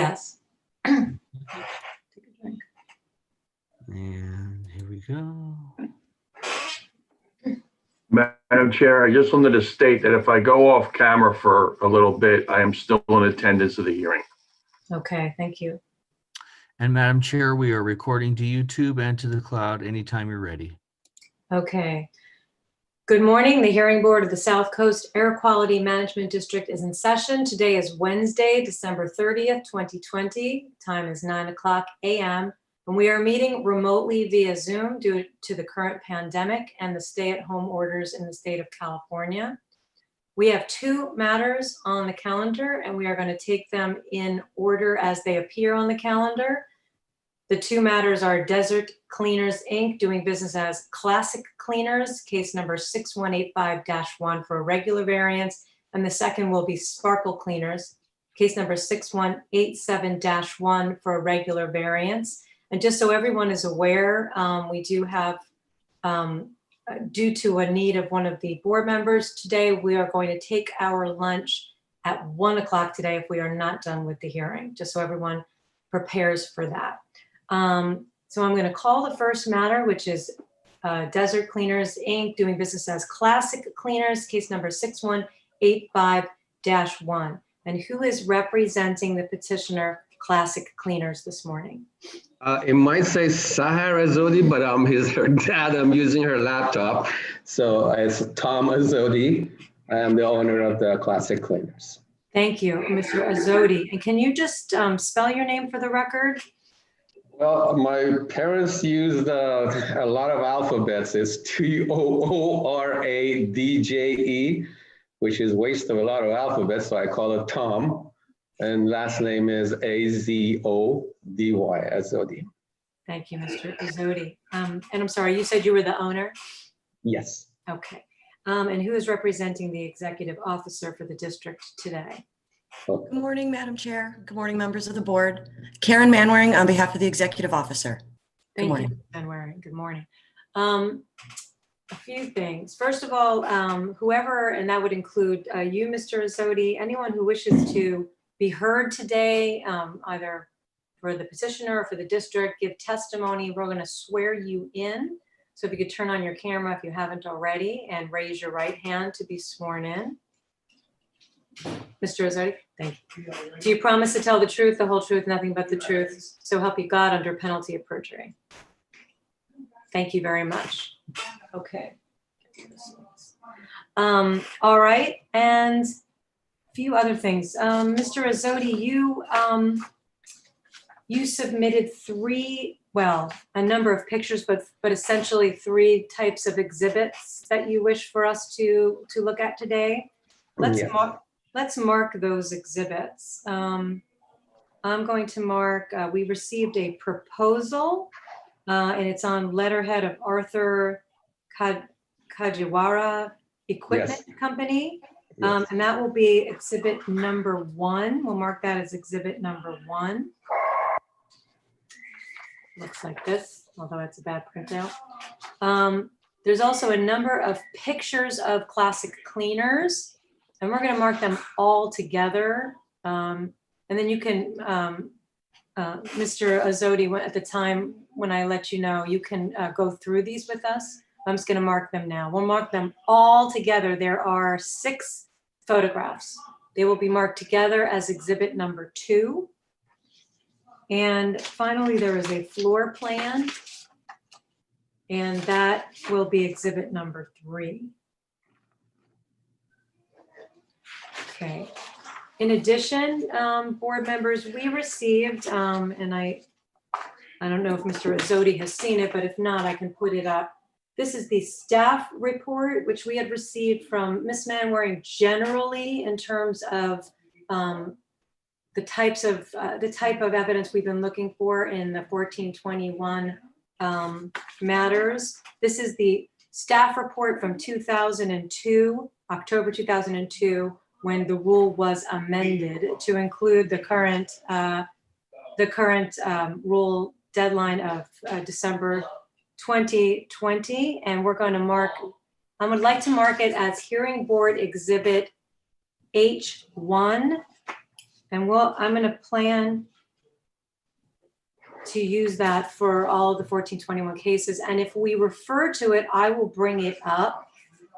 Yes. Take a drink. And here we go. Madam Chair, I just wanted to state that if I go off camera for a little bit, I am still in attendance of the hearing. Okay, thank you. And Madam Chair, we are recording to YouTube and to the cloud anytime you're ready. Okay. Good morning. The hearing board of the South Coast Air Quality Management District is in session. Today is Wednesday, December 30th, 2020. Time is 9:00 a.m. And we are meeting remotely via Zoom due to the current pandemic and the stay-at-home orders in the state of California. We have two matters on the calendar, and we are going to take them in order as they appear on the calendar. The two matters are Desert Cleaners, Inc., doing business as Classic Cleaners, case number 6185-1 for a regular variance, and the second will be Sparkle Cleaners, case number 6187-1 for a regular variance. And just so everyone is aware, we do have, due to a need of one of the board members today, we are going to take our lunch at 1:00 today if we are not done with the hearing, just so everyone prepares for that. So I'm going to call the first matter, which is Desert Cleaners, Inc., doing business as Classic Cleaners, case number 6185-1. And who is representing the petitioner, Classic Cleaners, this morning? It might say Sahar Azodi, but I'm her dad. I'm using her laptop. So it's Tom Azodi. I am the owner of the Classic Cleaners. Thank you, Mr. Azodi. And can you just spell your name for the record? Well, my parents used a lot of alphabets. It's Tooradje, which is waste of a lot of alphabets. So I call it Tom. And last name is Azody, Azodi. Thank you, Mr. Azodi. And I'm sorry, you said you were the owner? Yes. Okay. And who is representing the executive officer for the district today? Good morning, Madam Chair. Good morning, members of the board. Karen Manwaring on behalf of the executive officer. Good morning. Thank you, Manwaring. Good morning. A few things. First of all, whoever, and that would include you, Mr. Azodi, anyone who wishes to be heard today, either for the petitioner or for the district, give testimony. We're going to swear you in. So if you could turn on your camera if you haven't already and raise your right hand to be sworn in. Mr. Azodi, thank you. Do you promise to tell the truth, the whole truth, nothing but the truth? So help you God under penalty of perjury. Thank you very much. Okay. All right. And few other things. Mr. Azodi, you submitted a number of pictures, but essentially three types of exhibits that you wish for us to look at today. Let's mark those exhibits. I'm going to mark, we received a proposal, and it's on letterhead of Arthur Kajiwara Equipment Company. And that will be exhibit number 1. We'll mark that as exhibit number 1. Looks like this, although it's a bad printout. There's also a number of pictures of Classic Cleaners, and we're going to mark them all together. And then you can, Mr. Azodi, at the time when I let you know, you can go through these with us. I'm just going to mark them now. We'll mark them all together. There are 6 photographs. They will be marked together as exhibit number 2. And finally, there is a floor plan, and that will be exhibit number 3. Okay. In addition, board members, we received, and I don't know if Mr. Azodi has seen it, but if not, I can put it up. This is the staff report, which we had received from Ms. Manwaring generally in terms of the type of evidence we've been looking for in the 1421 matters. This is the staff report from 2002, October 2002, when the rule was amended to include the current rule deadline of December 2020, and we're going to mark, I would like to mark it as hearing board exhibit H1, and I'm going to plan to use that for all of the 1421 cases. And if we refer to it, I will bring it up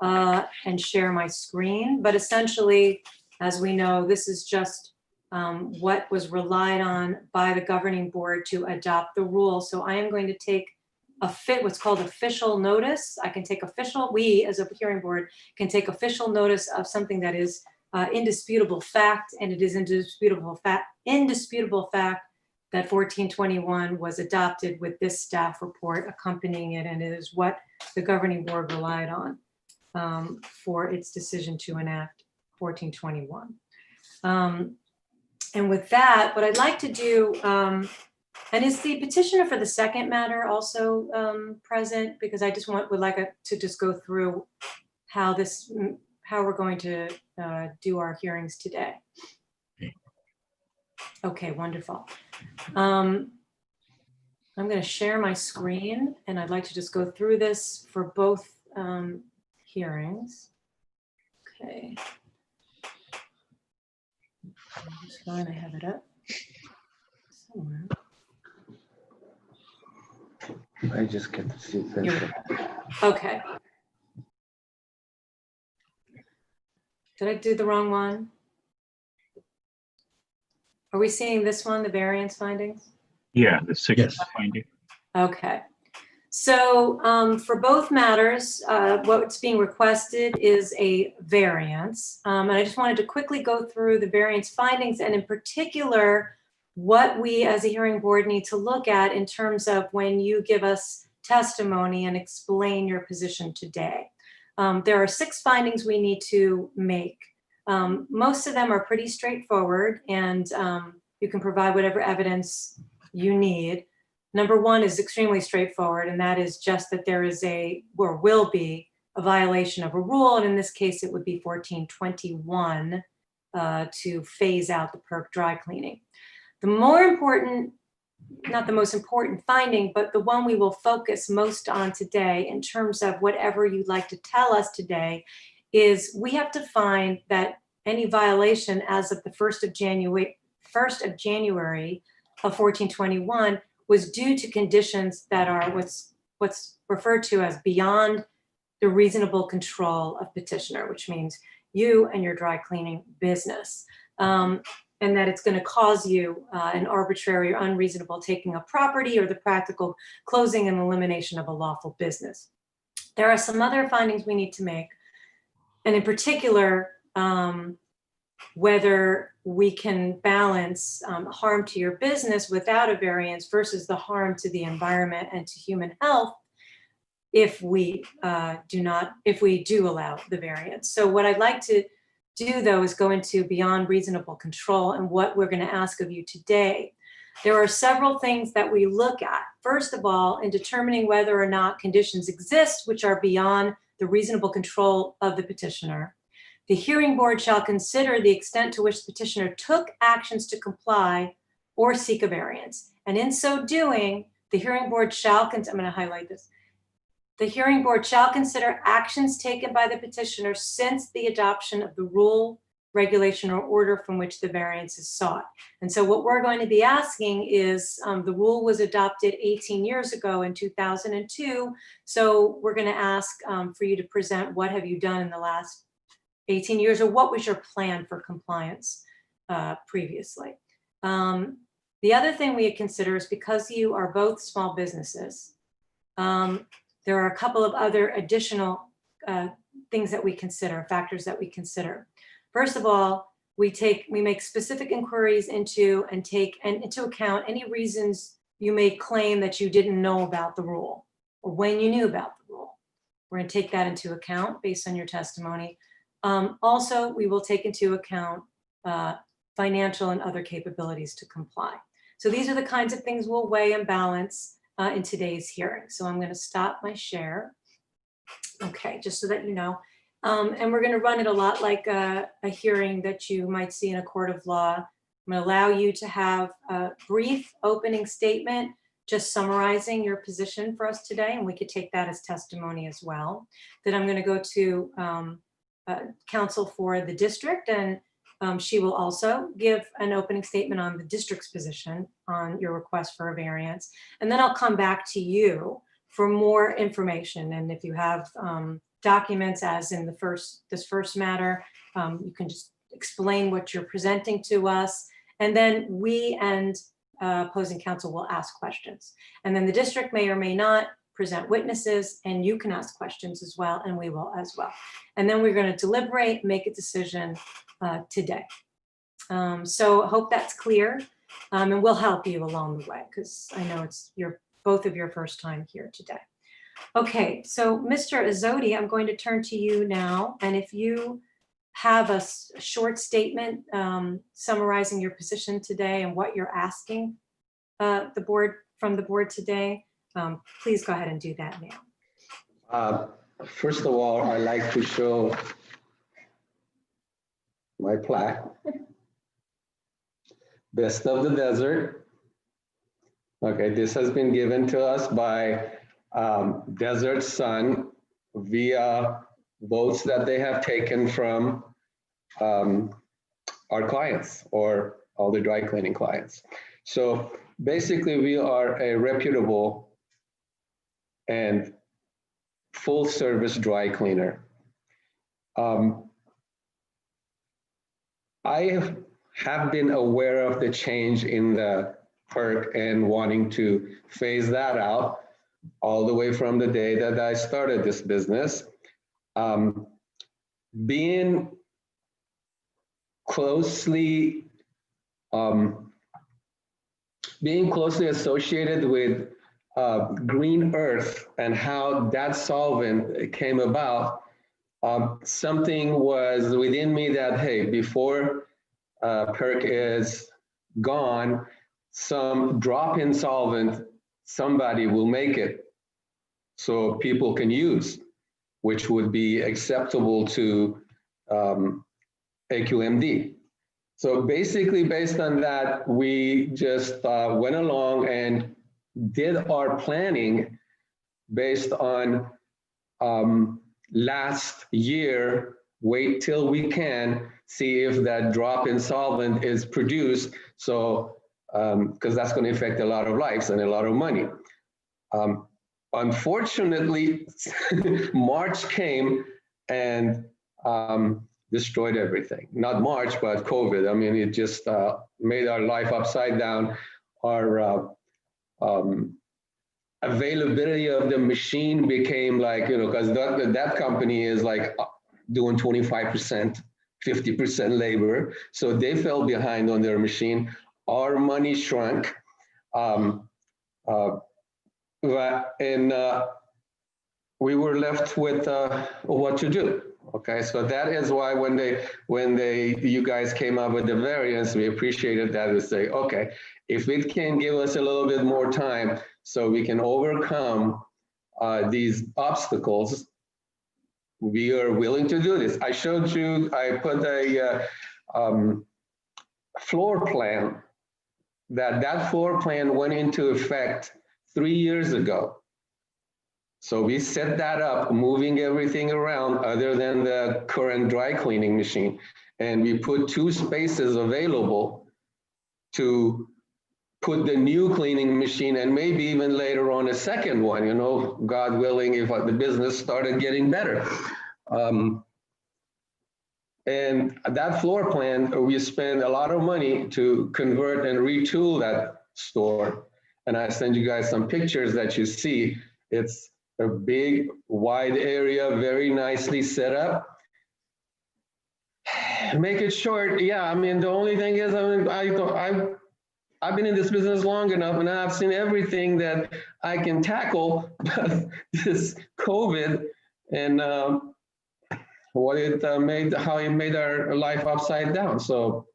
and share my screen. But essentially, as we know, this is just what was relied on by the governing board to adopt the rule. So I am going to take what's called official notice. I can take we as a hearing board can take official notice of something that is indisputable fact, and it is indisputable fact that 1421 was adopted with this staff report accompanying it, and it is what the governing board relied on for its decision to enact 1421. And with that, what I'd like to do, and is the petitioner for the second matter also present? Because I just would like to just go through how we're going to do our hearings today. Okay, wonderful. I'm going to share my screen, and I'd like to just go through this for both hearings. Okay. Just fine, I have it up somewhere. I just get to see Here we this. go. Okay. Did I do the wrong one? Are we seeing this one, the variance findings? Yeah, the sixth finding. Okay. So for both matters, what's being requested is a variance. And I just wanted to quickly go through the variance findings, and in particular, what we as a hearing board need to look at in terms of when you give us testimony and explain your position today. There are 6 findings we need to make. Most of them are pretty straightforward, and you can provide whatever evidence you need. Number 1 is extremely straightforward, and that is just that there is or will be a violation of a rule, and in this case, it would be 1421 to phase out the perk dry cleaning. The more important, not the most important finding, but the one we will focus most on today in terms of whatever you'd like to tell us today, is we have to find that any violation as of the 1st of January of 1421 was due to conditions that are what's referred to as beyond the reasonable control of petitioner, which means you and your dry cleaning business. And that it's going to cause you an arbitrary or unreasonable taking of property or the practical closing and elimination of a lawful business. There are some other findings we need to make, and in particular, whether we can balance harm to your business without a variance versus the harm to the environment and to human health if we do allow the variance. So what I'd like to do, though, is go into beyond reasonable control and what we're going to ask of you today. There are several things that we look at. First of all, in determining whether or not conditions exist which are beyond the reasonable control of the petitioner, the hearing board shall consider the extent to which the petitioner took actions to comply or seek a variance. And in so doing, the hearing board shall, I'm going to highlight this. The hearing board shall consider actions taken by the petitioner since the adoption of the rule, regulation, or order from which the variance is sought. And so what we're going to be asking is, the rule was adopted 18 years ago in 2002. So we're going to ask for you to present what have you done in the last 18 years, or what was your plan for compliance previously. The other thing we consider is, because you are both small businesses, there are a couple of other additional things that we consider, factors that we consider. First of all, we make specific inquiries into and take into account any reasons you may claim that you didn't know about the rule or when you knew about the rule. We're going to take that into account based on your testimony. Also, we will take into account financial and other capabilities to comply. So these are the kinds of things we'll weigh and balance in today's hearing. So I'm going to stop my share. Okay, just so that you know. And we're going to run it a lot like a hearing that you might see in a court of law. I'm going to allow you to have a brief opening statement, just summarizing your position for us today, and we could take that as testimony as well. Then I'm going to go to counsel for the district, and She will also give an opening statement on the district's position on your request for a variance. And then I'll come back to you for more information. And if you have documents, as in this first matter, you can just explain what you're presenting to us. And then we and opposing counsel will ask questions. And then the district may or may not present witnesses, and you can ask questions as well, and we will as well. And then we're going to deliberate, make a decision today. So I hope that's clear, and we'll help you along the way, because I know it's both of your first time here today. Okay, so Mr. Azzotti, I'm going to turn to you now, and if you have a short statement summarizing your position today and what you're asking from the board today, please go ahead and do that now. First of all, I like to show my plaque. Best of the Desert. Okay, this has been given to us by Desert Sun via votes that they have taken from our clients, or all the dry cleaning clients. So basically, we are a reputable and full service dry cleaner. I have been aware of the change in the PERC and wanting to phase that out all the way from the day that I started this business. Being closely associated with Green Earth and how that solvent came about, something was within me that, hey, before PERC is gone, some drop-in solvent, somebody will make it so people can use, which would be acceptable to AQMD. So basically, based on that, we just went along and did our planning based on last year, wait till we can see if that drop-in solvent is produced. So, because that's going to affect a lot of lives and a lot of money. Unfortunately, March came and destroyed everything. Not March, but COVID. I mean, it just made our life upside down. Our availability of the machine became like, because that company is like doing 25%, 50% labor. So they fell behind on their machine. Our money shrunk. And we were left with what to do. Okay, so that is why when you guys came up with the variance, we appreciated that to say, okay, if it can give us a little bit more time so we can overcome these obstacles, we are willing to do this. I showed you, I put a floor plan. That floor plan went into effect 3 years ago. So we set that up, moving everything around other than the current dry cleaning machine. And we put 2 spaces available to put the new cleaning machine, and maybe even later on a second one, God willing, if the business started getting better. And that floor plan, we spend a lot of money to convert and retool that store. And I send you guys some pictures that you see. It's a big, wide area, very nicely set up. Make it short, yeah, I mean, the only thing is, I've been in this business long enough, and I've seen everything that I can tackle, but this COVID and how it made our life upside down. So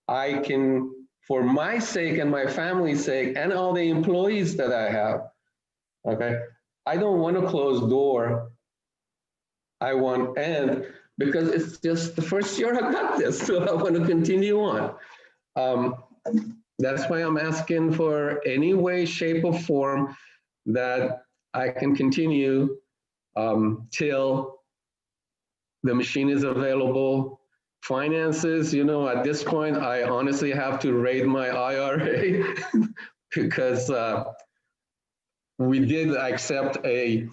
I can, for my sake and my family's sake, and all the employees that I have, okay, I don't want to close door. Because it's just the first year I got this, so I want to continue on. That's why I'm asking for any way, shape, or form that I can continue till the machine is available, finances, at this point, I honestly have to raid my IRA because we did accept a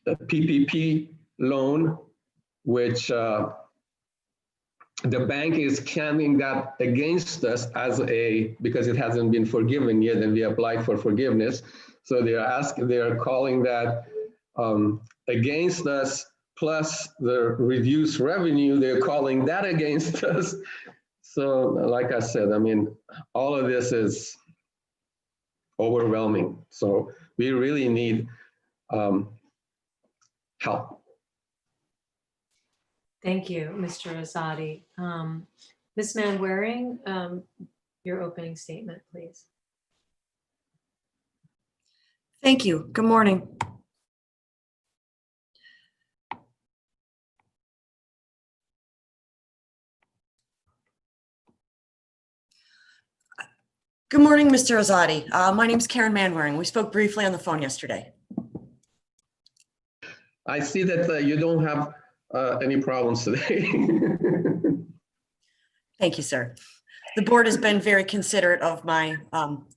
PPP loan, which the bank is counting that against us because it hasn't been forgiven yet, and we applied for forgiveness. So they're calling that against us, plus the reduced revenue, they're calling that against us. So like I said, all of this is overwhelming. So we really need help. Thank you, Mr. Azadi. Ms. Manwaring, your opening statement, please. Thank you. Good morning. Good morning, Mr. Azadi. My name's Karen Manwaring. We spoke briefly on the phone yesterday. I see that you don't have any problems today. Thank you, sir. The board has been very considerate of my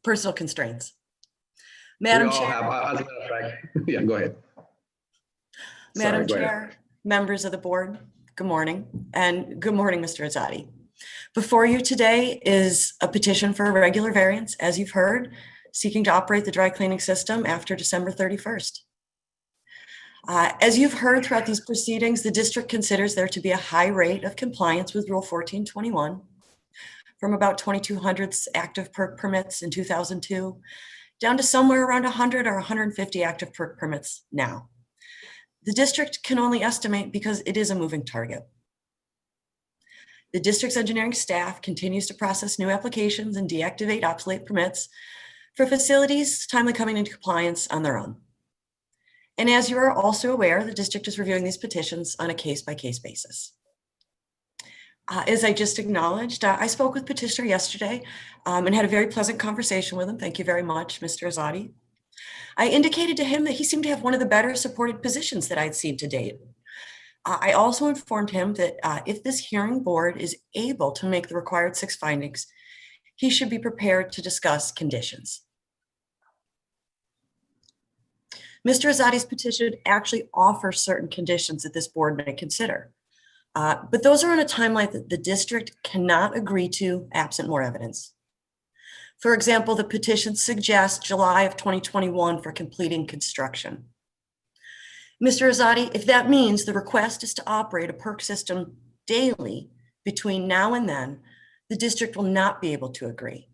personal constraints. Madam We all Chair, have, as a matter of fact. Yeah, go ahead. Madam Sorry, go Chair, ahead. members of the board, good morning, and good morning, Mr. Azadi. Before you today is a petition for a regular variance, as you've heard, seeking to operate the dry cleaning system after December 31st. As you've heard throughout these proceedings, the district considers there to be a high rate of compliance with Rule 1421 from about 2,200 active perk permits in 2002 down to somewhere around 100 or 150 active perk permits now. The district can only estimate because it is a moving target. The district's engineering staff continues to process new applications and deactivate obsolete permits for facilities timely coming into compliance on their own. And as you are also aware, the district is reviewing these petitions on a case-by-case basis. As I just acknowledged, I spoke with petitioner yesterday and had a very pleasant conversation with him. Thank you very much, Mr. Azadi. I indicated to him that he seemed to have one of the better supported positions that I'd seen to date. I also informed him that if this hearing board is able to make the required 6 findings, he should be prepared to discuss conditions. Mr. Azadi's petition actually offers certain conditions that this board may consider, but those are on a timeline that the district cannot agree to absent more evidence. For example, the petition suggests July of 2021 for completing construction. Mr. Azadi, if that means the request is to operate a perk system daily between now and then, the district will not be able to agree.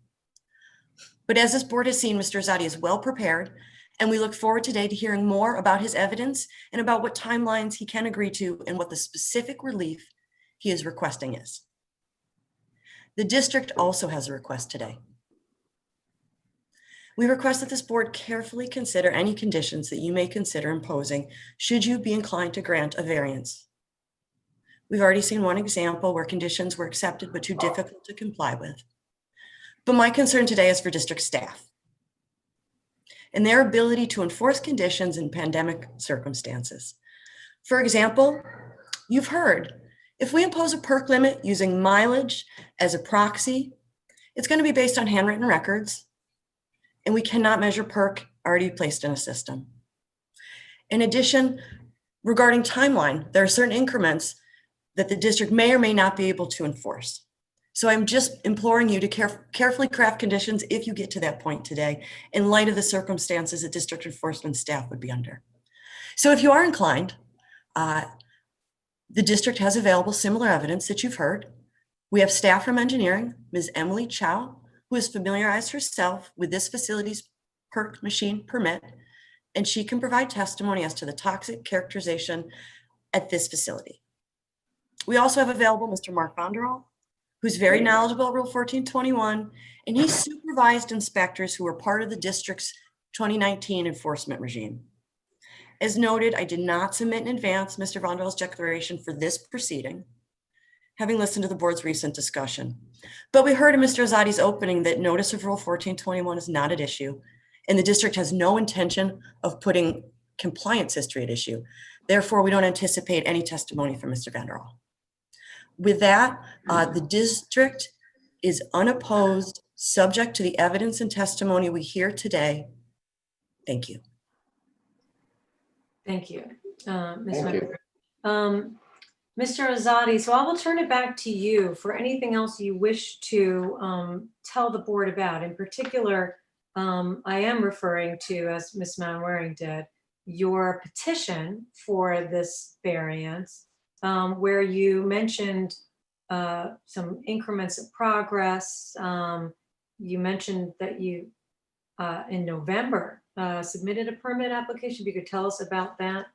But as this board has seen, Mr. Azadi is well prepared, and we look forward today to hearing more about his evidence and about what timelines he can agree to and what the specific relief he is requesting is. The district also has a request today. We request that this board carefully consider any conditions that you may consider imposing should you be inclined to grant a variance. We've already seen one example where conditions were accepted but too difficult to comply with. But my concern today is for district staff and their ability to enforce conditions in pandemic circumstances. For example, you've heard, if we impose a perk limit using mileage as a proxy, it's going to be based on handwritten records, and we cannot measure perk already placed in a system. In addition, regarding timeline, there are certain increments that the district may or may not be able to enforce. So I'm just imploring you to carefully craft conditions if you get to that point today, in light of the circumstances that district enforcement staff would be under. So if you are inclined, the district has available similar evidence that you've heard. We have staff from engineering, Ms. Emily Chow, who has familiarized herself with this facility's perk machine permit, and she can provide testimony as to the toxic characterization at this facility. We also have available Mr. Mark Vonderall, who's very knowledgeable at Rule 1421, and he supervised inspectors who were part of the district's 2019 enforcement regime. As noted, I did not submit in advance Mr. Vonderall's declaration for this proceeding, having listened to the board's recent discussion. But we heard in Mr. Azadi's opening that notice of Rule 1421 is not at issue, and the district has no intention of putting compliance history at issue. Therefore, we don't anticipate any testimony from Mr. Vonderall. With that, the district is unopposed, subject to the evidence and testimony we hear today. Thank you. Thank you, Ms. Thank you. Member. Mr. Azadi, so I will turn it back to you for anything else you wish to tell the board about. In particular, I am referring to, as Ms. Manwaring did, your petition for this variance, where you mentioned some increments of progress. You mentioned that you, in November, submitted a permit application. If you could tell us about that.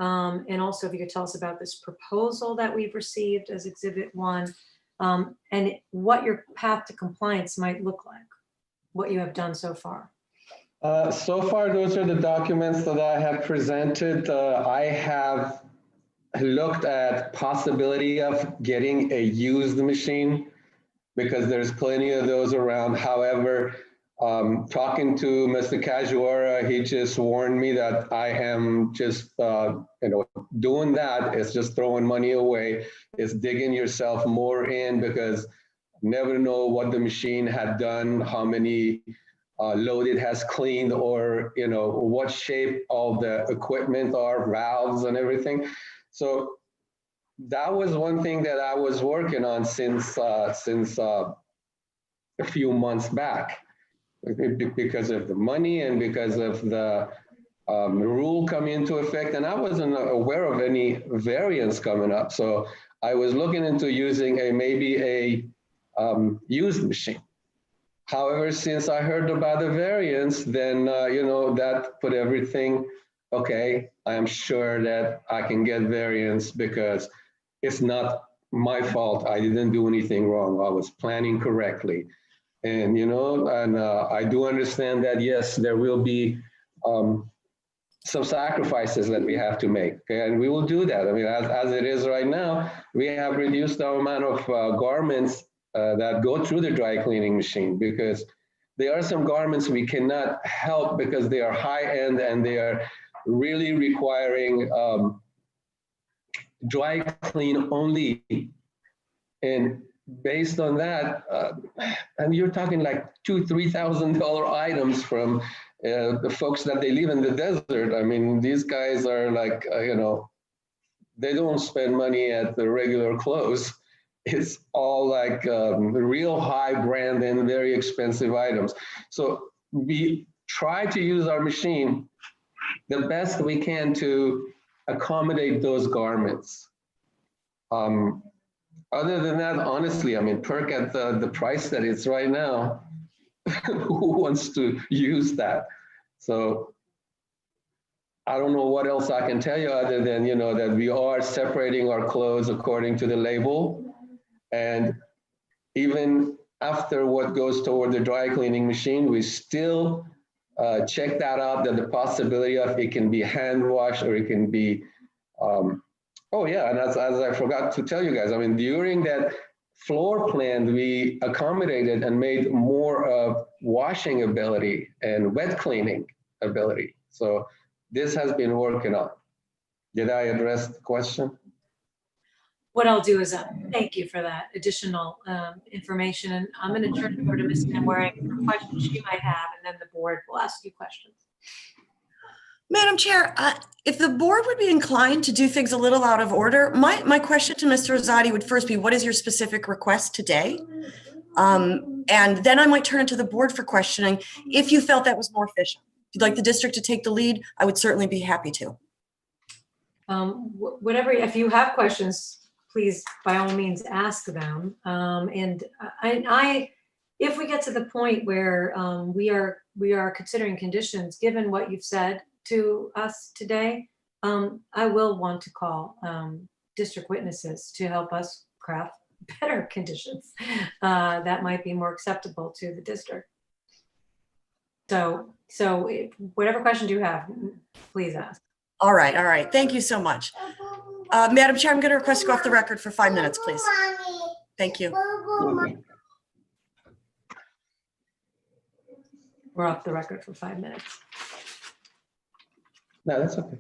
And also if you could tell us about this proposal that we've received as Exhibit 1, and what your path to compliance might look like, what you have done so far. So far, those are the documents that I have presented. I have looked at possibility of getting a used machine because there's plenty of those around. However, talking to Mr. Cajuara, he just warned me that I am just, doing that is just throwing money away. It's digging yourself more in because never know what the machine had done, how many load it has cleaned, or what shape all the equipment are, valves and everything. So that was one thing that I was working on since a few months back, because of the money and because of the rule coming into effect. And I wasn't aware of any variance coming up. So I was looking into using maybe a used machine. However, since I heard about the variance, then, that put everything, okay, I am sure that I can get variance because it's not my fault. I didn't do anything wrong. I was planning correctly. And, I do understand that, yes, there will be some sacrifices that we have to make. Okay? And we will do that. I mean, as it is right now, we have reduced our amount of garments that go through the dry cleaning machine because there are some garments we cannot help because they are high end and they are really requiring dry clean only. And based on that, and you're talking like $2,000-3,000 items from the folks that they live in the desert. I mean, these guys are like, they don't spend money at the regular clothes. It's all like real high brand and very expensive items. So we try to use our machine the best we can to accommodate those garments. Other than that, honestly, I mean, perk at the price that it's right now, who wants to use that? So I don't know what else I can tell you other than, that we are separating our clothes according to the label. And even after what goes toward the dry cleaning machine, we still check that out, that the possibility of it can be hand washed or it can be, oh yeah, and as I forgot to tell you guys, I mean, during that floor plan, we accommodated and made more of washing ability and wet cleaning ability. So this has been working on. Did I address the question? What I'll do is thank you for that additional information. And I'm going to turn it over to Ms. Manwaring for questions she might have, and then the board will ask you questions. Madam Chair, if the board would be inclined to do things a little out of order, my question to Mr. Azadi would first be, what is your specific request today? And then I might turn it to the board for questioning if you felt that was more efficient. If you'd like the district to take the lead, I would certainly be happy to. Whatever, if you have questions, please, by all means, ask them. And if we get to the point where we are considering conditions, given what you've said to us today, I will want to call district witnesses to help us craft better conditions that might be more acceptable to the district. So whatever questions you have, please ask. All right. Thank you so much. Madam Chair, I'm going to request to go off the record for 5 minutes, please. Thank you. We're off the record for 5 minutes. No, that's okay.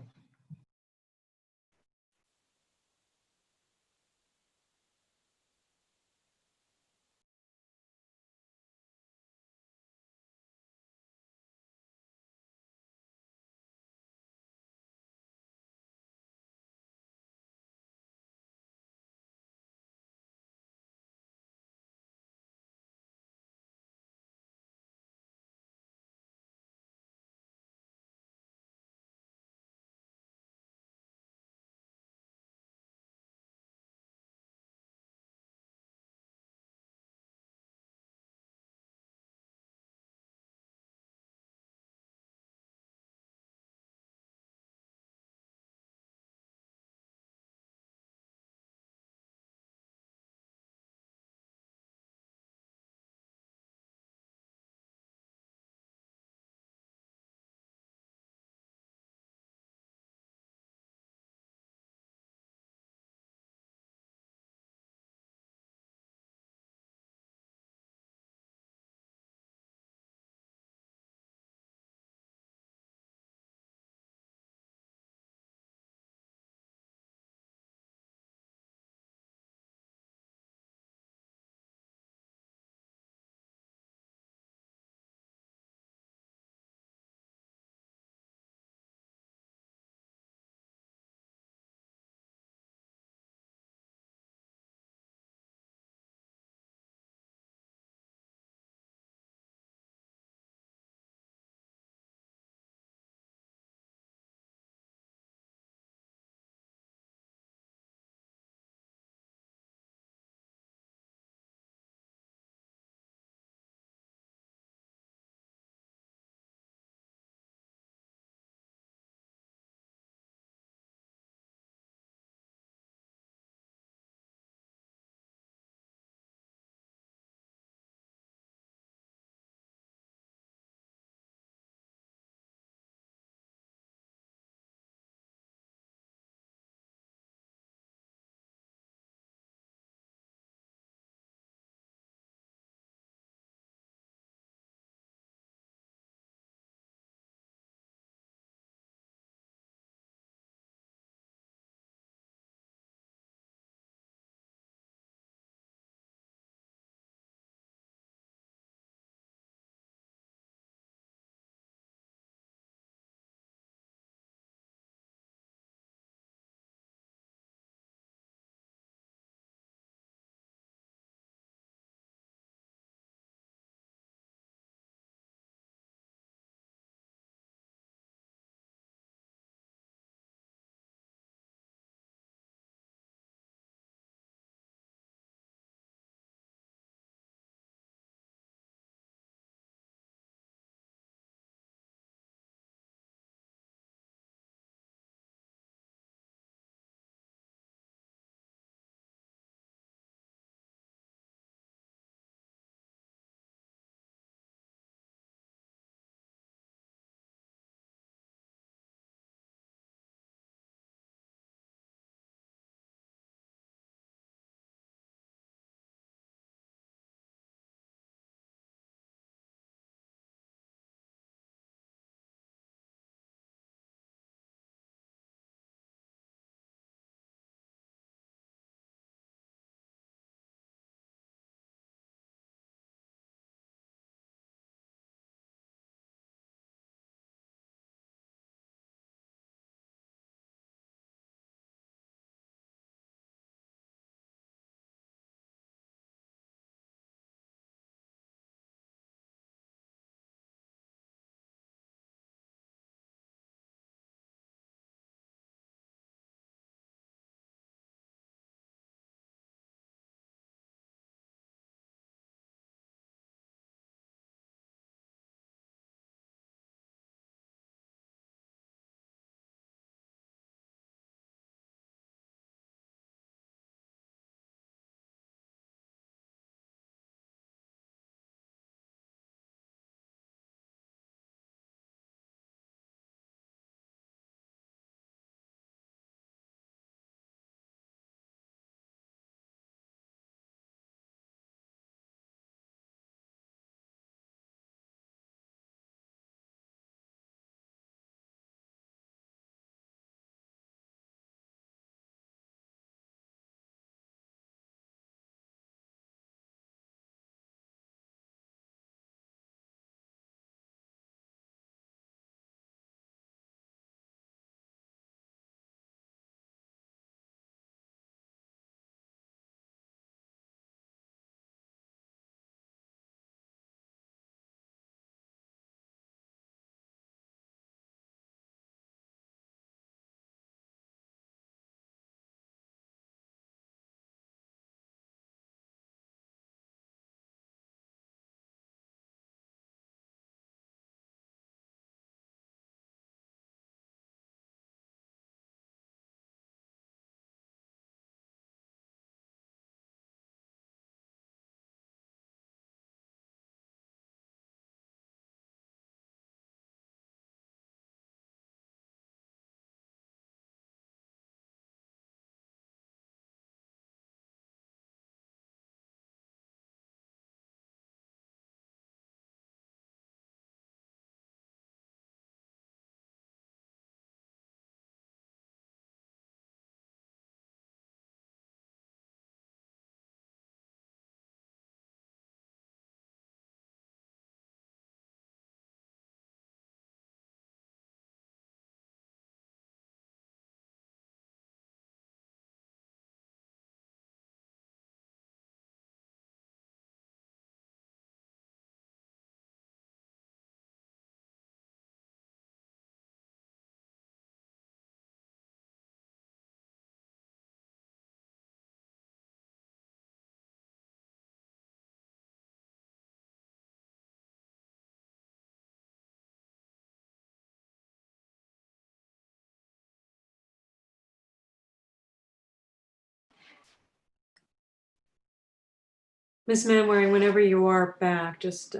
Ms. Manwaring, whenever you are back, just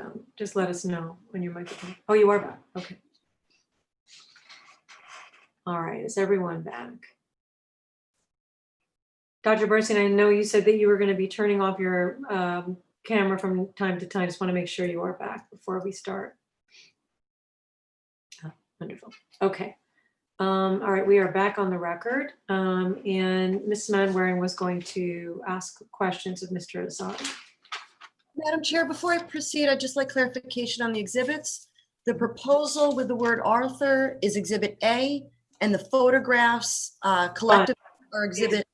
let us know when your microphone. Oh, you are back. Okay. All right. Is everyone back? Dr. Bernstein, I know you said that you were going to be turning off your camera from time to time. Just want to make sure you are back before we start. Oh, wonderful. Okay. All right, we are back on the record. And Ms. Manwaring was going to ask questions of Mr. Azadi. Madam Chair, before I proceed, I'd just like clarification on the exhibits. The proposal with the word Arthur is Exhibit A, and the photographs collective are Exhibit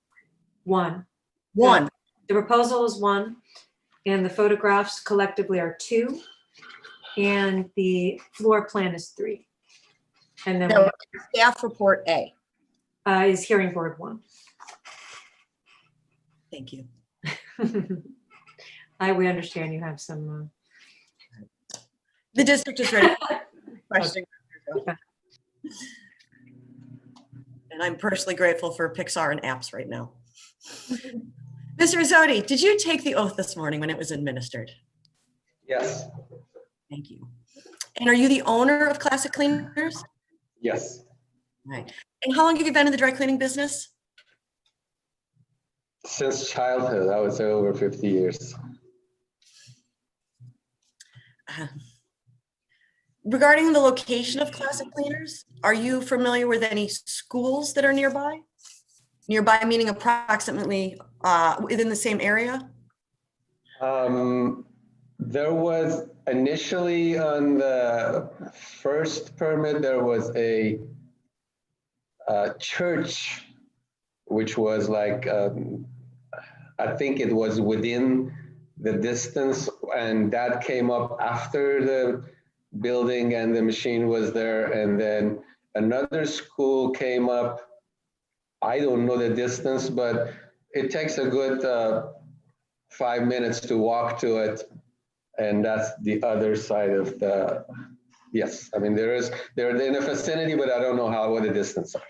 1. 1. The proposal is 1, and the photographs collectively are 2, and the floor plan is 3. And then Now, staff report A. is hearing board 1. Thank you. We understand you have some. The district is ready. Question. Okay. And I'm personally grateful for Pixar and apps right now. Mr. Azadi, did you take the oath this morning when it was administered? Yes, Thank you. And are you the owner of Classic Cleaners? yes. Right. And how long have you been in the dry cleaning business? Since childhood, I would say over 50 years. Regarding the location of Classic Cleaners, are you familiar with any schools that are nearby? Nearby meaning approximately within the same area? There was initially on the first permit, there was a church, which was like, I think it was within the distance, and that came up after the building and the machine was there. And then another school came up. I don't know the distance, but it takes a good 5 minutes to walk to it. And that's the other side of the, yes. I mean, they're in the vicinity, but I don't know what the distance are.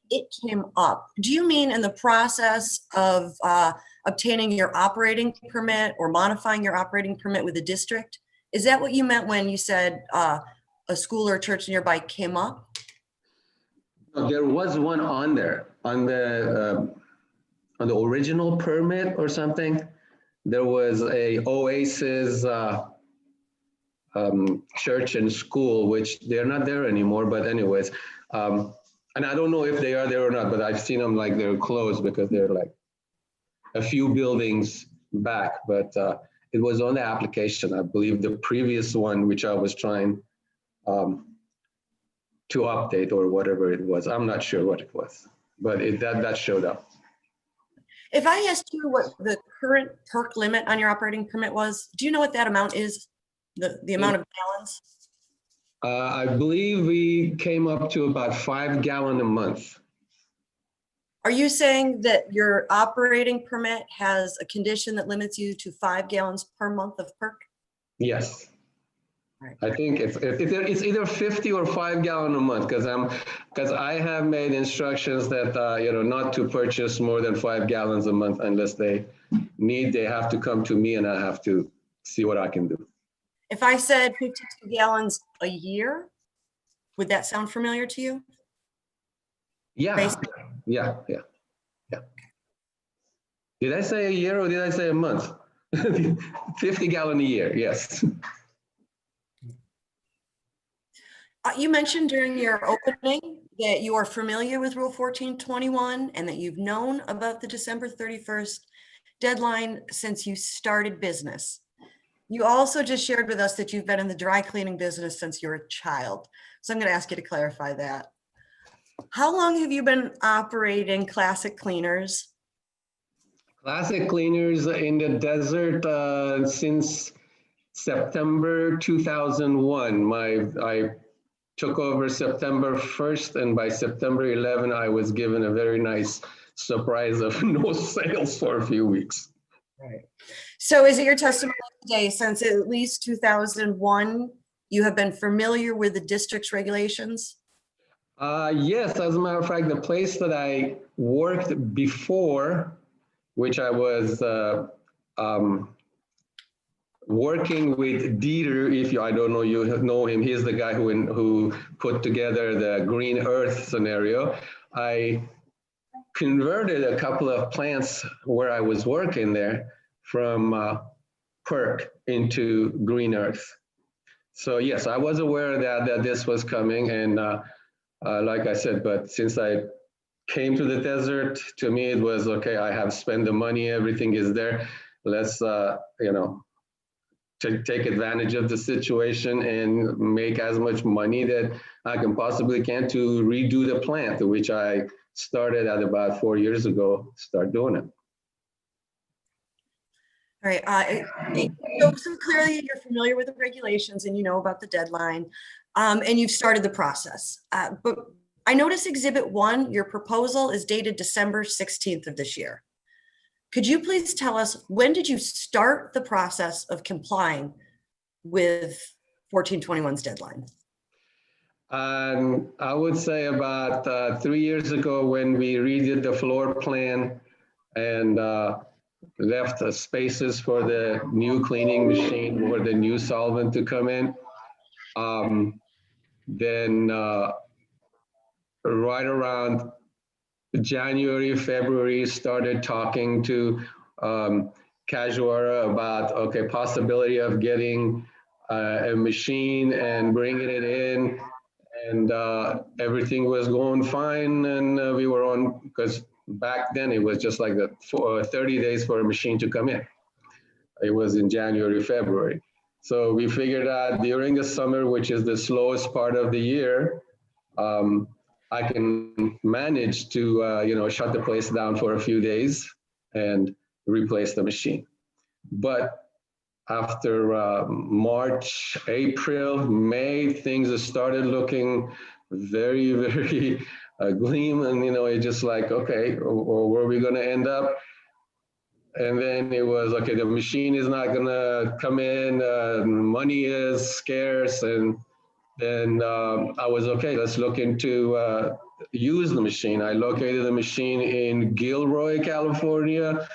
It came up. Do you mean in the process of obtaining your operating permit or modifying your operating permit with the district? Is that what you meant when you said a school or a church nearby came up? There was one on there, on the original permit or something. There was a Oasis church and school, which they're not there anymore, but anyways. And I don't know if they are there or not, but I've seen them like they're closed because they're like a few buildings back, but it was on the application. I believe the previous one, which I was trying to update or whatever it was. I'm not sure what it was, but that showed up. If I asked you what the current perk limit on your operating permit was, do you know what that amount is? The amount of gallons? I believe we came up to about 5 gallons a month. Are you saying that your operating permit has a condition that limits you to 5 gallons per month of perk? Yes. Right. I think it's either 50 or 5 gallons a month because I have made instructions that not to purchase more than 5 gallons a month unless they have to come to me and I have to see what I can do. If I said 52 gallons a year, would that sound familiar to you? Yeah. Yeah. Did I say a year or did I say a month? 50 gallons a year, yes. You mentioned during your opening that you are familiar with Rule 1421 and that you've known about the December 31st deadline since you started business. You also just shared with us that you've been in the dry cleaning business since you were a child. So I'm going to ask you to clarify that. How long have you been operating Classic Cleaners? Classic Cleaners in the desert since September 2001. I took over September 1st, and by September 11, I was given a very nice surprise of no sales for a few weeks. Right. So is it your testimony today, since at least 2001, you have been familiar with the district's regulations? Yes, as a matter of fact, the place that I worked before, which I was working with Dieter, I don't know, you know him, he's the guy who put together the green earth scenario. I converted a couple of plants where I was working there from perk into green earth. So yes, I was aware that this was coming, and like I said, but since I came to the desert, to me it was okay. I have spent the money, everything is there. Let's to take advantage of the situation and make as much money that I can possibly can to redo the plant, which I started at about 4 years ago, start doing it. All right. So clearly you're familiar with the regulations and you know about the deadline, and you've started the process. But I notice Exhibit 1, your proposal is dated December 16th of this year. Could you please tell us, when did you start the process of complying with 1421's deadline? I would say about 3 years ago when we redid the floor plan and left spaces for the new cleaning machine or the new solvent to come in. Then right around January, February, started talking to Casuara about, okay, possibility of getting a machine and bringing it in, and everything was going fine, and we were on, because back then it was just like 30 days for a machine to come in. It was in January, February. So we figured out during the summer, which is the slowest part of the year, I can manage to, shut the place down for a few days and replace the machine. But after March, April, May, things started looking very, very gleam. And, it's just like, okay, where are we going to end up? And then it was, okay, the machine is not going to come in, money is scarce. And then I was, okay, let's look into use the machine. I located the machine in Gilroy, California,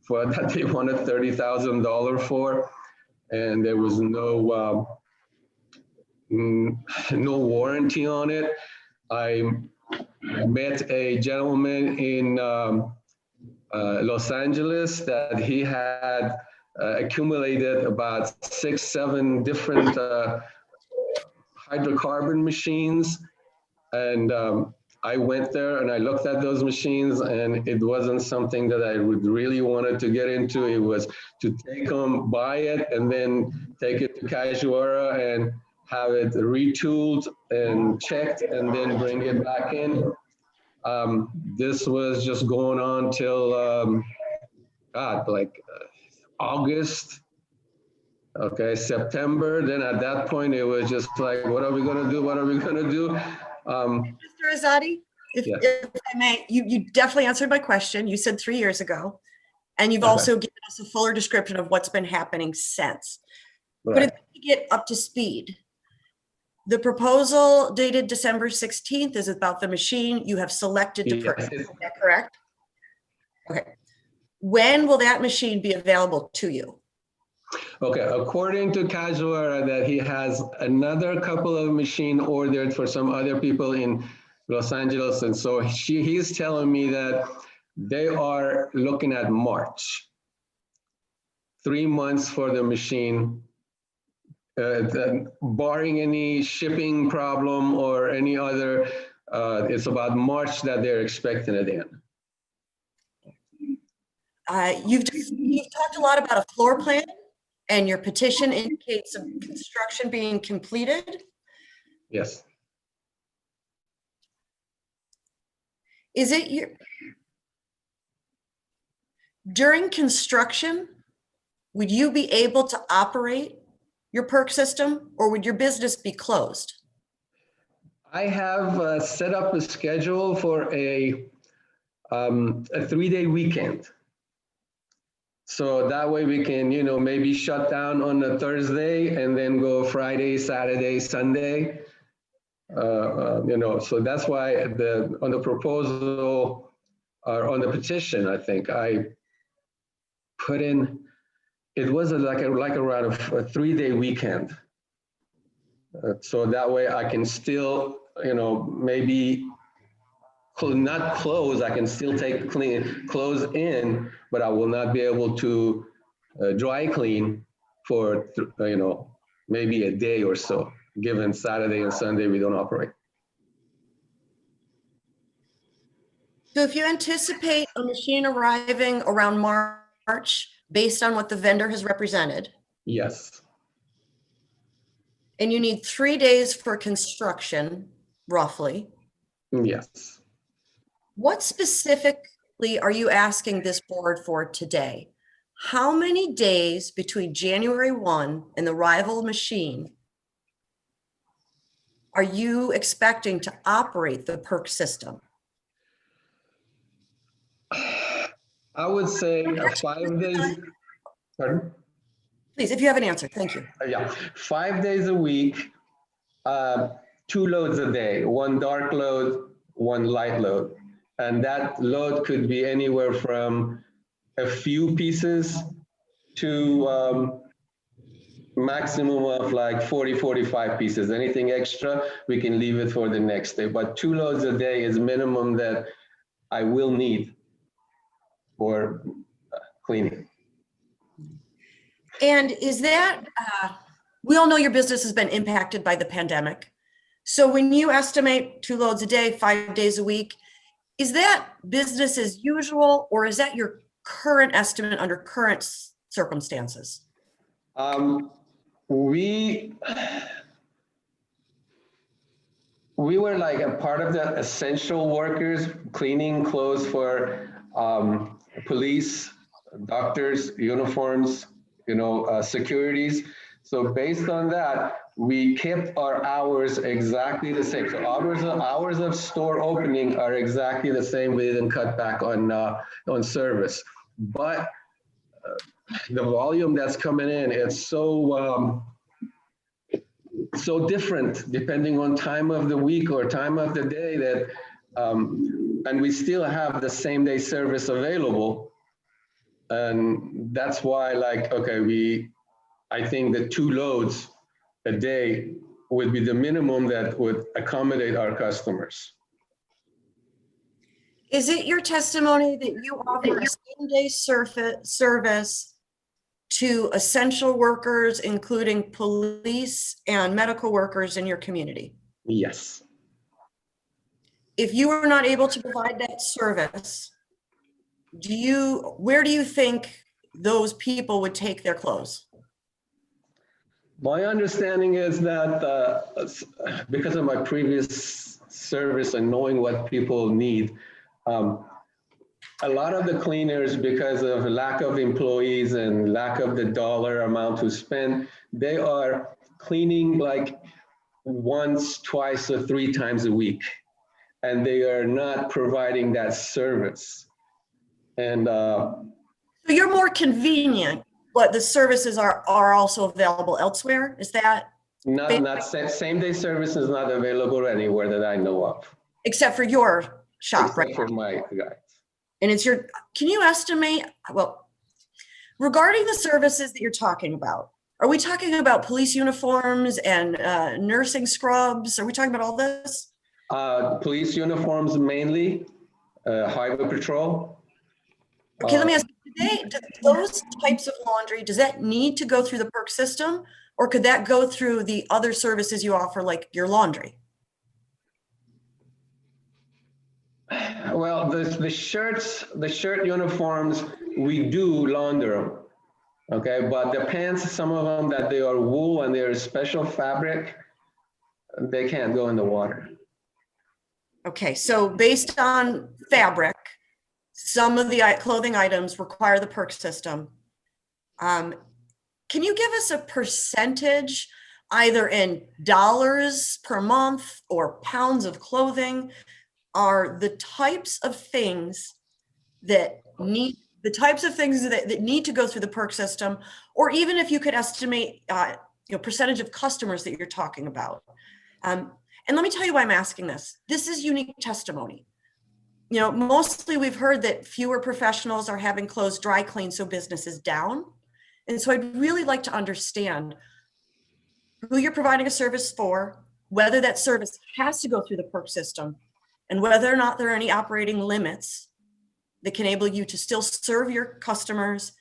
for that they wanted $30,000 for. And there was no warranty on it. I met a gentleman in Los Angeles that he had accumulated about 6-7 different hydrocarbon machines. And I went there and I looked at those machines, and it wasn't something that I would really wanted to get into. It was to take them, buy it, and then take it to Casuara and have it retooled and checked and then bring it back in. This was just going on till, August, okay, September. Then at that point, it was just like, what are we going to do? What are we going to do? Mr. Azadi, if I may, you definitely answered my question. You said 3 years ago, and you've also given us a fuller description of what's been happening since. Right. But if you get up to speed, the proposal dated December 16th is about the machine you have selected to purchase. Is that correct? Okay. When will that machine be available to you? Okay, according to Casuara, that he has another couple of machine ordered for some other people in Los Angeles. And so he's telling me that they are looking at March, 3 months for the machine, barring any shipping problem or any other, it's about March that they're expecting it in. You've talked a lot about a floor plan, and your petition indicates some construction being completed. Yes. Is it during construction, would you be able to operate your PERC system, or would your business be closed? I have set up a schedule for a 3-day weekend. So that way we can, maybe shut down on a Thursday and then go Friday, Saturday, Sunday. So that's why on the proposal or on the petition, I think I put in It was like around a 3-day weekend. So that way I can still, maybe not close, I can still take clothes in, but I will not be able to dry clean for, maybe a day or so, given Saturday and Sunday we don't operate. So if you anticipate a machine arriving around March, based on what the vendor has represented, Yes. and you need 3 days for construction, roughly, Yes. what specifically are you asking this board for today? How many days between January 1 and the arrival machine are you expecting to operate the perk system? I would say 5 days. Pardon? Please, if you have an answer, thank you. Yeah, 5 days a week, 2 loads a day, 1 dark load, 1 light load. And that load could be anywhere from a few pieces to maximum of like 40, 45 pieces. Anything extra, we can leave it for the next day. But 2 loads a day is minimum that I will need for cleaning. And is that, we all know your business has been impacted by the pandemic. So when you estimate 2 loads a day, 5 days a week, is that business as usual, or is that your current estimate under current circumstances? We were like a part of the essential workers, cleaning clothes for police, doctors, uniforms, securities. So based on that, we kept our hours exactly the same. So hours of store opening are exactly the same. We didn't cut back on service, but the volume that's coming in, it's so different depending on time of the week or time of the day that, and we still have the same day service available. And that's why, like, okay, I think the 2 loads a day would be the minimum that would accommodate our customers. Is it your testimony that you offer a same-day service to essential workers, including police and medical workers in your community? Yes. If you were not able to provide that service, where do you think those people would take their clothes? My understanding is that because of my previous service and knowing what people need, a lot of the cleaners, because of lack of employees and lack of the dollar amount to spend, they are cleaning like once, twice, or 3 times a week, and they are not providing that service. And so you're more convenient, but the services are also available elsewhere. Is that? not same day service is not available anywhere that I know of. Except for your shop, right? Except for my guys. And can you estimate, well, regarding the services that you're talking about, are we talking about police uniforms and nursing scrubs? Are we talking about all this? Police uniforms mainly, highway patrol. Okay, let me ask you, do those types of laundry, does that need to go through the perk system, or could that go through the other services you offer, like your laundry? Well, the shirt uniforms, we do launder them, okay? But the pants, some of them that they are wool and they're special fabric, they can't go in the water. Okay, so based on fabric, some of the clothing items require the perk system. Can you give us a percentage, either in dollars per month or pounds of clothing, are the types of things that need to go through the perk system, or even if you could estimate percentage of customers that you're talking about. And let me tell you why I'm asking this. This is unique testimony. Mostly we've heard that fewer professionals are having clothes dry cleaned, so business is down. And so I'd really like to understand who you're providing a service for, whether that service has to go through the PERC system, and whether or not there are any operating limits that can enable you to still serve your customers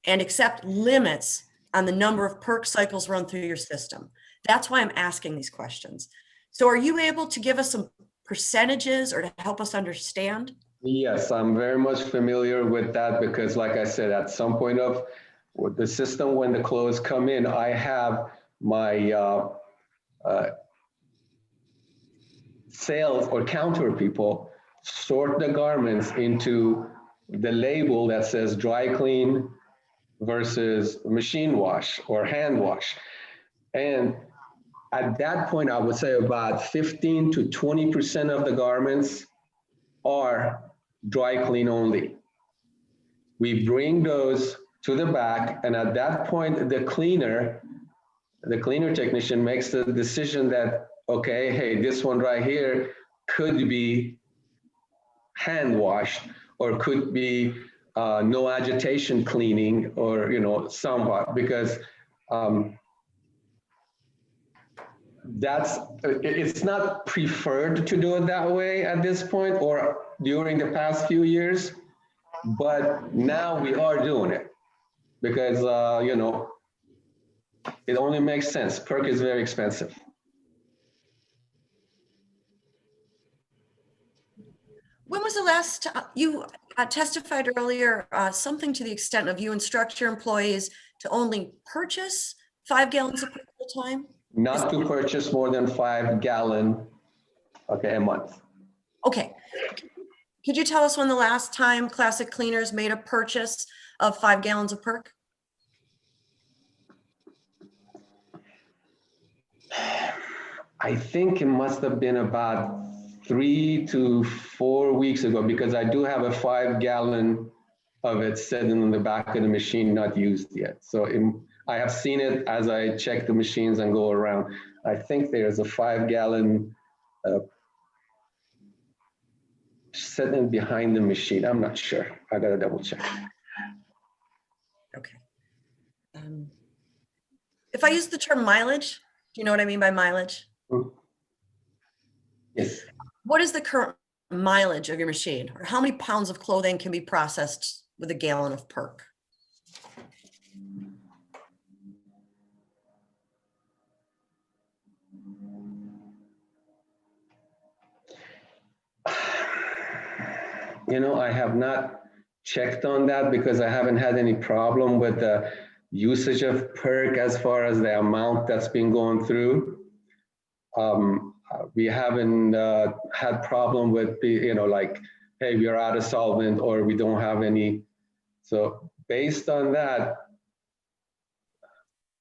and accept limits on the number of PERC cycles run through your system. That's why I'm asking these questions. So are you able to give us some percentages or to help us understand? Yes, I'm very much familiar with that because like I said, at some point of the system, when the clothes come in, I have my sales or counter people sort the garments into the label that says dry clean versus machine wash or hand wash. And at that point, I would say about 15 to 20% of the garments are dry clean only. We bring those to the back, and at that point, the cleaner technician makes the decision that, okay, hey, this one right here could be hand washed or could be no agitation cleaning or, somewhat, because it's not preferred to do it that way at this point or during the past few years, but now we are doing it because, it only makes sense. PERC is very expensive. When was the last, you testified earlier, something to the extent of you instruct your employees to only purchase 5 gallons of PERC at a time? Not to purchase more than 5 gallon, a month. Okay. Could you tell us when the last time Classic Cleaners made a purchase of 5 gallons of PERC? I think it must have been about 3 to 4 weeks ago because I do have a 5 gallon of it sitting in the back of the machine, not used yet. So I have seen it as I check the machines and go around. I think there's a 5 gallon sitting behind the machine. I'm not sure. I gotta double check. Okay. If I use the term mileage, do you know what I mean by mileage? Yes. What is the current mileage of your machine? Or how many pounds of clothing can be processed with a gallon of PERC? I have not checked on that because I haven't had any problem with the usage of PERC as far as the amount that's been going through. We haven't had problem with, like, hey, we are out of solvent or we don't have any. So based on that,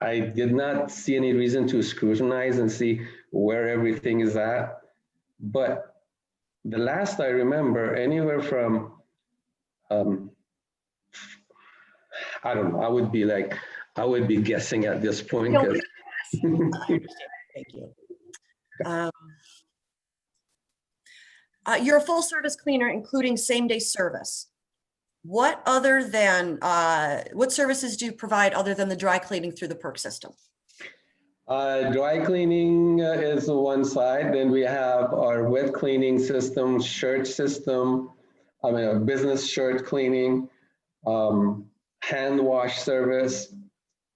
I did not see any reason to scrutinize and see where everything is at. But the last I remember, anywhere from, I don't know, I would be guessing at this point. Thank you. You're a full service cleaner, including same day service. What what services do you provide other than the dry cleaning through the PERC system? Dry cleaning is one side. Then we have our wet cleaning system, shirt system, a business shirt cleaning, hand wash service.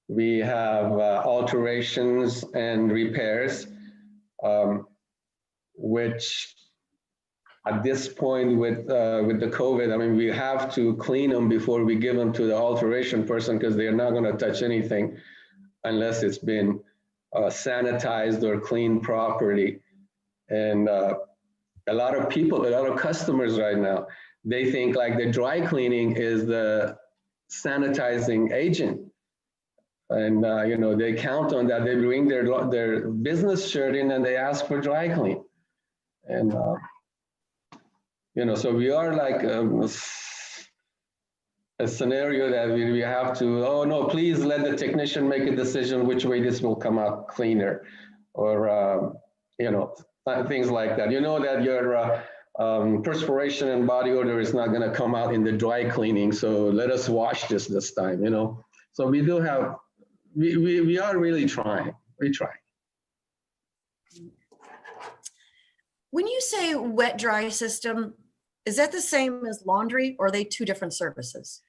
We have alterations and repairs, which at this point with the COVID, we have to clean them before we give them to the alteration person because they're not going to touch anything unless it's been sanitized or cleaned properly. And a lot of customers right now, they think like the dry cleaning is the sanitizing agent. And they count on that. They bring their business shirt in and they ask for dry clean. And so we are like a scenario that we have to, oh no, please let the technician make a decision which way this will come out cleaner, or things like that. You know that your perspiration and body odor is not going to come out in the dry cleaning, so let us wash this time. So we do have, we are really trying. We try. When you say wet dry system, is that the same as laundry or are they two different services?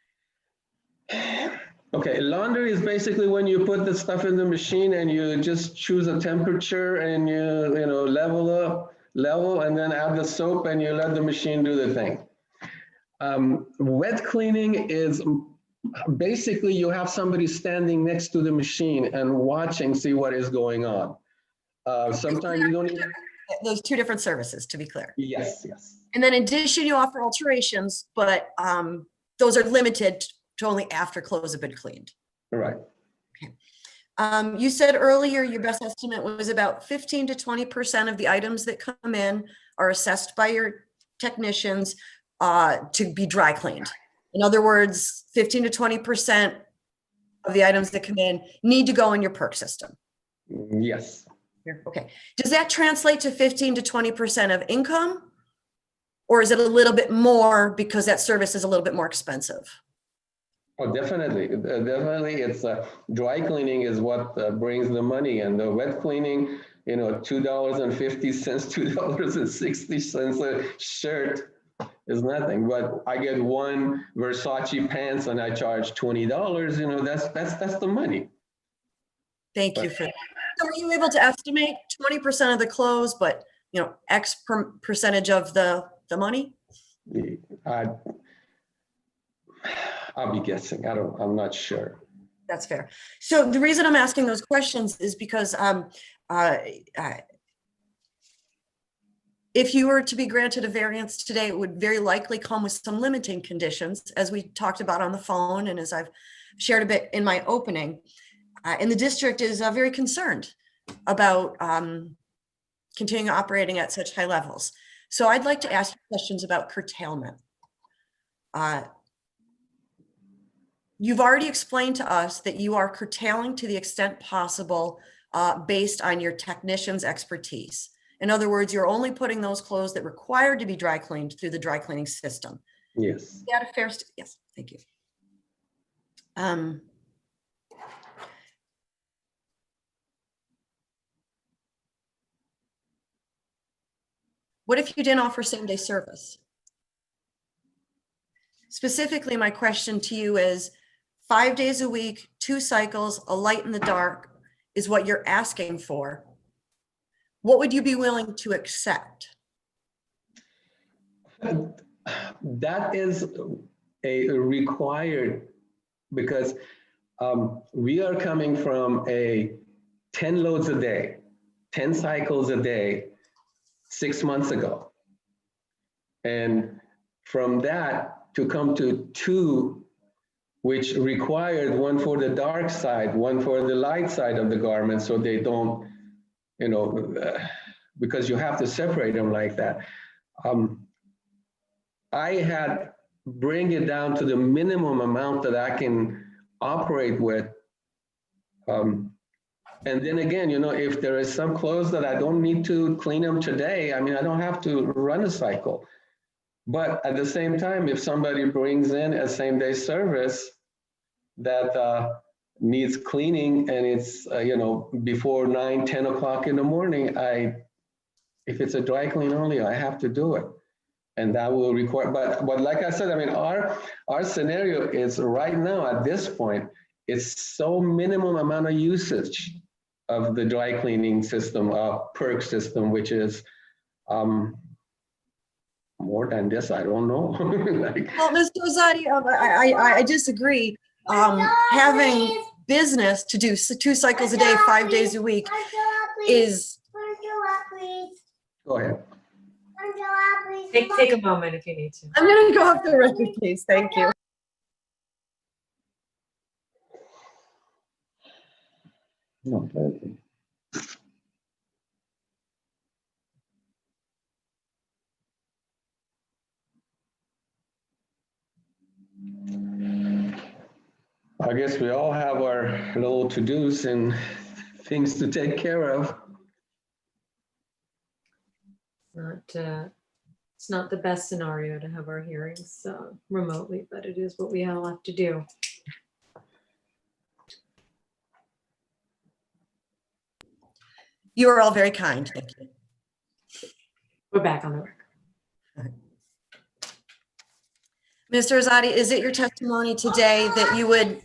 Okay, laundry is basically when you put the stuff in the machine and you just choose a temperature and you know, level, and then add the soap and you let the machine do the thing. Wet cleaning is basically you have somebody standing next to the machine and watching, see what is going on. Sometimes you don't even. Those two different services, to be clear. Yes, yes. And then in addition, you offer alterations, but those are limited to only after clothes have been cleaned. Right. You said earlier your best estimate was about 15 to 20% of the items that come in are assessed by your technicians to be dry cleaned. In other words, 15 to 20% of the items that come in need to go in your perk system. Yes. Okay. Does that translate to 15 to 20% of income? Or is it a little bit more because that service is a little bit more expensive? Oh, definitely. Definitely. It's dry cleaning is what brings the money, and the wet cleaning, you know, $2.50, $2.60 a shirt is nothing. But I get one Versace pants and I charge $20. You know, that's the money. Thank you for that. So are you able to estimate 20% of the clothes, but you know, X percentage of the money? I'll be guessing. I'm not sure. That's fair. So the reason I'm asking those questions is because if you were to be granted a variance today, it would very likely come with some limiting conditions, as we talked about on the phone and as I've shared a bit in my opening. And the district is very concerned about continuing operating at such high levels. So I'd like to ask you questions about curtailment. You've already explained to us that you are curtailing to the extent possible based on your technician's expertise. In other words, you're only putting those clothes that require to be dry cleaned through the dry cleaning system. Yes. Is that a fair yes, thank you. What if you didn't offer same-day service? Specifically, my question to you is 5 days a week, 2 cycles, a light in the dark is what you're asking for. What would you be willing to accept? That is a required, because we are coming from a 10 loads a day, 10 cycles a day, 6 months ago. And from that to come to 2, which required one for the dark side, one for the light side of the garment, so they don't, you know, because you have to separate them like that. I had bring it down to the minimum amount that I can operate with. And then again, you know, if there is some clothes that I don't need to clean them today, I mean, I don't have to run a cycle. But at the same time, if somebody brings in a same-day service that needs cleaning and it's, you know, before 9, 10 o'clock in the morning, if it's a dry clean only, I have to do it. And that will require, but like I said, I mean, our scenario is right now at this point, it's so minimum amount of usage of the dry cleaning system, perk system, which is more than this, I don't know. Like, Well, Mr. Rosati, I disagree. Having business to do 2 cycles a day, 5 days a week is. go ahead. Take a moment if you need to. I'm going to go off the record, please. Thank you. No, okay. I guess we all have our little to-dos and things to take care of. It's not the best scenario to have our hearings remotely, but it is what we all have to do. You are all very kind. Thank you. We're back on the record. Mr. Azadi, is it your testimony today that you would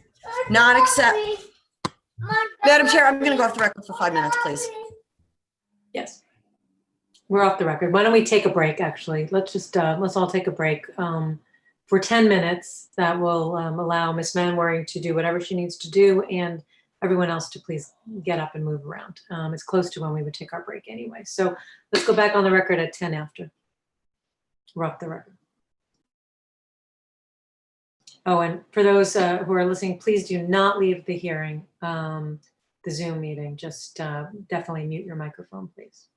not accept? Madam Chair, I'm going to go off the record for 5 minutes, please. Yes. We're off the record. Why don't we take a break, actually? Let's just, let's all take a break for 10 minutes. That will allow Ms. Manwaring to do whatever she needs to do and everyone else to please get up and move around. It's close to when we would take our break anyway. So let's go back on the record at 10 after. We're off the record. Oh, and for those who are listening, please do not leave the hearing, the Zoom meeting. Just definitely mute your microphone, please.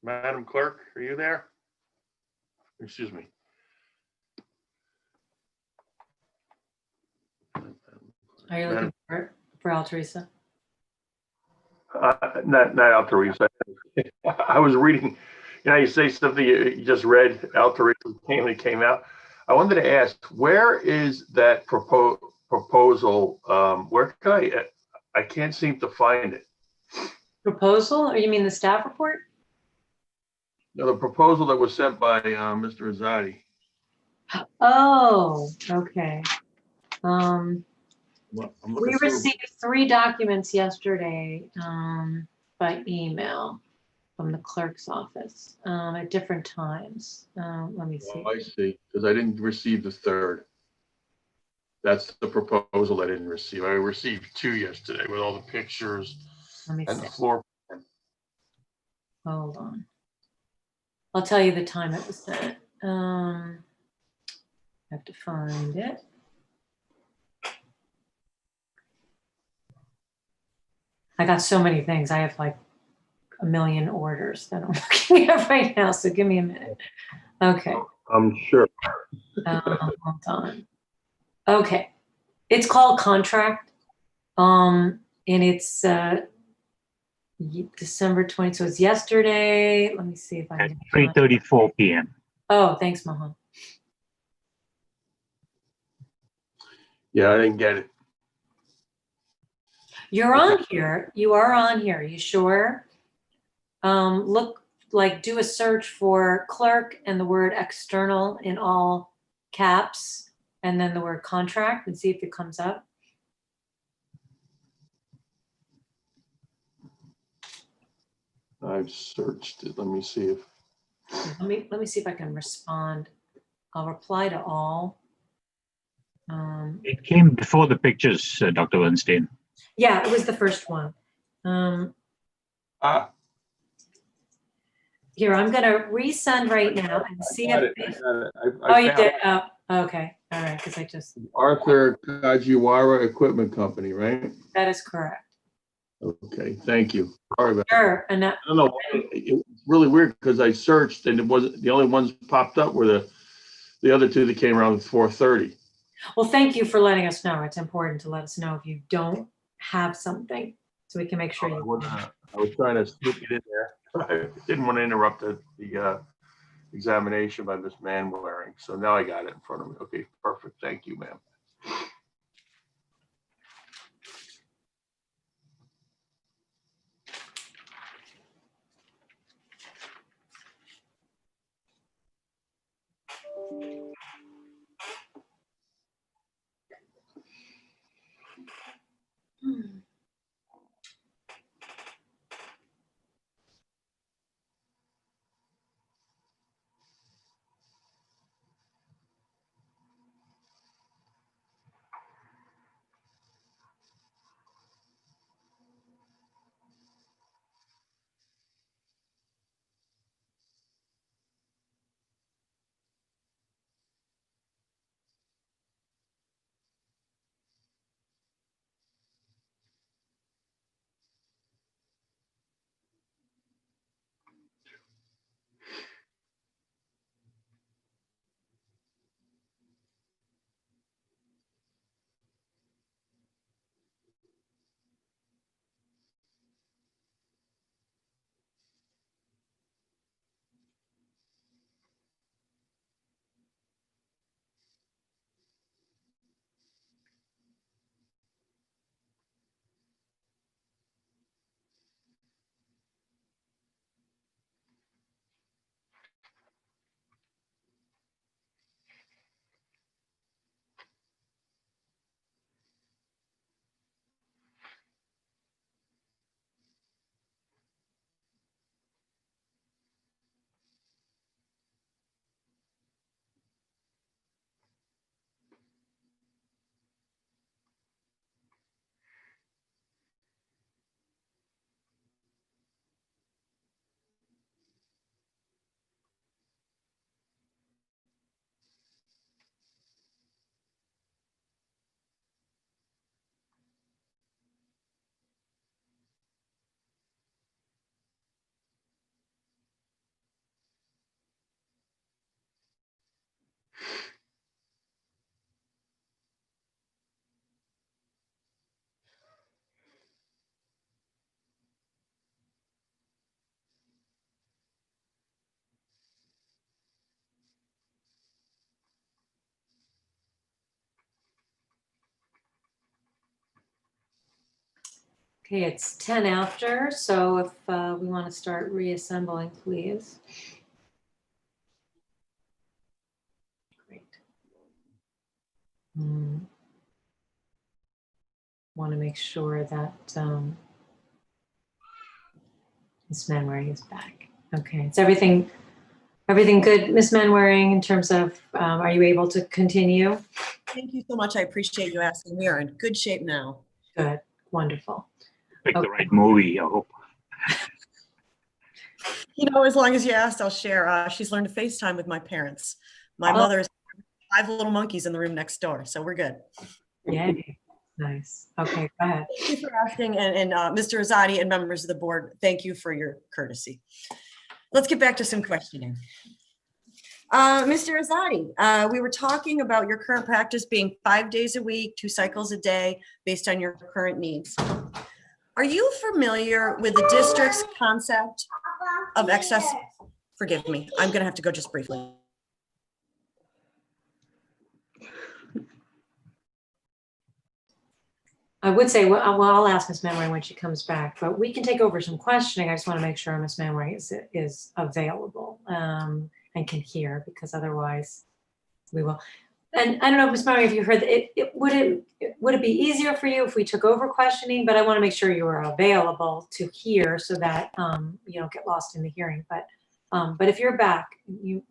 Madam Clerk, are you there? Excuse me. Are you looking for Al Teresa? Not Al Teresa. I was reading, you say something you just read, Al Teresa came out. I wanted to ask, where is that proposal? Where can I can't seem to find it. Proposal, or you mean the staff report? No, the proposal that was sent by Mr. Rosati. Oh, okay. I'm We looking through. received 3 documents yesterday by email from the clerk's office at different times. Let me see. Oh, I see, because I didn't receive the third. That's the proposal I didn't receive. I received 2 yesterday with all the pictures Let me and the see. floor. Hold on. I'll tell you the time it was sent. I have to find it. I got so many things. I have like a million orders that I'm looking at right now. So give me a minute. Okay. I'm sure. Hold on. Okay. It's called contract. And it's December 20th. So it's yesterday. Let me see if I At can find it. 3:34 p.m. Oh, thanks, Mohan. Yeah, I didn't get it. You're on here. You are on here. You sure? Look, do a search for clerk and the word external in all caps, and then the word contract, and see if it comes up. I've searched it. Let me see if. Let me see if I can respond. I'll reply to all. It came before the pictures, Dr. Bernstein. Yeah, it was the first one. Here, I'm gonna resend right now and see if. Oh, you did. Oh, okay. All right, because I just. Arthur Kajiwara Equipment Company, right? That is correct. Okay, thank you. Sorry about that. Sure, and I don't know why. It's really weird because I searched and it wasn't, the only ones popped up were the other 2 that came around at 4:30. well, thank you for letting us know. It's important to let us know if you don't have something, so we can make sure you. I was trying to sneak it in there. I didn't want to interrupt the examination by Ms. Manwaring. So now I got it in front of me. Okay, perfect. Thank you, ma'am. Okay, it's 10 after, so if we want to start reassembling, please. Great. Want to make sure that Ms. Manwaring is back. Okay, is everything good, Ms. Manwaring, in terms of, are you able to continue? Thank you so much. I appreciate you asking. We are in good shape now. Good, wonderful. Pick Okay. the right movie, I hope. You know, as long as you asked, I'll share. She's learned to FaceTime with my parents. My mother is 5 little monkeys in the room next door, so we're good. Yay, nice. Okay, go ahead. Thank you for asking, and Mr. Azadi and members of the board, thank you for your courtesy. Let's get back to some questioning. Mr. Azadi, we were talking about your current practice being 5 days a week, 2 cycles a day, based on your current needs. Are you familiar with the district's concept of excess? Forgive me, I'm gonna have to go just briefly. I would say, well, I'll ask Ms. Manwaring when she comes back, but we can take over some questioning. I just want to make sure Ms. Manwaring is available and can hear, because otherwise we will. And I don't know, Ms. Manwaring, if you heard, would it be easier for you if we took over questioning? But I want to make sure you are available to hear so that you don't get lost in the hearing. But if you're back, you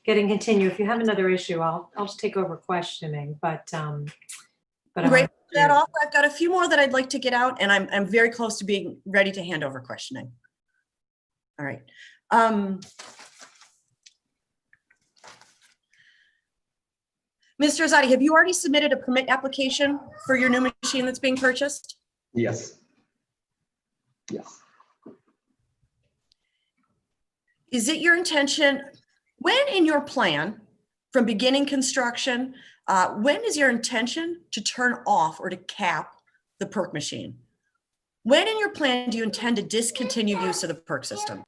get and continue. If you have another issue, I'll just take over questioning. But I Great. want That off. I've got a few more that I'd like to get out, and I'm very close to being ready to hand over questioning. All right. Mr. Azadi, have you already submitted a permit application for your new machine that's being purchased? Yes. Yes. Is it your intention, when in your plan, from beginning construction, when is your intention to turn off or to cap the perk machine? When in your plan do you intend to discontinue use of the perk system?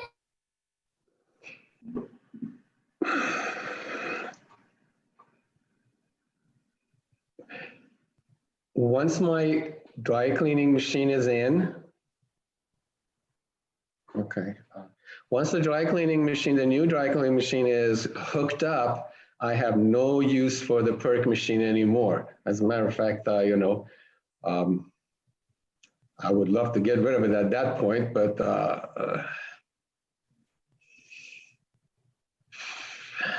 Once my dry cleaning machine is in, okay. Once the dry cleaning machine, the new dry cleaning machine is hooked up, I have no use for the perk machine anymore. As a matter of fact, I would love to get rid of it at that point, but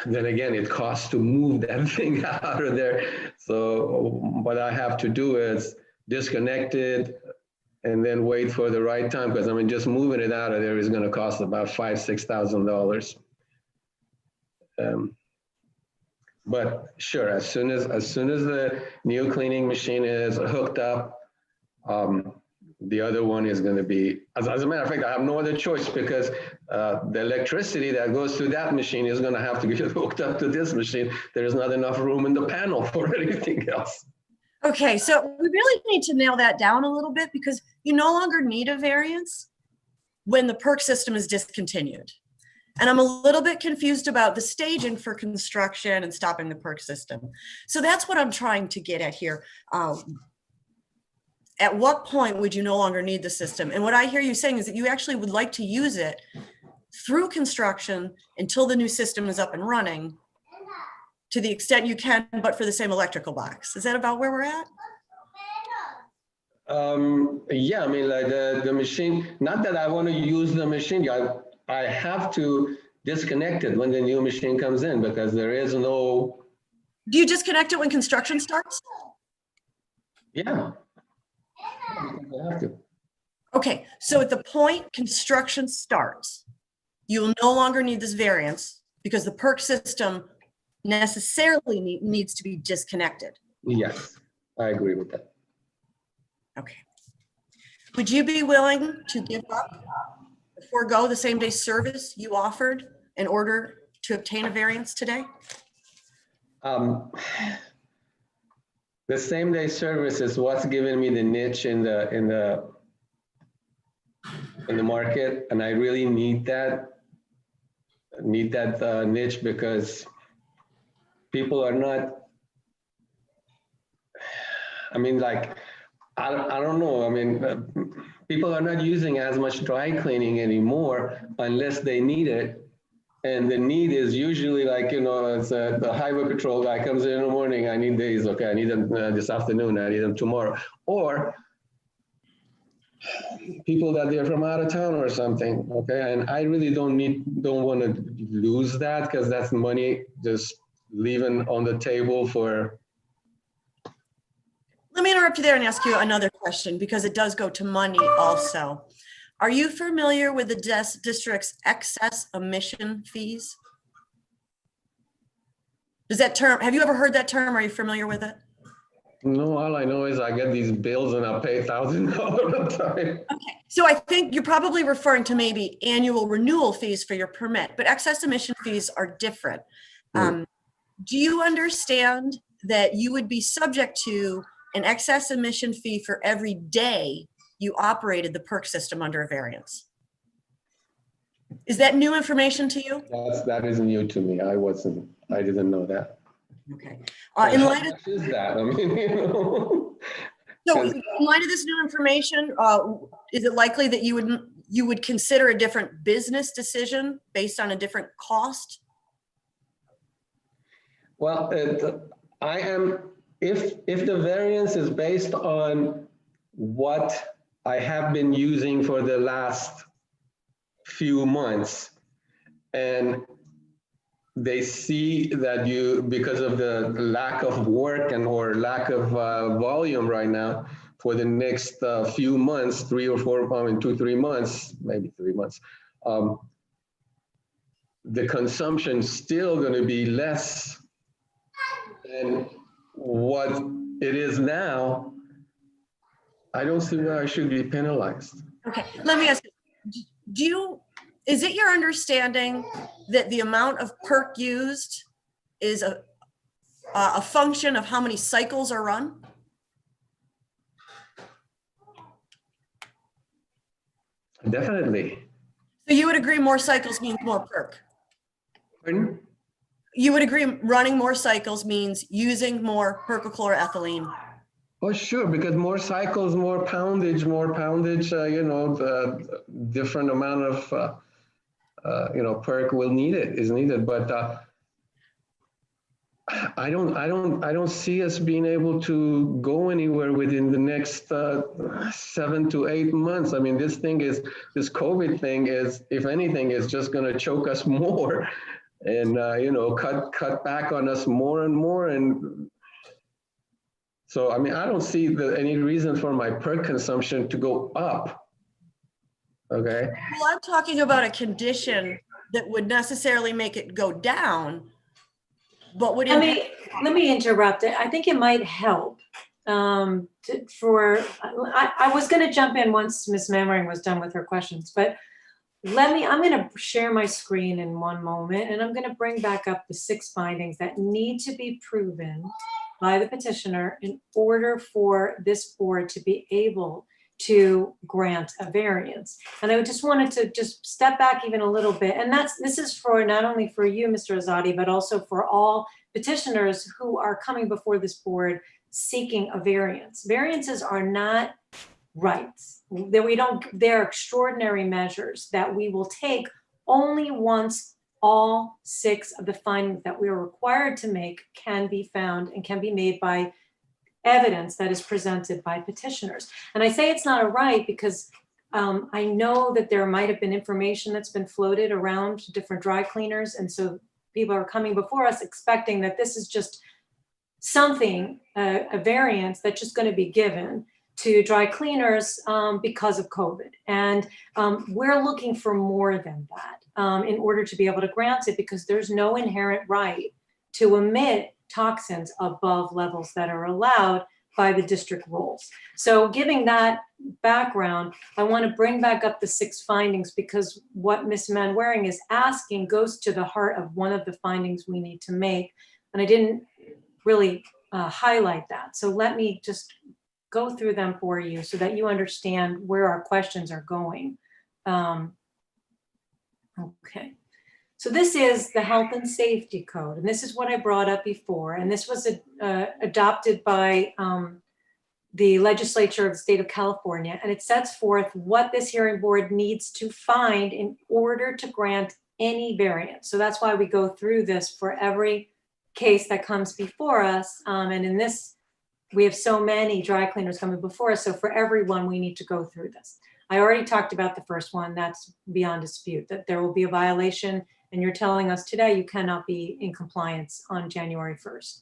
then again, it costs to move that thing out of there. So what I have to do is disconnect it and then wait for the right time, because I mean, just moving it out of there is going to cost about $5,000–6,000. But sure, as soon as the new cleaning machine is hooked up, the other one is going to be, as a matter of fact, I have no other choice, because the electricity that goes through that machine is going to have to get hooked up to this machine. There's not enough room in the panel for anything else. Okay, so we really need to nail that down a little bit, because you no longer need a variance when the perk system is discontinued. And I'm a little bit confused about the staging for construction and stopping the perk system. So that's what I'm trying to get at here. At what point would you no longer need the system? And what I hear you saying is that you actually would like to use it through construction until the new system is up and running, to the extent you can, but for the same electrical box. Is that about where we're at? Yeah, I mean, like the machine, not that I want to use the machine. I have to disconnect it when the new machine comes in, because there is no. Do you disconnect it when construction starts? Yeah. I have to. Okay, so at the point construction starts, you will no longer need this variance because the perk system necessarily needs to be disconnected. Yes, I agree with that. Okay. Would you be willing to give up, forego the same day service you offered in order to obtain a variance today? The same day service is what's giving me the niche in the market, and I really need that niche, because people are not. I mean, like, I don't know. I mean, people are not using as much dry cleaning anymore unless they need it. And the need is usually like, you know, it's the highway patrol guy comes in the morning, I need these, okay, I need them this afternoon, I need them tomorrow. Or people that they're from out of town or something, okay? And I really don't want to lose that because that's money just leaving on the table for. Let me interrupt you there and ask you another question because it does go to money also. Are you familiar with the district's excess emission fees? Does that term, have you ever heard that term? Are you familiar with it? No, all I know is I get these bills and I pay $1,000 a time. Okay, so I think you're probably referring to maybe annual renewal fees for your permit, but excess emission fees are different. Do you understand that you would be subject to an excess emission fee for every day you operated the PERC system under a variance? Is that new information to you? That is new to me. I didn't know that. Okay. In light of, how much is that? I mean, you know. So in light of this new information, is it likely that you would consider a different business decision based on a different cost? Well, if the variance is based on what I have been using for the last few months, and they see that because of the lack of work or lack of volume right now for the next few months, 3 or 4, 2, 3 months, maybe 3 months, the consumption still going to be less than what it is now. I don't see why I should be penalized. Okay, let me ask you, is it your understanding that the amount of PERC used is a function of how many cycles are run? Definitely. So you would agree more cycles means more PERC? Pardon? You would agree running more cycles means using more perchloroethylene? Oh, sure, because more cycles, more poundage, you know, the different amount of, you know, PERC is needed. But I don't see us being able to go anywhere within the next 7 to 8 months. I mean, this COVID thing is, if anything, is just going to choke us more, and you know, cut back on us more and more. And so, I mean, I don't see any reason for my PERC consumption to go up. Okay. Well, I'm talking about a condition that would necessarily make it go down, but would Let me interrupt it. I think it might help. I was going to jump in once Ms. Mannering was done with her questions, but I'm going to share my screen in one moment, and I'm going to bring back up the 6 findings that need to be proven by the petitioner in order for this board to be able to grant a variance. And I just wanted to just step back even a little bit. And this is for not only for you, Mr. Azadi, but also for all petitioners who are coming before this board seeking a variance. Variances are not rights. They're extraordinary measures that we will take only once all 6 of the findings that we are required to make can be found and can be made by evidence that is presented by petitioners. And I say it's not a right because I know that there might have been information that's been floated around different dry cleaners. And so people are coming before us expecting that this is just something, a variance that's just going to be given to dry cleaners because of COVID. And we're looking for more than that in order to be able to grant it, because there's no inherent right to emit toxins above levels that are allowed by the district rules. So giving that background, I want to bring back up the 6 findings, because what Ms. Mannering is asking goes to the heart of one of the findings we need to make. And I didn't really highlight that. So let me just go through them for you so that you understand where our questions are going. Okay. So this is the Health and Safety Code, and this is what I brought up before. And this was adopted by the legislature of the state of California, and it sets forth what this hearing board needs to find in order to grant any variance. So that's why we go through this for every case that comes before us. And in this, we have so many dry cleaners coming before us. So for everyone, we need to go through this. I already talked about the first one. That's beyond dispute, that there will be a violation. And you're telling us today you cannot be in compliance on January 1st.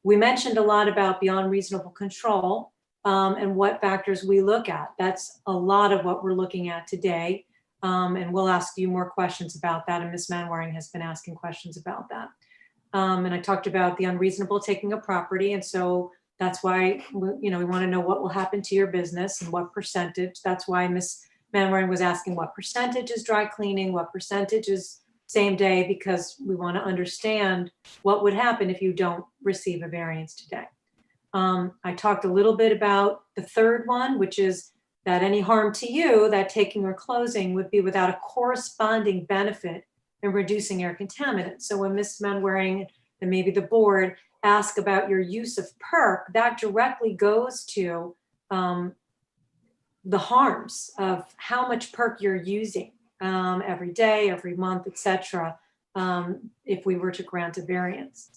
We mentioned a lot about beyond reasonable control and what factors we look at. That's a lot of what we're looking at today. And we'll ask you more questions about that. And Ms. Manwaring has been asking questions about that. And I talked about the unreasonable taking of property. And so that's why, we want to know what will happen to your business and what percentage. That's why Ms. Manwaring was asking what percentage is dry cleaning, what percentage is same day, because we want to understand what would happen if you don't receive a variance today. I talked a little bit about the third one, which is that any harm to you, that taking or closing would be without a corresponding benefit in reducing air contaminants. So when Ms. Manwaring and maybe the board ask about your use of PERC, that directly goes to the harms of how much PERC you're using every day, every month, etc. If we were to grant a variance.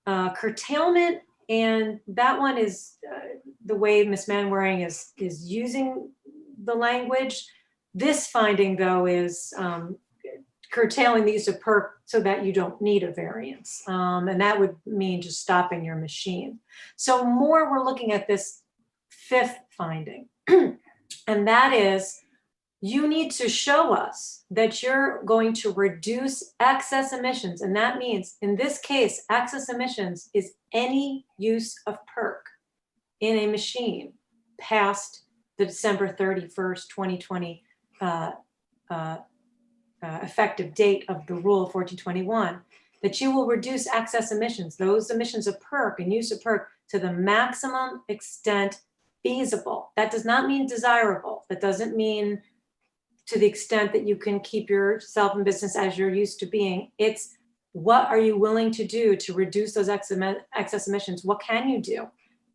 Curtailment, and that one is the way Ms. Manwaring is using the language. This finding, though, is curtailing the use of PERC so that you don't need a variance. And that would mean just stopping your machine. So more, we're looking at this fifth finding, and that is you need to show us that you're going to reduce excess emissions. And that means, in this case, excess emissions is any use of PERC in a machine past the December 31st, 2020 effective date of the rule 1421, that you will reduce excess emissions, those emissions of PERC and use of PERC, to the maximum extent feasible. That does not mean desirable. That doesn't mean to the extent that you can keep yourself in business as you're used to being. It's what are you willing to do to reduce those excess emissions? What can you do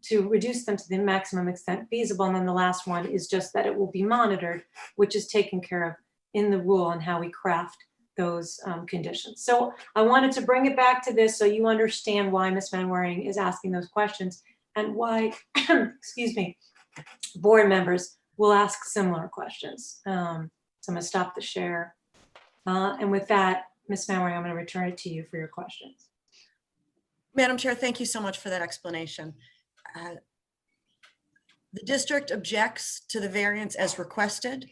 to reduce them to the maximum extent feasible? And then the last one is just that it will be monitored, which is taken care of in the rule and how we craft those conditions. So I wanted to bring it back to this so you understand why Ms. Manwaring is asking those questions and why, excuse me, board members will ask similar questions. So I'm gonna stop the share. And with that, Ms. Manwaring, I'm gonna return it to you for your questions. Madam Chair, thank you so much for that explanation. The district objects to the variance as requested.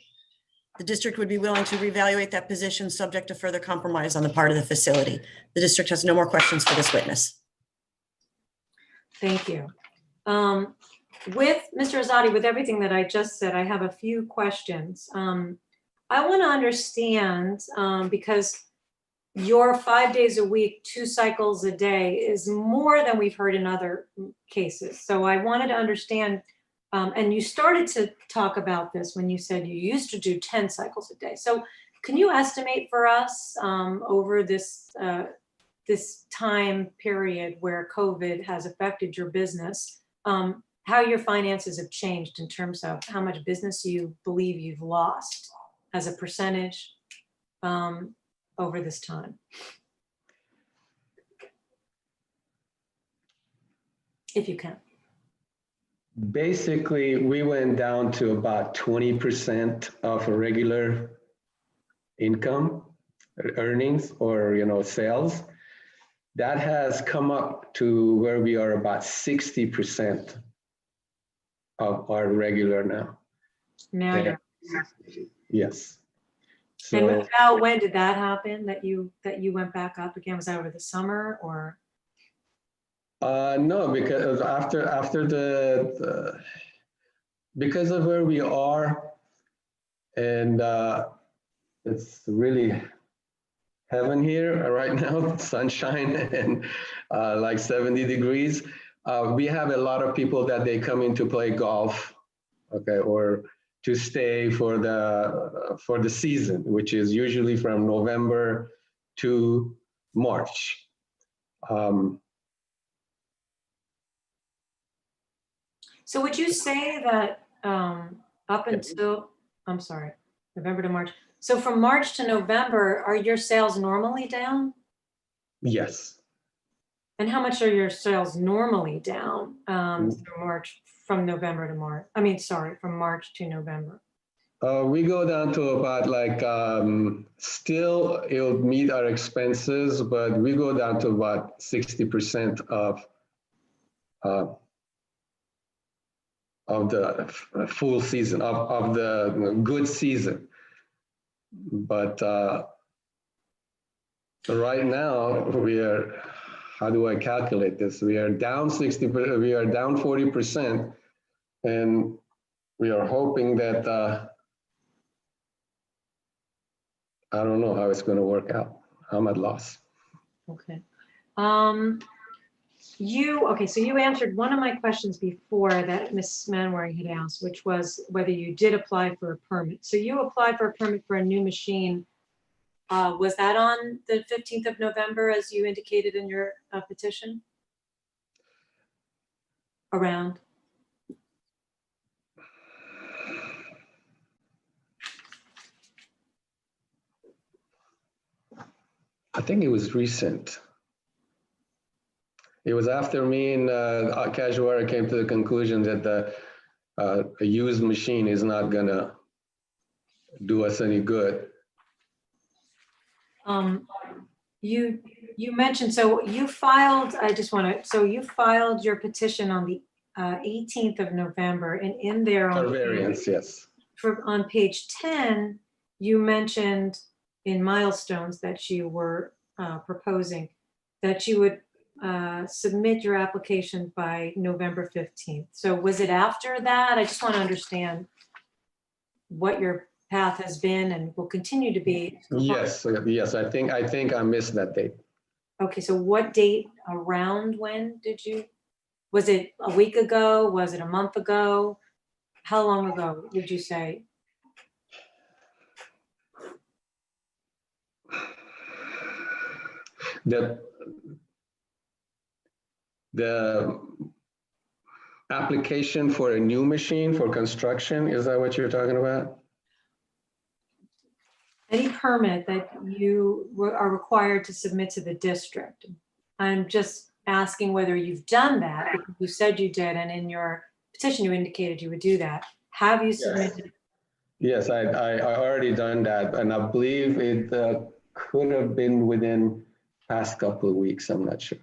The district would be willing to reevaluate that position subject to further compromise on the part of the facility. The district has no more questions for this witness. Thank you. With Mr. Azadi, with everything that I just said, I have a few questions. I want to understand, because your 5 days a week, 2 cycles a day is more than we've heard in other cases. So I wanted to understand, and you started to talk about this when you said you used to do 10 cycles a day. So can you estimate for us over this, this time period where COVID has affected your business, how your finances have changed in terms of how much business you believe you've lost as a percentage over this time? If you can. Basically, we went down to about 20% of a regular income, earnings, or sales. That has come up to where we are about 60% of our regular now. Now you're. Yes. And So about when did that happen? That you went back up again? Was that over the summer or? no, because after because of where we are, and it's really heaven here right now, sunshine and like 70 degrees. We have a lot of people that they come in to play golf, okay, or to stay for the season, which is usually from November to March. So would you say that up until, I'm sorry, November to March. So from March to November, are your sales normally down? Yes. And how much are your sales normally down through March, from November to March? I mean, sorry, from March to November. We go down to about like, still it'll meet our expenses, but we go down to about 60% of the full season, of the good season. But right now we are, how do I calculate this? We are down 60%, we are down 40%, and we are hoping that, I don't know how it's going to work out. I'm at loss. Okay. So you answered one of my questions before that Ms. Manwaring had asked, which was whether you did apply for a permit. So you applied for a permit for a new machine. Was that on the 15th of November, as you indicated in your petition? Around? I think it was recent. It was after me and Casuara came to the conclusion that a used machine is not gonna do us any good. You mentioned, so you filed, so you filed your petition on the 18th of November, and in there Our on variance, yes. on page 10, you mentioned in milestones that you were proposing that you would submit your application by November 15th. So was it after that? I just want to understand what your path has been and will continue to be. Yes, yes, I think I missed that date. Okay, so what date, around when did you, was it a week ago? Was it a month ago? How long ago would you say? The application for a new machine for construction, is that what you're talking about? Any permit that you are required to submit to the district. I'm just asking whether you've done that, because you said you did, and in your petition you indicated you would do that. Have you submitted? Yes, I already done that, and I believe it could have been within past couple of weeks. I'm not sure.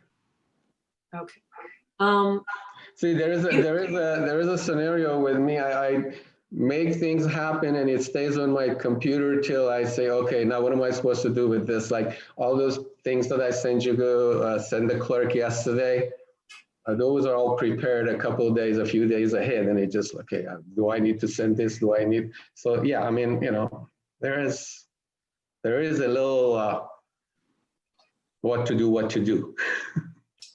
Okay. See, there is a scenario with me. I make things happen and it stays on my computer till I say, okay, now what am I supposed to do with this? Like all those things that I sent you, send the clerk yesterday, those are all prepared a couple of days, a few days ahead. And it just, okay, do I need to send this? Do I need? So yeah, I mean, you know, there is a little what to do.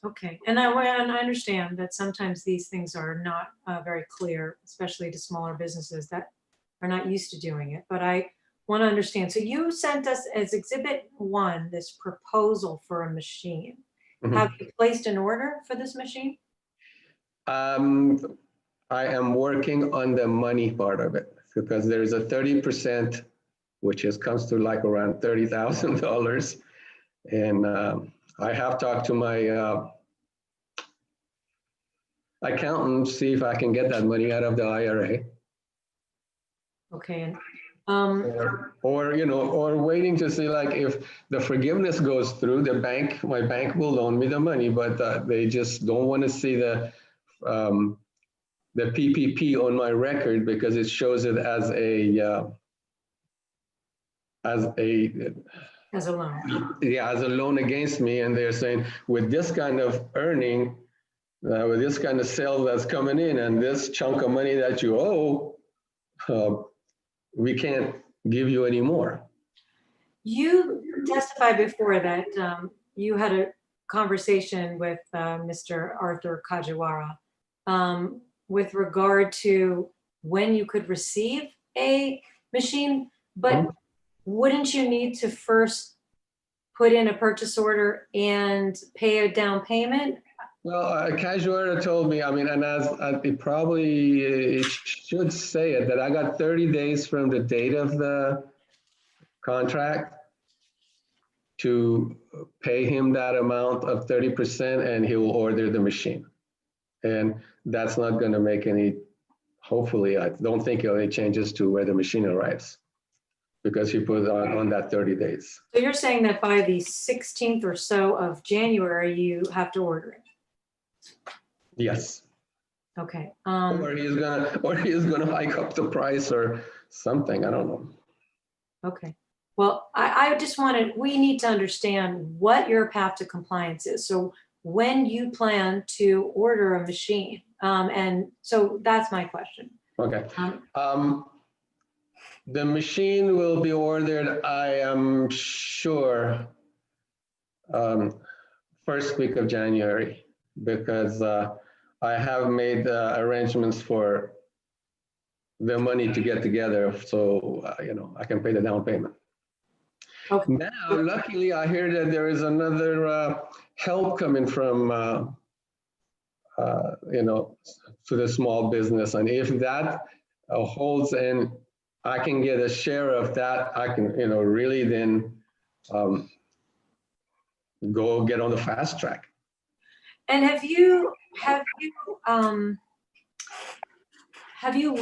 Okay, and I understand that sometimes these things are not very clear, especially to smaller businesses that are not used to doing it, but I want to understand. So you sent us as Exhibit 1, this proposal for a machine. Mhm. Have you placed an order for this machine? I am working on the money part of it because there is a 30%, which comes to like around $30,000. And I have talked to my accountant, see if I can get that money out of the IRA. Okay, or waiting to see like if the forgiveness goes through, my bank will loan me the money, but they just don't want to see the PPP on my record because it shows it as a loan. Yeah, as a loan against me, and they're saying with this kind of earning, with this kind of sale that's coming in, and this chunk of money that you owe, we can't give you any more. You testified before that you had a conversation with Mr. Arthur Kajiwara with regard to when you could receive a machine, but wouldn't you need to first put in a purchase order and pay a down payment? Well, Casuara told me, I mean, and as it probably it should say it, that I got 30 days from the date of the contract to pay him that amount of 30%, and he will order the machine. And that's not going to make any, hopefully, I don't think any changes to where the machine arrives, because he put on that 30 days. So you're saying that by the 16th or so of January, you have to order it? Yes. Okay. Or he's gonna hike up the price or something. I don't know. Okay. Well, I just wanted, we need to understand what your path to compliance is. So when you plan to order a machine, and so that's my question. Okay. The machine will be ordered, I am sure, first week of January, because I have made arrangements for the money to get together, so I can pay the down payment. Okay. Now, luckily, I hear that there is another help coming from to the small business, and if that holds and I can get a share of that, I can really then go get on the fast track. And have you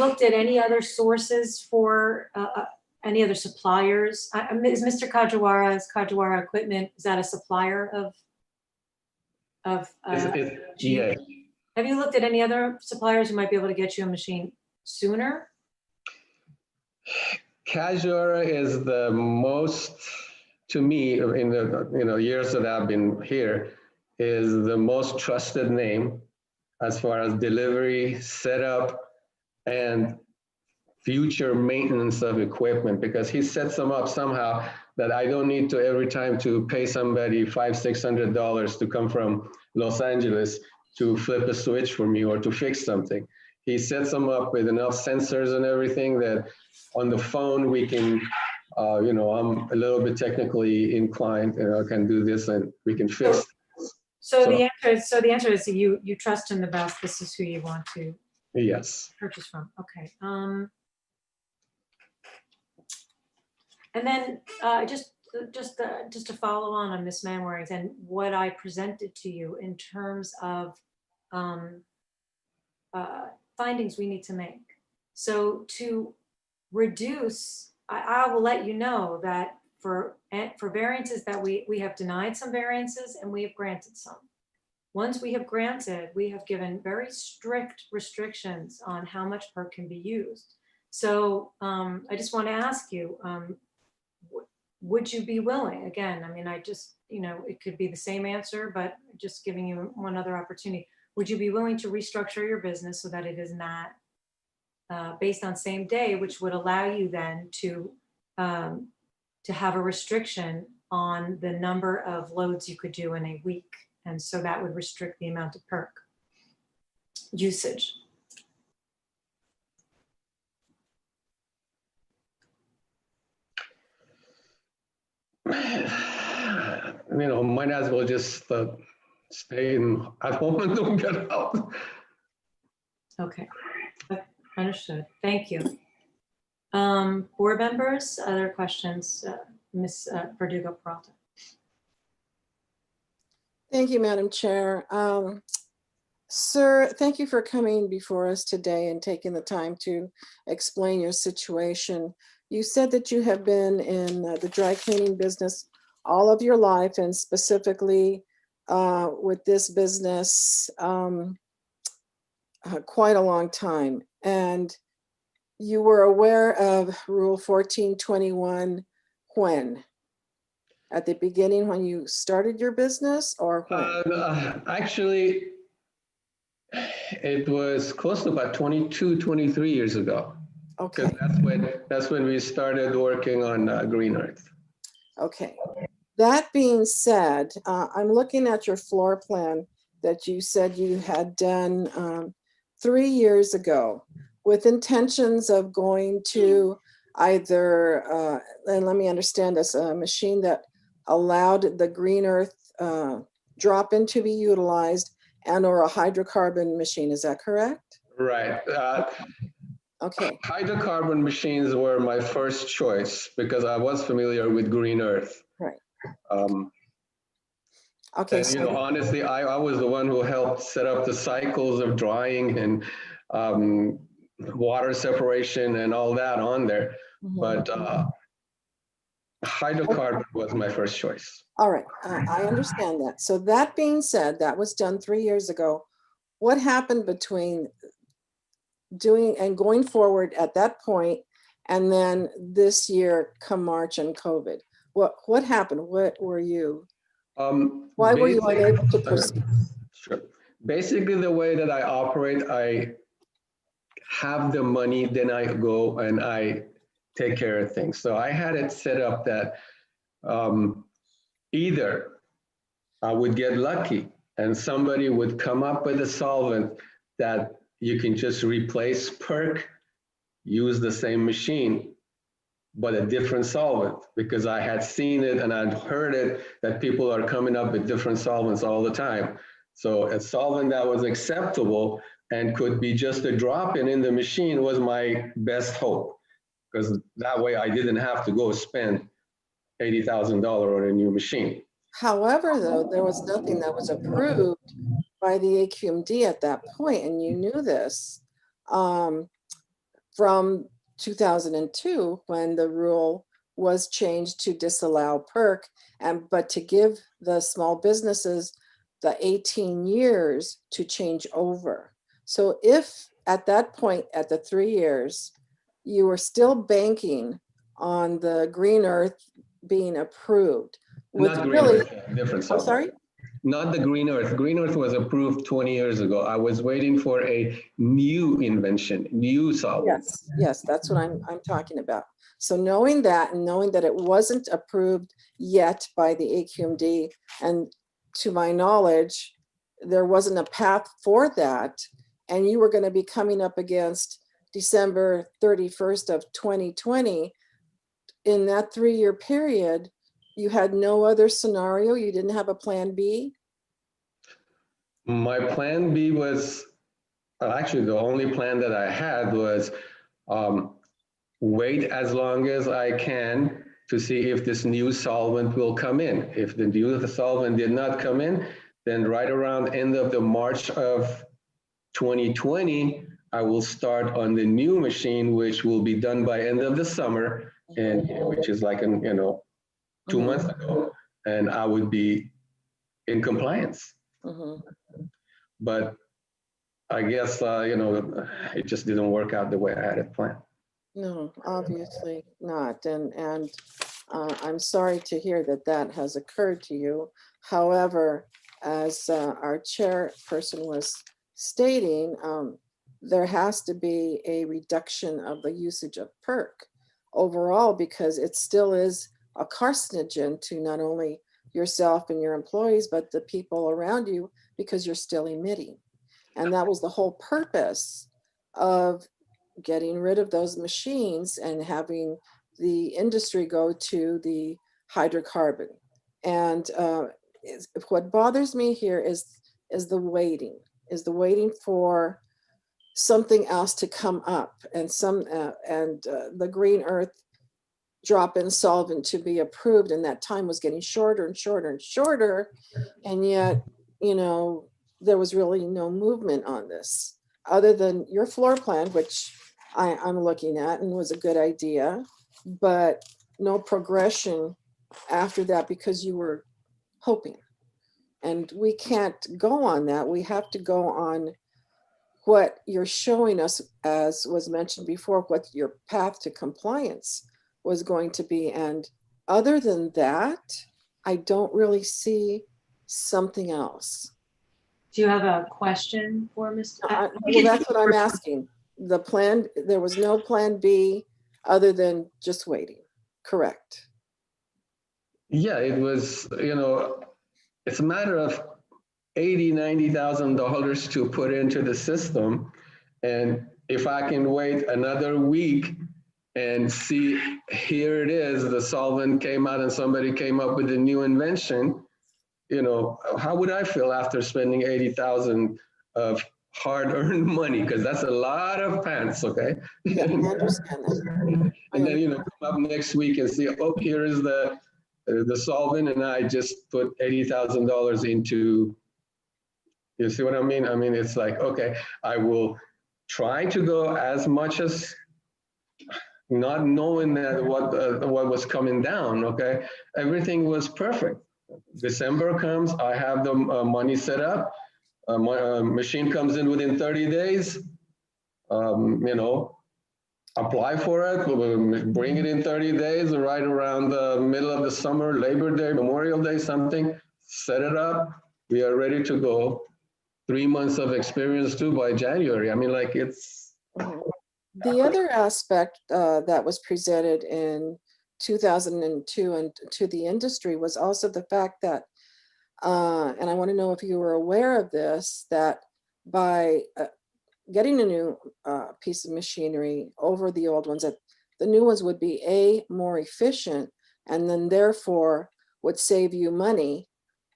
looked at any other sources for any other suppliers? Is Mr. Kajiwara Equipment, is that a supplier of Yeah. Have you looked at any other suppliers who might be able to get you a machine sooner? Casuara is the most, to me, in the years that I've been here, is the most trusted name as far as delivery, setup, and future maintenance of equipment, because he sets them up somehow that I don't need to every time to pay somebody $500-600 to come from Los Angeles to flip a switch for me or to fix something. He sets them up with enough sensors and everything that on the phone we can, I'm a little bit technically inclined and I can do this and we can fix. So the answer is you trust him the best. This is who you want to Yes. purchase from. Okay. And then just to follow on Ms. Manwaring's and what I presented to you in terms of findings we need to make. So to reduce, I will let you know that for variances that we have denied some variances and we have granted some. Once we have granted, we have given very strict restrictions on how much PERC can be used. So I just want to ask you, would you be willing? Again, I mean, I just, it could be the same answer, but just giving you one other opportunity. Would you be willing to restructure your business so that it is not based on same day, which would allow you then to have a restriction on the number of loads you could do in a week? And so that would restrict the amount of PERC usage. Might as well just stay at home and don't get out. Okay, understood. Thank you. Board members, other questions? Ms. Verdugo-Peralta. Thank you, Madam Chair. Sir, thank you for coming before us today and taking the time to explain your situation. You said that you have been in the dry cleaning business all of your life, and specifically with this business quite a long time. And you were aware of Rule 1421 when? At the beginning when you started your business, or when? Actually, it was close to about 22, 23 years ago. Okay. That's when we started working on Green Earth. Okay. That being said, I'm looking at your floor plan that you said you had done 3 years ago with intentions of going to either, and let me understand this, a machine that allowed the Green Earth drop-in to be utilized, and or a hydrocarbon machine. Is that correct? Right. Okay. Hydrocarbon machines were my first choice because I was familiar with Green Earth. Right. Um, Okay. and, So honestly, I was the one who helped set up the cycles of drying and water separation and all that on there. mhm. But hydrocarbon was my first choice. All right, I understand that. So that being said, that was done 3 years ago. What happened between doing and going forward at that point and then this year come March and COVID? What happened? What were you? Why were you unable to proceed? Sure. Basically, the way that I operate, I have the money, then I go and I take care of things. So I had it set up that either I would get lucky and somebody would come up with a solvent that you can just replace PERC, use the same machine, but a different solvent, because I had seen it and I'd heard it that people are coming up with different solvents all the time. So a solvent that was acceptable and could be just a drop-in in the machine was my best hope, because that way I didn't have to go spend $80,000 on a new machine. However, though, there was nothing that was approved by the AQMD at that point, and you knew this from 2002 when the rule was changed to disallow PERC, but to give the small businesses the 18 years to change over. So if at that point, at the 3 years, you were still banking on the Green Earth being approved, with Not Green really, Earth, different I'm solvent. sorry? Not the Green Earth. Green Earth was approved 20 years ago. I was waiting for a new invention, new solvent. Yes, that's what I'm talking about. So knowing that and knowing that it wasn't approved yet by the AQMD, and to my knowledge, there wasn't a path for that, and you were going to be coming up against December 31st of 2020, in that 3-year period, you had no other scenario? You didn't have a plan B? My plan B was, actually the only plan that I had was wait as long as I can to see if this new solvent will come in. If the new solvent did not come in, then right around end of the March of 2020, I will start on the new machine, which will be done by end of the summer, and which is like, 2 months ago, and I would be in compliance. But I guess, it just didn't work out the way I had it planned. No, obviously not. And I'm sorry to hear that that has occurred to you. However, as our chairperson was stating, there has to be a reduction of the usage of PERC overall, because it still is a carcinogen to not only yourself and your employees, but the people around you, because you're still emitting. And that was the whole purpose of getting rid of those machines and having the industry go to the hydrocarbon. And what bothers me here is the waiting for something else to come up, and the Green Earth drop-in solvent to be approved, and that time was getting shorter and shorter and shorter, and yet, there was really no movement on this other than your floor plan, which I'm looking at and was a good idea, but no progression after that because you were hoping. And we can't go on that. We have to go on what you're showing us, as was mentioned before, what your path to compliance was going to be. And other than that, I don't really see something else. Do you have a question for Mr.? Well, that's what I'm asking. The plan, there was no plan B other than just waiting, correct? Yeah, it was, it's a matter of $80,000, $90,000 to put into the system. And if I can wait another week and see, here it is, the solvent came out and somebody came up with a new invention, you know, how would I feel after spending 80,000 of hard-earned money? Because that's a lot of pants, okay? Yeah, I understand that. And then, you know, come up next week and see, oh, here is the solvent, and I just put $80,000 into, you see what I mean? I mean, it's like, okay, I will try to go as much as, not knowing that what was coming down, okay? Everything was perfect. December comes, I have the money set up, my machine comes in within 30 days, you know, apply for it, bring it in 30 days, right around the middle of the summer, Labor Day, Memorial Day, something, set it up, we are ready to go. 3 months of experience too by January. I mean, like it's. Mhm. The other aspect that was presented in 2002 and to the industry was also the fact that, and I want to know if you were aware of this, that by getting a new piece of machinery over the old ones, that the new ones would be more efficient, and then therefore would save you money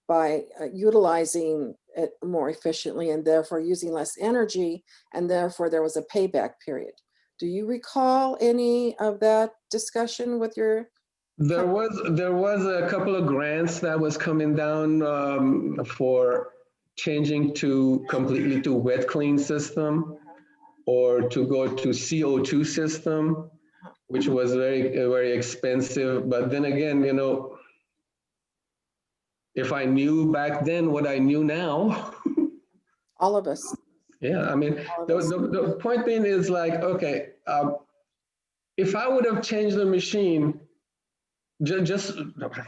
by utilizing it more efficiently and therefore using less energy, and therefore there was a payback period. Do you recall any of that discussion with your? There was a couple of grants that was coming down for changing to completely to wet clean system or to go to CO2 system, which was very expensive. But then again, you know, if I knew back then what I knew now, All of us. yeah, I mean, All of us. the point being is like, okay, if I would have changed the machine, just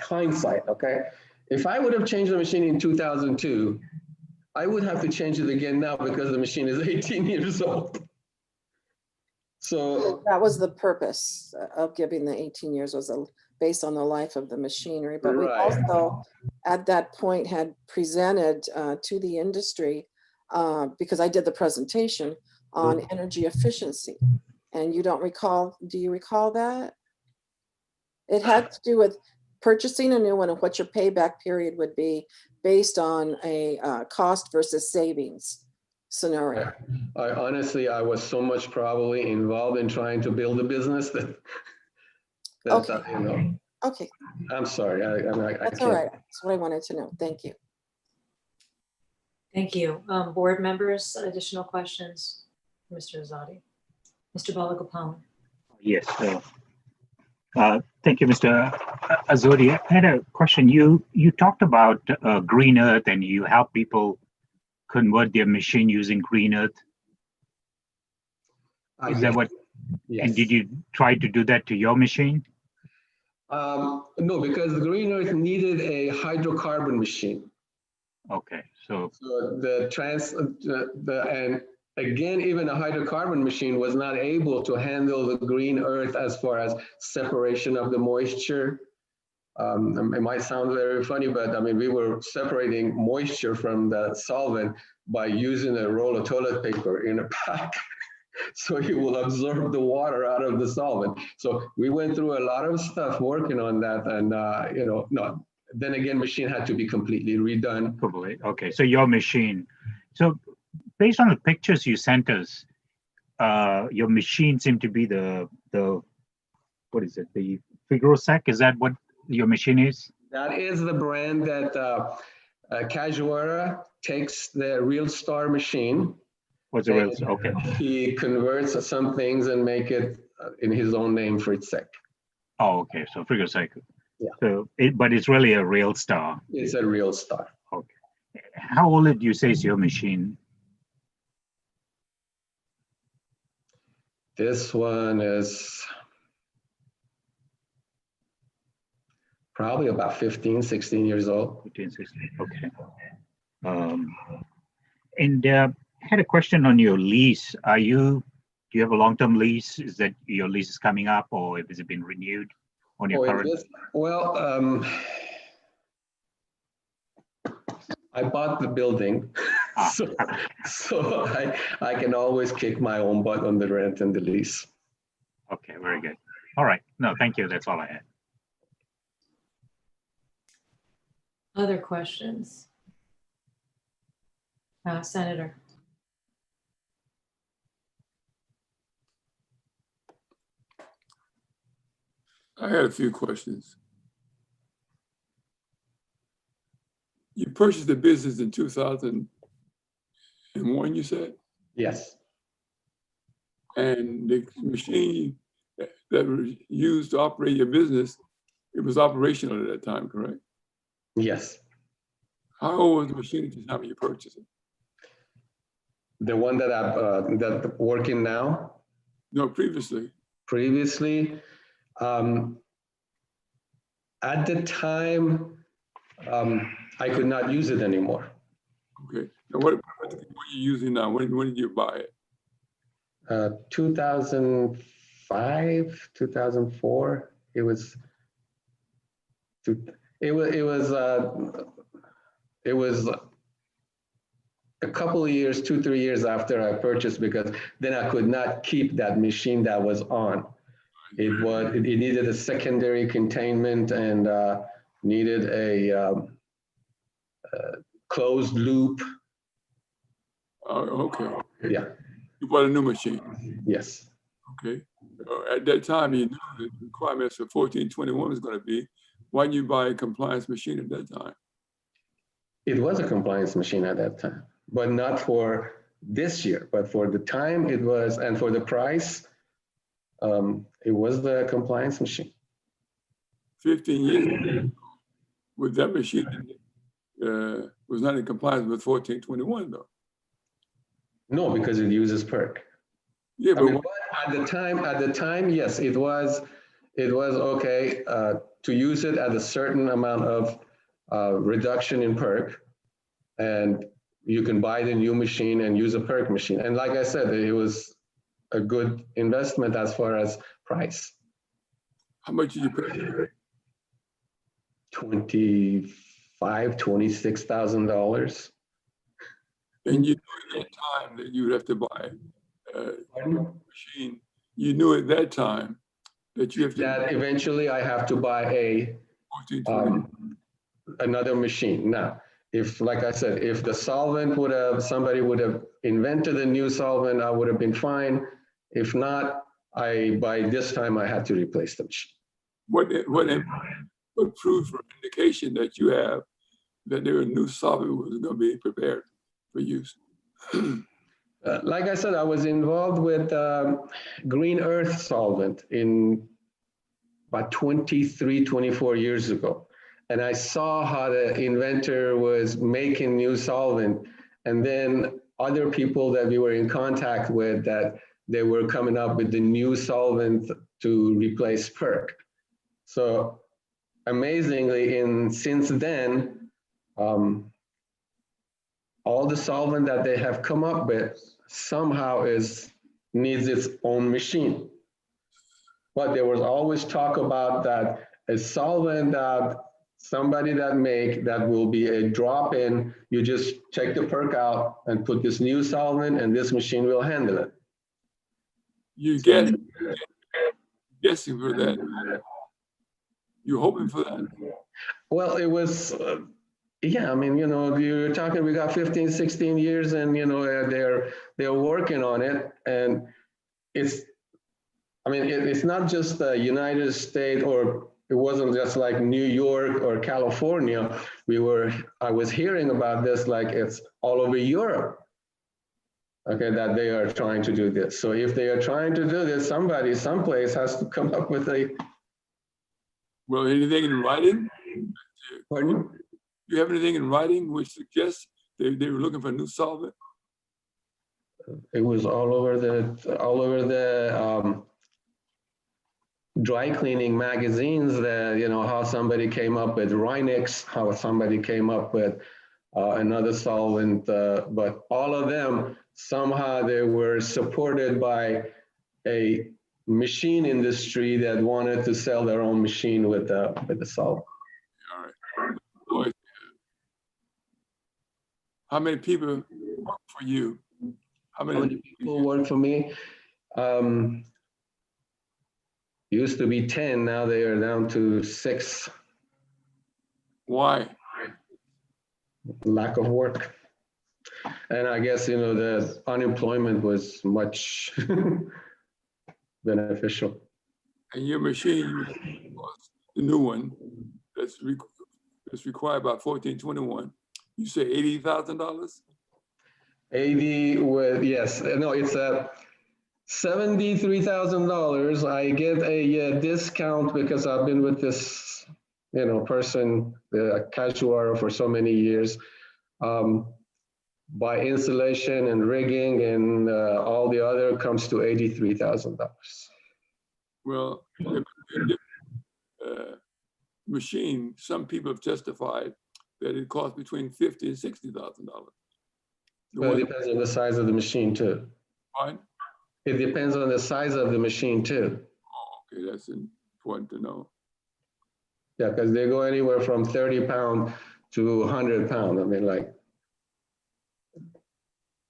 hindsight, okay? If I would have changed the machine in 2002, I would have to change it again now because the machine is 18 years old. So That was the purpose of giving the 18 years, was based on the life of the machinery. But we Right. also, at that point, had presented to the industry, because I did the presentation on energy efficiency. And you don't recall, do you recall that? It had to do with purchasing a new one and what your payback period would be based on a cost versus savings scenario. I honestly, I was so much probably involved in trying to build a business that Okay. you know, Okay, I'm sorry. I that's can't. all right. That's what I wanted to know. Thank you. Thank you. Board members, additional questions? Mr. Azadi. Mr. Balagopalman. Yes. Thank you, Mr. Azodi. I had a question. You talked about Green Earth and you help people convert their machine using Green Earth. Is that what? Yes. And did you try to do that to your machine? No, because the Green Earth needed a hydrocarbon machine. Okay, so And again, even a hydrocarbon machine was not able to handle the Green Earth as far as separation of the moisture. It might sound very funny, but I mean, we were separating moisture from the solvent by using a roll of toilet paper in a pack. So it will absorb the water out of the solvent. So we went through a lot of stuff working on that. And, you know, no, then again, machine had to be completely redone. probably, okay, so your machine. So based on the pictures you sent us, your machine seemed to be the what is it, the Figrosec? Is that what your machine is? That is the brand that Cajuera takes the Real Star machine. What's the real? Okay. He converts some things and make it in his own name, Fritzek. Oh, okay. So Figrosec. Yeah. So, but it's really a Real Star. It's a Real Star. Okay. How old did you say is your machine? This one is probably about 15, 16 years old. 15, 16. Okay. And I had a question on your lease. Do you have a long-term lease? Is that your lease is coming up, or has it been renewed on your current? Well, I bought the building, so I can always kick my own butt on the rent and the lease. Okay, very good. All right. No, thank you. That's all I had. Other questions? Senator. I had a few questions. You purchased the business in 2001, you said? Yes, And the machine that was used to operate your business, it was operational at that time, correct? yes. How old was the machine at the time you purchased it? The one that I'm that working now, No, previously. previously, at the time, I could not use it anymore. Okay. Now what are you using now? When did you buy it? 2005, 2004. It was a couple of years, 2-3 years after I purchased, because then I could not keep that machine that was on. It needed a secondary containment and needed a closed loop. Okay. Yeah, You bought a new machine. yes. Okay. At that time, you knew the requirements for 1421 was going to be. Why didn't you buy a compliance machine at that time? It was a compliance machine at that time, but not for this year, but for the time it was, and for the price, it was the compliance machine. 15 years ago, with that machine was not in compliance with 1421, though. No, because it uses PERC. Yeah, I but mean, at the time, yes, it was okay to use it at a certain amount of reduction in PERC, and you can buy the new machine and use a PERC machine. And like I said, it was a good investment as far as price. how much did you pay? $26,000. And you knew at that time that you would have to buy a machine. You knew at that time that you have to That eventually I have to buy 1420. another machine. Now, if, like I said, if the solvent somebody would have invented a new solvent, I would have been fine. If not, by this time I had to replace the machine. What proof or indication that you have that there a new solvent was going to be prepared for use? Like I said, I was involved with Green Earth solvent in about 23, 24 years ago. And I saw how the inventor was making new solvent. And then other people that we were in contact with, that they were coming up with the new solvent to replace PERC. So amazingly, since then, all the solvent that they have come up with somehow needs its own machine. But there was always talk about that a solvent that somebody that will be a drop-in, you just take the PERC out and put this new solvent and this machine will handle it. You guessing for that? You hoping for that? Well, it was, yeah, I mean, you're talking, we got 15, 16 years and, they're working on it. And it's not just the United States, or it wasn't just like New York or California. I was hearing about this, like it's all over Europe, okay, that they are trying to do this. So if they are trying to do this, somebody, someplace has to come up with Well, anything in writing? Pardon? Do you have anything in writing which suggests they were looking for a new solvent? It was all over the dry cleaning magazines, that how somebody came up with Rhinix, how somebody came up with another solvent, but all of them somehow they were supported by a machine industry that wanted to sell their own machine with the solvent. All right. Boy, how many people work for you? How How many people work for me? Used to be 10, now they are down to 6. Why? lack of work. And I guess, the unemployment was much beneficial. And your machine, the new one, that's required by 1421, you say $80,000? 80 with, yes, no, it's $73,000. I get a discount because I've been with this, person, the casual for so many years. By installation and rigging and all the other comes to $83,000. Well, machine, some people have testified that it costs between $50,000 and $60,000. Well, it depends on the size of the machine too. Fine. It depends on the size of the machine too. Oh, okay, that's important to know. Yeah, because they go anywhere from 30 pound to 100 pound. I mean, like,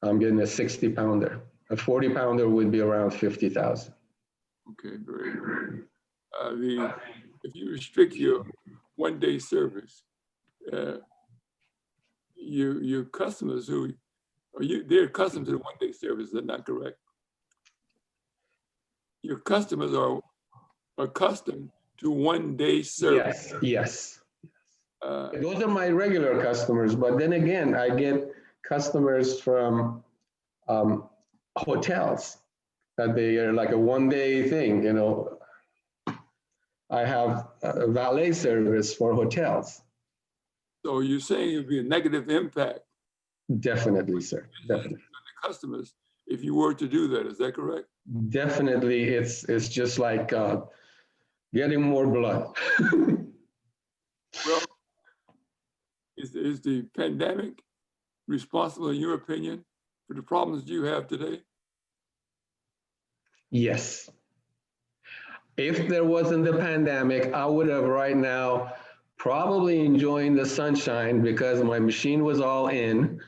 I'm getting a 60 pounder. A 40 pounder would be around 50,000. Okay, very good. If you restrict your one-day service, your customers they're accustomed to the one-day service, is that not correct? Your customers are accustomed to one-day service. Yes. Those are my regular customers, but then again, I get customers from hotels that they are like a one-day thing, I have a valet service for hotels. So you're saying it would be a negative impact Definitely, sir, definitely. on the customers if you were to do that, is that correct? Definitely, it's just like getting more blood. Well, is the pandemic responsible, in your opinion, for the problems you have today? Yes. If there wasn't the pandemic, I would have right now probably enjoying the sunshine because my machine was all in.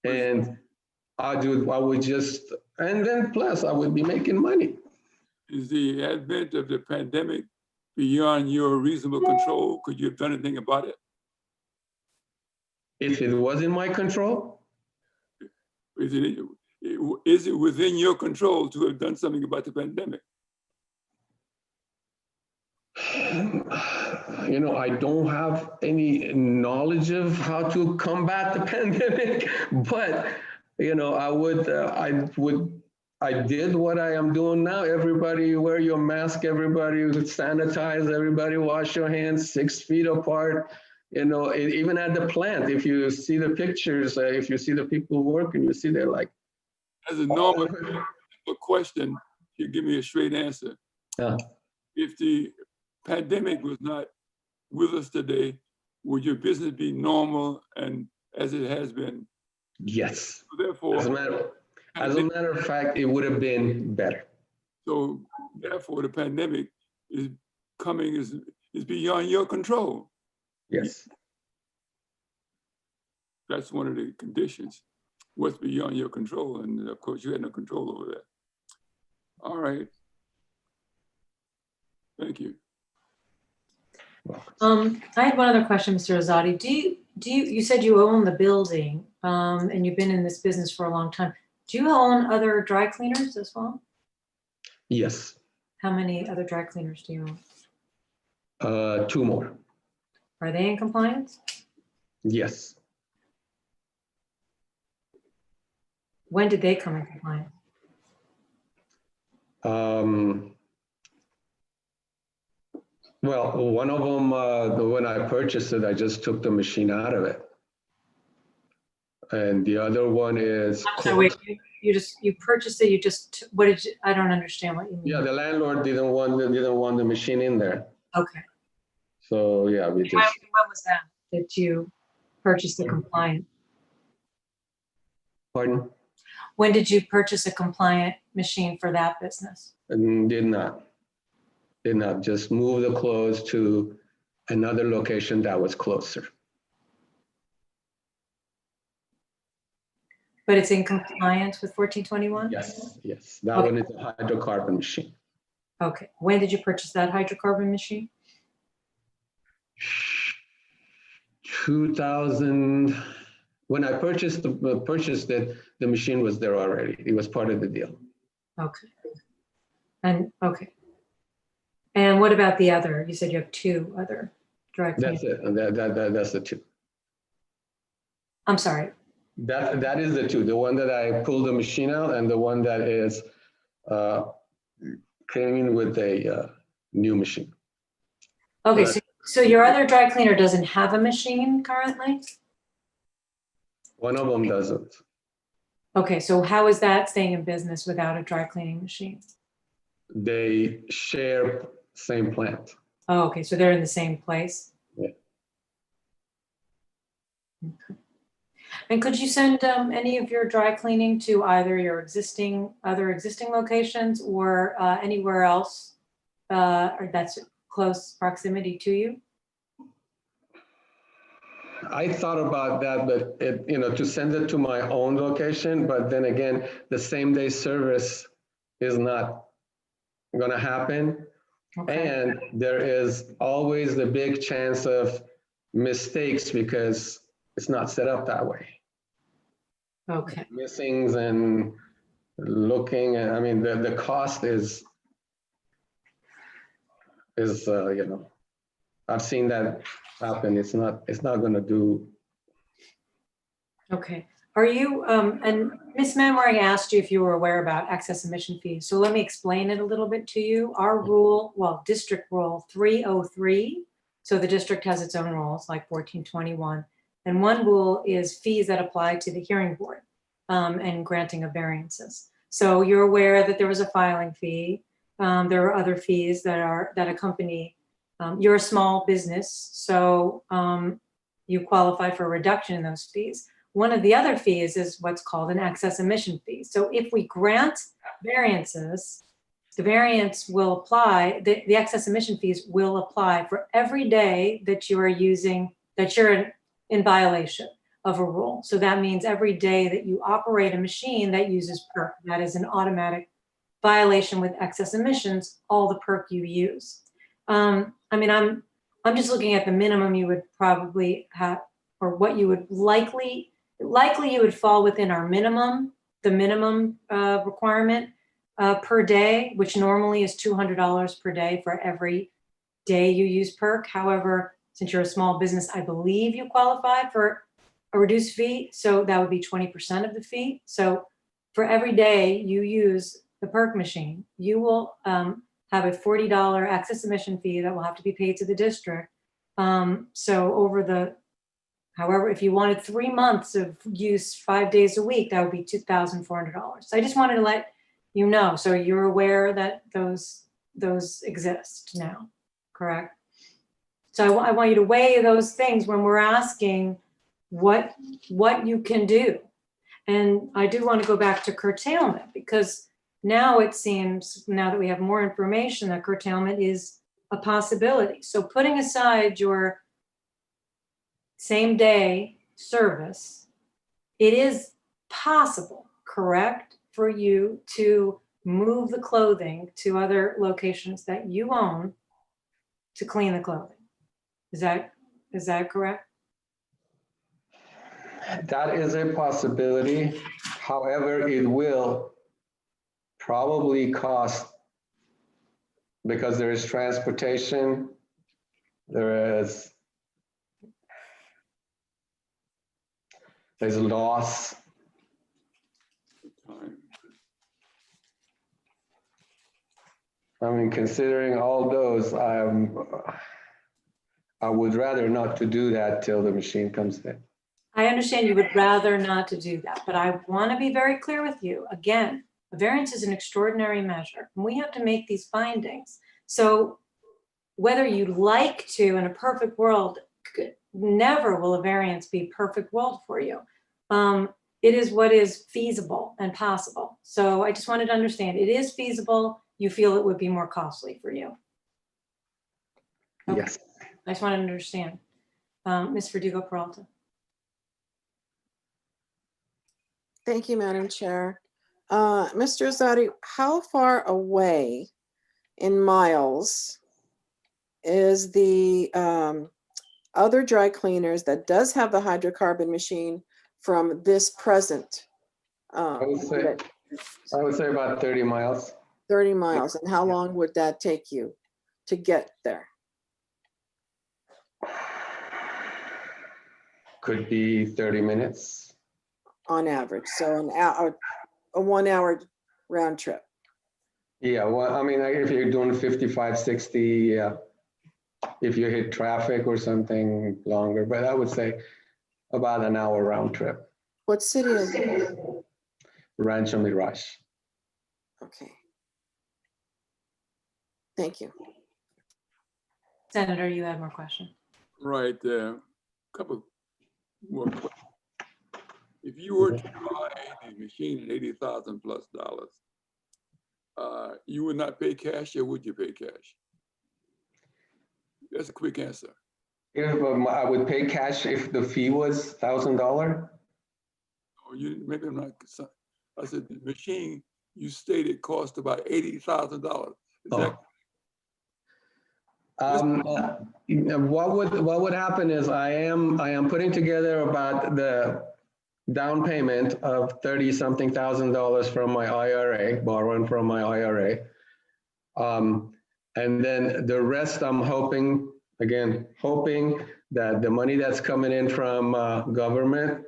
And and then plus I would be making money. Is the advent of the pandemic beyond your reasonable control? Could you have done anything about it? If it was in my control, Is it within your control to have done something about the pandemic? I don't have any knowledge of how to combat the pandemic, but I did what I am doing now. Everybody wear your mask, everybody sanitize, everybody wash your hands 6 feet apart. Even at the plant, if you see the pictures, if you see the people working, you see they're like. As a normal question, you give me a straight answer. If the pandemic was not with us today, would your business be normal and as it has been? Yes. So therefore, as a matter of fact, it would have been better. So therefore, the pandemic is beyond your control. Yes. That's one of the conditions. What's beyond your control, and of course, you had no control over that. All right. Thank you. I had one other question, Mr. Azadi. You said you own the building, and you've been in this business for a long time. Do you own other dry cleaners as well? Yes. How many other dry cleaners do you own? 2 more. Are they in compliance? Yes. When did they come in compliance? Well, one of them, when I purchased it, I just took the machine out of it. And the other one is. So wait, you purchased it, I don't understand what you mean. Yeah, the landlord didn't want the machine in there. Okay. So yeah, we just. When was that you purchased the compliant? Pardon? When did you purchase a compliant machine for that business? Did not just move the clothes to another location that was closer. But it's in compliance with 1421? Yes. That one is a hydrocarbon machine. Okay. When did you purchase that hydrocarbon machine? 2000, when I purchased it, the machine was there already. It was part of the deal. Okay. Okay. And what about the other? You said you have two other dry cleaners. That's it. That's the two. I'm sorry. That is the two. The one that I pulled the machine out, and the one that is came in with a new machine. Okay, But- so your other dry cleaner doesn't have a machine currently? One of them doesn't. Okay, so how is that staying in business without a dry cleaning machine? They share same plant. Oh, okay, so they're in the same place? Yeah. Okay. And could you send any of your dry cleaning to either your other existing locations or anywhere else or that's close proximity to you? I thought about that, but to send it to my own location, but then again, the same day service is not gonna happen. Okay. And there is always the big chance of mistakes because it's not set up that way. Okay. Missings and looking, and I mean, the cost is I've seen that happen. It's not gonna do. Okay. Are you, and Ms. Manwaring asked you if you were aware about excess emission fees. So let me explain it a little bit to you. Our rule, well, district rule 303. So the district has its own rules like 1421. And one rule is fees that apply to the hearing board and granting of variances. So you're aware that there was a filing fee. There are other fees that accompany. You're a small business, so you qualify for a reduction in those fees. One of the other fees is what's called an excess emission fee. So if we grant variances, the variance will apply, the excess emission fees will apply for every day that you are using, that you're in violation of a rule. So that means every day that you operate a machine that uses PERC, that is an automatic violation with excess emissions, all the PERC you use. I mean, I'm just looking at the minimum you would probably have, or what you would likely you would fall within our minimum, the minimum requirement per day, which normally is $200 per day for every day you use PERC. However, since you're a small business, I believe you qualify for a reduced fee. So that would be 20% of the fee. So for every day you use the PERC machine, you will have a $40 excess emission fee that will have to be paid to the district. So over however, if you wanted 3 months of use 5 days a week, that would be $2,400. So I just wanted to let you know, so you're aware that those exist now, correct? So I want you to weigh those things when we're asking what you can do. And I do want to go back to curtailment, because now it seems, now that we have more information, that curtailment is a possibility. So putting aside your same day service, it is possible, correct, for you to move the clothing to other locations that you own to clean the clothing. Is that correct? That is a possibility. However, it will probably cost, because there is transportation, there's loss. Time. I mean, considering all those, I would rather not to do that till the machine comes in. I understand you would rather not to do that, but I want to be very clear with you. Again, a variance is an extraordinary measure, and we have to make these findings. So whether you'd like to, in a perfect world, never will a variance be perfect world for you. It is what is feasible and possible. So I just wanted to understand, it is feasible. You feel it would be more costly for you. Okay. Yes. I just wanted to understand. Ms. Verdugo-Peralta. Thank you, Madam Chair. Mr. Azadi, how far away in miles is the other dry cleaners that does have the hydrocarbon machine from this present? I would say about 30 miles. 30 miles. And how long would that take you to get there? Could be 30 minutes. On average? So an hour, a 1 hour round trip. Yeah, well, I mean, if you're doing 55, 60, yeah. If you hit traffic or something longer, but I would say about an hour round trip. What city is it? Rancho Mirage. Okay. Thank you. Senator, you had more questions. Right, couple more questions. If you were to buy a machine at $80,000 plus, you would not pay cash, or would you pay cash? That's a quick answer. If I would pay cash if the fee was $1,000. Or maybe I'm not. I said the machine you stated cost about $80,000. Is that What would happen is I am putting together about the down payment of $30-something thousand from my IRA, borrowing from my IRA. And then the rest I'm hoping that the money that's coming in from government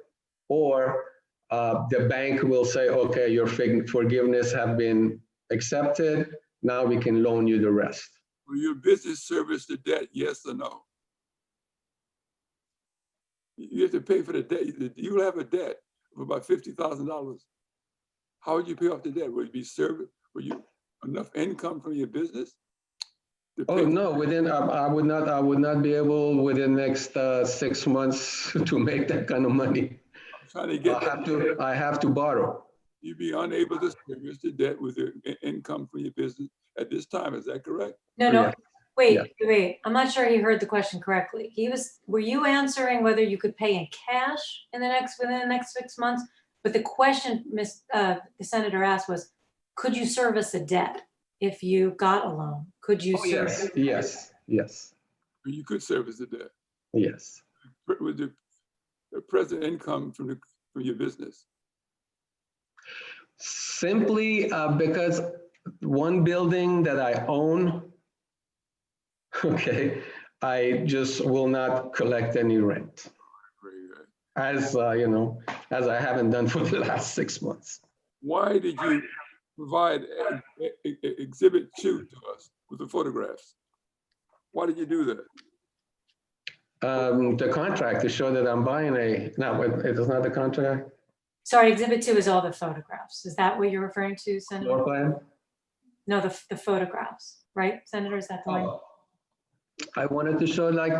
or the bank will say, okay, your forgiveness have been accepted. Now we can loan you the rest. will your business service the debt, yes or no? You have to pay for the debt. You have a debt of about $50,000. How would you pay off the debt? Would it be service? Would you enough income from your business? Oh no! I would not be able within the next 6 months to make that kind of money. I'm trying to get I have to borrow. You'd be unable to service the debt with your income from your business at this time. Is that correct? No, no, Yeah. wait. I'm not sure he heard the question correctly. Were you answering whether you could pay in cash within the next 6 months? But the question the senator asked was, could you service a debt if you got a loan? Could you service? Yes. You could service the debt. Yes. With the present income from your business. Simply because one building that I own, okay, I just will not collect any rent. Very good. As as I haven't done for the last 6 months. Why did you provide Exhibit 2 to us with the photographs? Why did you do that? The contract to show that I'm buying it is not the contract. Sorry, Exhibit 2 is all the photographs. Is that what you're referring to, Senator? Floor plan? No, the photographs, right, Senator? Is that the one? I wanted to show like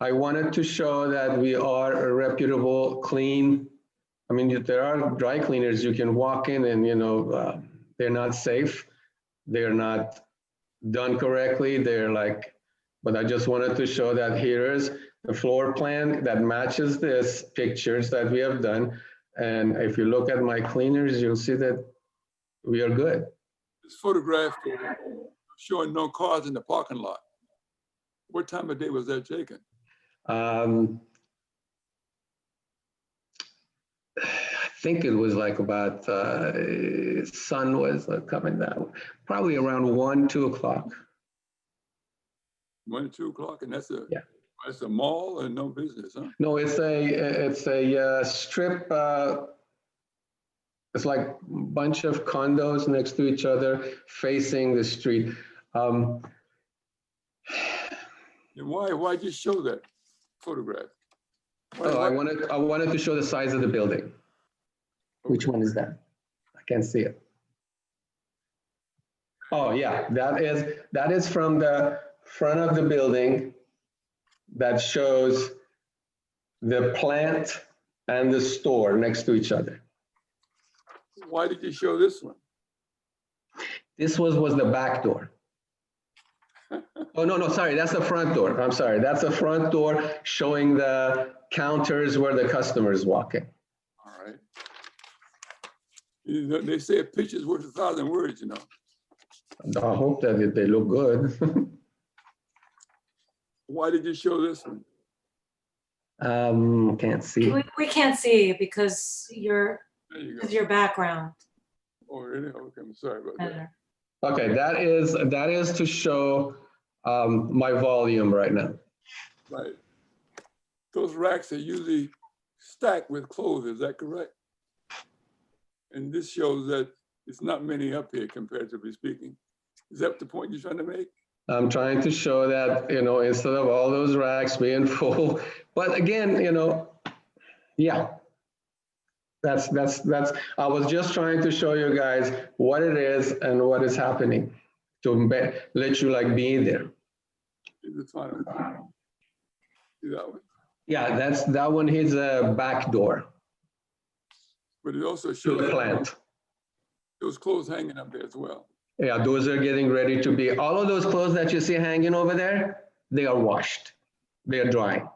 I wanted to show that we are a reputable, clean. I mean, there are dry cleaners you can walk in and, they're not safe. They're not done correctly. But I just wanted to show that here is the floor plan that matches this pictures that we have done. And if you look at my cleaners, you'll see that we are good. This photograph showing no cars in the parking lot. What time of day was that taken? I think it was like about sun was coming down, probably around 1, 2 o'clock. 1 or 2 o'clock, and that's Yeah. That's a mall and no business, huh? No, it's a strip. It's like a bunch of condos next to each other, facing the street. And why'd you show that photograph? I wanted to show the size of the building. Which one is that? I can't see it. Oh yeah, that is from the front of the building that shows the plant and the store next to each other. Why did you show this one? This was the back door. Oh, no, sorry, that's the front door. I'm sorry, that's the front door showing the counters where the customers walk in. All right. They say a picture's worth 1,000 words, I hope that they look good. Why did you show this one? Can't see. We can't see because There you go. your background. Oh, really? Okay, I'm sorry about that. Senator. Okay, that is to show my volume right now. Right. Those racks are usually stacked with clothes, is that correct? And this shows that it's not many up here comparatively speaking. Is that the point you're trying to make? I'm trying to show that, instead of all those racks being full, but again, yeah. That's, I was just trying to show you guys what it is and what is happening to let you like be there. Is it fine? See that one? Yeah, that one is a back door But it also to shows the plant. those clothes hanging up there as well. Yeah, those are getting ready to be, all of those clothes that you see hanging over there, they are washed. They are drying.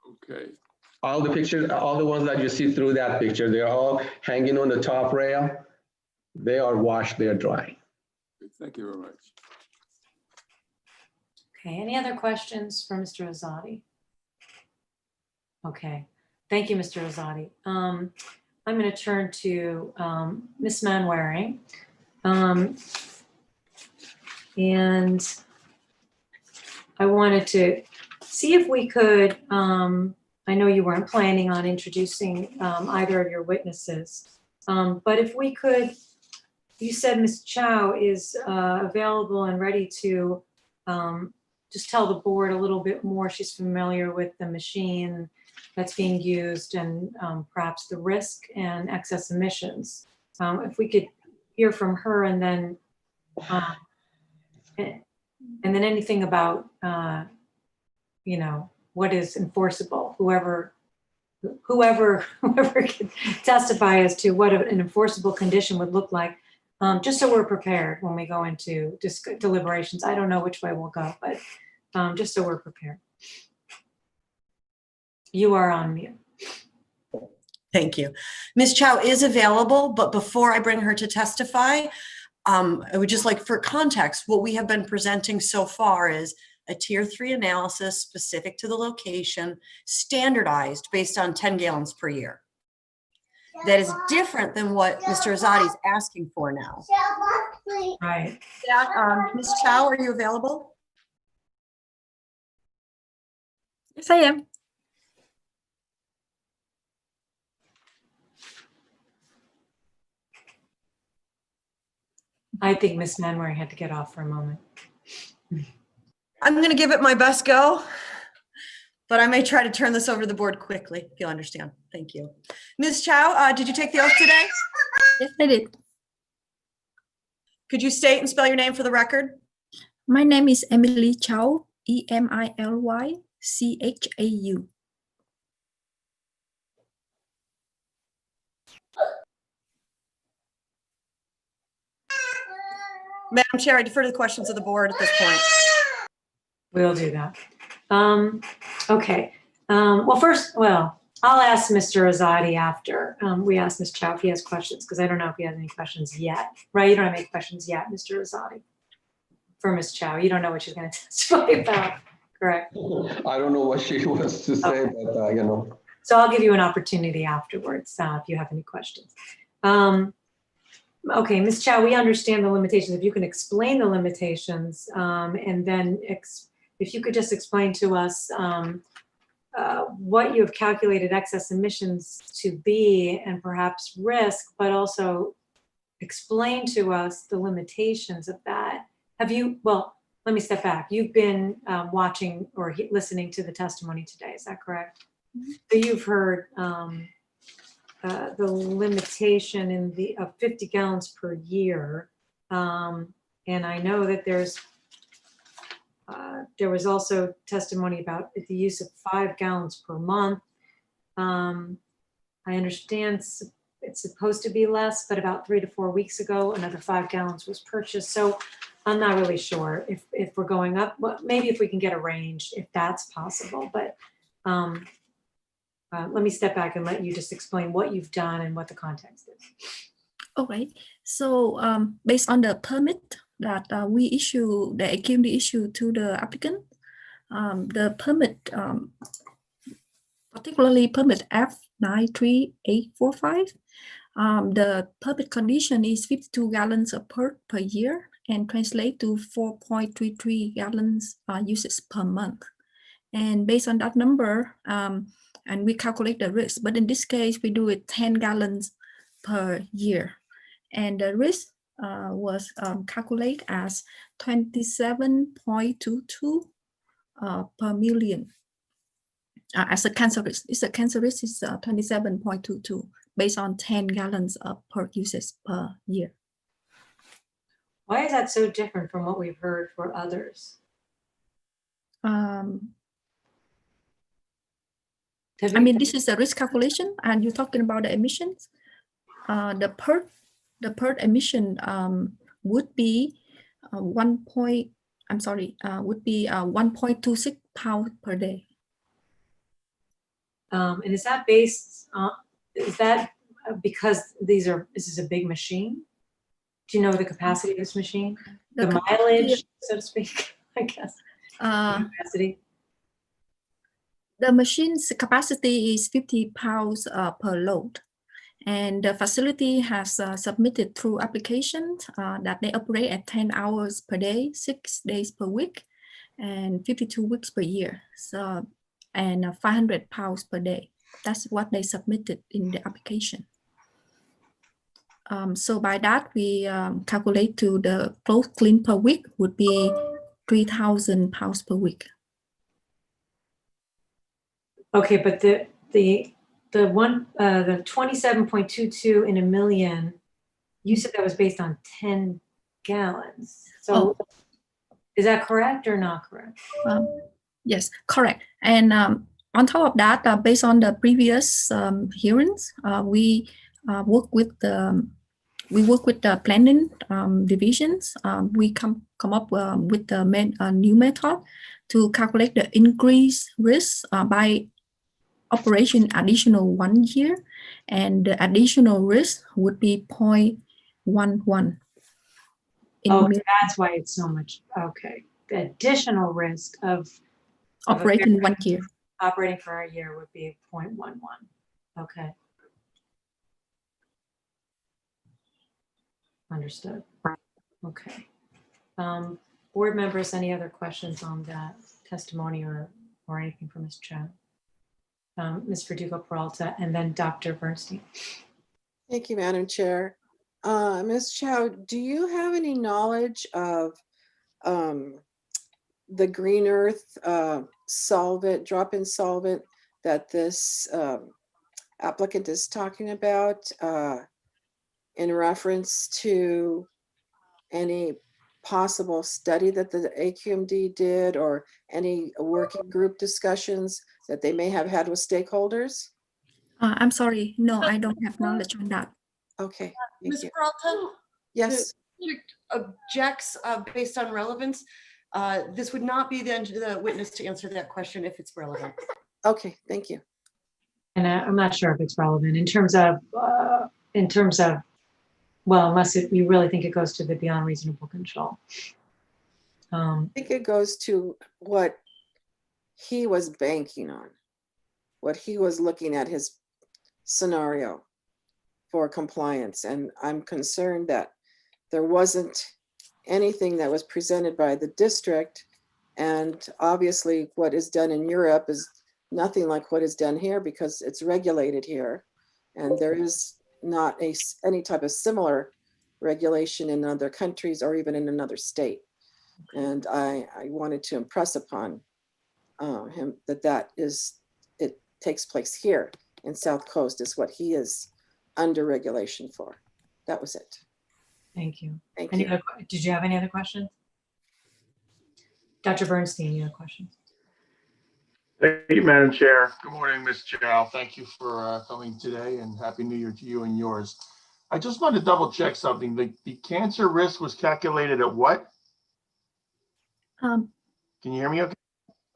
Okay. All the pictures, all the ones that you see through that picture, they're all hanging on the top rail. They are washed, they are dry. Thank you very much. Okay, any other questions for Mr. Azadi? Okay, thank you, Mr. Azadi. I'm going to turn to Ms. Manwaring. And I wanted to see if we could, I know you weren't planning on introducing either of your witnesses, but if we could, you said Ms. Chow is available and ready to just tell the board a little bit more. She's familiar with the machine that's being used and perhaps the risk and excess emissions. If we could hear from her and then anything about, what is enforceable, whoever could testify as to what an enforceable condition would look like, just so we're prepared when we go into deliberations. I don't know which way we'll go, but just so we're prepared. You are on mute. Thank you. Ms. Chow is available, but before I bring her to testify, I would just like, for context, what we have been presenting so far is a tier 3 analysis specific to the location, standardized based on 10 gallons per year. That is different than what Mr. Azadi is asking for now. Right. Ms. Chow, are you available? Yes, I am. I think Ms. Manwaring had to get off for a moment. I'm going to give it my best go, but I may try to turn this over to the board quickly, if you'll understand. Thank you. Ms. Chow, did you take the oath today? Yes, I did. Could you state and spell your name for the record? My name is Emily Chow, EMILYCHAU. Madam Chair, I defer to the questions of the board at this point. We'll do that. Okay. I'll ask Mr. Azadi after we ask Ms. Chow if he has questions, because I don't know if he has any questions yet. Right? You don't have any questions yet, Mr. Azadi, for Ms. Chow. You don't know what she's going to testify about, correct? I don't know what she wants to say, Okay. but So I'll give you an opportunity afterwards if you have any questions. Okay, Ms. Chow, we understand the limitations. If you can explain the limitations, and then if you could just explain to us what you have calculated excess emissions to be and perhaps risk, but also explain to us the limitations of that. Well, let me step back. You've been watching or listening to the testimony today, is that correct? So you've heard the limitation of 50 gallons per year. And I know that there was also testimony about the use of 5 gallons per month. I understand it's supposed to be less, but about 3 to 4 weeks ago, another 5 gallons was purchased. So I'm not really sure if we're going up. Well, maybe if we can get a range, if that's possible, but let me step back and let you just explain what you've done and what the context is. All right. So based on the permit that we issue the AQMD issue to the applicant. The permit, particularly permit F93845, the permit condition is 52 gallons of per year and translate to 4.33 gallons usage per month. And based on that number, and we calculate the risk, but in this case, we do it 10 gallons per year. And the risk was calculated as 27.22 per million. As a cancer risk, it's a cancer risk is 27.22 based on 10 gallons of per usage per year. Why is that so different from what we've heard for others? I mean, this is a risk calculation, and you're talking about the emissions. The per emission would be 1.26 pounds per day. And is that based on, is that because this is a big machine? Do you know the capacity of this machine? The mileage, so to speak, I guess. Capacity. The machine's capacity is 50 pounds per load. And the facility has submitted through applications that they operate at 10 hours per day, 6 days per week, and 52 weeks per year. So, and 500 pounds per day. That's what they submitted in the application. So by that, we calculate to the close clean per week would be 3,000 pounds per week. Okay, but the 27.22 in a million, you said that was based on 10 gallons. So is that correct or not correct? Yes, correct. And on top of that, based on the previous hearings, we work with the planning divisions. We come up with the new method to calculate the increased risk by operation additional 1 year, and the additional risk would be 0.11. Oh, that's why it's so much. Okay, the additional risk of operating 1 year. Operating for a year would be 0.11. Okay. Understood. Okay. Board members, any other questions on that testimony or anything from Ms. Chow? Ms. Verdugo-Peralta, and then Dr. Bernstein. Thank you, Madam Chair. Ms. Chow, do you have any knowledge of the Green Earth solvent, drop-in solvent that this applicant is talking about in reference to any possible study that the AQMD did or any working group discussions that they may have had with stakeholders? I'm sorry, no, I don't have knowledge on that. Okay. Ms. Peralta? Yes. The objects based on relevance. This would not be the witness to answer that question if it's relevant. Okay, thank you. And I'm not sure if it's relevant in terms of, well, unless you really think it goes to the beyond reasonable control. I think it goes to what he was banking on, what he was looking at his scenario for compliance. And I'm concerned that there wasn't anything that was presented by the district. And obviously what is done in Europe is nothing like what is done here because it's regulated here. And there is not any type of similar regulation in other countries or even in another state. And I wanted to impress upon him that it takes place here in South Coast is what he is under regulation for. That was it. Thank you. Thank you. you. Did you have any other questions? Dr. Bernstein, you have questions? Thank you, Madam Chair. Good morning, Ms. Chow. Thank you for coming today and Happy New Year to you and yours. I just wanted to double check something. The cancer risk was calculated at what? Can you hear me okay?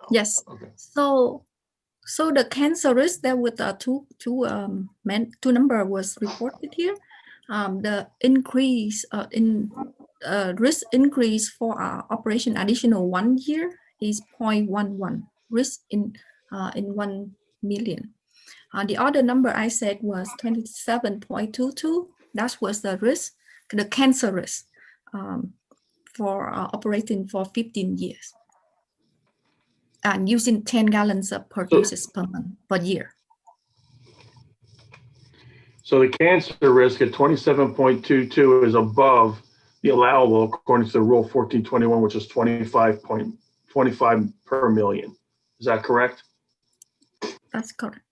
Oh, yes. Okay. So the cancer risk that with two number was reported here. The increase in risk increase for operation additional 1 year is 0.11 risk in 1 million. The other number I said was 27.22. That was the risk, the cancer risk for operating for 15 years and using 10 gallons of per doses per month per year. So the cancer risk at 27.22 is above the allowable according to the rule 1421, which is 25.25 per million. Is that correct? That's correct.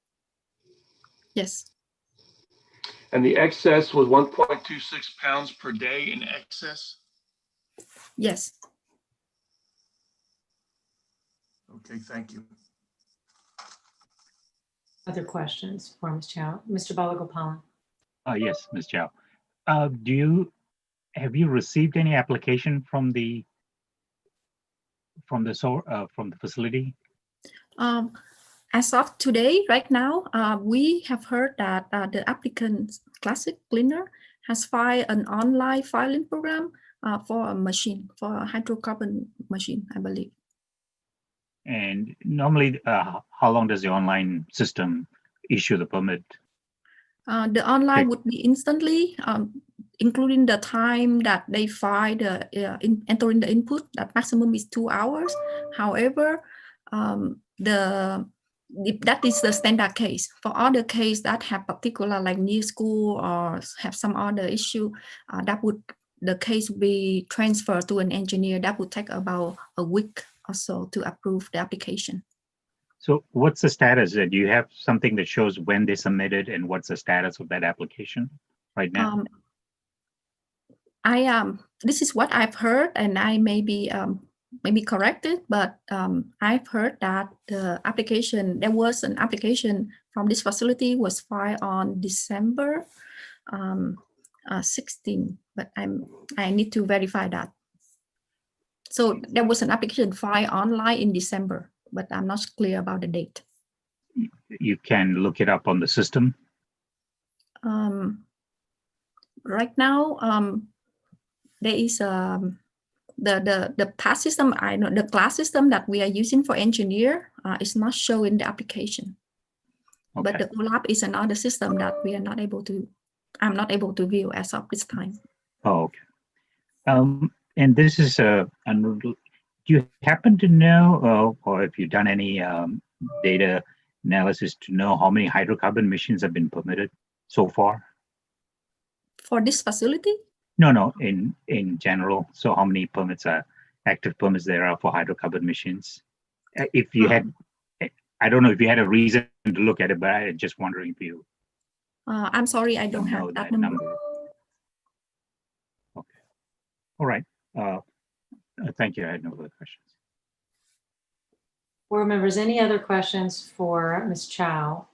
Yes. And the excess was 1.26 pounds per day in excess? Yes. Okay, thank you. Other questions for Ms. Chow? Mr. Balagopalan. Yes, Ms. Chow. Have you received any application from the facility? As of today, right now, we have heard that the applicant's classic cleaner has filed an online filing program for a machine, for a hydrocarbon machine, I believe. And normally, how long does the online system issue the permit? The online would be instantly, including the time that they file entering the input. That maximum is 2 hours. However, that is the standard case. For other cases that have particular like near school or have some other issue, the case will be transferred to an engineer. That would take about a week or so to approve the application. So what's the status? Do you have something that shows when they submitted and what's the status of that application right now? This is what I've heard, and I may be corrected, but I've heard that the application, there was an application from this facility was filed on December 16, but I need to verify that. So there was an application filed online in December, but I'm not clear about the date. You can look it up on the system. Right now, there is the pass system. I know the class system that we are using for engineer is not showing the application. Okay. But the OLAP is another system that we are not able to. I'm not able to view as of this time. Oh, okay. And this is do you happen to know, or if you've done any data analysis to know how many hydrocarbon machines have been permitted so far? For this facility? No, in general. So how many permits are active permits there are for hydrocarbon machines? If you had, I don't know if you had a reason to look at it, but I'm just wondering if you. I'm sorry, I don't have that number. Okay. All right. Thank you. I had no other questions. Board members, any other questions for Ms. Chow?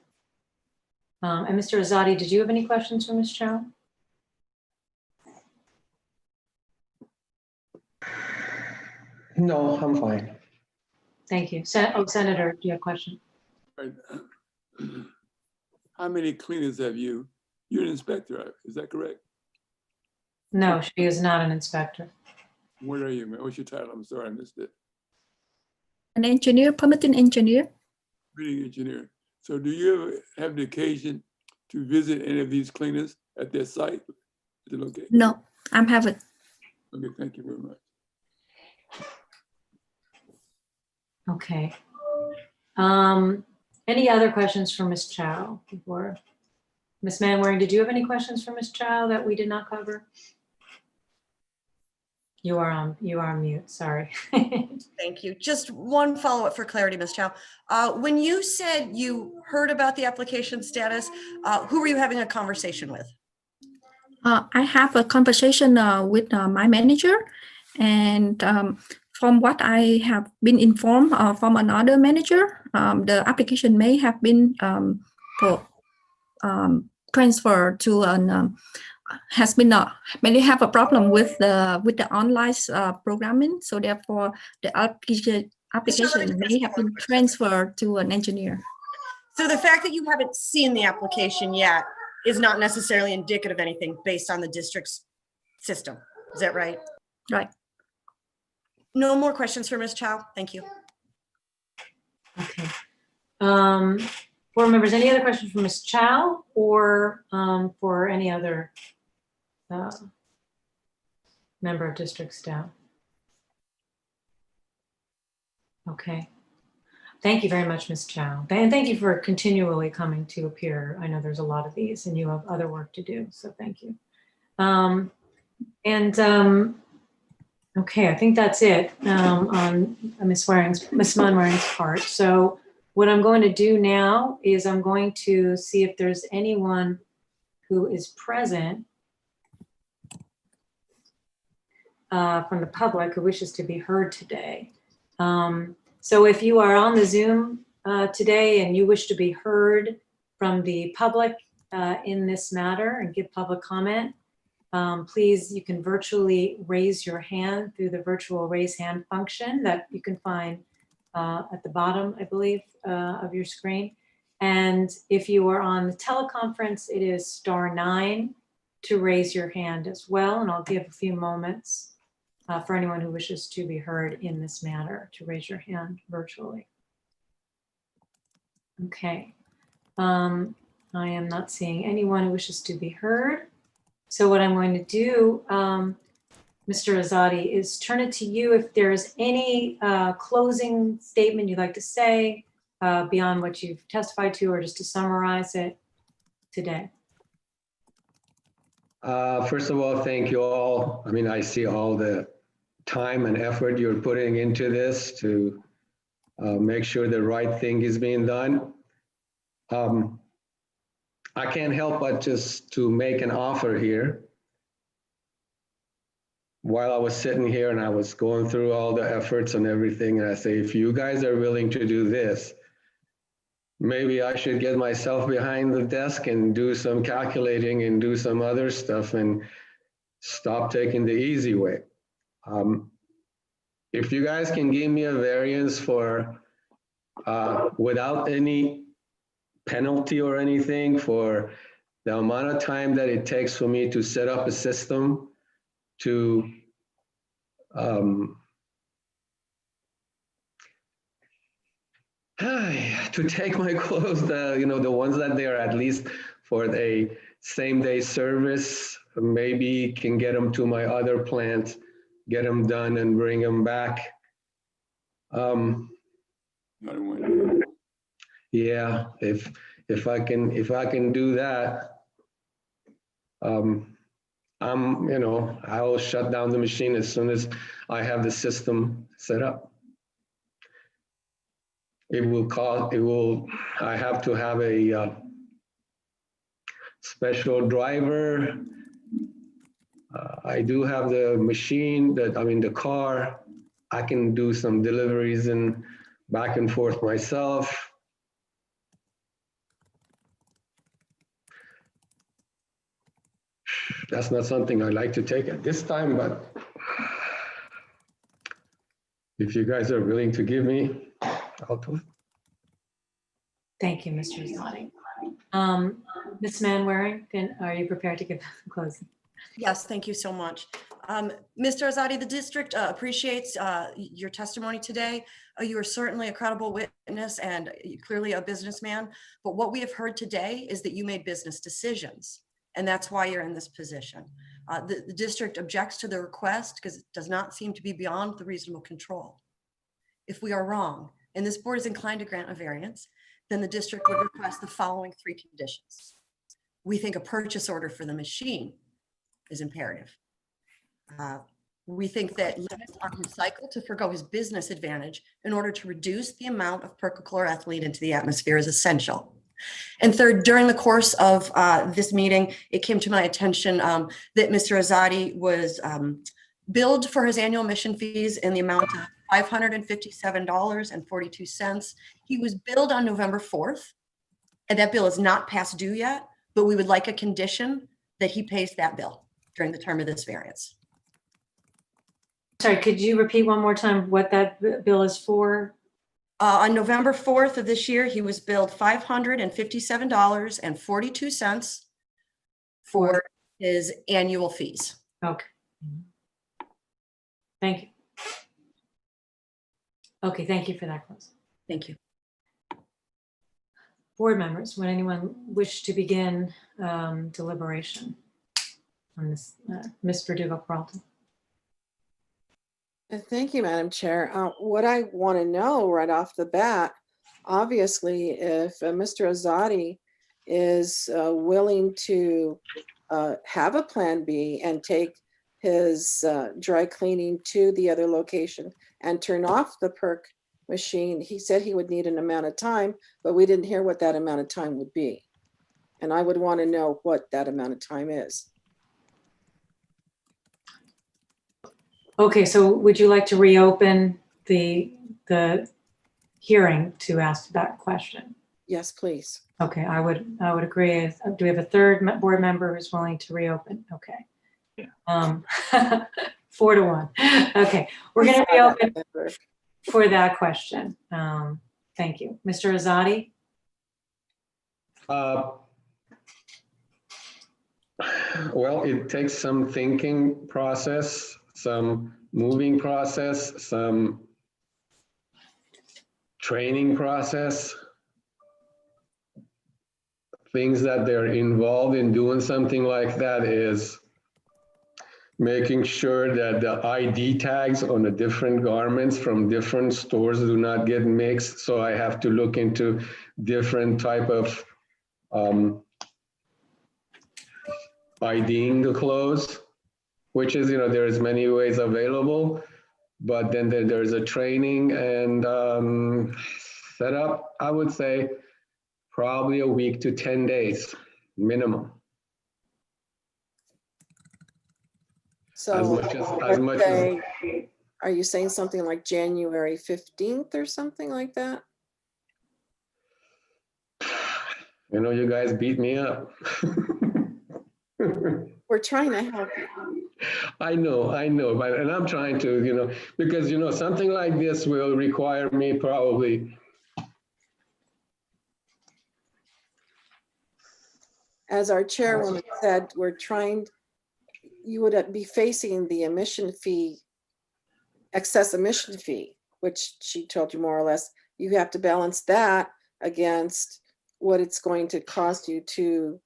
And Mr. Azadi, did you have any questions for Ms. Chow? No, I'm fine. Thank you. Senator, do you have a question? Right. How many cleaners have you? You're an inspector, is that correct? No, she is not an inspector. What are you, man? What's your title? I'm sorry, I missed it. An engineer, permitting engineer. Permitting engineer. So do you ever have the occasion to visit any of these cleaners at their site? Is it okay? No, I haven't. Okay, thank you very much. Okay. Any other questions for Ms. Chow before? Ms. Manwaring, did you have any questions for Ms. Chow that we did not cover? You are on mute, sorry. Thank you. Just one follow-up for clarity, Ms. Chow. When you said you heard about the application status, who were you having a conversation with? I have a conversation with my manager, and from what I have been informed from another manager, the application may have been transferred to an has been may have a problem with the online programming, so therefore the application may have been transferred to an engineer. So the fact that you haven't seen the application yet is not necessarily indicative of anything based on the district's system. Is that right? Right. No more questions for Ms. Chow. Thank you. Okay. Board members, any other questions for Ms. Chow or for any other member of district staff? Okay. Thank you very much, Ms. Chow. And thank you for continually coming to appear. I know there's a lot of these and you have other work to do, so thank you. Okay, I think that's it on Ms. Manwaring's part. So what I'm going to do now is I'm going to see if there's anyone who is present from the public who wishes to be heard today. So if you are on the Zoom today and you wish to be heard from the public in this matter and give public comment, please, you can virtually raise your hand through the virtual raise hand function that you can find at the bottom, I believe, of your screen. And if you are on the teleconference, it is *9 to raise your hand as well. And I'll give a few moments for anyone who wishes to be heard in this matter to raise your hand virtually. Okay. I am not seeing anyone who wishes to be heard. So what I'm going to do, Mr. Azadi, is turn it to you if there's any closing statement you'd like to say beyond what you've testified to, or just to summarize it today. First of all, thank you all. I mean, I see all the time and effort you're putting into this to make sure the right thing is being done. I can't help but just to make an offer here. While I was sitting here and I was going through all the efforts and everything, and I say, if you guys are willing to do this, maybe I should get myself behind the desk and do some calculating and do some other stuff and stop taking the easy way. If you guys can give me a variance for without any penalty or anything for the amount of time that it takes for me to set up a system to to take my clothes, the ones that they are at least for a same-day service, maybe can get them to my other plant, get them done and bring them back. Yeah, if I can do that, I'll shut down the machine as soon as I have the system set up. I have to have a special driver. I do have the machine the car. I can do some deliveries and back and forth myself. That's not something I'd like to take at this time, but if you guys are willing to give me, I'll do it. Thank you, Mr. Azadi. Ms. Manwaring, are you prepared to give the closing? Yes, thank you so much. Mr. Azadi, the district appreciates your testimony today. You are certainly a credible witness and clearly a businessman, but what we have heard today is that you made business decisions, and that's why you're in this position. The district objects to the request because it does not seem to be beyond the reasonable control. If we are wrong, and this board is inclined to grant a variance, then the district would request the following 3 conditions. We think a purchase order for the machine is imperative. We think that limits on his cycle to forgo his business advantage in order to reduce the amount of perchloroethylene into the atmosphere is essential. And third, during the course of this meeting, it came to my attention that Mr. Azadi was billed for his annual mission fees in the amount of $557.42. He was billed on November 4th, and that bill is not past due yet, but we would like a condition that he pays that bill during the term of this variance. Sorry, could you repeat one more time what that bill is for? On November 4th of this year, he was billed $557.42 for his annual fees. Okay. Thank you. Okay, thank you for that close. Thank you. Board members, would anyone wish to begin deliberation on this? Ms. Verdugo-Peralta. Thank you, Madam Chair. What I want to know right off the bat, obviously, if Mr. Azadi is willing to have a plan B and take his dry cleaning to the other location and turn off the perk machine. He said he would need an amount of time, but we didn't hear what that amount of time would be. And I would want to know what that amount of time is. Okay, so would you like to reopen the hearing to ask that question? Yes, please. Okay, I would agree. Do we have a third board member who's willing to reopen? Okay. Yeah. 4-1. Okay, we're going to reopen for that question. Thank you. Mr. Azadi? Well, it takes some thinking process, some moving process, some training process, things that they're involved in doing something like that is making sure that the ID tags on the different garments from different stores do not get mixed. So I have to look into different type of IDing the clothes, which is, there's many ways available, but then there's a training and setup, I would say probably a week to 10 days minimum. So as much as are you saying something like January 15th or something like that? you guys beat me up. We're trying to help you. I know, and I'm trying to, because, something like this will require me probably. As our chairwoman said, you would be facing the excess emission fee, which she told you more or less. You have to balance that against what it's going to cost you to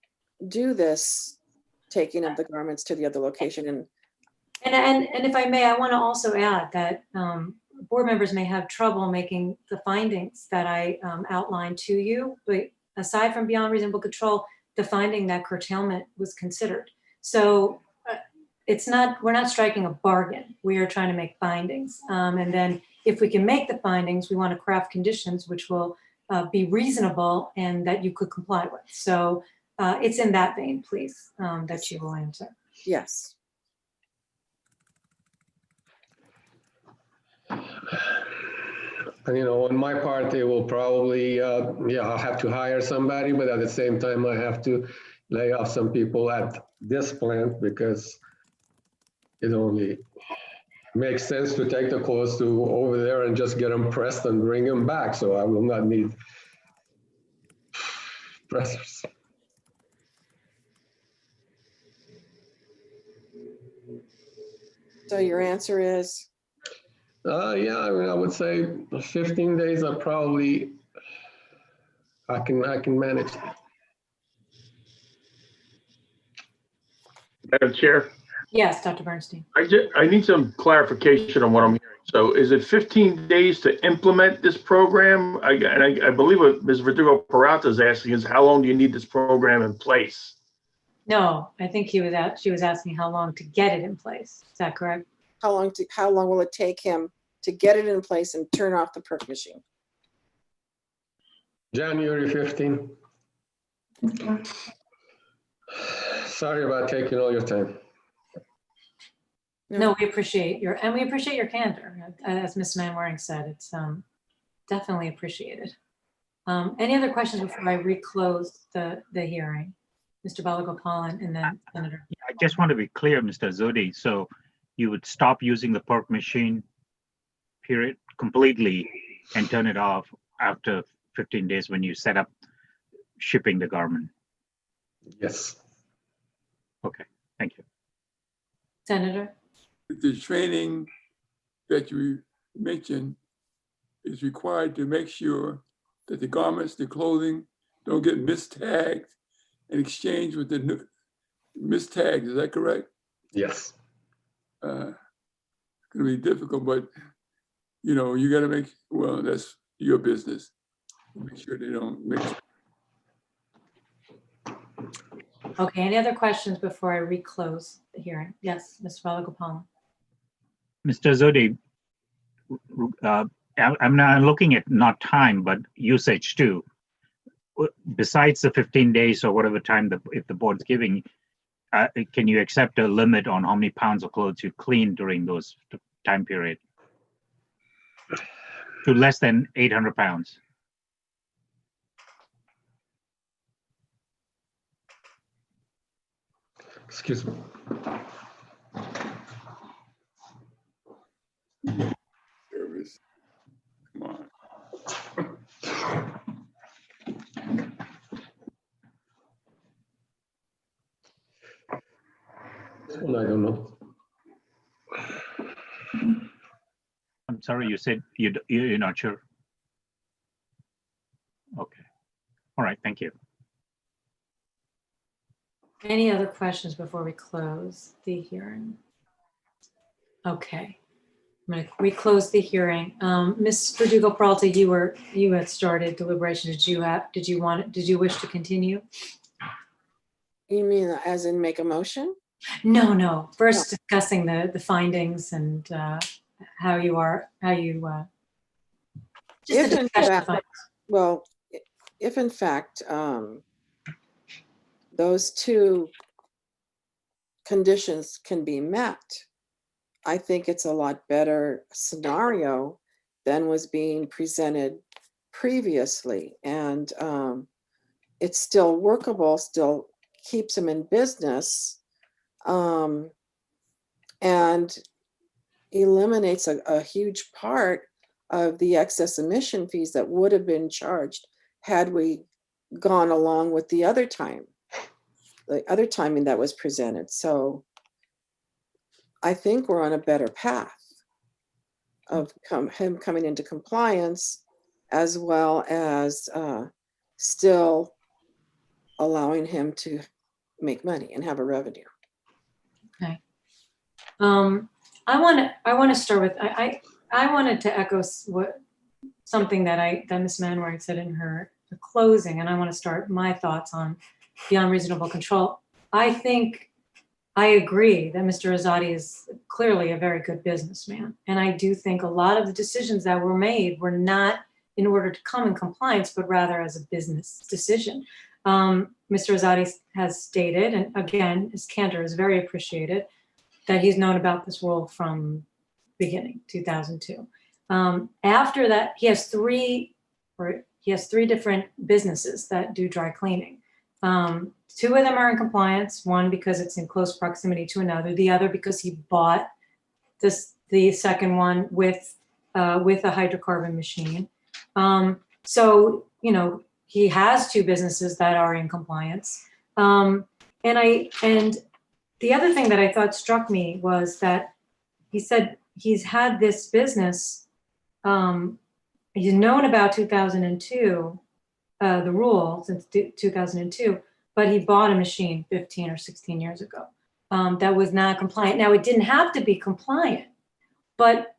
do this taking of the garments to the other location. And if I may, I want to also add that board members may have trouble making the findings that I outlined to you, but aside from beyond reasonable control, the finding that curtailment was considered. So we're not striking a bargain. We are trying to make findings. And then if we can make the findings, we want to craft conditions which will be reasonable and that you could comply with. So it's in that vein, please, that you will answer. yes. And, on my part, they will probably, I'll have to hire somebody, but at the same time, I have to lay off some people at this plant because it only makes sense to take the clothes to over there and just get them pressed and bring them back. So I will not need pressers. So your answer is? Yeah, I would say 15 days are probably, I can manage that. Madam Chair, Yes, Dr. Bernstein. I need some clarification on what I'm hearing. So is it 15 days to implement this program? I believe what Ms. Verdugo-Peralta is asking is how long do you need this program in place? No, I think she was asking how long to get it in place. Is that correct? How long will it take him to get it in place and turn off the perk machine? January 15. Sorry about taking all your time. No, we appreciate your candor. As Ms. Manwaring said, it's definitely appreciated. Any other questions before I reclose the hearing? Mr. Balagopalan and then Senator. I just want to be clear, Mr. Zodi. So you would stop using the perk machine period completely and turn it off after 15 days when you set up shipping the garment. Yes. Okay, thank you. Senator. The training that you mentioned is required to make sure that the garments, the clothing, don't get mistagged and exchanged with the new mistagged. Is that correct? Yes. It's gonna be difficult, but you know, you gotta make, well, that's your business. Make sure they don't mix. Okay, any other questions before I reclose the hearing? Yes, Mr. Balagopalan. Mr. Zodi, I'm now looking at not time, but usage too. Besides the 15 days or whatever time if the board's giving, can you accept a limit on how many pounds of clothes you clean during those time period? To less than 800 pounds. Excuse me. Service. Come on. This one I don't know. I'm sorry, you said you're not sure. Okay. All right, thank you. Any other questions before we close the hearing? Okay, I'm going to reclose the hearing. Ms. Verdugo-Peralta, you had started deliberation. Did you wish to continue? You mean as in make a motion? No. First discussing the findings and how you just If the in discussion of fact, findings. well, if in fact, those two conditions can be met, I think it's a lot better scenario than was being presented previously. And it's still workable, still keeps them in business, and eliminates a huge part of the excess emission fees that would have been charged had we gone along with the other timing that was presented. So I think we're on a better path of him coming into compliance, as well as still allowing him to make money and have a revenue. Okay. I want to start with, I wanted to echo something that Ms. Manwaring said in her closing, and I want to start my thoughts on beyond reasonable control. I think I agree that Mr. Azadi is clearly a very good businessman. And I do think a lot of the decisions that were made were not in order to come in compliance, but rather as a business decision. Mr. Azadi has stated, and again, his candor is very appreciated, that he's known about this rule from beginning, 2002. After that, he has three different businesses that do dry cleaning. Two of them are in compliance, one because it's in close proximity to another, the other because he bought the second one with a hydrocarbon machine. So, you know, he has two businesses that are in compliance. And the other thing that I thought struck me was that he said he's had this business, he's known about 2002, the rule since 2002, but he bought a machine 15 or 16 years ago that was not compliant. Now, it didn't have to be compliant, but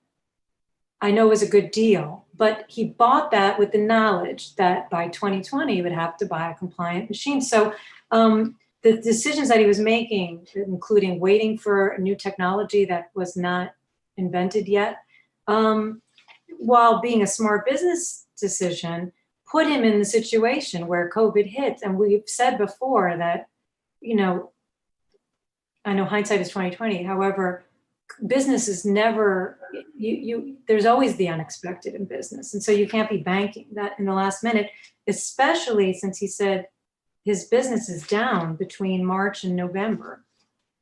I know it was a good deal. But he bought that with the knowledge that by 2020, he would have to buy a compliant machine. So the decisions that he was making, including waiting for a new technology that was not invented yet, while being a smart business decision, put him in the situation where COVID hit. And we've said before that, you know, I know hindsight is 2020. However, business is never, there's always the unexpected in business. And so you can't be banking that in the last minute, especially since he said his business is down between March and November,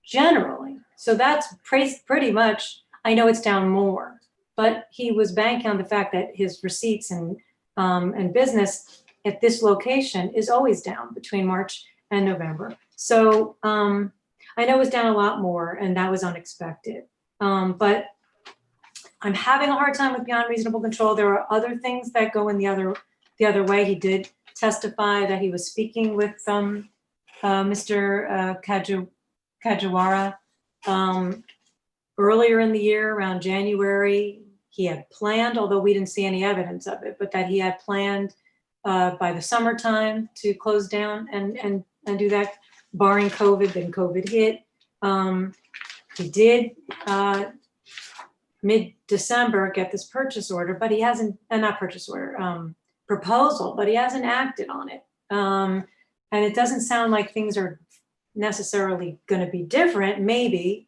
generally. So that's pretty much, I know it's down more, but he was banking on the fact that his receipts and business at this location is always down between March and November. So I know it was down a lot more, and that was unexpected. But I'm having a hard time with beyond reasonable control. There are other things that go in the other way. He did testify that he was speaking with Mr. Kajiwara earlier in the year, around January. He had planned, although we didn't see any evidence of it, but that he had planned by the summertime to close down and do that, barring COVID. Then COVID hit. He did mid-December get this purchase order, but he hasn't, not purchase order, proposal, but he hasn't acted on it. And it doesn't sound like things are necessarily going to be different, maybe,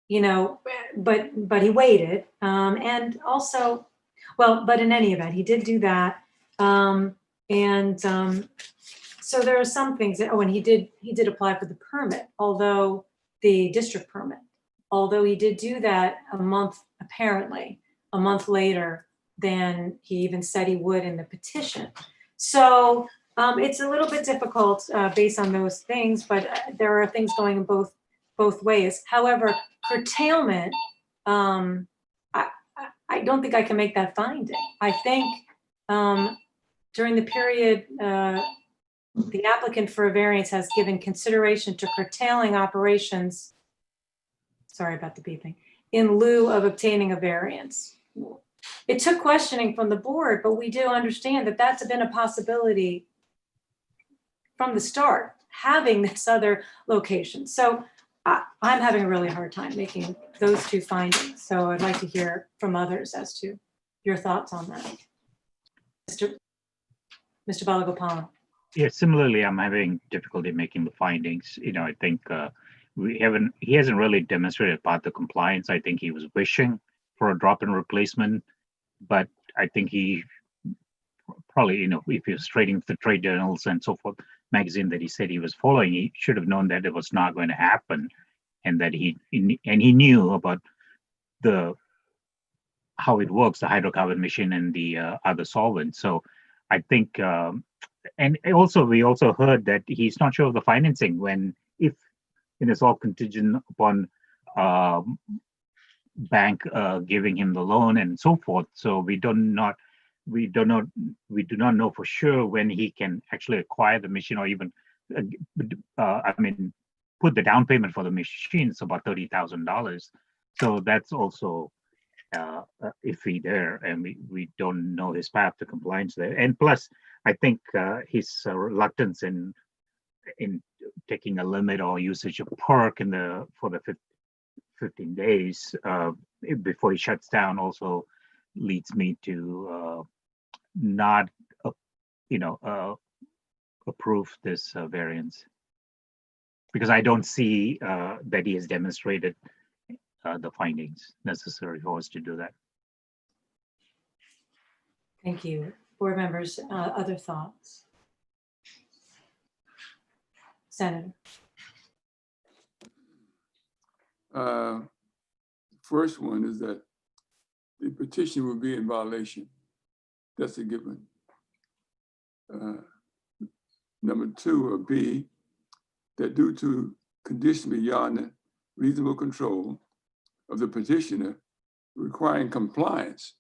you know, but he waited. And also, well, but in any event, he did do that. So there are some things that, oh, and he did apply for the permit, although the district permit, although he did do that apparently a month later than he even said he would in the petition. So it's a little bit difficult based on those things, but there are things going in both ways. However, curtailment, I don't think I can make that finding. I think during the period, the applicant for a variance has given consideration to curtailing operations, sorry about the beeping, in lieu of obtaining a variance. It took questioning from the board, but we do understand that that's been a possibility from the start, having this other location. So I'm having a really hard time making those two findings. So I'd like to hear from others as to your thoughts on that. Mr. Balagopalan. Yeah, similarly, I'm having difficulty making the findings. You know, I think he hasn't really demonstrated path to compliance. I think he was wishing for a drop-in replacement, but I think he probably, you know, if he was trading the trade journals and so forth, magazine that he said he was following, he should have known that it was not going to happen, and that he knew about how it works, the hydrocarbon machine and the other solvents. So I think, and also we also heard that he's not sure of the financing if it's all contingent upon bank giving him the loan and so forth. So we do not know for sure when he can actually acquire the machine, or even put the down payment for the machine. It's about $30,000. So that's also iffy there, and we don't know his path to compliance there. And plus, I think his reluctance in taking a limit or usage of perk for the 15 days before he shuts down also leads me to not approve this variance, because I don't see that he has demonstrated the findings necessary for us to do that. Thank you. Board members, other thoughts? Senator. First one is that the petition will be in violation. That's a given. Number two, or B, that due to conditions beyond the reasonable control of the petitioner requiring compliance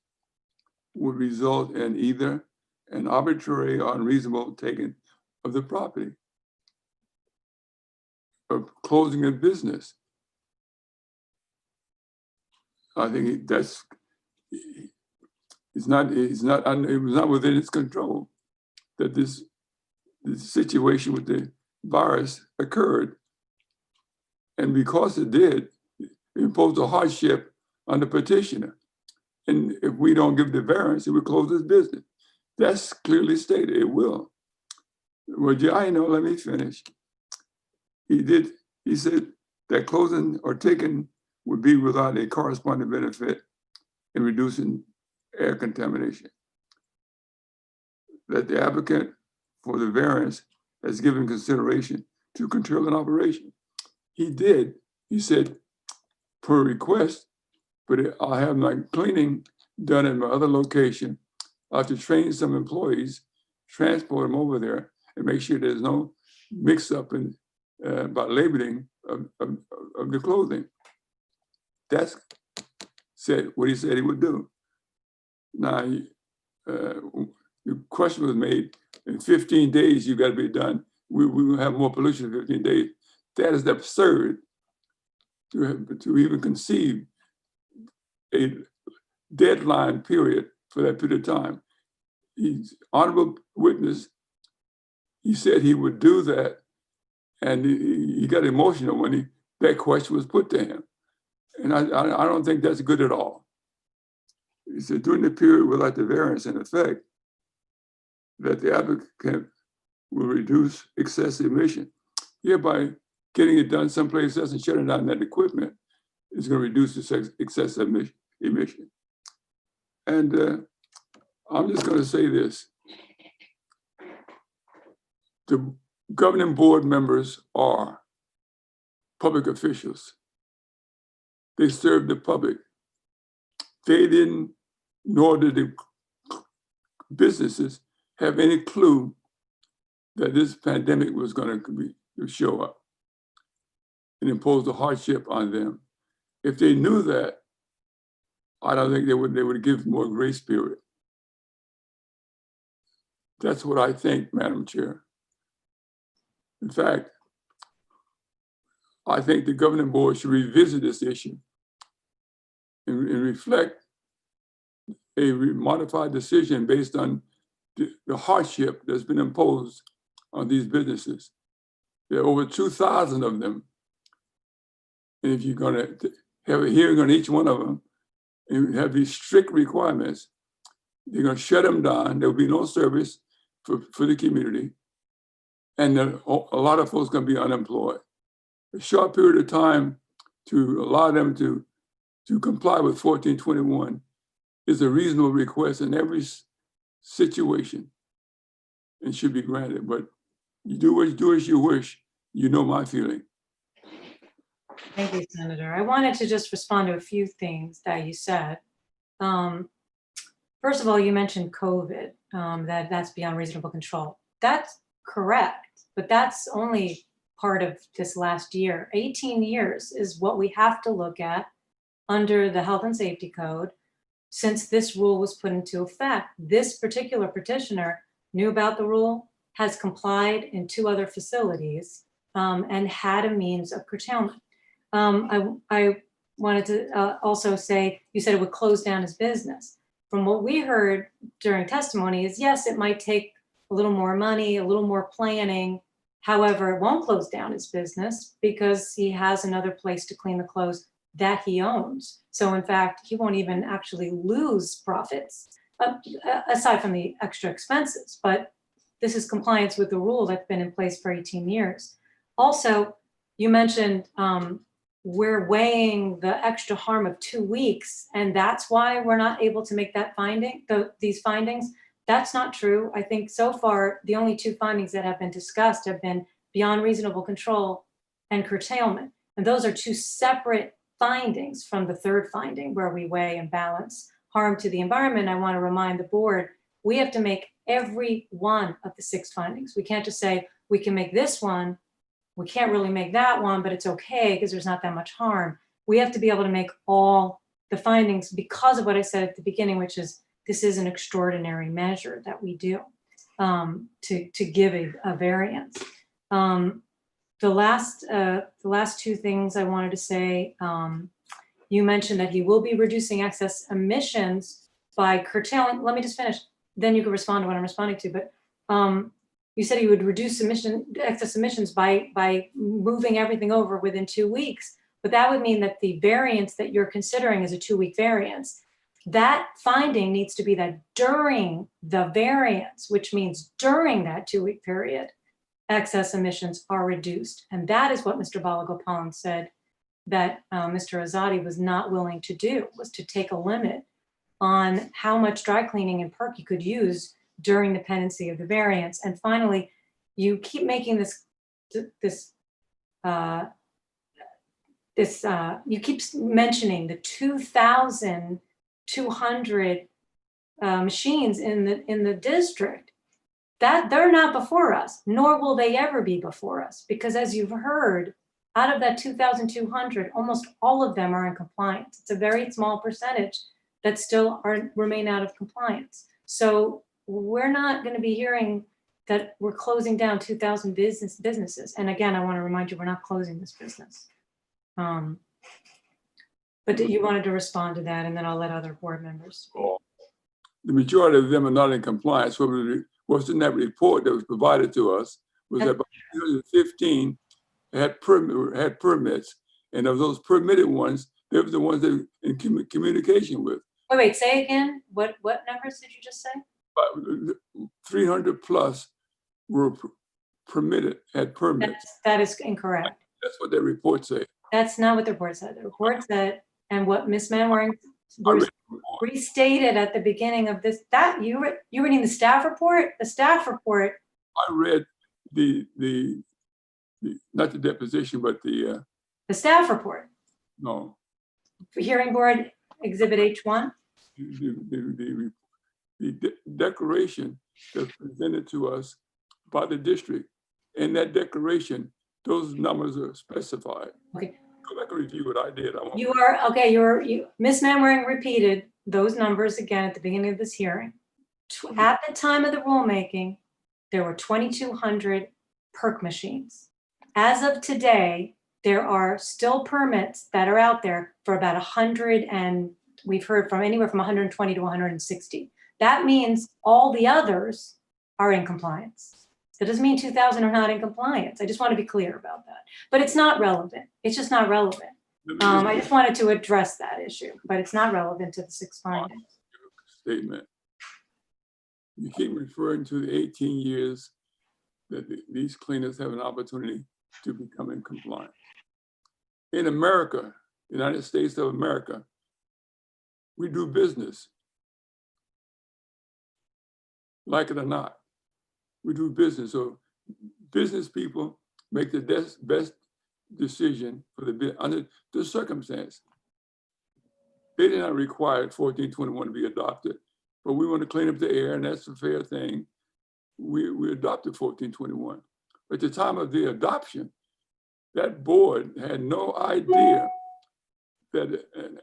would result in either an arbitrary or unreasonable taking of the property, or closing a business. I think it was not within its control that this situation with the virus occurred. And because it did, it imposed a hardship on the petitioner. And if we don't give the variance, it will close his business. That's clearly stated, it will. Well, let me finish. He said that closing or taking would be without a corresponding benefit in reducing air contamination. That the applicant for the variance has given consideration to control an operation. He did. He said, per request, but I'll have my cleaning done at my other location. I'll have to train some employees, transport them over there, and make sure there's no mix up about labeling of the clothing. That's said what he said he would do. Now, the question was made, in 15 days, you got to be done. We will have more pollution in 15 days. That is absurd to even conceive a deadline period for that period of time. He's honorable witness. He said he would do that, and he got emotional when that question was put to him. And I don't think that's good at all. He said during the period without the variance in effect, that the applicant will reduce excessive emission. Hereby getting it done someplace else and shutting down that equipment is going to reduce the excessive emission. And I'm just going to say this. The governing board members are public officials. They serve the public. They didn't, nor did the businesses have any clue that this pandemic was going to show up and impose a hardship on them. If they knew that, I don't think they would give more grace period. That's what I think, Madam Chair. In fact, I think the governing board should revisit this issue and reflect a modified decision based on the hardship that's been imposed on these businesses. There are over 2,000 of them. And if you're going to have a hearing on each one of them and have these strict requirements, they're going to shut them down. There will be no service for the community. And a lot of folks are going to be unemployed. A short period of time to allow them to comply with 1421 is a reasonable request in every situation and should be granted. But you do as you wish. You know my feeling. Thank you, Senator. I wanted to just respond to a few things that you said. First of all, you mentioned COVID, that's beyond reasonable control. That's correct, but that's only part of this last year. 18 years is what we have to look at under the Health and Safety Code since this rule was put into effect. This particular petitioner knew about the rule, has complied in 2 other facilities, and had a means of curtailment. I wanted to also say, you said it would close down his business. From what we heard during testimony is, yes, it might take a little more money, a little more planning. However, it won't close down his business because he has another place to clean the clothes that he owns. So in fact, he won't even actually lose profits aside from the extra expenses. But this is compliance with the rule that's been in place for 18 years. Also, you mentioned we're weighing the extra harm of 2 weeks, and that's why we're not able to make that finding, these findings. That's not true. I think so far, the only 2 findings that have been discussed have been beyond reasonable control and curtailment. And those are 2 separate findings from the 3rd finding where we weigh and balance harm to the environment. I want to remind the board, we have to make every one of the 6 findings. We can't just say, we can make this one, we can't really make that one, but it's okay because there's not that much harm. We have to be able to make all the findings because of what I said at the beginning, which is this is an extraordinary measure that we do to give a variance. The last 2 things I wanted to say, you mentioned that he will be reducing excess emissions by curtailing. Let me just finish. Then you can respond to what I'm responding to. But you said he would reduce excess emissions by moving everything over within 2 weeks. But that would mean that the variance that you're considering is a 2-week variance. That finding needs to be that during the variance, which means during that 2-week period, excess emissions are reduced. And that is what Mr. Balagopalan said that Mr. Azadi was not willing to do, was to take a limit on how much dry cleaning and perk you could use during the pendency of the variance. And finally, you keep making you keep mentioning the 2,200 machines in the district. That they're not before us, nor will they ever be before us, because as you've heard, Out of that 2,200, almost all of them are in compliance. It's a very small percentage that still remain out of compliance. So we're not going to be hearing that we're closing down 2,000 businesses. And again, I want to remind you, we're not closing this business. But you wanted to respond to that, and then I'll let other board members. The majority of them are not in compliance. What's in that report that was provided to us was that about 315 had permits, and of those permitted ones, they were the ones that were in communication with. Wait, say again. What numbers did you just say? 300 plus were permitted, had permits. That is incorrect. That's what that report said. That's not what the report said. The report said, and what Ms. Manwaring restated at the beginning of this, that you reading the staff report? The staff report. I read the not the deposition, but the staff report. No. Hearing board exhibit H1. The declaration that's presented to us by the district. In that declaration, those numbers are specified. Okay. Go back and review what I did. Ms. Manwaring repeated those numbers again at the beginning of this hearing. At the time of the rulemaking, there were 2,200 perk machines. As of today, there are still permits that are out there for about 100, and we've heard from anywhere from 120 to 160. That means all the others are in compliance. That doesn't mean 2,000 are not in compliance. I just want to be clear about that. But it's not relevant. It's just not relevant. I just wanted to address that issue, but it's not relevant to the 6 findings. Statement. You keep referring to the 18 years that these cleaners have an opportunity to become in compliance. In America, the United States of America, we do business. Like it or not, we do business. So business people make the best decision for under the circumstance. They did not require 1421 to be adopted, but we want to clean up the air, and that's a fair thing. We adopted 1421. At the time of the adoption, that board had no idea that an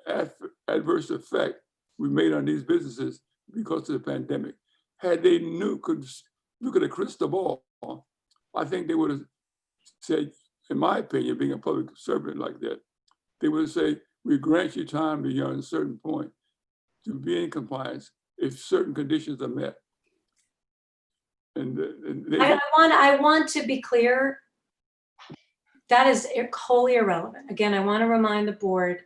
adverse effect we made on these businesses because of the pandemic. Had they could look at a crystal ball, I think they would have said, in my opinion, being a public servant like that, they would say, we grant you time beyond a certain point to be in compliance if certain conditions are met. I want to be clear, that is wholly irrelevant. Again, I want to remind the board,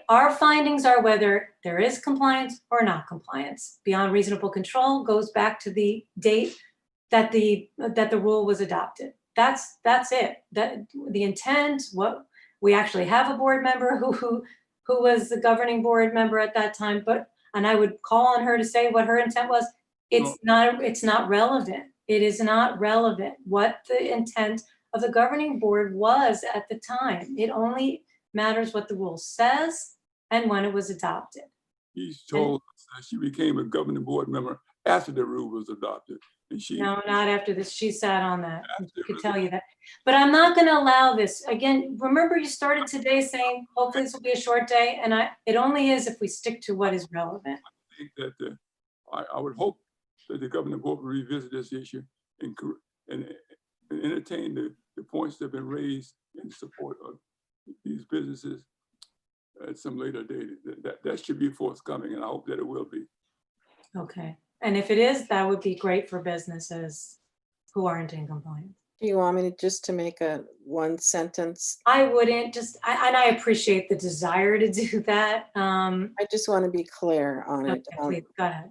our findings are whether there is compliance or not compliance. Beyond reasonable control goes back to the date that the rule was adopted. That's it. That the intent, what we actually have a board member who was the governing board member at that time, and I would call on her to say what her intent was. It's not relevant. It is not relevant what the intent of the governing board was at the time. It only matters what the rule says and when it was adopted. He's told us that she became a governing board member after the rule was adopted. And no, not after this. She sat on that. I could tell you that. But I'm not going to allow this. Again, remember you started today saying, hopefully this will be a short day. And it only is if we stick to what is relevant. I think that I would hope that the governing board will revisit this issue and entertain the points that have been raised in support of these businesses at some later date. That should be forthcoming, and I hope that it will be. Okay. And if it is, that would be great for businesses who aren't in compliance. Do you want me to make a one sentence? I wouldn't and I appreciate the desire to do that. I just want to be clear on it. Please, go ahead.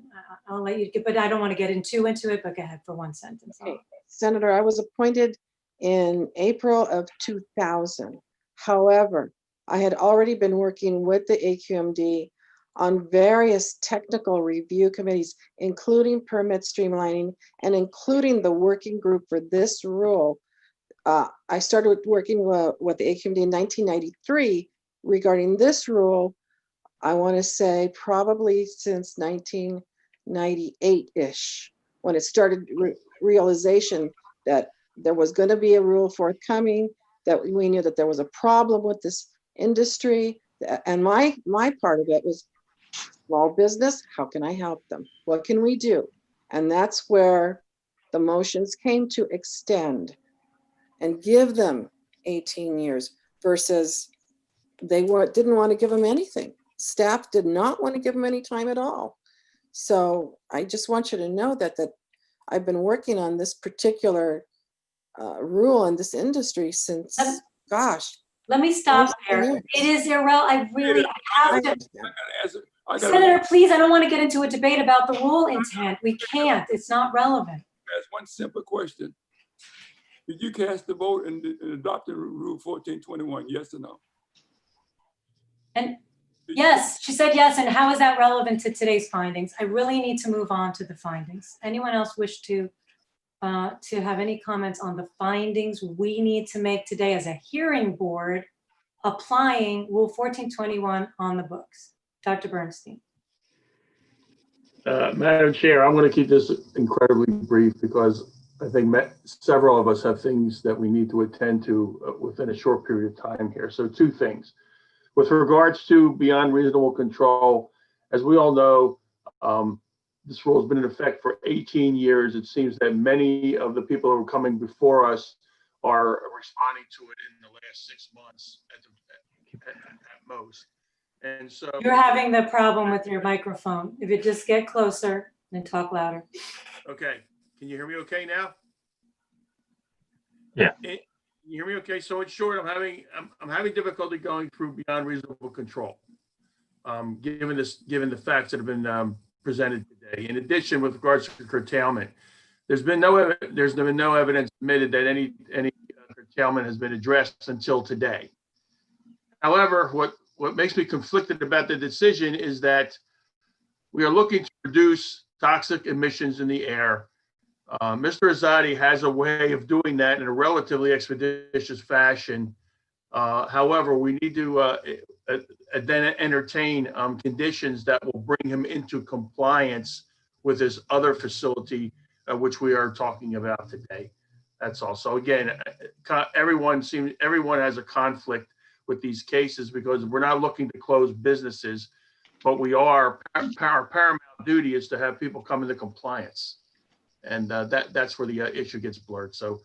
I'll let you get, but I don't want to get into it, but go ahead for one sentence. Okay. Senator, I was appointed in April of 2000. However, I had already been working with the AQMD on various technical review committees, including permit streamlining and including the working group for this rule. I started working with the AQMD in 1993 regarding this rule. I want to say probably since 1998-ish, when it started realization that there was going to be a rule forthcoming, that we knew that there was a problem with this industry. And my part of it was small business. How can I help them? What can we do? And that's where the motions came to extend and give them 18 years versus they didn't want to give them anything. Staff did not want to give them any time at all. So I just want you to know that I've been working on this particular rule in this industry since, gosh. Let me stop there. It is irrelevant. I have to. Senator, please, I don't want to get into a debate about the rule intent. We can't. It's not relevant. That's one simple question. Did you cast the vote in adopting Rule 1421? Yes or no? And yes, she said yes. And how is that relevant to today's findings? I really need to move on to the findings. Anyone else wish to have any comments on the findings we need to make today as a hearing board applying Rule 1421 on the books? Dr. Bernstein. Madam Chair, I'm going to keep this incredibly brief because I think several of us have things that we need to attend to within a short period of time here. So two things. With regards to beyond reasonable control, as we all know, this rule has been in effect for 18 years. It seems that many of the people who are coming before us are responding to it in the last 6 months at most. And so You're having the problem with your microphone. If you just get closer and talk louder. Okay, can you hear me okay now? Yeah. Can you hear me okay? So in short, I'm having difficulty going through beyond reasonable control, given the facts that have been presented today. In addition, with regards to curtailment, there's been no evidence admitted that any curtailment has been addressed until today. However, what makes me conflicted about the decision is that we are looking to reduce toxic emissions in the air. Mr. Azadi has a way of doing that in a relatively expeditious fashion. However, we need to then entertain conditions that will bring him into compliance with his other facility, which we are talking about today. That's all. So again, everyone has a conflict with these cases because we're not looking to close businesses, but our paramount duty is to have people come into compliance. And that's where the issue gets blurred. So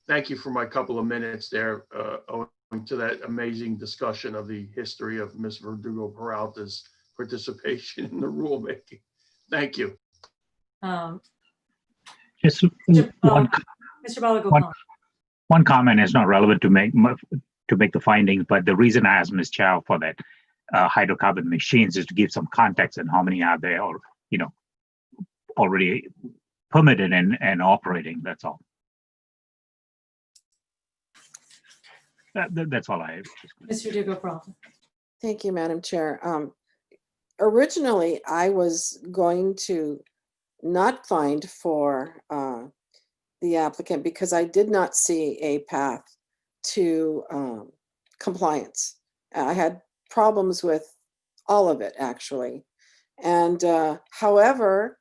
thank you for my couple of minutes there, owing to that amazing discussion of the history of Ms. Verdugo Peralta's participation in the rulemaking. Thank you. Just Mr. Balagopalan. one comment is not relevant to make the findings, but the reason I asked Ms. Chow for that hydrocarbon machines is to give some context on how many are there or, already permitted and operating. That's all. That's all I have. Mr. Verdugo-Peralta. Thank you, Madam Chair. Originally, I was going to not find for the applicant because I did not see a path to compliance. I had problems with all of it, actually. And however,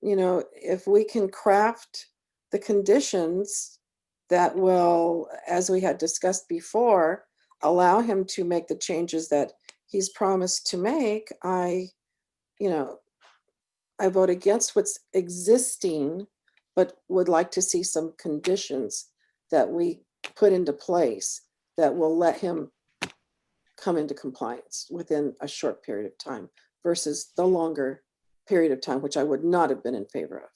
if we can craft the conditions that will, as we had discussed before, allow him to make the changes that he's promised to make, I vote against what's existing, but would like to see some conditions that we put into place that will let him come into compliance within a short period of time versus the longer period of time, which I would not have been in favor of.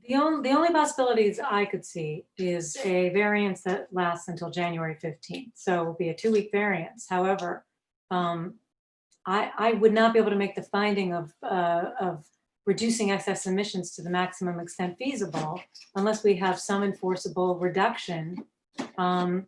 The only possibilities I could see is a variance that lasts until January 15th. So it will be a 2-week variance. However, I would not be able to make the finding of reducing excess emissions to the maximum extent feasible unless we have some enforceable reduction. And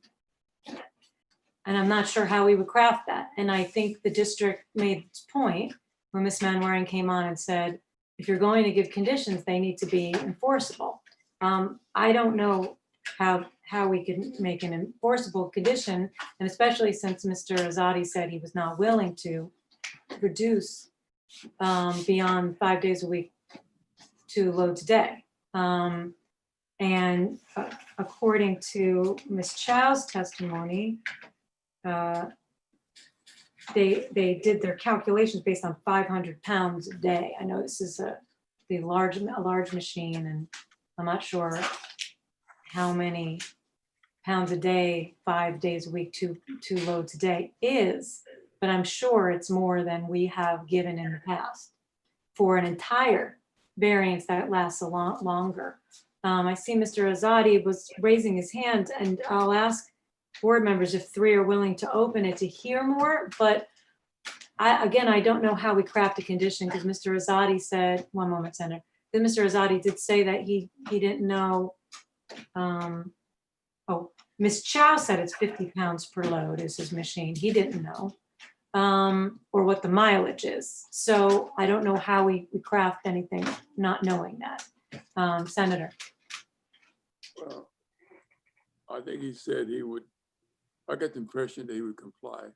I'm not sure how we would craft that. And I think the district made its point when Ms. Manwaring came on and said, if you're going to give conditions, they need to be enforceable. I don't know how we can make an enforceable condition, and especially since Mr. Azadi said he was not willing to reduce beyond 5 days a week to loads a day. And according to Ms. Chow's testimony, they did their calculations based on 500 pounds a day. I know this is a large machine, and I'm not sure how many pounds a day, 5 days a week, two loads a day is, but I'm sure it's more than we have given in the past for an entire variance that lasts a lot longer. I see Mr. Azadi was raising his hand, and I'll ask board members if 3 are willing to open it to hear more, but I don't know how we craft a condition, because Mr. Azadi said, one moment, Senator, then Mr. Azadi did say that he didn't know, Ms. Chow said it's 50 pounds per load is his machine. He didn't know, or what the mileage is. So I don't know how we craft anything not knowing that. Senator. Well, I think he said he would, I got the impression that he would comply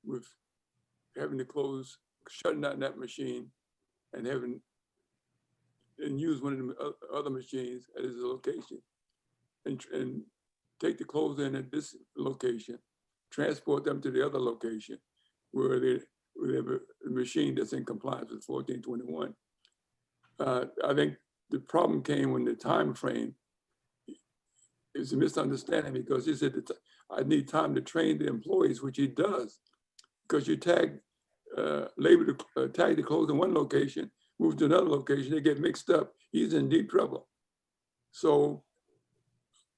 with having to close, shutting down that machine and use one of the other machines at his location and take the clothes in at this location, transport them to the other location where they have a machine that's in compliance with 1421. I think the problem came when the time frame is a misunderstanding, because he said that I need time to train the employees, which he does, because you tag labor to tag the clothes in one location, move to another location, they get mixed up. He's in deep trouble. So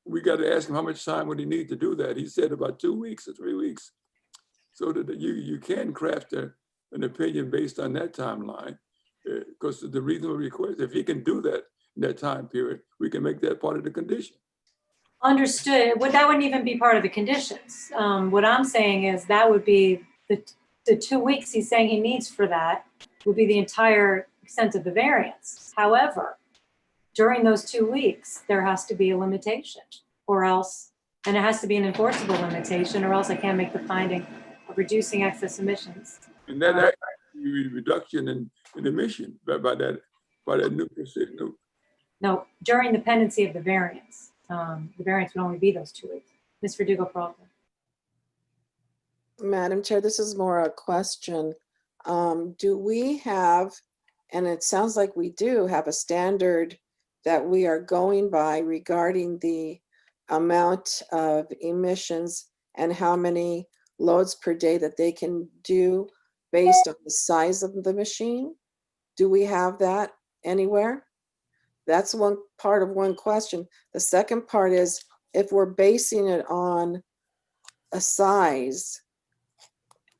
we got to ask him how much time would he need to do that. He said about 2 weeks or 3 weeks, so that you can craft an opinion based on that timeline, because the reasonable request, if he can do that in that time period, we can make that part of the condition. Understood. That wouldn't even be part of the conditions. What I'm saying is that would be the 2 weeks he's saying he needs for that would be the entire extent of the variance. However, during those 2 weeks, there has to be a limitation, or else, and it has to be an enforceable limitation, or else I can't make the finding of reducing excess emissions. And that actually reduction in emission by that new precision. No, during the pendency of the variance. The variance would only be those 2 weeks. Ms. Verdugo-Peralta. Madam Chair, this is more a question. Do we have, and it sounds like we do have a standard that we are going by regarding the amount of emissions and how many loads per day that they can do based on the size of the machine? Do we have that anywhere? That's one part of one question. The second part is, if we're basing it on a size,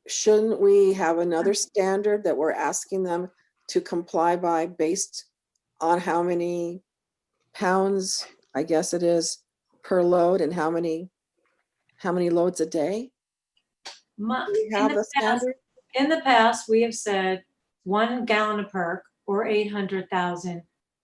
shouldn't we have another standard that we're asking them to comply by based on how many pounds, I guess it is, per load, and how many loads a day? Do we have a standard? In the past, we have said 1 gallon a perk, or 800,000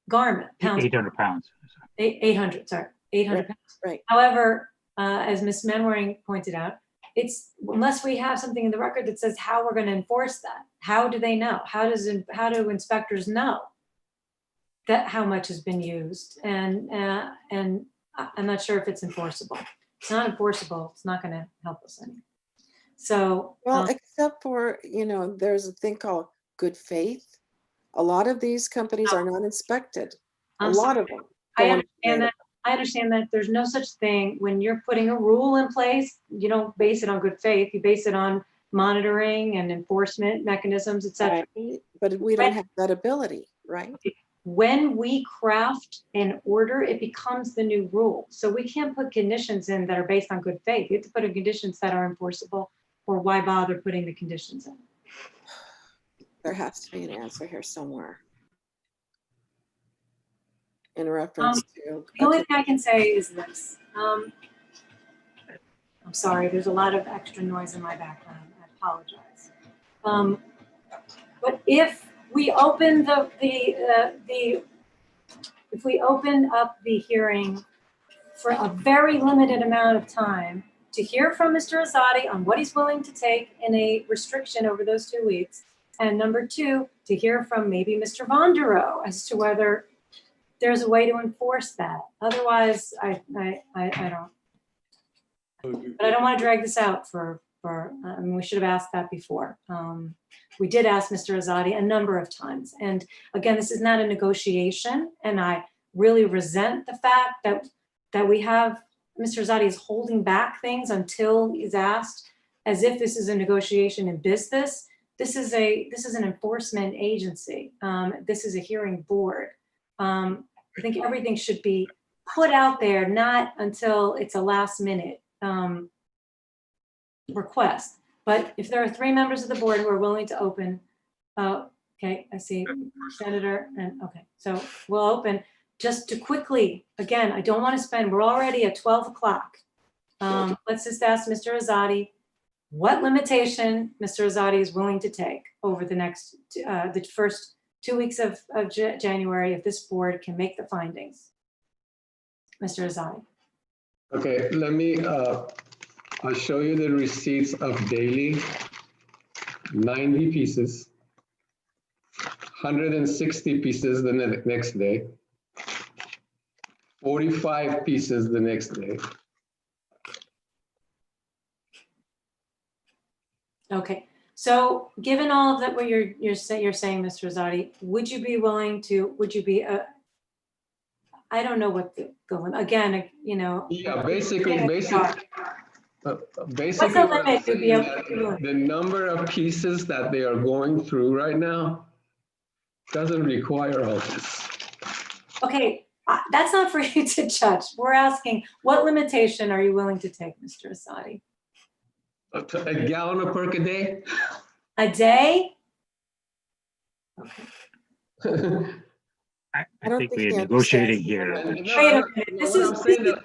pounds. 800 pounds. 800, sorry, 800 pounds. Right. However, as Ms. Menwaring pointed out, it's unless we have something in the record that says how we're going to enforce that. How do they know? How do inspectors know that how much has been used? And I'm not sure if it's enforceable. It's not enforceable. It's not going to help us any. So, well, except for, there's a thing called good faith. A lot of these companies are not inspected. A lot of them. I understand that there's no such thing when you're putting a rule in place. You don't base it on good faith. You base it on monitoring and enforcement mechanisms, etc. Right. But we don't have that ability, right? When we craft an order, it becomes the new rule. So we can't put conditions in that are based on good faith. You have to put in conditions that are enforceable, or why bother putting the conditions in? There has to be an answer here somewhere. In reference to. The only thing I can say is this. I'm sorry, there's a lot of extra noise in my background. I apologize. But if we open if we open up the hearing for a very limited amount of time to hear from Mr. Azadi on what he's willing to take in a restriction over those 2 weeks, and number 2, to hear from maybe Mr. Vonderow as to whether there's a way to enforce that. Otherwise, I don't. But I don't want to drag this out I mean, we should have asked that before. We did ask Mr. Azadi a number of times. And again, this is not a negotiation. And I really resent the fact that we have, Mr. Azadi is holding back things until he's asked, as if this is a negotiation in business. This is an enforcement agency. This is a hearing board. I think everything should be put out there, not until it's a last minute request. But if there are 3 members of the board who are willing to open, okay, I see Senator, and okay, so we'll open. Just to quickly, again, I don't want to spend, we're already at 12 o'clock. Let's just ask Mr. Azadi what limitation Mr. Azadi is willing to take over the next, the first 2 weeks of January, if this board can make the findings. Mr. Azadi. Okay, let me, I'll show you the receipts of daily, 90 pieces, 160 pieces the next day, 45 pieces the next day. Okay, so given all of that, what you're saying, Mr. Azadi, would you be willing to? Would you be? I don't know what the again, you know. Yeah, basically, What's the what I'm limit you'd be saying able is to do? that the number of pieces that they are going through right now doesn't require all this. Okay, that's not for you to judge. We're asking, what limitation are you willing to take, Mr. Azadi? A gallon of perk a day? A day? I don't think think we're he negotiating understands. here. Wait a minute, this What is- I'm saying that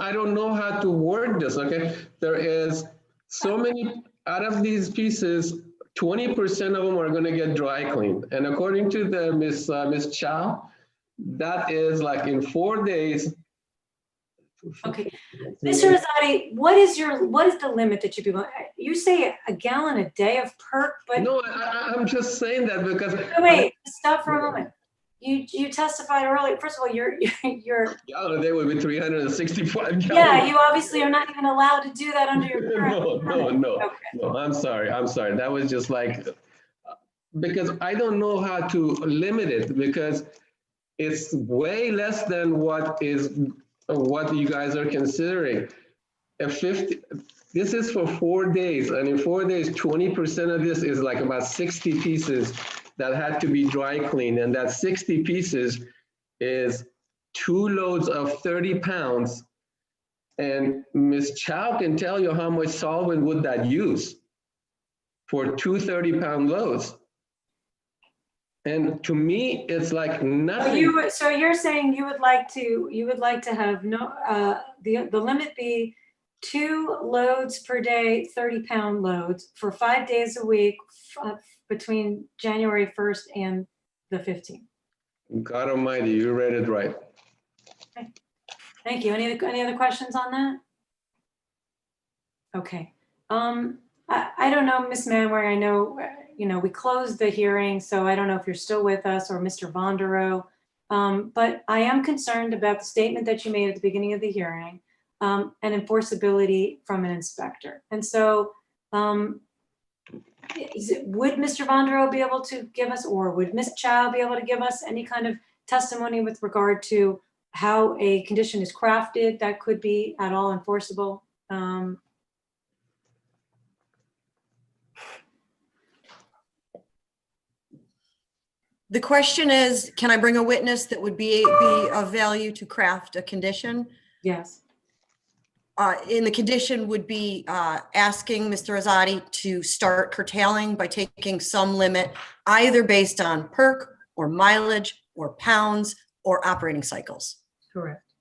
I don't know how to word this, okay? There is so many, out of these pieces, 20% of them are gonna get dry cleaned. And according to the Miss Chow, that is like in 4 days. Okay, Mr. Azadi, what is the limit that you'd be willing? You say a gallon a day of perk, but No, I'm just saying that because. wait, stop for a moment. You testified earlier. First of all, you're Gallon a day would be 365 gallons. yeah. You obviously are not even allowed to do that under your current. No, Okay. no, I'm sorry. That was just like, because I don't know how to limit it because it's way less than what you guys are considering. This is for 4 days, and in 4 days, 20% of this is like about 60 pieces that had to be dry cleaned, and that 60 pieces is 2 loads of 30 pounds. And Ms. Chow can tell you how much solvent would that use for 2 30-pound loads. And to me, it's like nothing. So you're saying you would like to have no the limit be 2 loads per day, 30-pound loads for 5 days a week between January 1st and the 15th. God Almighty, you read it right. Okay. Thank you. Any other questions on that? Okay. I don't know, Ms. Manway, I know, we closed the hearing, so I don't know if you're still with us or Mr. Vondero. But I am concerned about the statement that you made at the beginning of the hearing and enforceability from an inspector. And so would Mr. Vondero be able to give us, or would Ms. Chow be able to give us any kind of testimony with regard to how a condition is crafted that could be at all enforceable? The question is, can I bring a witness that would be of value to craft a condition? Yes. In the condition would be asking Mr. Azadi to start curtailing by taking some limit, either based on perk or mileage or pounds or operating cycles. Correct.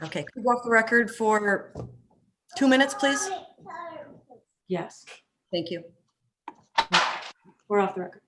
Okay, could you go off the record for 2 minutes, please? Yes, Thank you. we're off the record.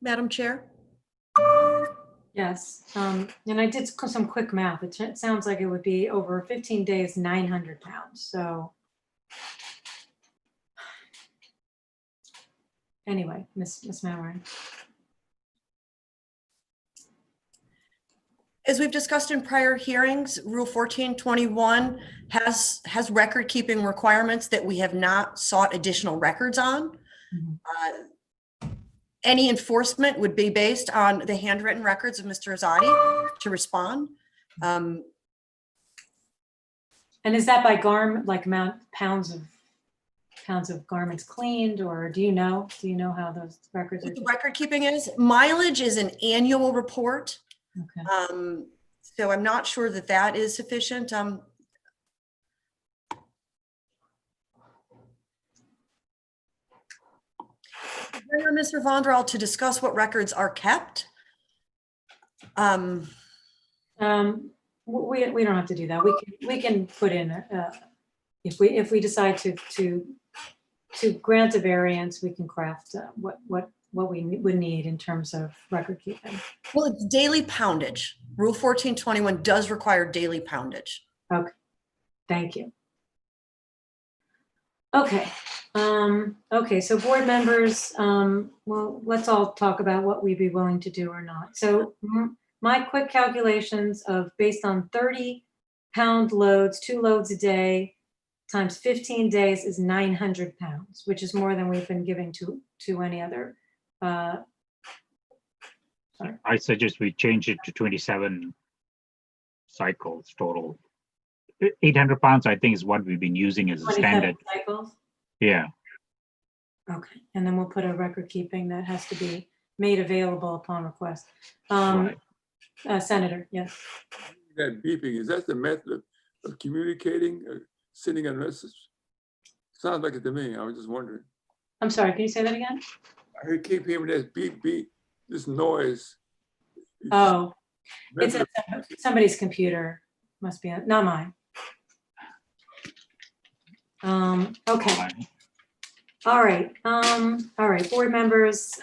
Madam Chair? Yes, and I did some quick math. It sounds like it would be over 15 days, 900 pounds. So anyway, Miss Maverick. As we've discussed in prior hearings, Rule 1421 has record keeping requirements that we have not sought additional records on. Mhm. Any enforcement would be based on the handwritten records of Mr. Azadi to respond. And is that by like pounds of garments cleaned, or do you know how those records are? What the record keeping is, mileage is an annual report. Okay. So I'm not sure that that is sufficient. Bring on Mr. Vonderal to discuss what records are kept. We don't have to do that. We can put in if we decide to grant a variance, we can craft what we would need in terms of record keeping. Well, it's daily poundage. Rule 1421 does require daily poundage. Okay, thank you. Okay. Okay, so board members, well, let's all talk about what we'd be willing to do or not. So my quick calculations of based on 30-pound loads, 2 loads a day, times 15 days is 900 pounds, which is more than we've been giving to any other. I suggest we change it to 27 cycles total. 800 pounds, I think, is what we've been using as a 27 standard. cycles. Yeah. Okay, and then we'll put a record keeping that has to be made available upon request. Right. Senator, yes. That beeping, is that the method of communicating or sending a message? Sounds like it to me. I was just wondering. I'm sorry, can you say that again? I keep hearing this beep, beep, this noise. Oh, it's Method somebody's computer. Must be, not mine. Okay. All right, board members,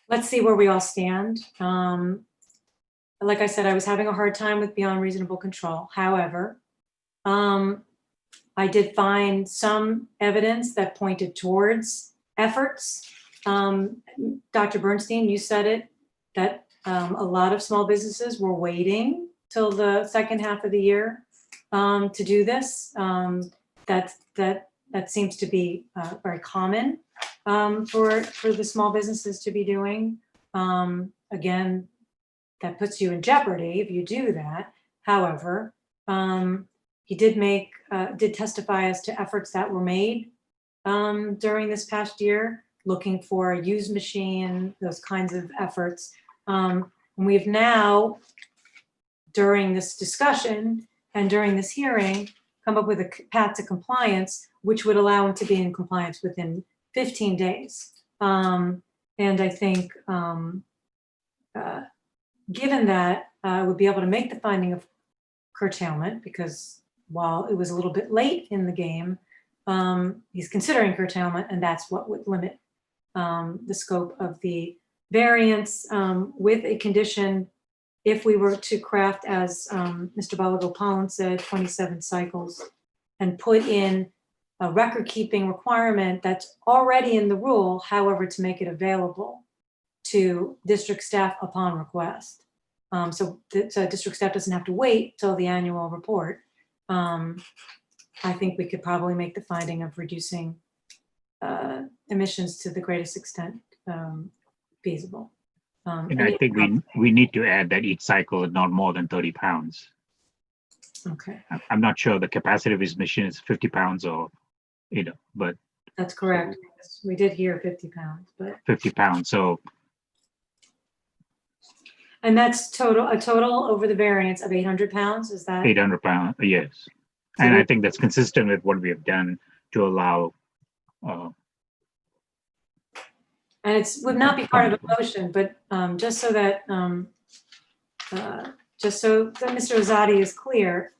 let's see where we all stand. Like I said, I was having a hard time with beyond reasonable control. However, I did find some evidence that pointed towards efforts. Dr. Bernstein, you said it, that a lot of small businesses were waiting till the second half of the year to do this. That seems to be very common for the small businesses to be doing. Again, that puts you in jeopardy if you do that. However, he did testify as to efforts that were made during this past year, looking for a used machine, those kinds of efforts. And we've now, during this discussion and during this hearing, come up with a path to compliance, which would allow him to be in compliance within 15 days. And I think, given that, I would be able to make the finding of curtailment, because while it was a little bit late in the game, he's considering curtailment, and that's what would limit the scope of the variance with a condition. If we were to craft, as Mr. Balagopalan said, 27 cycles, and put in a record-keeping requirement that's already in the rule, however, to make it available to district staff upon request. So district staff doesn't have to wait till the annual report. I think we could probably make the finding of reducing emissions to the greatest extent feasible. And I think we need to add that each cycle is not more than 30 pounds. Okay, I'm not sure the capacity of his machine is 50 pounds or, but that's correct. We did hear 50 pounds, but 50 pounds. So, and that's a total over the variance of 800 pounds. Is that 800 pounds? Yes. And I think that's consistent with what we have done to allow. And it's, would not be part of a motion, but just so that Mr. Azadi is clear,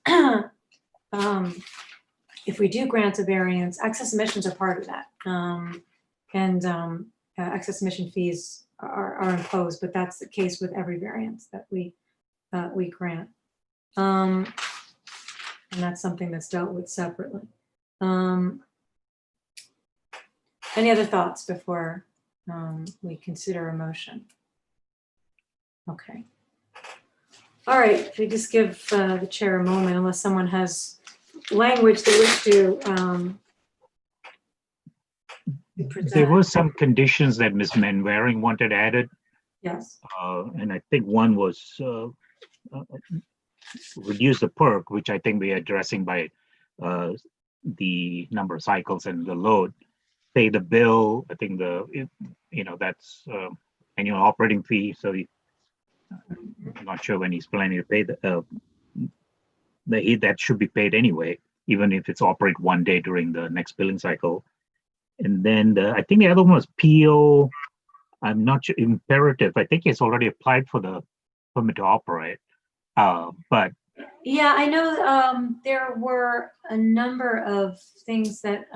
if we do grant a variance, excess emissions are part of that. Excess emission fees are imposed, but that's the case with every variance that we grant. And that's something that's dealt with separately. Any other thoughts before we consider a motion? Okay. All right, if we just give the chair a moment, unless someone has language they wish to present. There were some conditions that Ms. Manwaring wanted added. Yes. And I think one was reduce the perk, which I think we are addressing by the number of cycles and the load. Pay the bill. I think that's annual operating fee. So I'm not sure when he's planning to pay that should be paid anyway, even if it's operate one day during the next billing cycle. And then I think the other one was PO. I'm not sure, imperative. I think he's already applied for the permit to operate. But yeah, I know there were a number of things that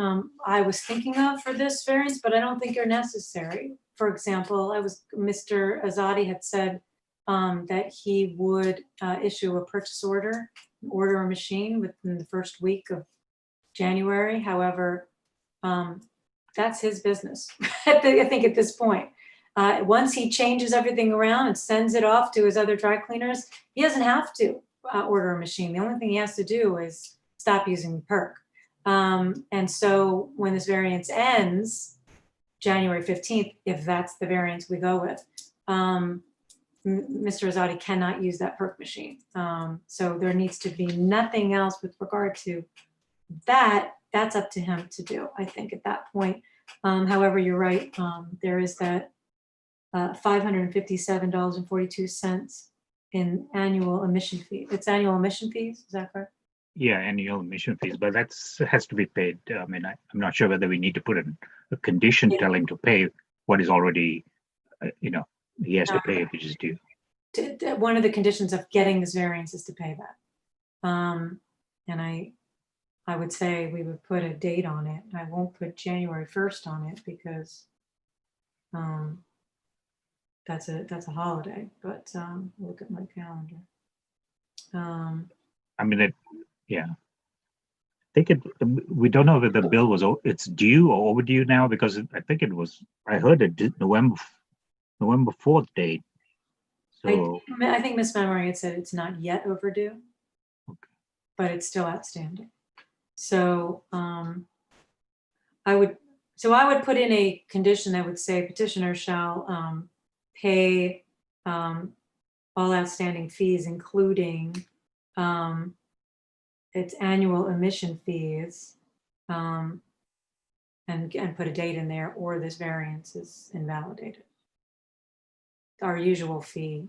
I was thinking of for this variance, but I don't think are necessary. For example, Mr. Azadi had said that he would issue a purchase order a machine within the first week of January. However, that's his business. I think at this point. Once he changes everything around and sends it off to his other dry cleaners, he doesn't have to order a machine. The only thing he has to do is stop using perk. And so when this variance ends, January 15th, if that's the variance we go with, Mr. Azadi cannot use that perk machine. So there needs to be nothing else with regard to that. That's up to him to do, I think, at that point. However, you're right. There is that $557.42 in annual emission fee. It's annual emission fees, is that correct? yeah, annual emission fees, but has to be paid. I mean, I'm not sure whether we need to put a condition telling to pay what is already, he has to pay if it is due. One of the conditions of getting this variance is to pay that. And I would say we would put a date on it. I won't put January 1st on it because that's a holiday, but look at my calendar. I mean, I think we don't know if the bill it's due or overdue now, because I think I heard it November 4th date. So I think Ms. Memory had said it's not yet overdue, okay, but it's still outstanding. So I would put in a condition that would say petitioner shall pay all outstanding fees, including its annual emission fees, and put a date in there, or this variance is invalidated. Our usual fee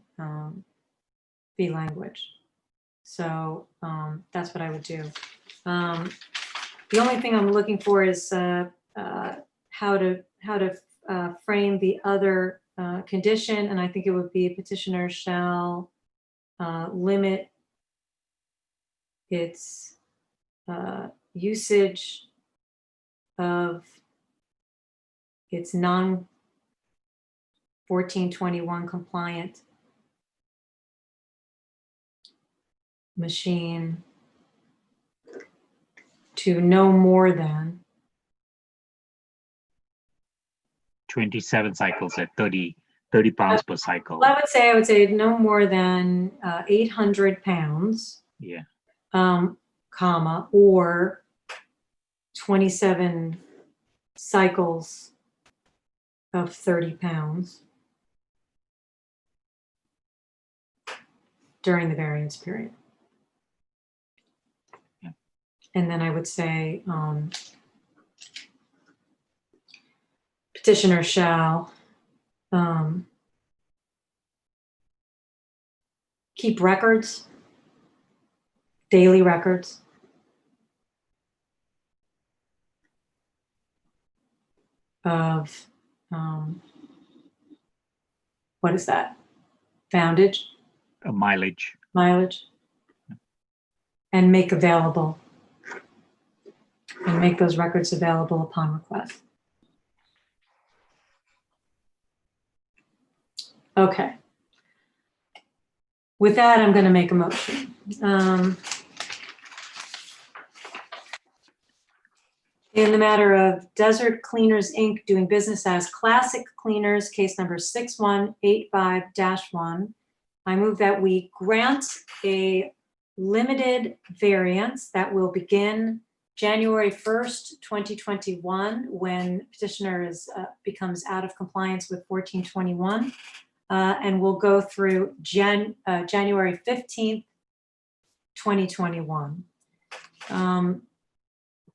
language. So that's what I would do. The only thing I'm looking for is how to frame the other condition, and I think it would be petitioner shall limit its usage of its non-1421 compliant machine to no more than 27 cycles at 30 pounds per cycle. I would say no more than 800 pounds. Yeah. Comma, or 27 cycles of 30 pounds during the variance period. Yeah. And then I would say petitioner shall keep records, daily records of what is that? Poundage, Mileage. mileage? And make available. And make those records available upon request. Okay. With that, I'm going to make a motion. In the matter of Desert Cleaners, Inc. doing business as Classic Cleaners, case number 6185-1, I move that we grant a limited variance that will begin January 1st, 2021, when petitioner becomes out of compliance with 1421, and will go through January 15th, 2021.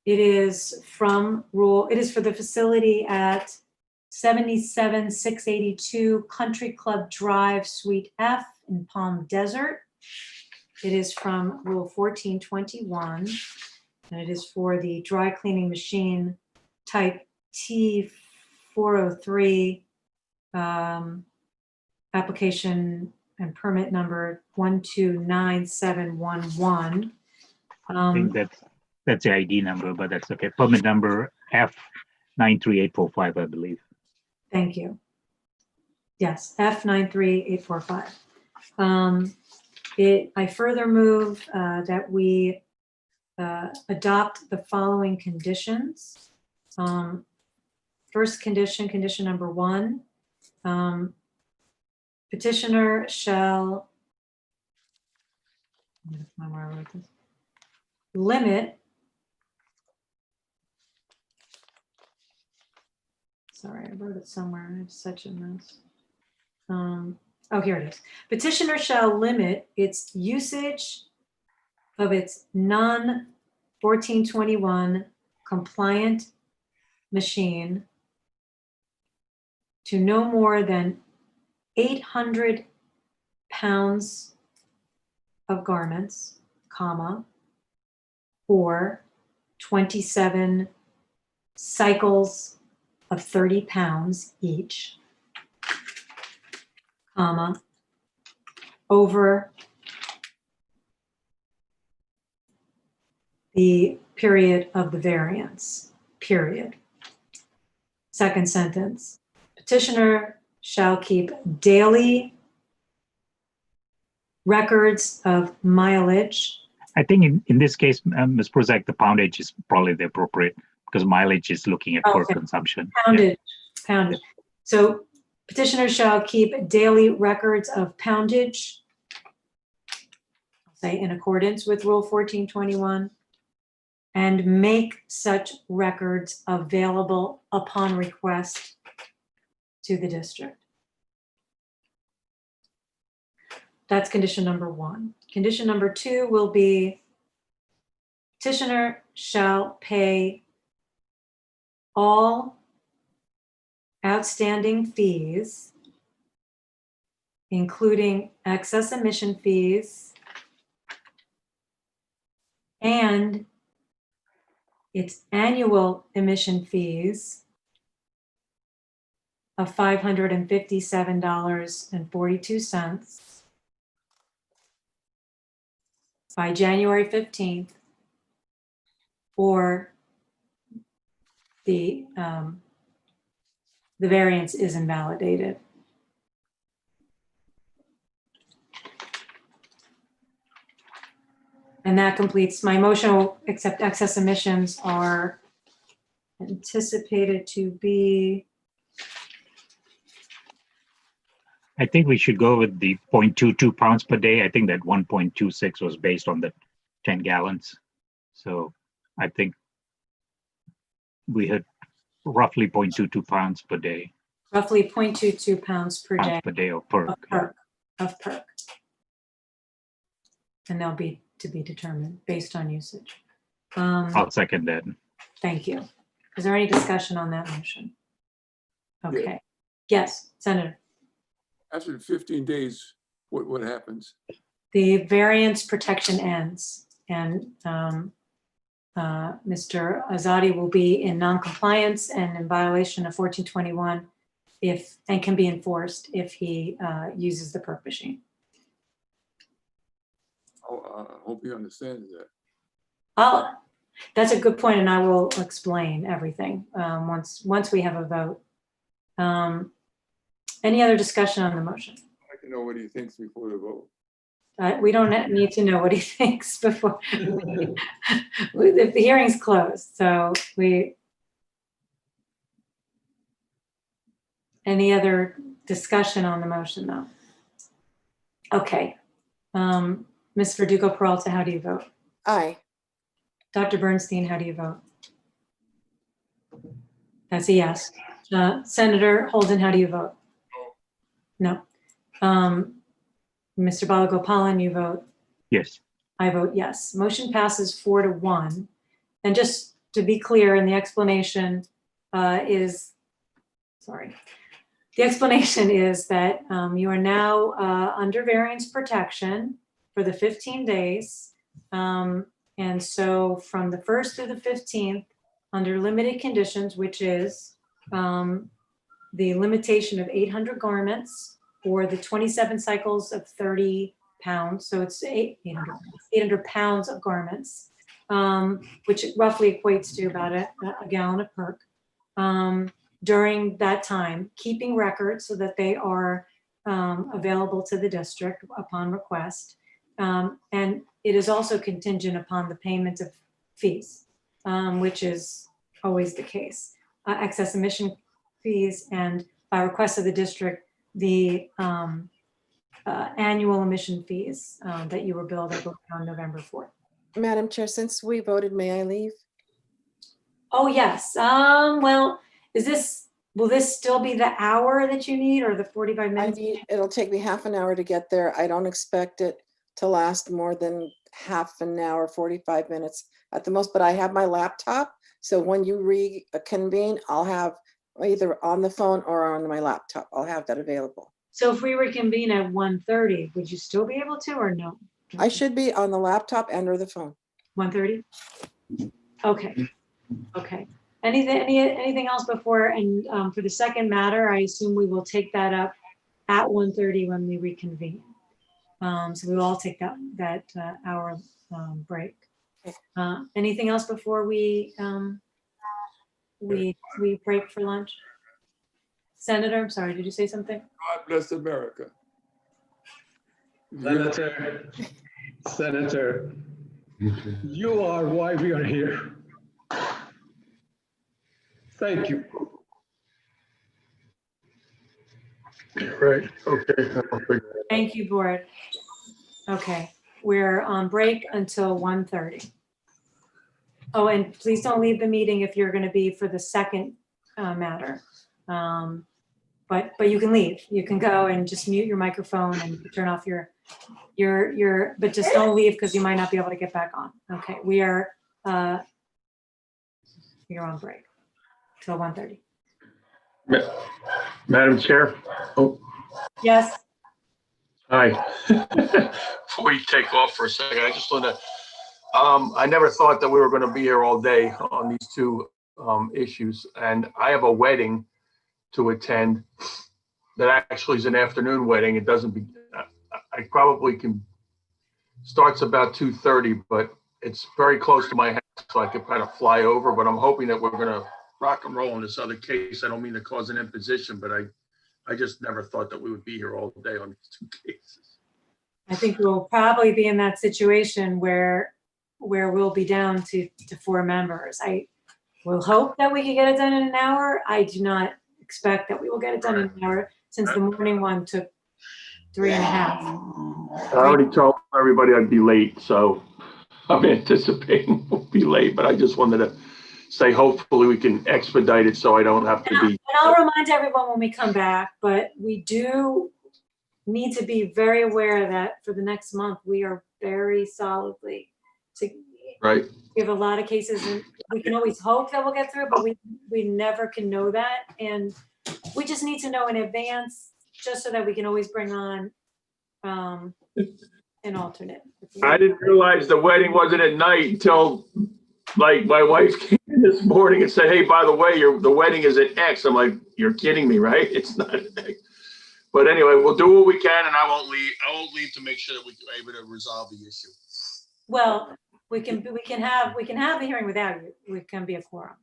It is for the facility at 77682 Country Club Drive, Suite F in Palm Desert. It is from Rule 1421, and it is for the dry cleaning machine type T403, application and permit number 129711. I think that's the ID number, but that's okay. Permit number F938445, I believe. Thank you. Yes, F938445. I further move that we adopt the following conditions. First condition, condition number 1, petitioner shall limit, sorry, I wrote it somewhere. I have such a mess. Oh, here it is. Petitioner shall limit its usage of its non-1421 compliant machine to no more than 800 pounds of garments, comma, or 27 cycles of 30 pounds each, comma, over the period of the variance, period. Second sentence, petitioner shall keep daily records of mileage. I think in this case, Ms. Prozak, the poundage is probably the appropriate, because mileage is looking at per consumption. Poundage, poundage. So petitioner shall keep daily records of poundage, say in accordance with Rule 1421, and make such records available upon request to the district. That's condition number 1. Condition number 2 will be petitioner shall pay all outstanding fees, including excess emission fees and its annual emission fees of $557.42 by January 15th, or the variance is invalidated. And that completes my motion, except excess emissions are anticipated to be. I think we should go with the 0.22 pounds per day. I think that 1.26 was based on the 10 gallons. So I think we had roughly 0.22 pounds per day. Roughly 0.22 pounds per day. Per day of perk. Of perk. And they'll be to be determined based on usage. I'll second that. Thank you. Is there any discussion on that motion? Okay. Yes, Senator. After 15 days, what happens? The variance protection ends, and Mr. Azadi will be in non-compliance and in violation of 1421 and can be enforced if he uses the perk machine. I hope he understands that. That's a good point, and I will explain everything once we have a vote. Any other discussion on the motion? I'd like to know what he thinks before the vote. We don't need to know what he thinks before. The hearing's closed, so any other discussion on the motion, though? Okay. Ms. Verdugo Peralta, how do you vote? Aye. Dr. Bernstein, how do you vote? That's a yes. Senator Holden, how do you vote? No. Mr. Balagopalan, you vote? Yes. I vote yes. Motion passes 4-1. And just to be clear, and the explanation is that you are now under variance protection for the 15 days. And so from the 1st through the 15th, under limited conditions, which is the limitation of 800 garments or the 27 cycles of 30 pounds. So it's 800 pounds of garments, which roughly equates to about a gallon of perk. During that time, keeping records so that they are available to the district upon request. And it is also contingent upon the payment of fees, which is always the case. Excess emission fees, and by request of the district, the annual emission fees that you were billed, I believe, on November 4th. Madam Chair, since we voted, may I leave? Oh, yes. Well, will this still be the hour that you need, or the 45 minutes? It'll take me half an hour to get there. I don't expect it to last more than half an hour, 45 minutes at the most, but I have my laptop. So when you reconvene, I'll have either on the phone or on my laptop. I'll have that available. So if we reconvene at 1:30, would you still be able to, or no? I should be on the laptop and or the phone. 1:30? Okay. Okay. Anything else before? And for the second matter, I assume we will take that up at 1:30 when we reconvene. So we will all take that hour break. Anything else before we break for lunch? Senator, I'm sorry, did you say something? God bless America. Senator, you are why we are here. Thank you. Right, okay. Thank you, board. Okay, we're on break until 1:30. Oh, and please don't leave the meeting if you're going to be for the second matter. But you can leave. You can go and just mute your microphone and turn off but just don't leave because you might not be able to get back on. Okay, you're on break till 1:30. Madam Chair? Oh, Yes. hi. Before you take off for a second, I just want to, I never thought that we were going to be here all day on these two issues. And I have a wedding to attend that actually is an afternoon wedding. It doesn't be, I probably can, starts about 2:30, but it's very close to my house, so I could kind of fly over, but I'm hoping that we're going to rock and roll in this other case. I don't mean to cause an imposition, but I just never thought that we would be here all day on these two cases. I think we'll probably be in that situation where we'll be down to 4 members. I will hope that we can get it done in an hour. I do not expect that we will get it done in an hour, since the morning one took 3.5. I already told everybody I'd be late, so I'm anticipating we'll be late, but I just wanted to say hopefully we can expedite it so I don't have to be. And I'll remind everyone when we come back, but we do need to be very aware that for the next month, we are very solidly to Right. we have a lot of cases, and we can always hope that we'll get through, but we never can know that. And we just need to know in advance, just so that we can always bring on an alternate. I didn't realize the wedding wasn't at night until like my wife came in this morning and said, hey, by the way, the wedding is at X. I'm like, You're kidding me, right? It's not. But anyway, we'll do what we can, and I won't leave to make sure that we're able to resolve the issue. Well, we can have a hearing without you. We can be a quorum.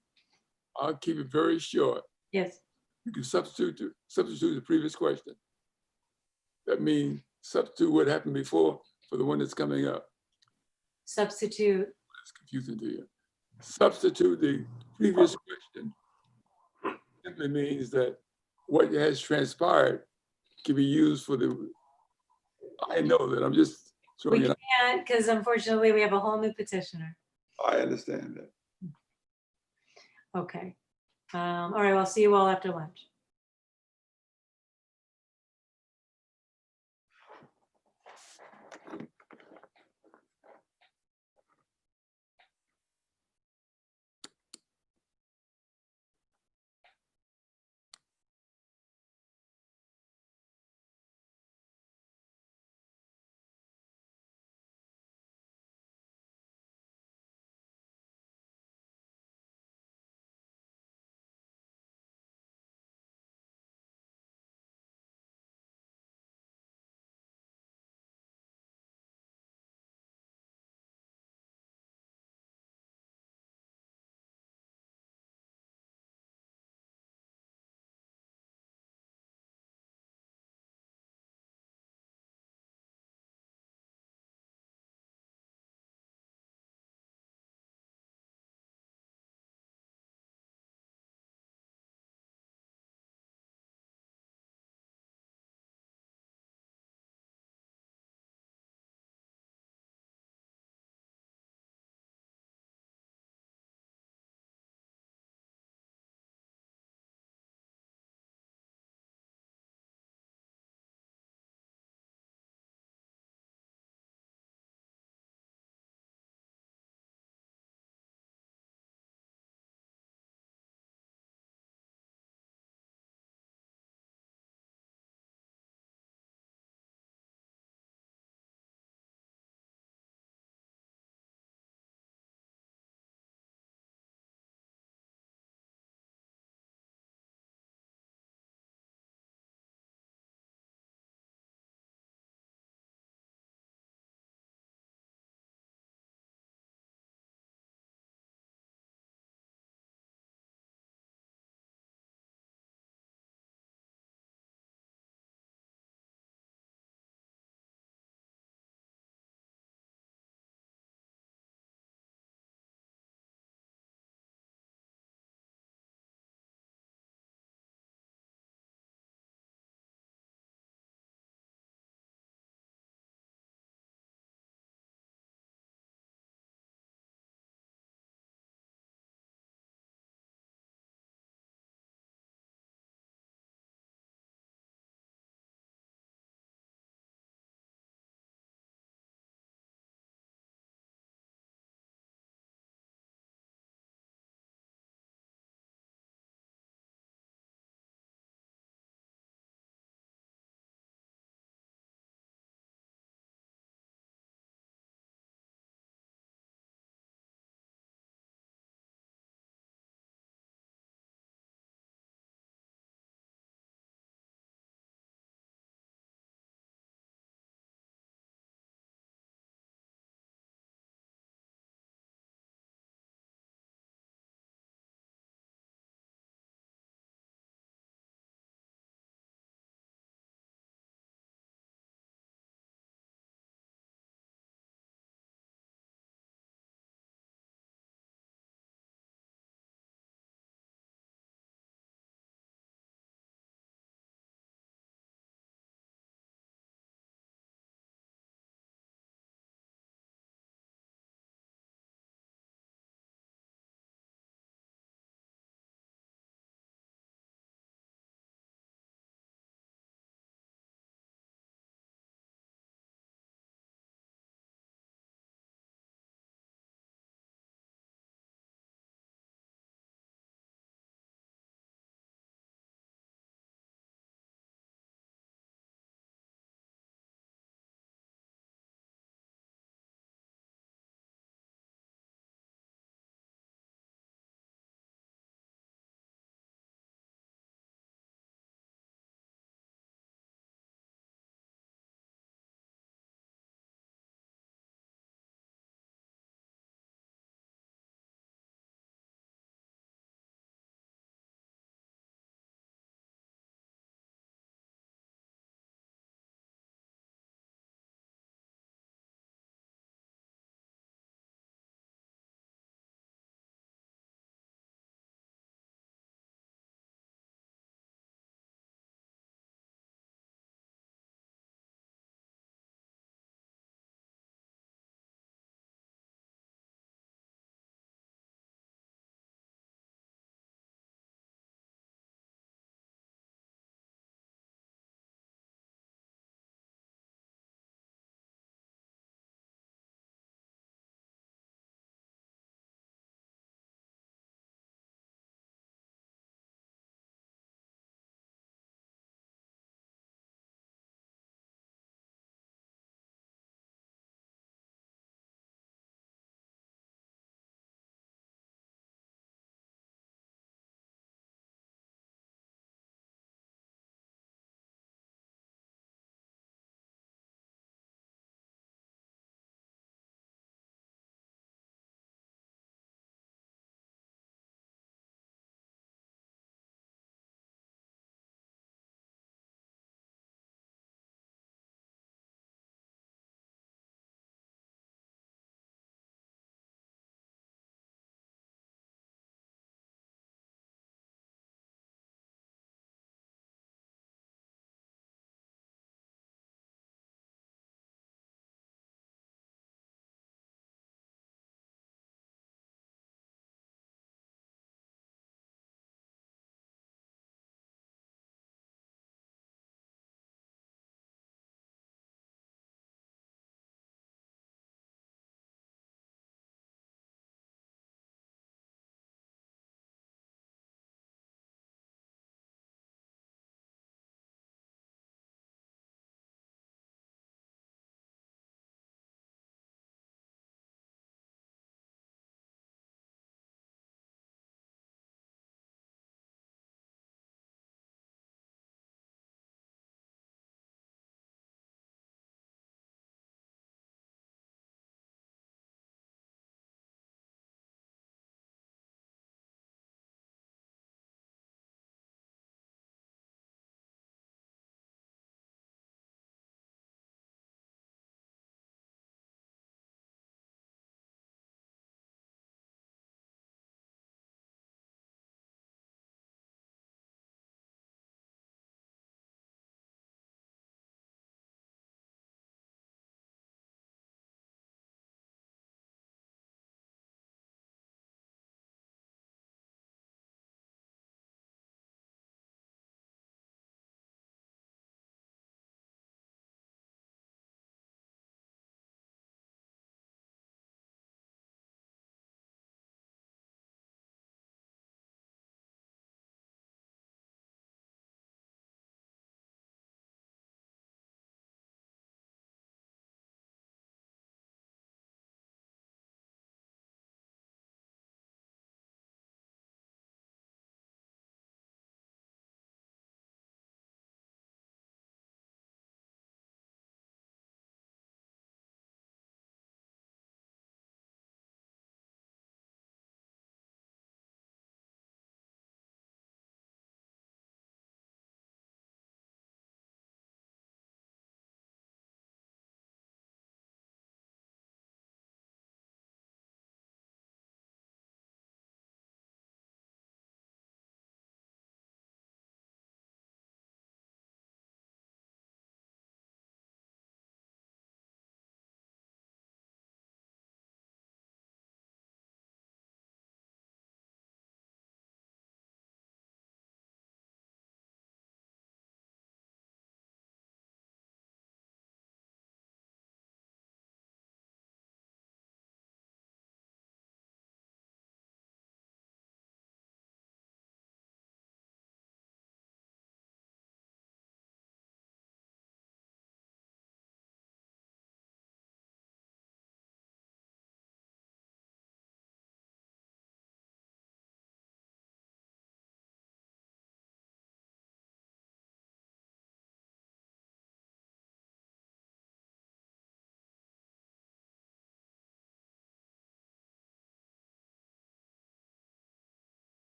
I'll keep it very short. Yes. You can substitute the previous question. That means substitute what happened before for the one that's coming up. Substitute. It's confusing to you. Substitute the previous question simply means that what has transpired can be used for the, I know that I'm just throwing We it out. can't, because unfortunately we have a whole new petitioner. I understand that. Okay. All right, well, see you all after lunch.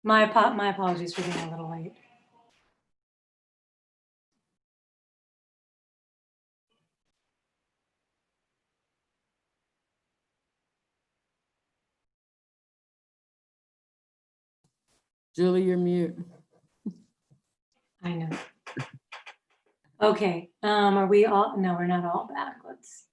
My apologies for being a little late. Julie, you're mute. I know. Okay, are we all, no, we're not all back. Let's,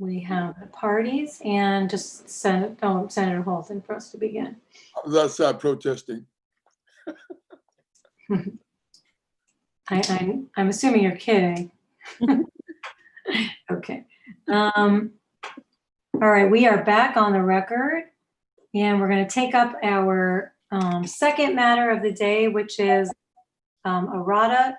we have the parties and just Senator Holton for us to begin. I was outside protesting. I'm assuming you're kidding. Okay. All right, we are back on the record and we're going to take up our second matter of the day, which is Arada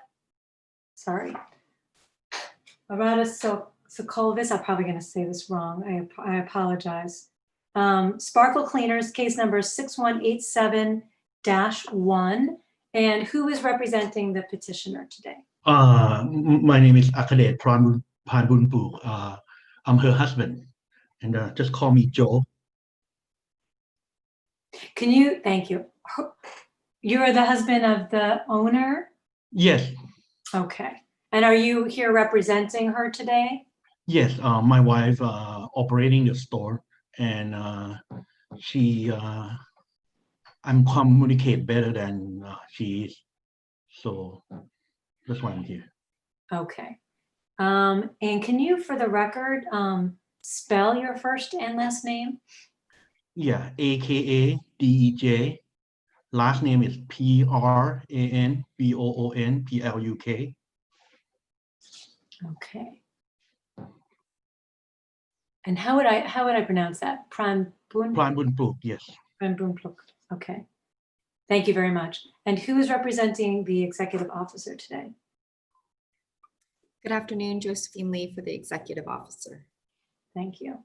Sokolvis. I'm probably going to say this wrong. I apologize. Sparkle Cleaners, case number 6187-1. And who is representing the petitioner today? My name is Akadet Pranbunpu. I'm her husband, and just call me Joe. Can you, thank you. You're the husband of the owner? Yes, Okay. And are you here representing her today? yes. My wife operating the store, and she, I'm communicate better than she is, so that's why I'm here. Okay. And can you, for the record, spell your first and last name? Yeah, AKADEJ. Last name is PRANBOONPLUK. Okay. And how would I pronounce that? Pranbunpu, yes. Pranbunpluk. Okay. Thank you very much. And who is representing the executive officer today? Good afternoon, Josephine Lee for the executive officer. Thank you.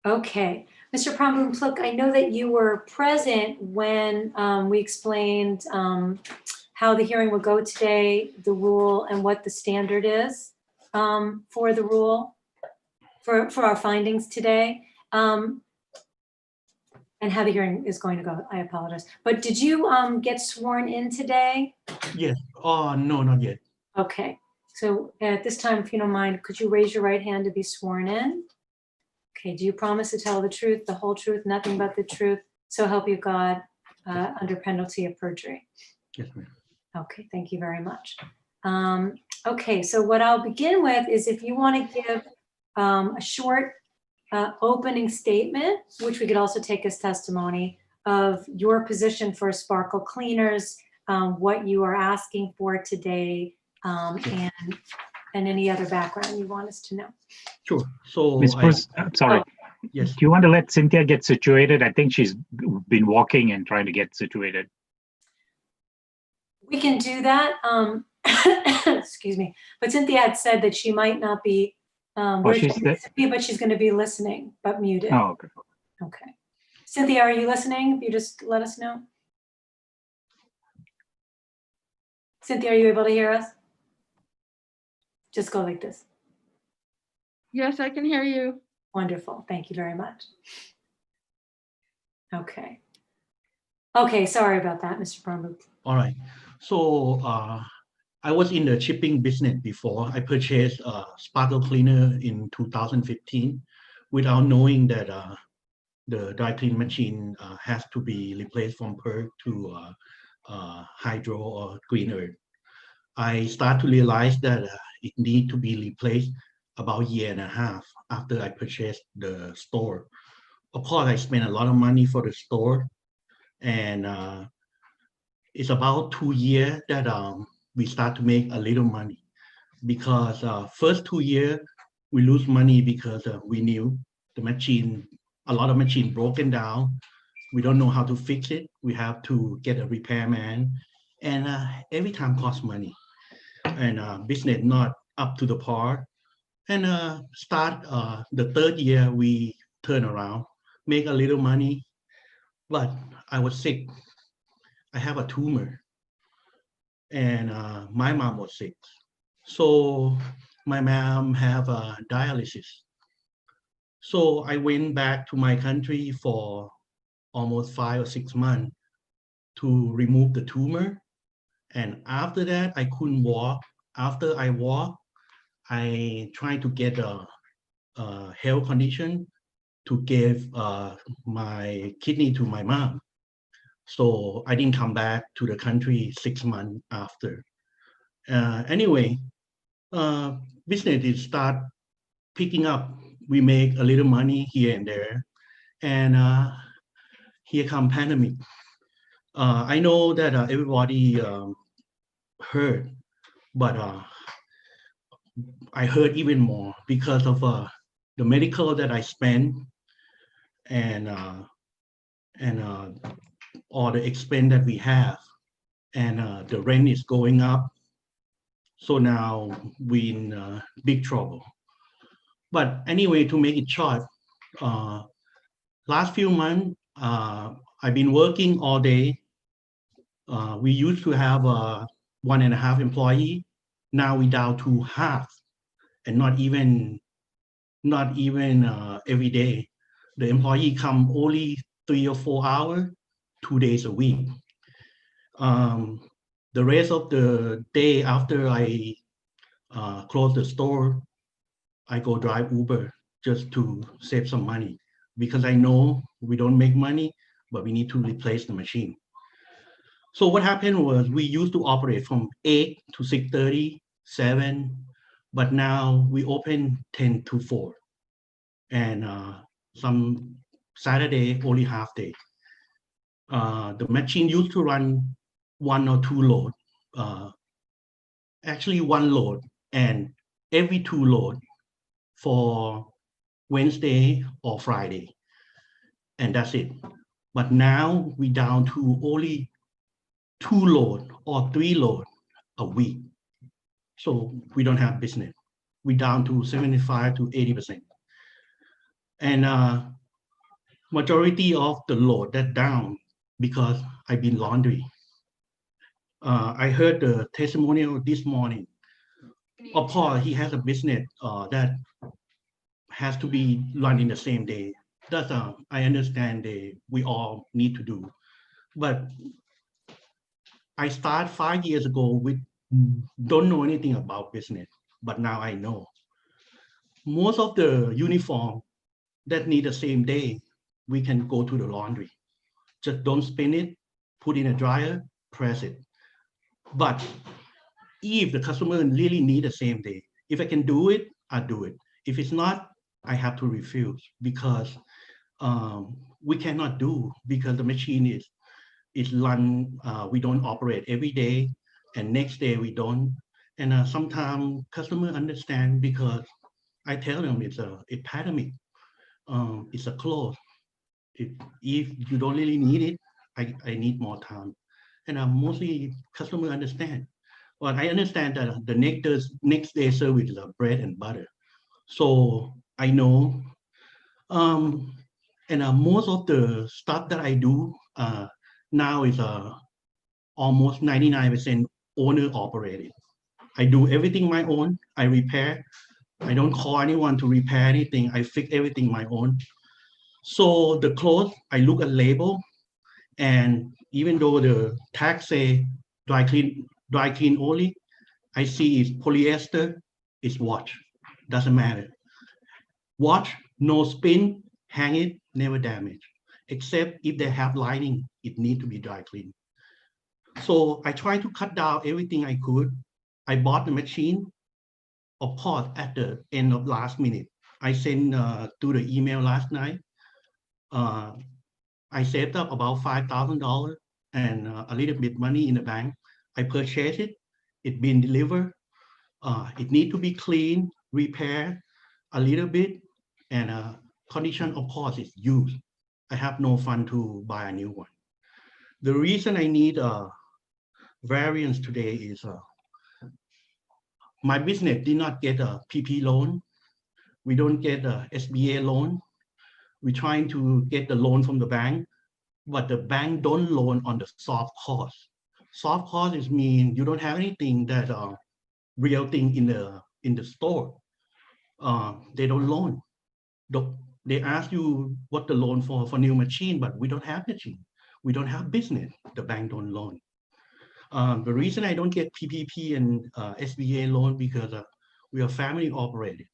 Okay, Mr. Pranbunpluk, I know that you were present when we explained how the hearing will go today, the rule, and what the standard is for the rule, for our findings today, and how the hearing is going to go. I apologize. But did you get sworn in today? Yes. Oh, no, not yet. Okay, so at this time, if you don't mind, could you raise your right hand to be sworn in? Okay, do you promise to tell the truth, the whole truth, nothing but the truth, so help you God, under penalty of perjury? Yes, ma'am. Okay, thank you very much. Okay, so what I'll begin with is if you want to give a short opening statement, which we could also take as testimony, of your position for Sparkle Cleaners, what you are asking for today, and any other background you want us to know. Sure. So Ms. Bruce, I'm sorry. Oh. Yes. Do you want to let Cynthia get situated? I think she's been walking and trying to get situated. We can do that. Excuse me. But Cynthia had said that she might not be where she needs to be, but she's going to be listening, but muted. Oh, okay. Okay. Cynthia, are you listening? If you just let us know. Cynthia, are you able to hear us? Just go like this. Yes, I can hear you. Wonderful. Thank you very much. Okay. Okay, sorry about that, Mr. Pranbunpu. All right. So I was in the shipping business before. I purchased a Sparkle Cleaner in 2015 without knowing that the dry clean machine has to be replaced from PERC to hydro or green earth. I start to realize that it need to be replaced about a year and a half after I purchased the store. Of course, I spent a lot of money for the store, and it's about 2 years that we start to make a little money, because first 2 years we lose money because we knew the machine, a lot of machine broken down. We don't know how to fix it. We have to get a repairman, and every time costs money, and business not up to the par. And start the 3rd year we turn around, make a little money, but I was sick. I have a tumor, and my mom was sick. So my mom have a dialysis. So I went back to my country for almost 5 or 6 months to remove the tumor. And after that, I couldn't walk. After I walk, I tried to get a health condition to give my kidney to my mom. So I didn't come back to the country 6 months after. Anyway, business is start picking up. We make a little money here and there. And here come pandemic. I know that everybody heard, but I heard even more because of the medical that I spent and all the expense that we have, and the rent is going up. So now we're in big trouble. But anyway, to make it short, last few months, I've been working all day. We used to have 1.5 employees. Now we down to half, and not even every day. The employee come only 3 or 4 hours, 2 days a week. The rest of the day after I close the store, I go drive Uber just to save some money, because I know we don't make money, but we need to replace the machine. So what happened was we used to operate from 8 to 6:30, 7, but now we open 10 to 4. And some Saturday, only half day. The machine used to run 1 or 2 load, actually 1 load, and every 2 load for Wednesday or Friday, and that's it. But now we down to only 2 load or 3 load a week. So we don't have business. We down to 75 to 80%. And majority of the load that down because I've been laundry. I heard the testimonial this morning. Of course, he has a business that has to be run in the same day. That's I understand we all need to do. But I started 5 years ago with don't know anything about business, but now I know. Most of the uniform that need the same day, we can go to the laundry. Just don't spin it, put in a dryer, press it. But if the customer really need the same day, if I can do it, I'll do it. If it's not, I have to refuse, because we cannot do, because the machine is run, we don't operate every day, and next day we don't. And sometimes customer understand, because I tell them it's a pandemic, it's a close. If you don't really need it, I need more time. And mostly customer understand. Well, I understand that the next day service is bread and butter. So I know, and most of the stuff that I do now is almost 99% owner operated. I do everything my own. I repair. I don't call anyone to repair anything. I fix everything my own. So the clothes, I look at label, and even though the tag say dry clean only, I see it's polyester, it's wash, doesn't matter. Wash, no spin, hang it, never damage. Except if they have lining, it need to be dry clean. So I try to cut down everything I could. I bought the machine, of course, at the end of last minute. I sent to the email last night. I saved up about $5,000 and a little bit money in the bank. I purchased it. It's been delivered. It need to be cleaned, repaired a little bit, and condition, of course, is used. I have no fund to buy a new one. The reason I need a variance today is my business did not get a PP loan. We don't get a SBA loan. We're trying to get the loan from the bank, but the bank don't loan on the soft cost. Soft cost is mean you don't have anything that real thing in the store. They don't loan. They ask you what the loan for new machine, but we don't have machine. We don't have business. The bank don't loan. The reason I don't get PPP and SBA loan because we are family operated.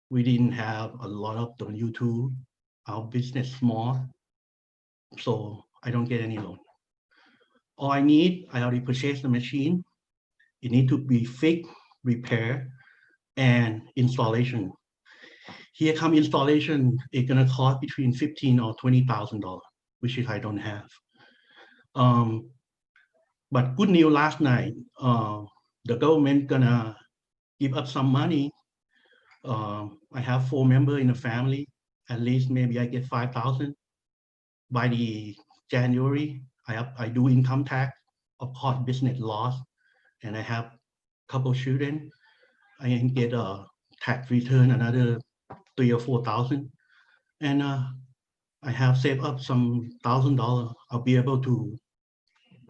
We didn't have a lot of W-2. Our business small, so I don't get any loan. All I need, I already purchased the machine. It need to be fixed, repair, and installation. Here come installation, it's gonna cost between $15,000 or $20,000, which is I don't have. But good news last night, the government gonna give us some money. I have 4 members in the family. At least maybe I get 5,000 by the January. I do income tax, of course, business loss, and I have a couple children. I can get a tax return another 3,000 or 4,000, and I have saved up some $1,000. I'll be able to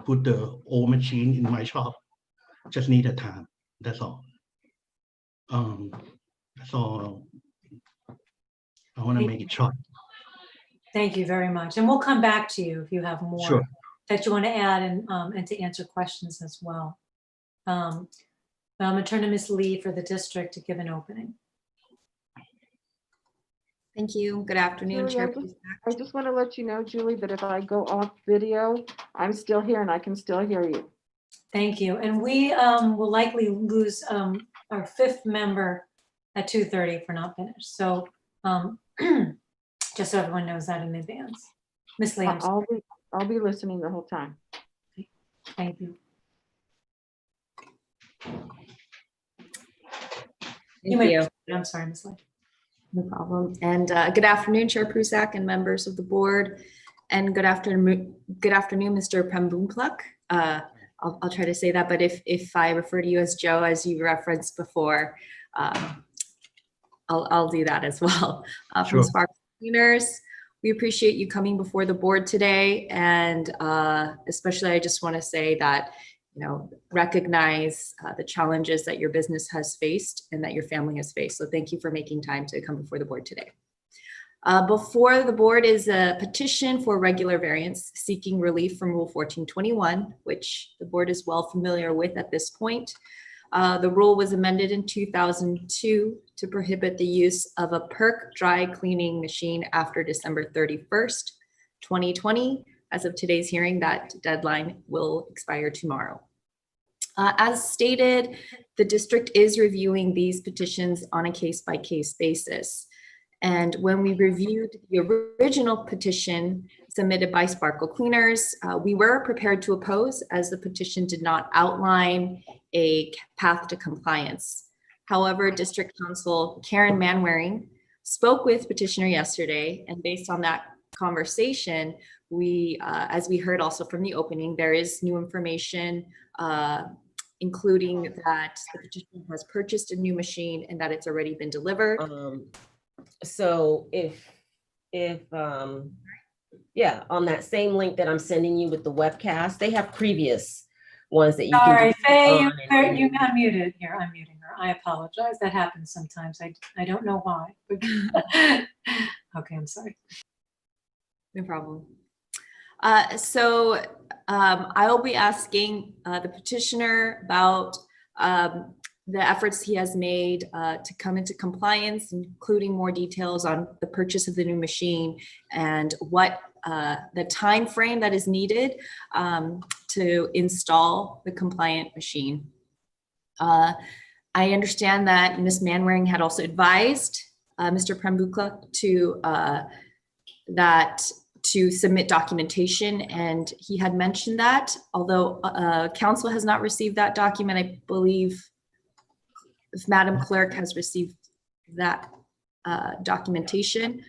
put the old machine in my shop. Just need a time. That's all. That's all. I want to make it short. Thank you very much. And we'll come back to you if you have more Sure. that you want to add and to answer questions as well. I'm going to turn to Ms. Lee for the district to give an opening. Thank you. Good afternoon, Julie, Chair. I just want to let you know, Julie, that if I go off video, I'm still here and I can still hear you. Thank you. And we will likely lose our 5th member at 2:30 if we're not finished. So just so everyone knows that in advance. Ms. Lee, I'm sorry. I'll be listening the whole time. Thank you. Thank you. I'm sorry, Ms. Lee. No problem. And good afternoon, Chair Prusak and members of the board. And good afternoon, Mr. Prembumpluk. I'll try to say that, but if I refer to you as Joe, as you referenced before, I'll do that as well. From Sure. Spark Cleaners, we appreciate you coming before the board today, and especially I just want to say that, you know, recognize the challenges that your business has faced and that your family has faced. So thank you for making time to come before the board today. Before the board is a petition for regular variance seeking relief from Rule 1421, which the board is well familiar with at this point. The rule was amended in 2002 to prohibit the use of a PERC dry cleaning machine after December 31st, 2020. As of today's hearing, that deadline will expire tomorrow. As stated, the district is reviewing these petitions on a case-by-case basis. And when we reviewed the original petition submitted by Sparkle Cleaners, we were prepared to oppose as the petition did not outline a path to compliance. However, District Counsel Karen Manwaring spoke with petitioner yesterday, and based on that conversation, we, as we heard also from the opening, there is new information, including that the petitioner has purchased a new machine and that it's already been delivered. So yeah, on that same link that I'm sending you with the webcast, they have previous ones that you Sorry, can. Faye, you unmuted. Here, I'm muting her. I apologize. That happens sometimes. I don't know why. Okay, I'm sorry. No problem. So I'll be asking the petitioner about the efforts he has made to come into compliance, including more details on the purchase of the new machine and what the time frame that is needed to install the compliant machine. I understand that Ms. Manwaring had also advised Mr. Prembukla to submit documentation, and he had mentioned that, although council has not received that document. I believe if Madam Clerk has received that documentation.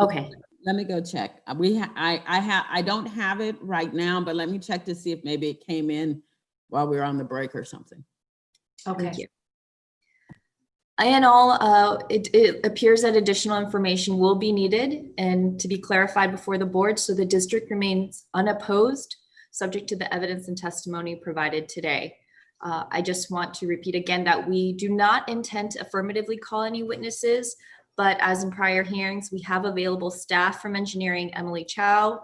Okay. Let me go check. I don't have it right now, but let me check to see if maybe it came in while we were on the break or something. Okay. Thank you. In all, it appears that additional information will be needed and to be clarified before the board, so the district remains unopposed, subject to the evidence and testimony provided today. I just want to repeat again that we do not intend to affirmatively call any witnesses, But as in prior hearings, we have available staff from engineering, Emily Chow,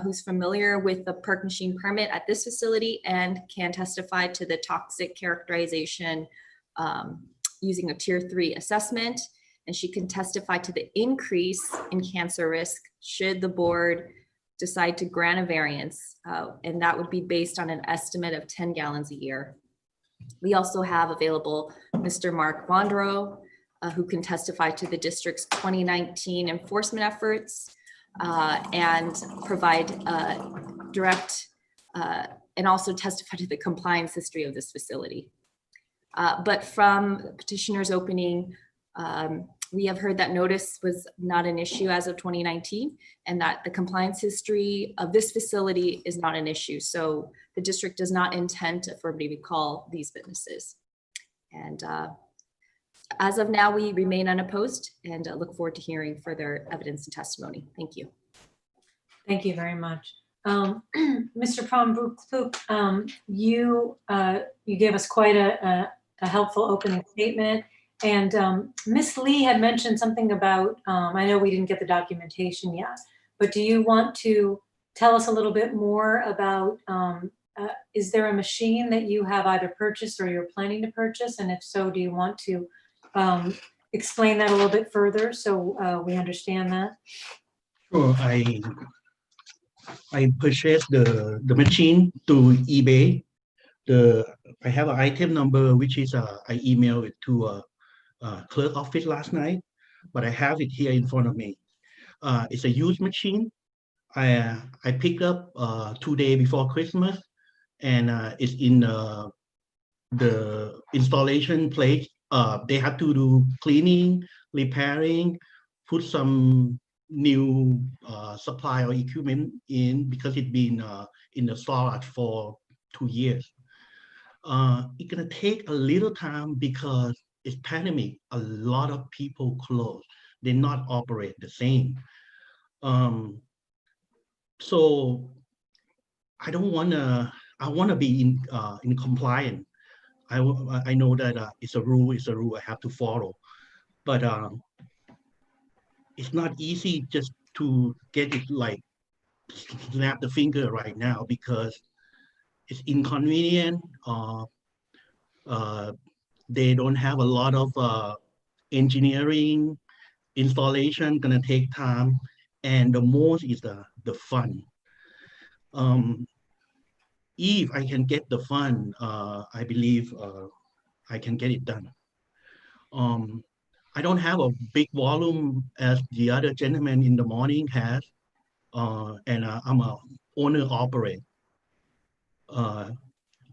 who's familiar with the PERC machine permit at this facility and can testify to the toxic characterization using a tier 3 assessment. And she can testify to the increase in cancer risk should the board decide to grant a variance. And that would be based on an estimate of 10 gallons a year. We also have available Mr. Mark Bondro, who can testify to the district's 2019 enforcement efforts and provide direct and also testify to the compliance history of this facility. But from petitioner's opening, we have heard that notice was not an issue as of 2019 and that the compliance history of this facility is not an issue. So the district does not intend to affirmatively recall these witnesses. And as of now, we remain unopposed and look forward to hearing further evidence and testimony. Thank you. Thank you very much. Mr. Prom-Brook, you gave us quite a helpful opening statement. And Ms. Lee had mentioned something about, I know we didn't get the documentation yet, but do you want to tell us a little bit more about, is there a machine that you have either purchased or you're planning to purchase? And if so, do you want to explain that a little bit further so we understand that? Sure. I purchased the machine through eBay. I have an item number, which is I emailed it to clerk office last night, but I have it here in front of me. It's a used machine. I picked up 2 days before Christmas, and it's in the installation place. They have to do cleaning, repairing, put some new supply or equipment in because it's been in the storage for 2 years. It's gonna take a little time because it's pandemic. A lot of people close. They not operate the same. So I don't wanna. I wanna be in compliance. I know that it's a rule. It's a rule I have to follow, but it's not easy just to get it like snap the finger right now because it's inconvenient. They don't have a lot of engineering, installation gonna take time, and the most is the fund. If I can get the fund, I believe I can get it done. I don't have a big volume as the other gentleman in the morning has, and I'm a owner operator.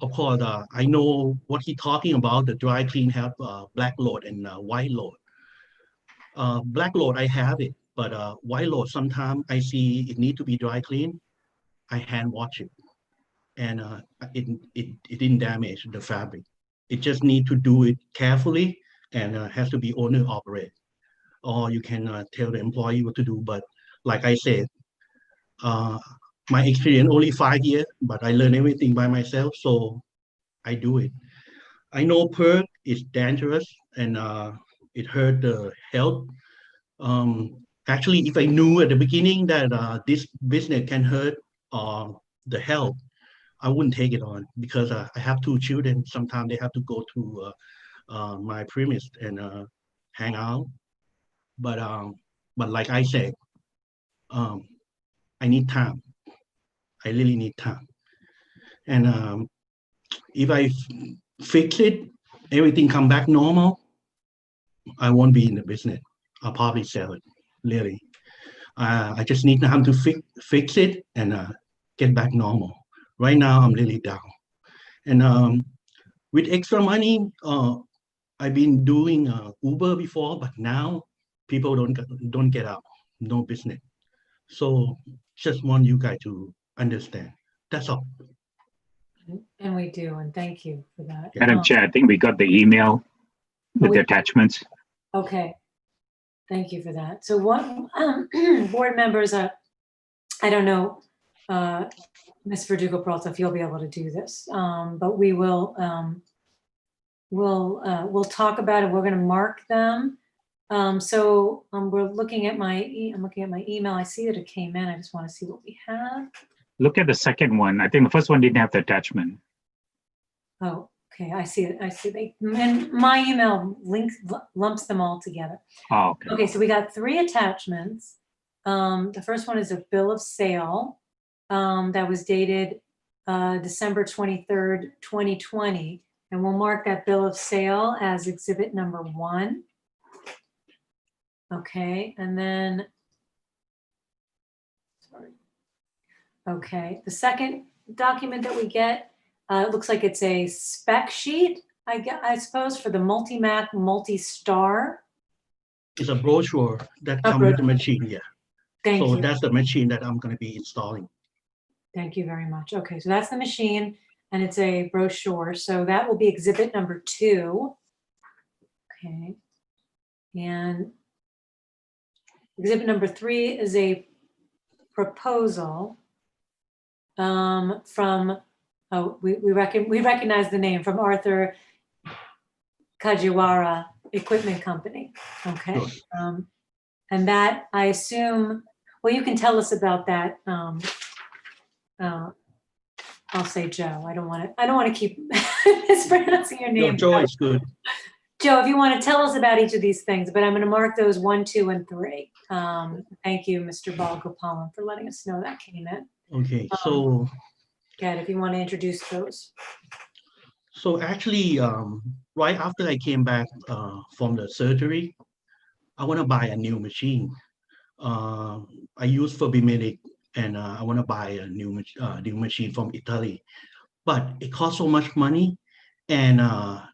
Of course, I know what he's talking about. The dry clean have black load and white load. Black load, I have it, but white load, sometimes I see it need to be dry clean. I hand wash it, and it didn't damage the fabric. It just need to do it carefully, and has to be owner operate. Or you can tell the employee what to do. But like I said, my experience only 5 years, but I learned everything by myself, so I do it. I know PERC is dangerous and it hurt the health. Actually, if I knew at the beginning that this business can hurt the health, I wouldn't take it on because I have 2 children. Sometimes they have to go to my premise and hang out. But like I said, I need time. I really need time. And if I fix it, everything come back normal, I won't be in the business. I'll probably sell it, really. I just need time to fix it and get back normal. Right now, I'm really down. And with extra money, I've been doing Uber before, but now people don't get out, no business. So just want you guys to understand. That's all. And we do, and thank you for that. Madam Chair, I think we got the email with the attachments. Okay, thank you for that. So what board members, I don't know, Ms. Verdugo-Peralta, if you'll be able to do this, but we will, we'll talk about it. We're going to mark them We're looking at I'm looking at my email. I see that it came in. I just want to see what we have. Look at the second one. I think the first one didn't have the attachment. Oh, okay. I see it. I see and my email lumps them all together. Oh, okay. Okay, so we got 3 attachments. The first one is a bill of sale that was dated December 23rd, 2020. And we'll mark that bill of sale as exhibit number 1. Okay, and then, sorry. Okay, the second document that we get, it looks like it's a spec sheet, I suppose, for the Multi-Mac Multi-Star. It's a brochure that A comes with the brochure. machine, yeah. Thank So you. that's the machine that I'm going to be installing. Thank you very much. Okay, so that's the machine and it's a brochure. So that will be exhibit number 2. Okay. And exhibit number 3 is a proposal from, we recognize the name, from Arthur Kajiwara Equipment Company. Okay. Sure. And that, I assume, well, you can tell us about that. I'll say Joe. I don't want to keep mispronouncing your name. No, Joe is good. Joe, if you want to tell us about each of these things, but I'm going to mark those 1, 2, and 3. Thank you, Mr. Balagopalan, for letting us know that came in. Okay, so Ed, if you want to introduce those. so actually, right after I came back from the surgery, I want to buy a new machine. I use Fabimedic, and I want to buy a new machine from Italy, but it costs so much money, and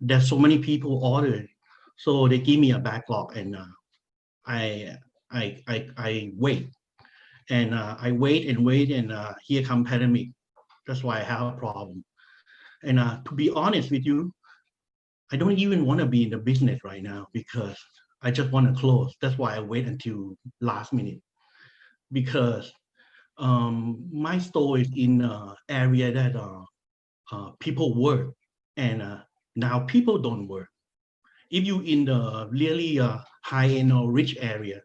there's so many people ordered, so they give me a backlog, and I wait, and I wait and wait, and here come pandemic. That's why I have a problem. And to be honest with you, I don't even want to be in the business right now because I just want to close. That's why I wait until last minute, because my store is in an area that people work, and now people don't work. If you in the really high-end or rich area,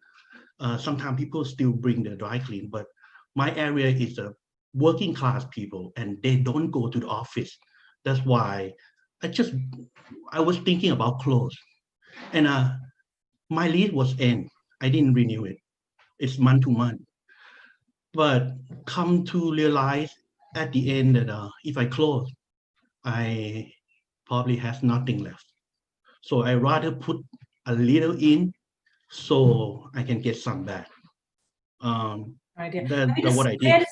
sometimes people still bring the dry clean, but my area is a working class people and they don't go to the office. That's why I was thinking about close, and my lease was end. I didn't renew it. It's month to month, but come to realize at the end that if I close, I probably have nothing left. So I rather put a little in so I can get some back. That's what I did.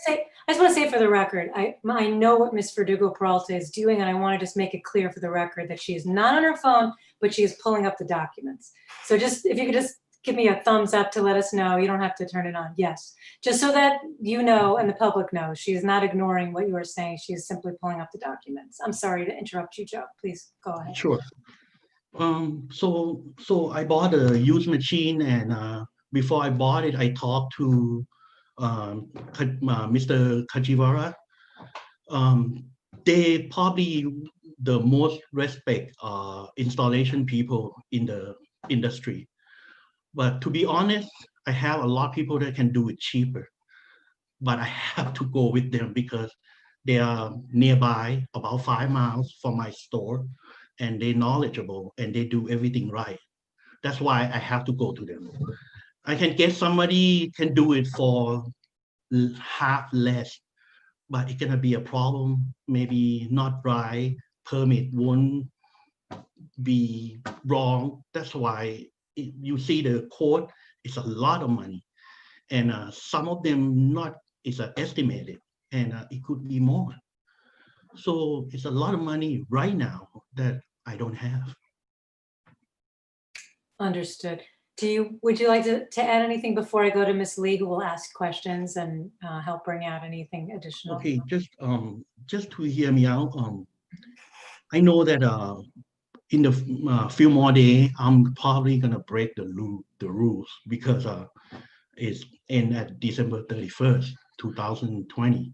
I just want to say for the record, I know what Ms. Verdugo Peralta is doing, and I want to just make it clear for the record that she is not on her phone, but she is pulling up the documents. So just, if you could just give me a thumbs up to let us know, you don't have to turn it on. Yes, just so that you know and the public knows, she is not ignoring what you are saying. She is simply pulling up the documents. I'm sorry to interrupt you, Joe. Please go ahead. Sure. So I bought a used machine, and before I bought it, I talked to Mr. Kajiwara. They probably the most respect installation people in the industry. But to be honest, I have a lot of people that can do it cheaper, but I have to go with them because they are nearby, about 5 miles from my store, and they're knowledgeable and they do everything right. That's why I have to go to them. I can get somebody can do it for half less, but it's gonna be a problem. Maybe not right, permit won't be wrong. That's why you see the quote, it's a lot of money. And some of them not is estimated, and it could be more. So it's a lot of money right now that I don't have. Understood. Would you like to add anything before I go to Ms. Lee, who will ask questions and help bring out anything additional? Okay, just to hear me out. I know that in the few more days, I'm probably gonna break the rules because it's in at December 31st, 2020.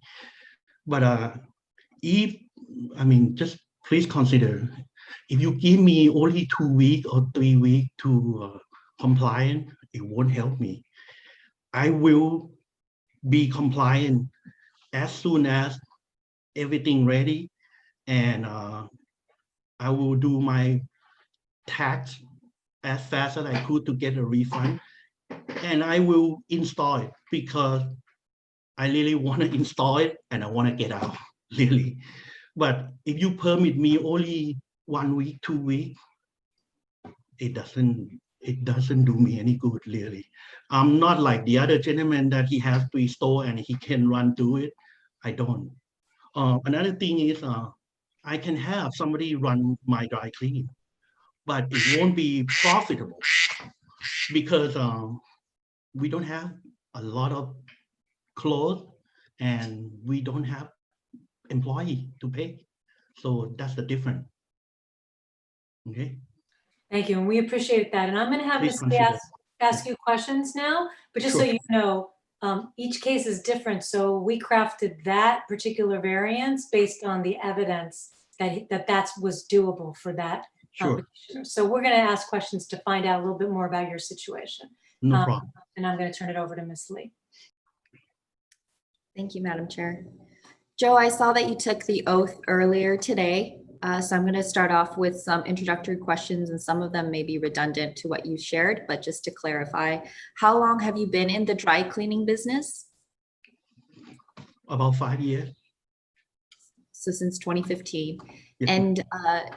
But just please consider, if you give me only 2 weeks or 3 weeks to compliant, it won't help me. I will be compliant as soon as everything ready, and I will do my tax as fast as I could to get a refund, and I will install it because I really want to install it and I want to get out, really. But if you permit me only 1 week, 2 weeks, it doesn't do me any good, really. I'm not like the other gentleman that he has 3 stores and he can run through it. I don't. Another thing is I can have somebody run my dry cleaning, but it won't be profitable because we don't have a lot of clothes and we don't have employee to pay. So that's the difference. Okay. Thank you, and we appreciate that. And I'm going to have Please Ms. Lee consider. ask you questions now, but just so Sure. you know, each case is different. So we crafted that particular variance based on the evidence that was doable for that. Sure. Petitioner. So we're going to ask questions to find out a little bit more about your situation. No problem. And I'm going to turn it over to Ms. Lee. Thank you, Madam Chair. Joe, I saw that you took the oath earlier today. So I'm going to start off with some introductory questions, and some of them may be redundant to what you shared, but just to clarify, how long have you been in the dry cleaning business? About 5 years. So since 2015. Yes. And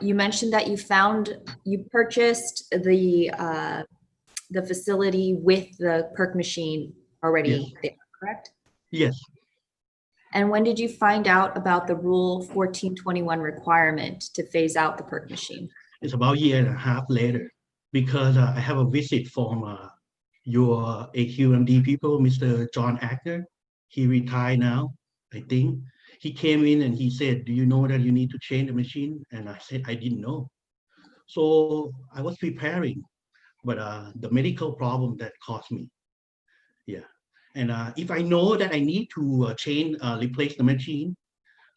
you mentioned that you purchased the facility with the perk machine already there, correct? Yes. And when did you find out about the Rule 1421 requirement to phase out the perk machine? It's about 1.5 years later, because I have a visit from your AQMD people, Mr. John Acker. He retired now, I think. He came in and he said, do you know that you need to change the machine? And I said, I didn't know. So I was preparing, but the medical problem that caused me. Yeah. And if I know that I need to replace the machine,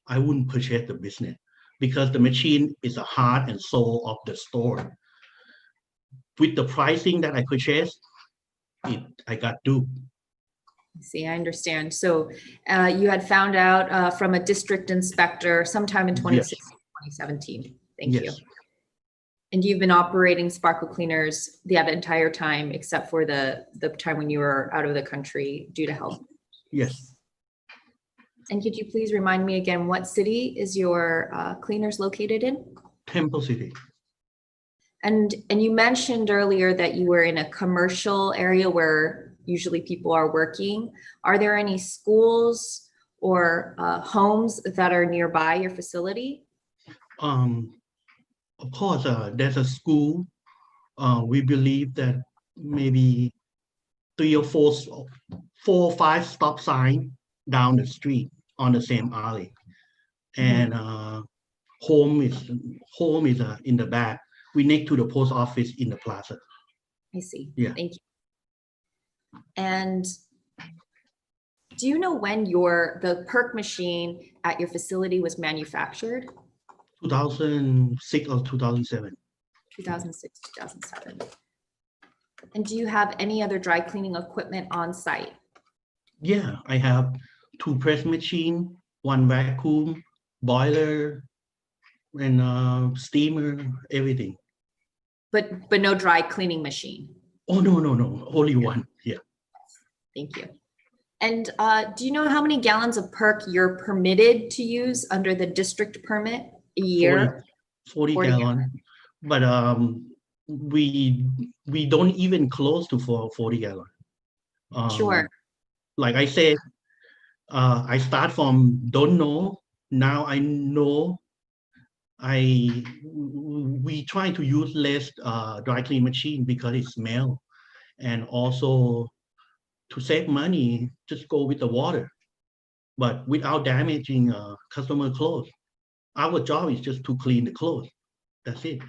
I wouldn't purchase the business because the machine is the heart and soul of the store. With the pricing that I purchased, I got duped. See, I understand. So you had found out from a district inspector sometime in 2016, 2017. Thank you. And you've been operating Sparkle Cleaners the entire time, except for the time when you were out of the country due to health. Yes. And could you please remind me again, what city is your cleaners located in? Temple City. And you mentioned earlier that you were in a commercial area where usually people are working. Are there any schools or homes that are nearby your facility? Of course, there's a school. We believe that maybe 3 or 4 or 5 stop signs down the street on the same alley, and home is in the back. We next to the post office in the plaza. I see. Yeah. Thank you. And do you know when the perk machine at your facility was manufactured? 2006 or 2007. 2006, 2007. And do you have any other dry cleaning equipment on site? Yeah, I have 2 press machine, 1 vacuum, boiler, and steamer, everything. But no dry cleaning machine? Oh, no, only 1. Yeah. Thank you. And do you know how many gallons of perk you're permitted to use under the district permit a year? 40 gallons. But we don't even close to 40 gallons. Sure. Like I said, I start from don't know. Now I know. We try to use less dry clean machine because it smells, and also to save money, just go with the water, but without damaging customer clothes. Our job is just to clean the clothes. That's it.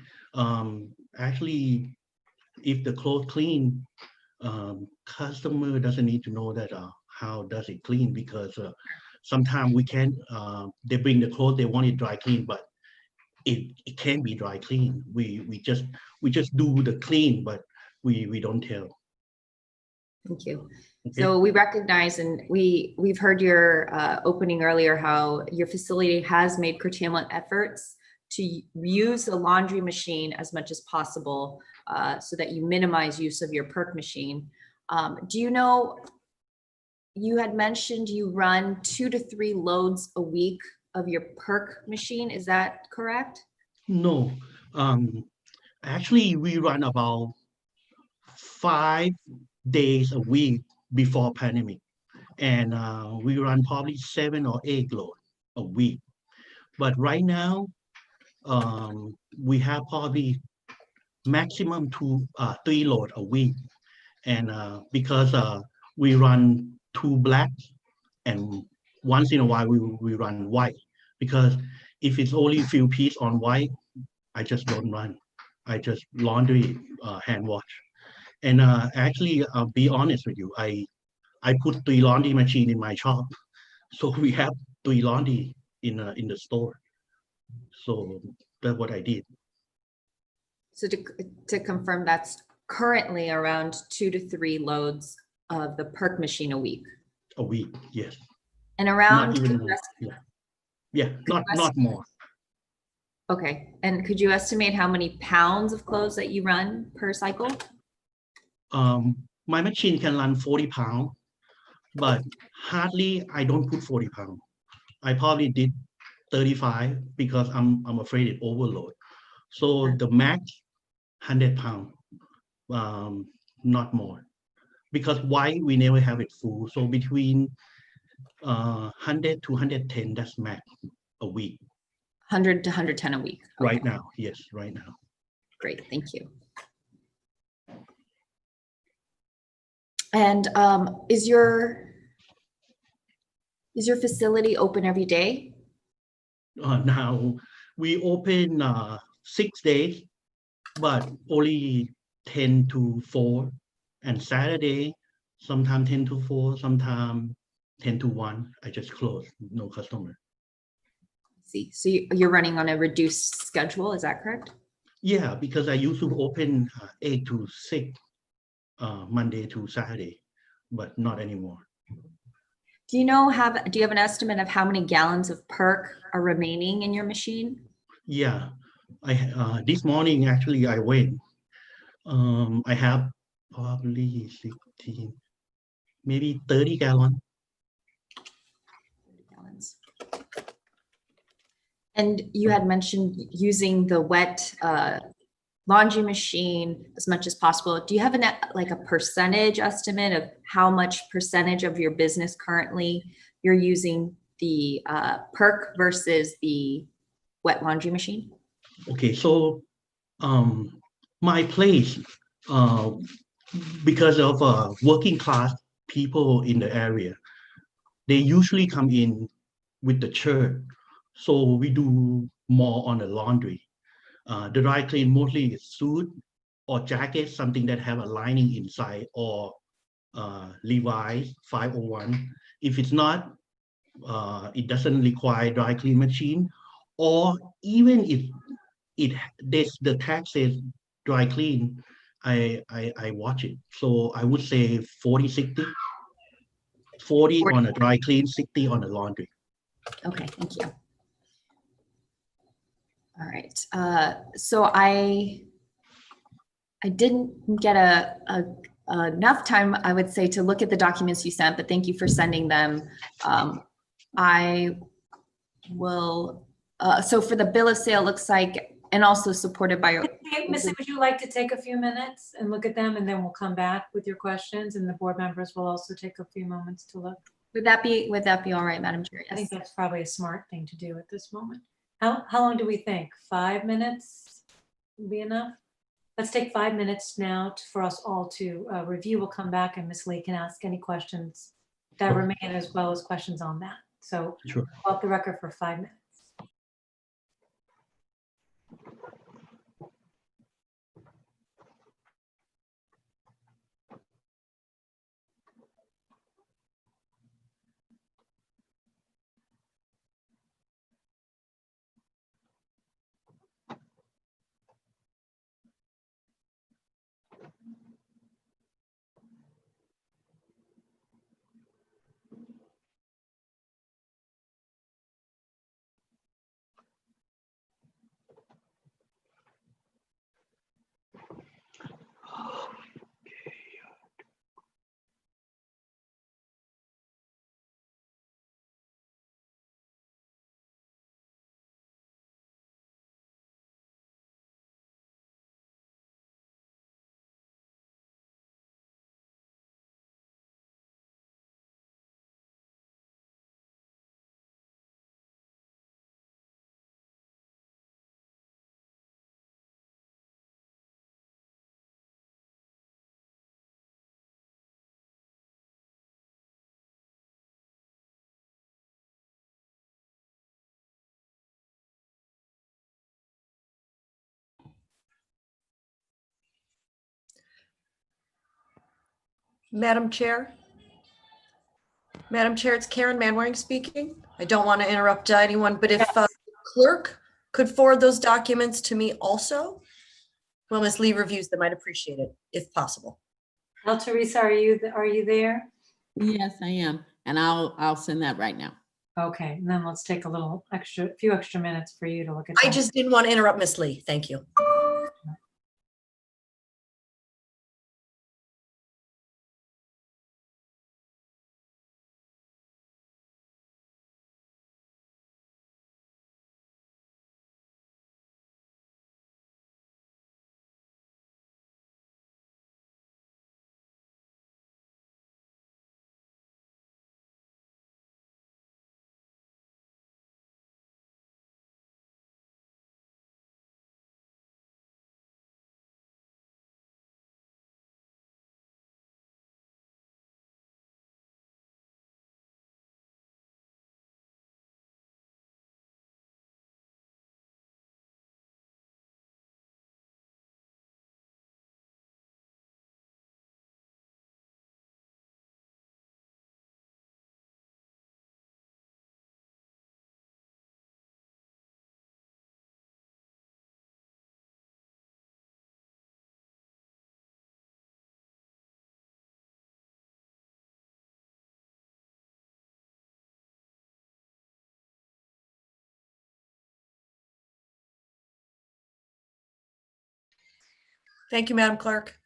Actually, if the clothes clean, customer doesn't need to know that how does it clean, because sometimes we can they bring the clothes, they want it dry clean, but it can be dry clean. We just do the clean, but we don't tell. Thank you. Okay. So we recognize, and we've heard your opening earlier, how your facility has made curtailment efforts to use the laundry machine as much as possible, so that you minimize use of your perk machine. Do you know, you had mentioned you run 2 to 3 loads a week of your perk machine. Is that correct? No, actually we run about 5 days a week before pandemic, and we run probably 7 or 8 loads a week. But right now, we have probably maximum 3 loads a week, and because we run 2 black, and once in a while we run white, because if it's only a few pieces on white, I just don't run. I just laundry, hand wash. And actually, I'll be honest with you, I put 3 laundry machine in my shop, so we have 3 laundry in the store. So that's what I did. So to confirm, that's currently around 2 to 3 loads of the perk machine a week. A week, yes. And around, not even more. Yeah, not more. Okay, and could you estimate how many pounds of clothes that you run per cycle? My machine can run 40 pounds, but hardly I don't put 40 pounds. I probably did 35 because I'm afraid it overload. So the max 100 pounds, not more. Because why we never have it full. So between 100 to 110, that's max a week. 100 to 110 a week. Okay. Right now, yes, right now. Great, thank you. And is your facility open every day? Now we open 6 days, but only 10 to 4, and Saturday sometimes 10 to 4, sometimes 10 to 1. I just close, no customer. See, so you're running on a reduced schedule, is that correct? Yeah, because I used to open 8 to 6, Monday to Saturday, but not anymore. Do you have an estimate of how many gallons of perk are remaining in your machine? Yeah, this morning actually I went. I have probably 16, maybe 30 gallons. And you had mentioned using the wet laundry machine as much as possible. Do you have a percentage estimate of how much percentage of your business currently you're using the perk versus the wet laundry machine? Okay, so my place, because of working class people in the area, they usually come in with the shirt. So we do more on the laundry. The dry clean mostly is suit or jacket, something that have a lining inside, or Levi's 501. If it's not, it doesn't require dry clean machine, or even if the tag says dry clean, I watch it. So I would say 40, 60, 40 on a dry clean, 60 on the laundry. Okay, thank you. All right, so I didn't get enough time, I would say, to look at the documents you sent, but thank you for sending them. I will, so for the bill of sale, looks like, and also supported by your. Missy, would you like to take a few minutes and look at them, and then we'll come back with your questions, and the board members will also take a few moments to look? Would that be all right, Madam Chair? Yes. I think that's probably a smart thing to do at this moment. How long do we think? 5 minutes would be enough? Let's take 5 minutes now for us all to review. We'll come back and Ms. Lee can ask any questions that remain, as well as questions on that. So sure. Off the record for 5 minutes. Madam Chair? Madam Chair, it's Karen Manwaring speaking. I don't want to interrupt anyone, but if clerk could forward those documents to me also, well, Ms. Lee reviews them, I'd appreciate it if possible. Well, Teresa, are you there? Yes, I am. And I'll send that right now. Okay, and then let's take a few extra minutes for you to look at I that. just didn't want to interrupt Ms. Lee. Thank you. Thank you, Madam Clerk.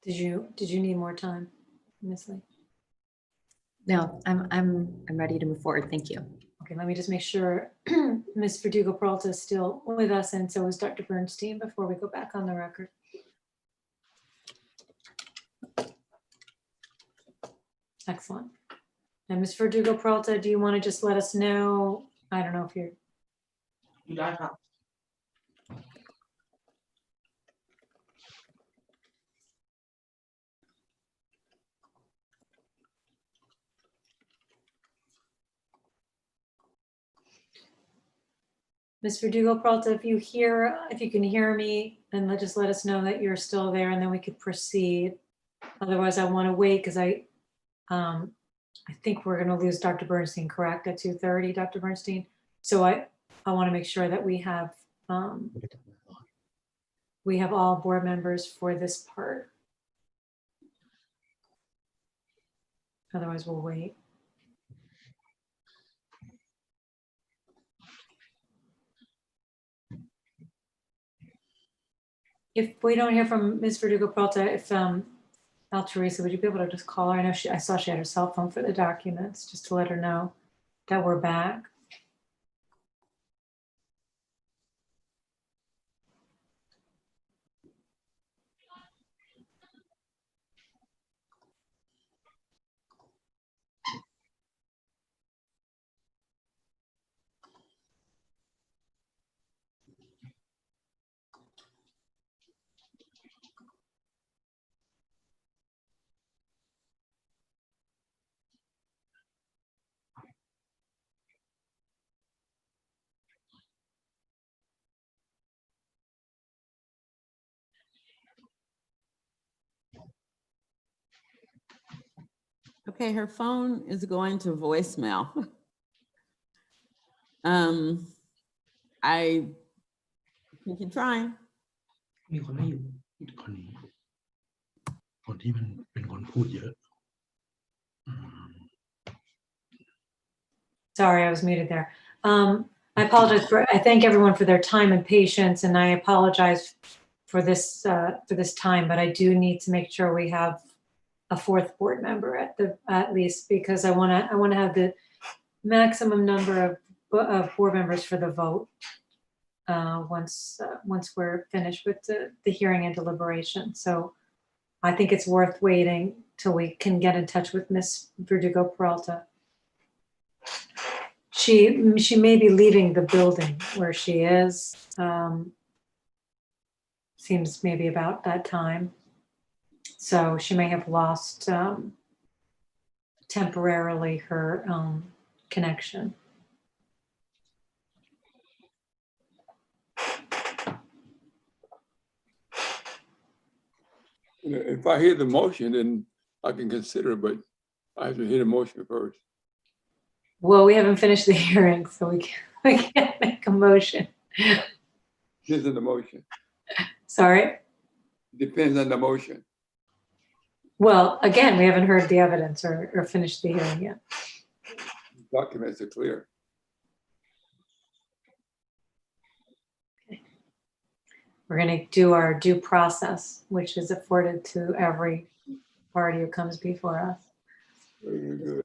Did you need more time, Ms. Lee? No, I'm ready to move forward. Thank you. Okay, let me just make sure Ms. Verdugo Peralta is still with us, and so is Dr. Bernstein before we go back on the record. Excellent. And Ms. Verdugo Peralta, do you want to just let us know? I don't know if you're. Ms. Verdugo Peralta, if you can hear me, then just let us know that you're still there, and then we could proceed. Otherwise, I want to wait because I think we're going to lose Dr. Bernstein, correct, at 2:30, Dr. Bernstein? So I want to make sure that we have all board members for this part. Otherwise, we'll wait. If we don't hear from Ms. Verdugo Peralta, if Teresa, would you be able to just call her? I know I saw she had her cell phone for the documents, just to let her know that we're back. Okay, her phone is going to voicemail. I think you're trying. มีคนไม่อยู่คนนี้คนที่มันเป็นคนพูดเยอะ Sorry, I was muted there. I apologize I thank everyone for their time and patience, and I apologize for this time, but I do need to make sure we have a fourth board member at least, because I want to have the maximum number of board members for the vote once we're finished with the hearing and deliberation. So I think it's worth waiting till we can get in touch with Ms. Verdugo Peralta. She may be leaving the building where she is. Seems maybe about that time. So she may have lost temporarily her connection. If I hear the motion, then I can consider it, but I have to hear the motion first. Well, we haven't finished the hearing, so we can't make a motion. Depends on the motion. Sorry? Depends on the motion. Well, again, we haven't heard the evidence or finished the hearing yet. Documents are clear. We're going to do our due process, which is afforded to every party who comes before us. Very good.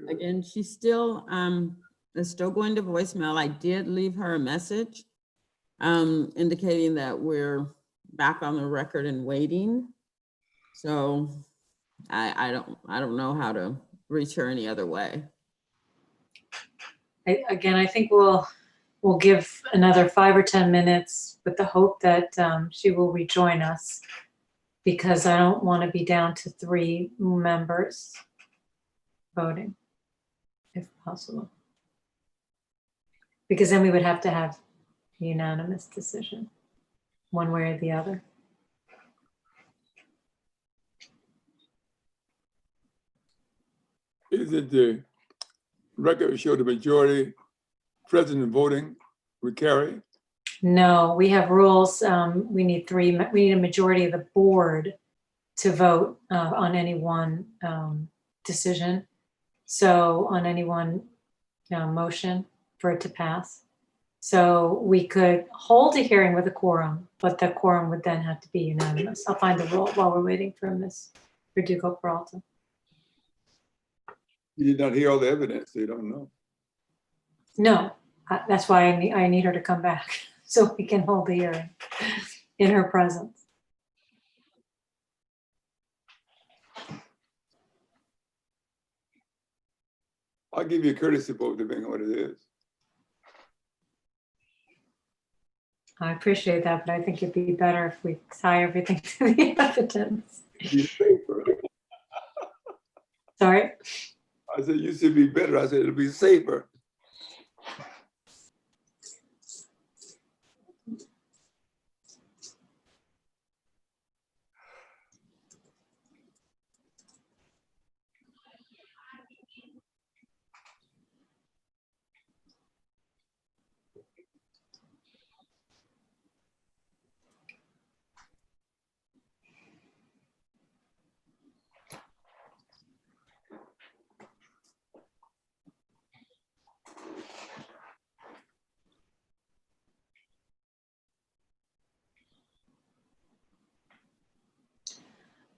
Again, she's still is still going to voicemail. I did leave her a message indicating that we're back on the record and waiting. So I don't know how to reach her any other way. Again, I think we'll give another 5 or 10 minutes with the hope that she will rejoin us, because I don't want to be down to 3 members voting, if possible. Because then we would have to have a unanimous decision, one way or the other. Is it the record show the majority present and voting would carry? No, we have rules. We need a majority of the board to vote on any one decision. So on any one motion for it to pass. So we could hold a hearing with a quorum, but the quorum would then have to be unanimous. I'll find the rule while we're waiting for Ms. Verdugo Peralta. You did not hear all the evidence, so you don't know. No, that's why I need her to come back so we can hold the hearing in her presence. I'll give you a courtesy vote depending on what it is. I appreciate that, but I think it'd be better if we tie everything to the evidence. Be safer. Sorry? I said, you should be better. I said, it'll be safer.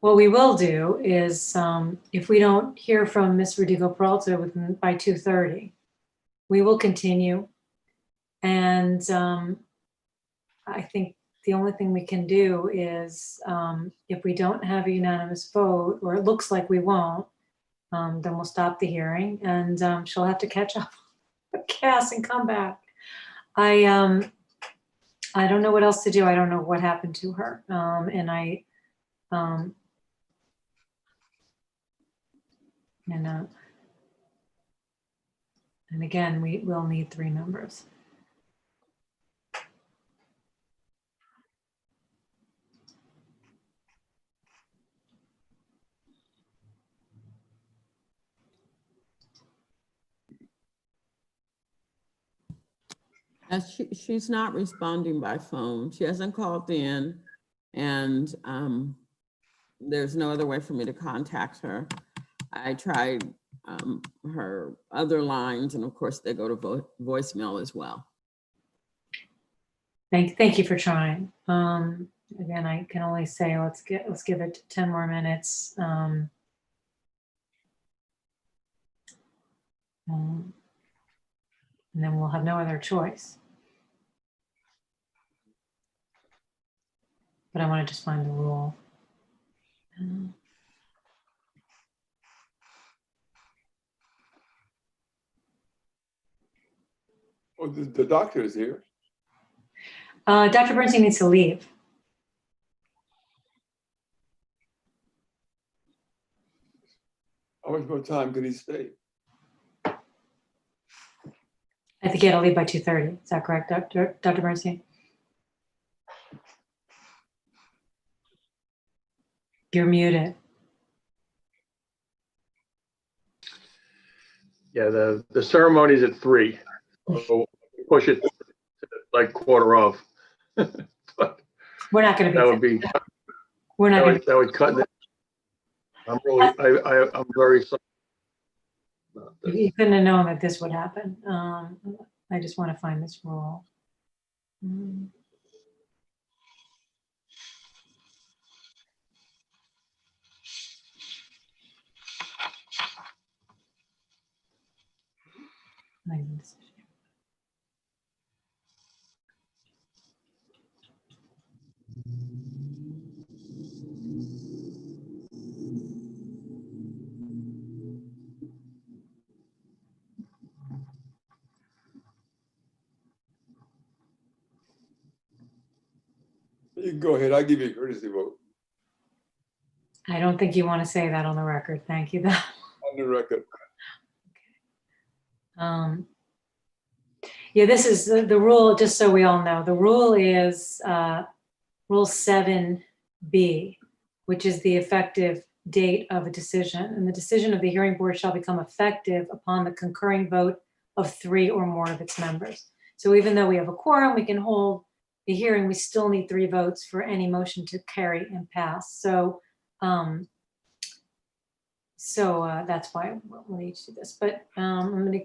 What we will do is, if we don't hear from Ms. Verdugo-Peralta by 2:30, we will continue. And I think the only thing we can do is, if we don't have a unanimous vote, or it looks like we won't, then we'll stop the hearing, and she'll have to catch up with Cass and come back. I don't know what else to do. I don't know what happened to her. And again, we will need 3 members. She's not responding by phone. She hasn't called in, and there's no other way for me to contact her. I tried her other lines, and of course they go to voicemail as well. Thank you for trying. Again, I can only say let's give it 10 more minutes. And then we'll have no other choice. But I want to just find the rule. Oh, the doctor is here. Dr. Bernstein needs to leave. How much more time can he stay? I think he had to leave by 2:30. Is that correct, Dr. Bernstein? You're muted. Yeah, the ceremony's at 3. So push it to like 1:15. We're not going to be. That would be. We're not going to. That would cut it. I'm very sorry about this. You couldn't have known that this would happen. I just want to find this rule. You can go ahead. I'll give you a courtesy vote. I don't think you want to say that on the record. Thank you, though. On the record. Yeah, this is the rule, just so we all know. The rule is Rule 7B, which is the effective date of a decision. And the decision of the hearing board shall become effective upon the concurring vote of 3 or more of its members. So even though we have a quorum, we can hold the hearing, we still need 3 votes for any motion to carry and pass. So that's why we'll need to do this. But I'm gonna,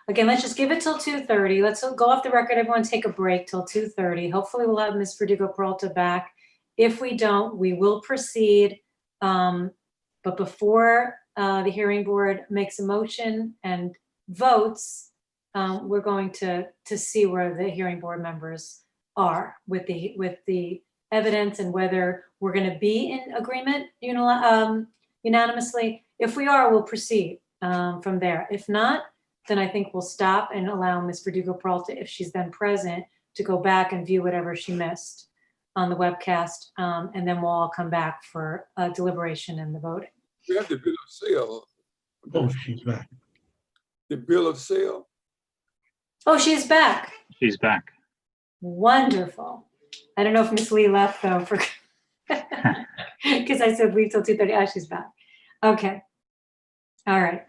again, let's just give it till 2:30. Let's go off the record. Everyone take a break till 2:30. Hopefully we'll have Ms. Verdugo-Peralta back. If we don't, we will proceed. But before the hearing board makes a motion and votes, we're going to see where the hearing board members are with the evidence and whether we're going to be in agreement unanimously. If we are, we'll proceed from there. If not, then I think we'll stop and allow Ms. Verdugo Peralta, if she's been present, to go back and view whatever she missed on the webcast. And then we'll all come back for deliberation and the voting. We have the bill of sale. Oh, she's back. The bill of sale. Oh, she's back. She's back. Wonderful. I don't know if Miss Lee left though, for because I said leave till 2:30. Oh, she's back. Okay. All right.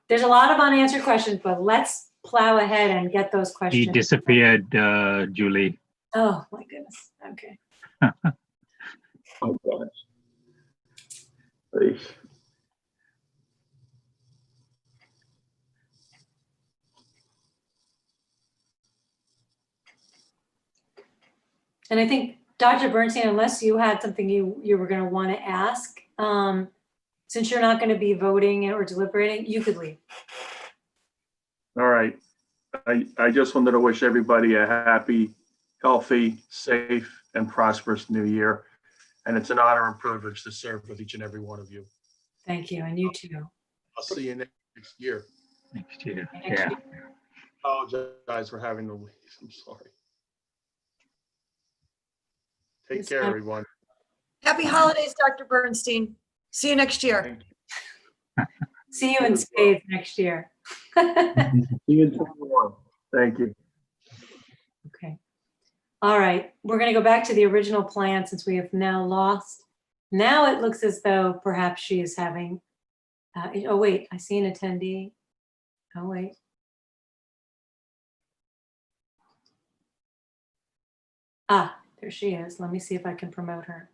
There's a lot of unanswered questions, but let's plow ahead and get those He questions. disappeared, Julie. Oh my goodness. Okay. Oh, gosh. Hey. And I think Dr. Bernstein, unless you had something you were going to want to ask, since you're not going to be voting or deliberating, you could leave. All right. I just wanted to wish everybody a happy, healthy, safe, and prosperous new year. And it's an honor and privilege to serve with each and every one of you. Thank you. And you too. I'll see you next year. Next year. Next Yeah. year. Apologize for having to leave. I'm sorry. Take Yes, care, ma'am. everyone. Happy holidays, Dr. Bernstein. See you next year. Thank you. See you in spades next year. See you in 21. Thank you. Okay. All right. We're going to go back to the original plan since we have now lost. Now it looks as though perhaps she is having, oh wait, I see an attendee. Oh wait. Ah, there she is. Let me see if I can promote her.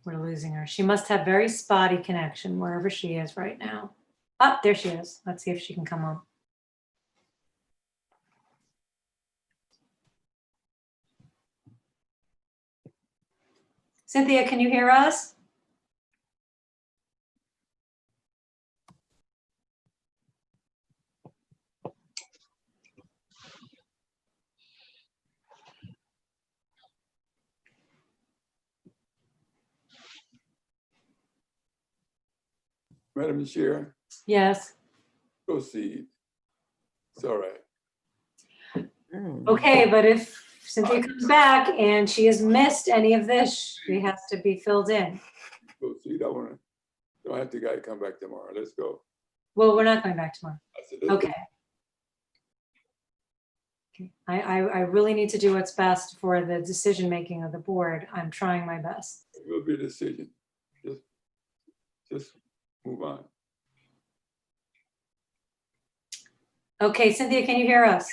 We're losing her. She must have very spotty connection wherever she is right now. Oh, there she is. Let's see if she can come on. Cynthia, can you hear us? Madam Chair, Yes. proceed. It's all right. Okay, but if Cynthia comes back and she has missed any of this, she has to be filled in. Proceed. Don't have the guy come back tomorrow. Let's go. Well, we're not coming back tomorrow. I said, let's Okay. I really need to do what's best for the decision-making of the board. I'm trying my best. It will be a decision. Just move on. Okay, Cynthia, can you hear us?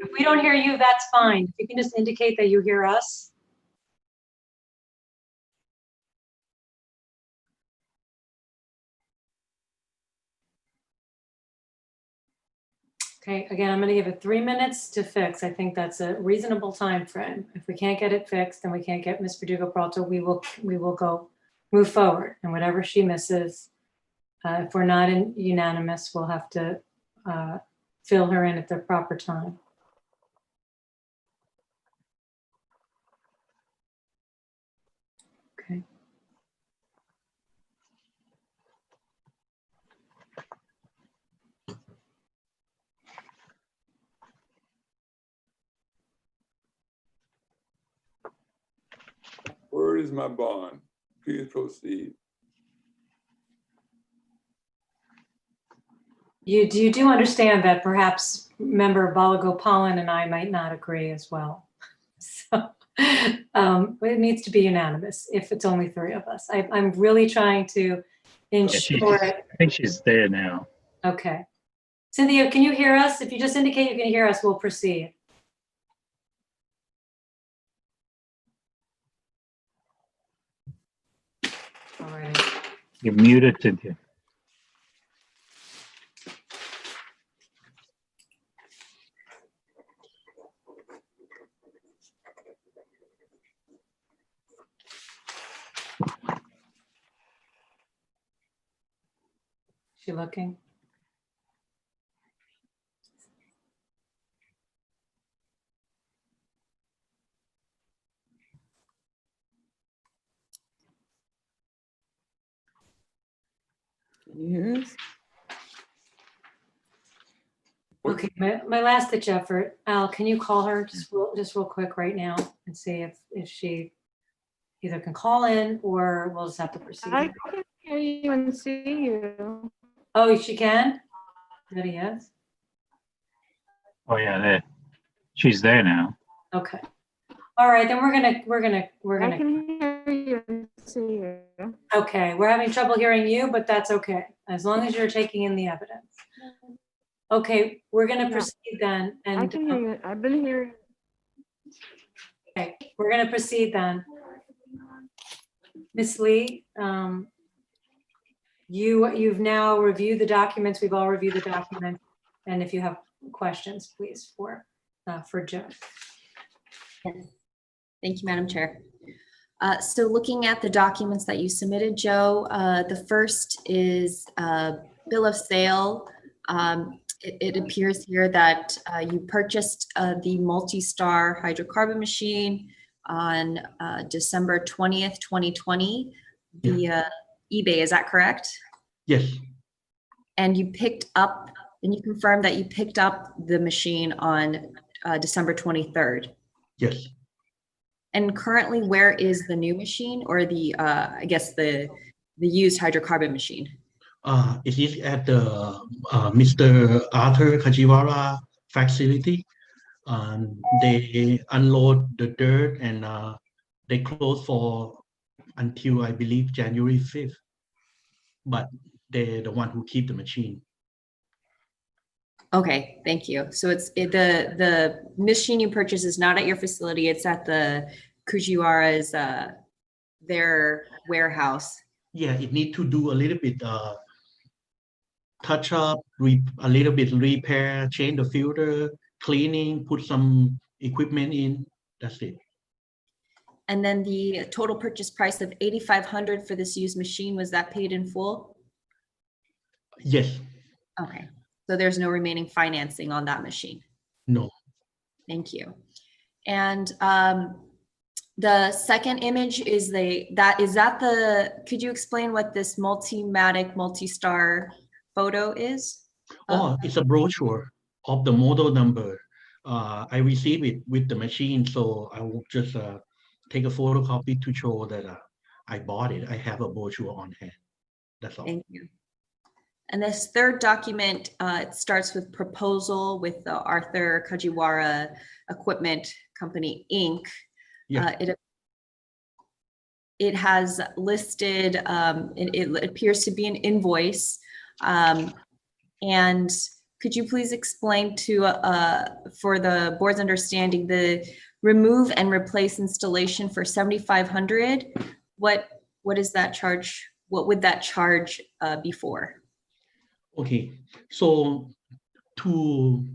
If we don't hear you, that's fine. If you can just indicate that you hear us. Okay, again, I'm going to give it 3 minutes to fix. I think that's a reasonable time frame. If we can't get it fixed, then we can't get Ms. Verdugo Peralta. We will go move forward, and whatever she misses, if we're not unanimous, we'll have to fill her in at the proper time. Okay. Where is my bond? Please proceed. You do understand that perhaps member Balagopalan and I might not agree as well. So it needs to be unanimous if it's only 3 of us. I'm really trying to ensure it. I think she's there now. Okay. Cynthia, can you hear us? If you just indicate you can hear us, we'll proceed. All right. You're muted, Cynthia. She looking? Can you hear us? Okay, my last ditch effort. Al, can you call her just real quick right now and see if she either can call in or we'll just have to proceed? I can hear you and see you. Oh, she can? That he is? Oh yeah, there. She's there now. Okay. All right, then we're I gonna, can hear you and see you. okay, we're having trouble hearing you, but that's okay, as long as you're taking in the evidence. Okay, we're gonna Yeah. proceed then, I and, can hear you. I've been hearing. okay, we're gonna proceed then. Ms. Lee, you've now reviewed the documents, we've all reviewed the documents, and if you have questions, please, for Joe. Yes. Thank you, Madam Chair. So looking at the documents that you submitted, Joe, the first is bill of sale. It appears here that you purchased the multi-star hydrocarbon machine on December 20th, 2020 via eBay. Is that correct? Yes, And you confirmed that you picked up the machine on December 23rd. yes. And currently, where is the new machine, or the I guess the used hydrocarbon machine? It is at the Mr. Arthur Kajiwara facility. They unload the dirt and they close for until I believe January 5th. But they're the one who keep the machine. Okay, thank you. So the machine you purchased is not at your facility; it's at the Kujiwara's their warehouse. Yeah, it need to do a little bit touch up, a little bit repair, change the filter, cleaning, put some equipment in. That's it. And then the total purchase price of $8,500 for this used machine, was that paid in full? Yes. Okay, so there's no remaining financing on that machine. No. Thank you. And the second image is could you explain what this multi-matic, multi-star photo is? Oh, it's a brochure of the model number. I received it with the machine, so I will just take a photocopy to show that I bought it. I have a brochure on hand. That's all. Thank you. And this third document, it starts with proposal with the Arthur Kajiwara Equipment Company, Inc. Yeah. It has listed, it appears to be an invoice. And could you please explain for the board's understanding, the remove and replace installation for $7,500? What is that charge? What would that charge be for? Okay, so to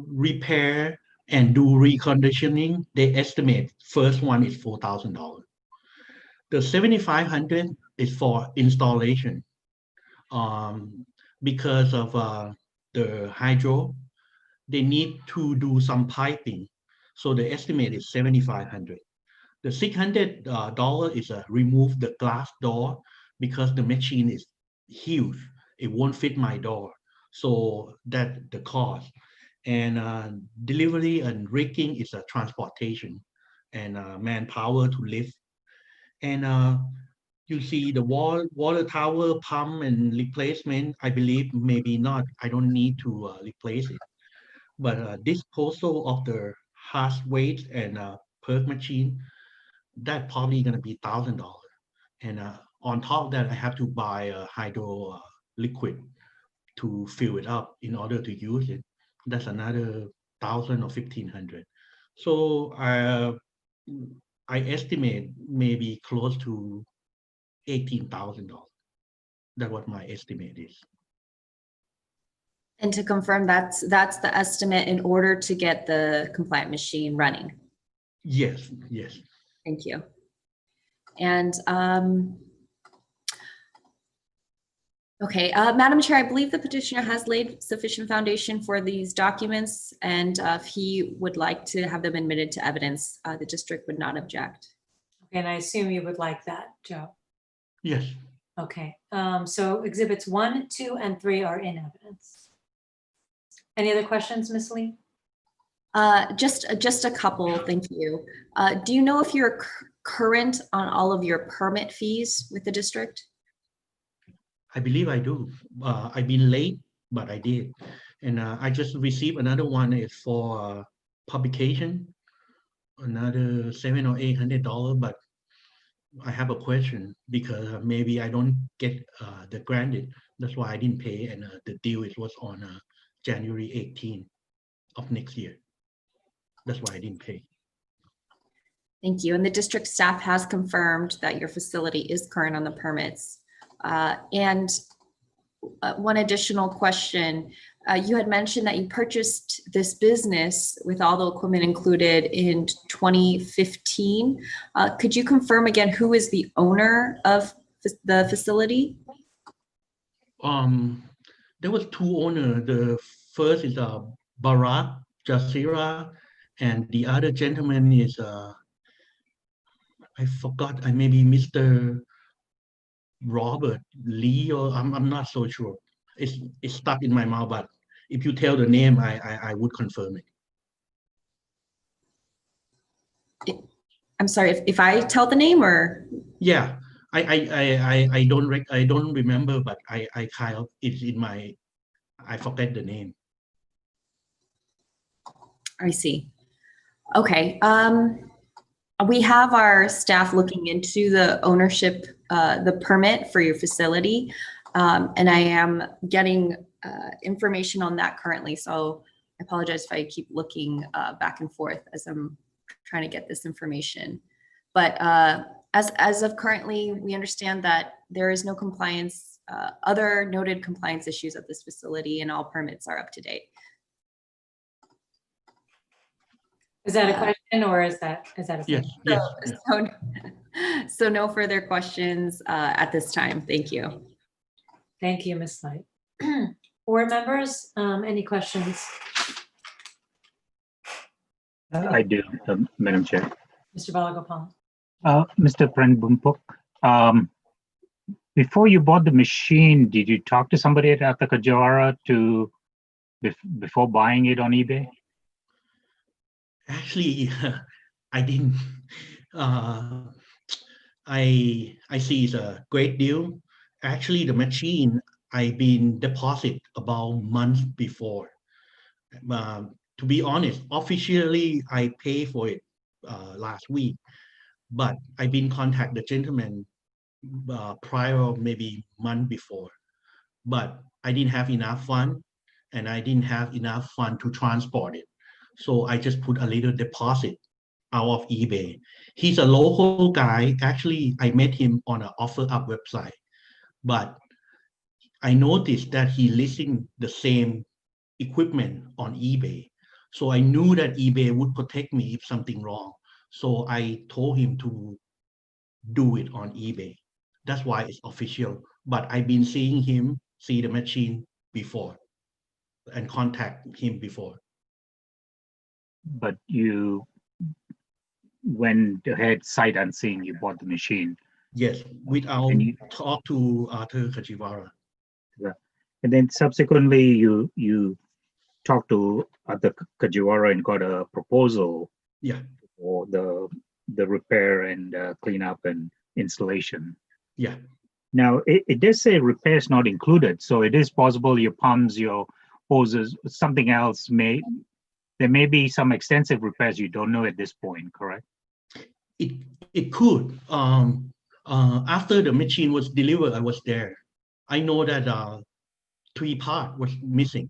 repair and do reconditioning, they estimate first one is $4,000. The $7,500 is for installation. Because of the hydro, they need to do some piping. So the estimate is $7,500. The $600 is remove the glass door because the machine is huge. It won't fit my door. So that the cost. And delivery and rigging is a transportation and manpower to lift. And you see the water tower pump and replacement, I believe maybe not. I don't need to replace it. But disposal of the harsh weight and perk machine, that probably gonna be $1,000. And on top of that, I have to buy a hydro liquid to fill it up in order to use it. That's another $1,000 or $1,500. So I estimate maybe close to $18,000. That's what my estimate is. And to confirm, that's the estimate in order to get the compliant machine running. Yes, yes. Thank you. And okay, Madam Chair, I believe the petitioner has laid sufficient foundation for these documents, and if he would like to have them admitted to evidence, the district would not object. Okay, and I assume you would like that, Joe. Yes. Okay, so exhibits 1, 2, and 3 are in evidence. Any other questions, Ms. Lee? Just a couple, thank you. Do you know if you're current on all of your permit fees with the district? I believe I do. I've been late, but I did. And I just received another one is for publication, another $700 or $800. But I have a question because maybe I don't get the granted. That's why I didn't pay. And the deal was on January 18th of next year. That's why I didn't pay. Thank you. And the district staff has confirmed that your facility is current on the permits. And one additional question, you had mentioned that you purchased this business with all the equipment included in 2015. Could you confirm again who is the owner of the facility? There was two owners. The first is Bharat Jasira, and the other gentleman is I forgot. I maybe Mr. Robert Lee, or I'm not so sure. It's stuck in my mouth, but if you tell the name, I would confirm it. I'm sorry, if I tell the name, or yeah, I don't remember, but I kind of it's in my, I forget the name. I see. Okay. We have our staff looking into the ownership, the permit for your facility, and I am getting information on that currently. So I apologize if I keep looking back and forth as I'm trying to get this information. But as of currently, we understand that there is no compliance, other noted compliance issues at this facility, and all permits are up to date. Is that a question, or is that a yes, yes. So no further questions at this time. Thank you. Thank you, Ms. Light. Board members, any questions? I do, Madam Chair. Mr. Balagopal. Mr. Pranbumpuk, before you bought the machine, did you talk to somebody at Atakajawara before buying it on eBay? Actually, I didn't. I see it's a great deal. Actually, the machine I've been deposited about months before. To be honest, officially I paid for it last week, but I've been contacted the gentleman prior, maybe month before. But I didn't have enough fund, and I didn't have enough fund to transport it. So I just put a little deposit out of eBay. He's a local guy. Actually, I met him on an OfferUp website, but I noticed that he listing the same equipment on eBay. So I knew that eBay would protect me if something wrong. So I told him to do it on eBay. That's why it's official. But I've been seeing him see the machine before and contact him before. But you went ahead sight unseen, you bought the machine. Yes, without talk to Arthur Kajiwara. Yeah. And then subsequently you talked to Arthur Kajiwara and got a proposal, yeah, for the repair and cleanup and installation. Yeah. Now it does say repairs not included, so it is possible your pumps, your hoses, something else there may be some extensive repairs you don't know at this point, correct? It could. After the machine was delivered, I was there. I know that 3 parts was missing.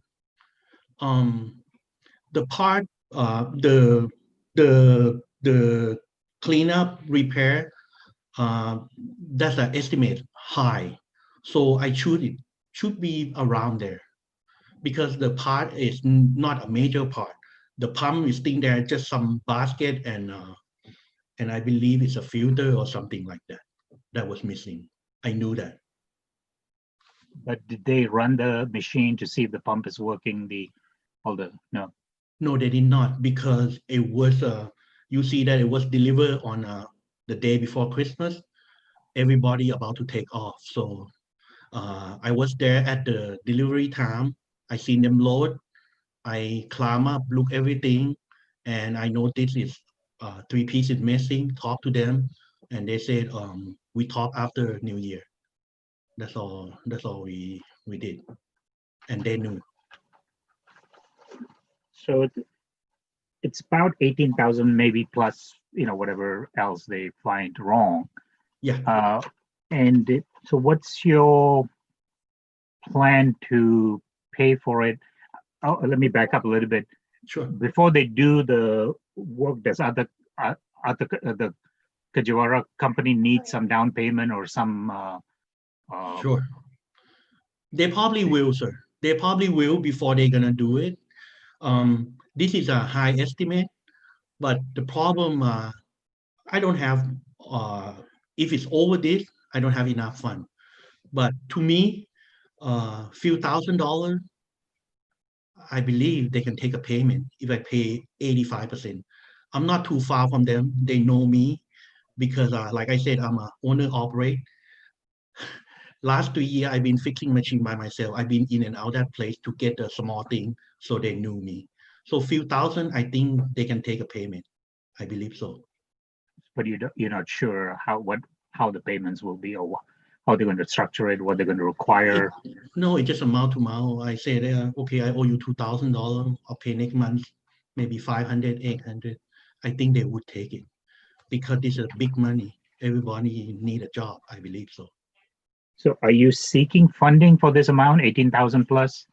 The part, the cleanup repair, that's an estimate high. So I should be around there, because the part is not a major part. The pump is still there, just some basket, and I believe it's a filter or something like that that was missing. I knew that. But did they run the machine to see if the pump is working? No. No, they did not, because it was you see that it was delivered on the day before Christmas. everybody about to take off. So I was there at the delivery time. I seen them load. I climb up, look everything, and I noticed it's 3 pieces missing. Talk to them, and they said we talk after New Year. That's all. That's all we did, and they knew. So it's about 18,000 maybe plus, whatever else they find wrong. Yeah. So what's your plan to pay for it? Oh, let me back up a little bit. Sure. Before they do the work, does the Kajiwara company need some down payment or some? Sure. They probably will, sir. They probably will before they're gonna do it. This is a high estimate, but the problem, I don't have, if it's over this, I don't have enough fund. But to me, few $1,000s, I believe they can take a payment if I pay 85%. I'm not too far from them. They know me because, like I said, I'm a owner operator. Last 2 years, I've been fixing machine by myself. I've been in and out that place to get a small thing, so they knew me. So few thousand, I think they can take a payment. I believe so. But you're not sure how the payments will be, or how they're going to structure it, what they're going to require. No, it's just a mouth to mouth. I say, okay, I owe you $2,000. I'll pay next month, maybe 500, 800. I think they would take it because this is big money. Everybody need a job. I believe so. So are you seeking funding for this amount, 18,000 plus?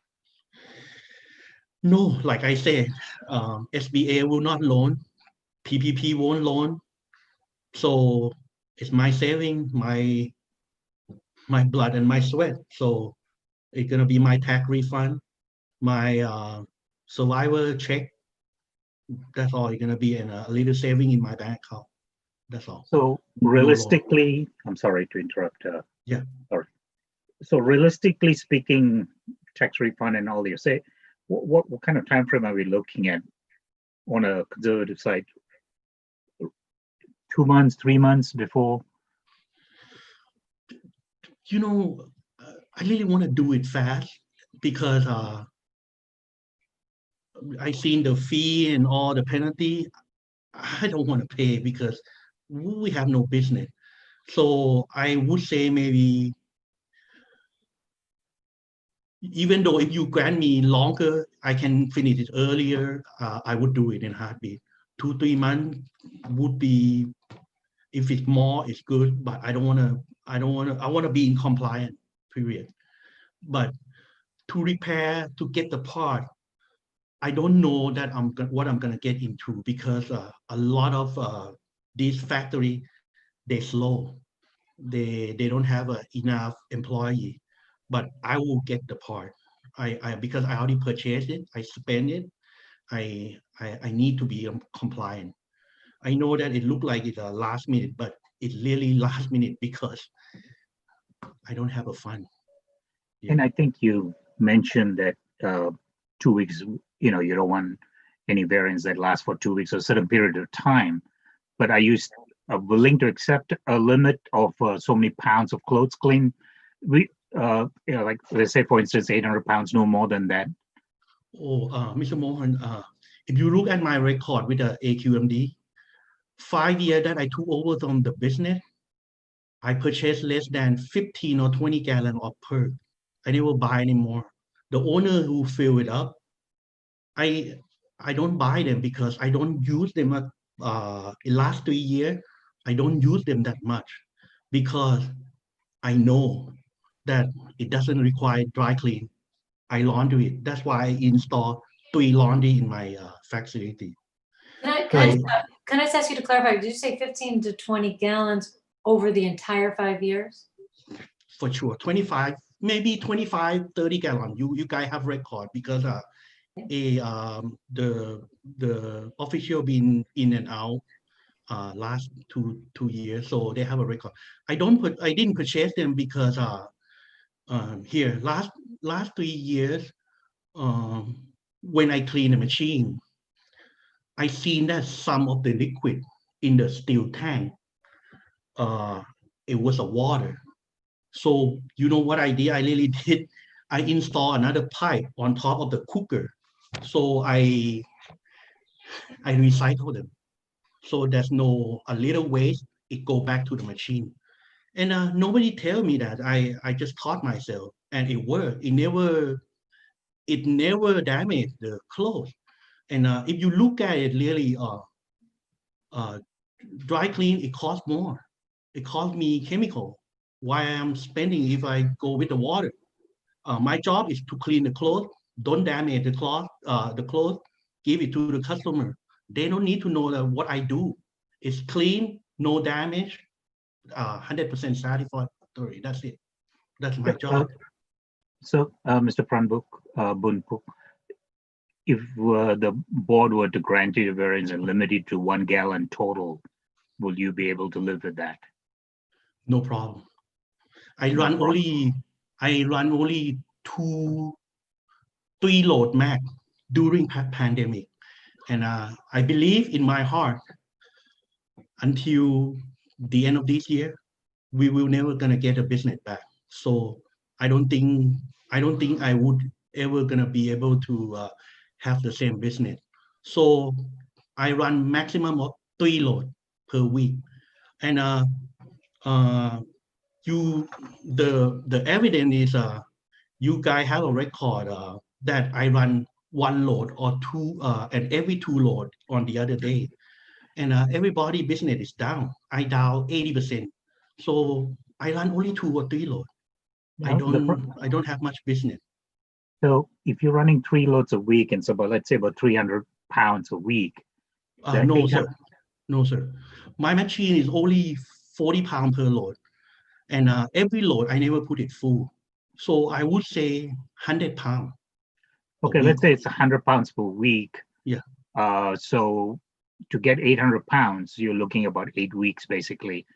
No, like I said, SBA will not loan, PPP won't loan. So it's my saving, my blood and my sweat. So it's gonna be my tax refund, my survivor check. That's all. It's gonna be in a little saving in my bank account. That's all. So realistically, I'm sorry to interrupt. Yeah. Sorry. So realistically speaking, tax refund and all you say, what kind of time frame are we looking at on a conservative side? 2 months, 3 months before? I really want to do it fast because I seen the fee and all the penalty. I don't want to pay because we have no business. So I would say maybe, even though if you grant me longer, I can finish it earlier, I would do it in a heartbeat. 2-3 months would be, if it's more, it's good, but I want to be in compliance, period. But to repair, to get the part, I don't know that what I'm gonna get into because a lot of these factory, they're slow. They don't have enough employee, but I will get the part. Because I already purchased it, I spend it. I need to be compliant. I know that it looked like it's a last minute, but it's really last minute because I don't have a fund. And I think you mentioned that 2 weeks, you don't want any variance that lasts for 2 weeks or a certain period of time. But are you willing to accept a limit of so many pounds of clothes clean? Like let's say, for instance, 800 pounds, no more than that. Oh, Mr. Mohan, if you look at my record with the AQMD, 5 years that I took over from the business, I purchased less than 15 or 20 gallons of PERC. I never buy anymore. The owner who fill it up, I don't buy them because I don't use them. In last 3 years, I don't use them that much because I know that it doesn't require dry clean. I laundry it. That's why I install 3 laundry in my facility. Can I just ask you to clarify? Did you say 15 to 20 gallons over the entire 5 years? For sure, 25, maybe 25, 30 gallons. You guys have record because the official been in and out last two years, so they have a record. I didn't purchase them because here last 3 years, when I clean the machine, I seen that some of the liquid in the steel tank it was a water. So you know what I did? I really did. I installed another pipe on top of the cooker. So I recycle them. So there's no a little waste, it go back to the machine. And nobody tell me that. I just taught myself, and it worked. It never damaged the clothes. And if you look at it, really, dry clean, it costs more. It costs me chemical. Why I'm spending if I go with the water? My job is to clean the clothes, don't damage the clothes, give it to the customer. They don't need to know that what I do. It's clean, no damage, 100% satisfactory. That's it. That's my job. So, Mr. Bunpuk, if the board were to grant you a variance and limit it to 1 gallon total, will you be able to live with that? No problem. I run only 3 load max during pandemic. And I believe in my heart, until the end of this year, we will never gonna get a business back. So I don't think I would ever gonna be able to have the same business. So I run maximum of 3 load per week. And the evidence is you guys have a record that I run 1 load or 2 and every 2 load on the other day. And everybody business is down. I down 80%. So I run only 2 or 3 loads. I don't have much business. So if you're running 3 loads a week, and so about, let's say about 300 pounds a week. No, sir. No, sir. My machine is only 40 pounds per load. And every load, I never put it full. So I would say 100 pounds. Okay, let's say it's 100 pounds per week. Yeah. So to get 800 pounds, you're looking about 8 weeks, basically.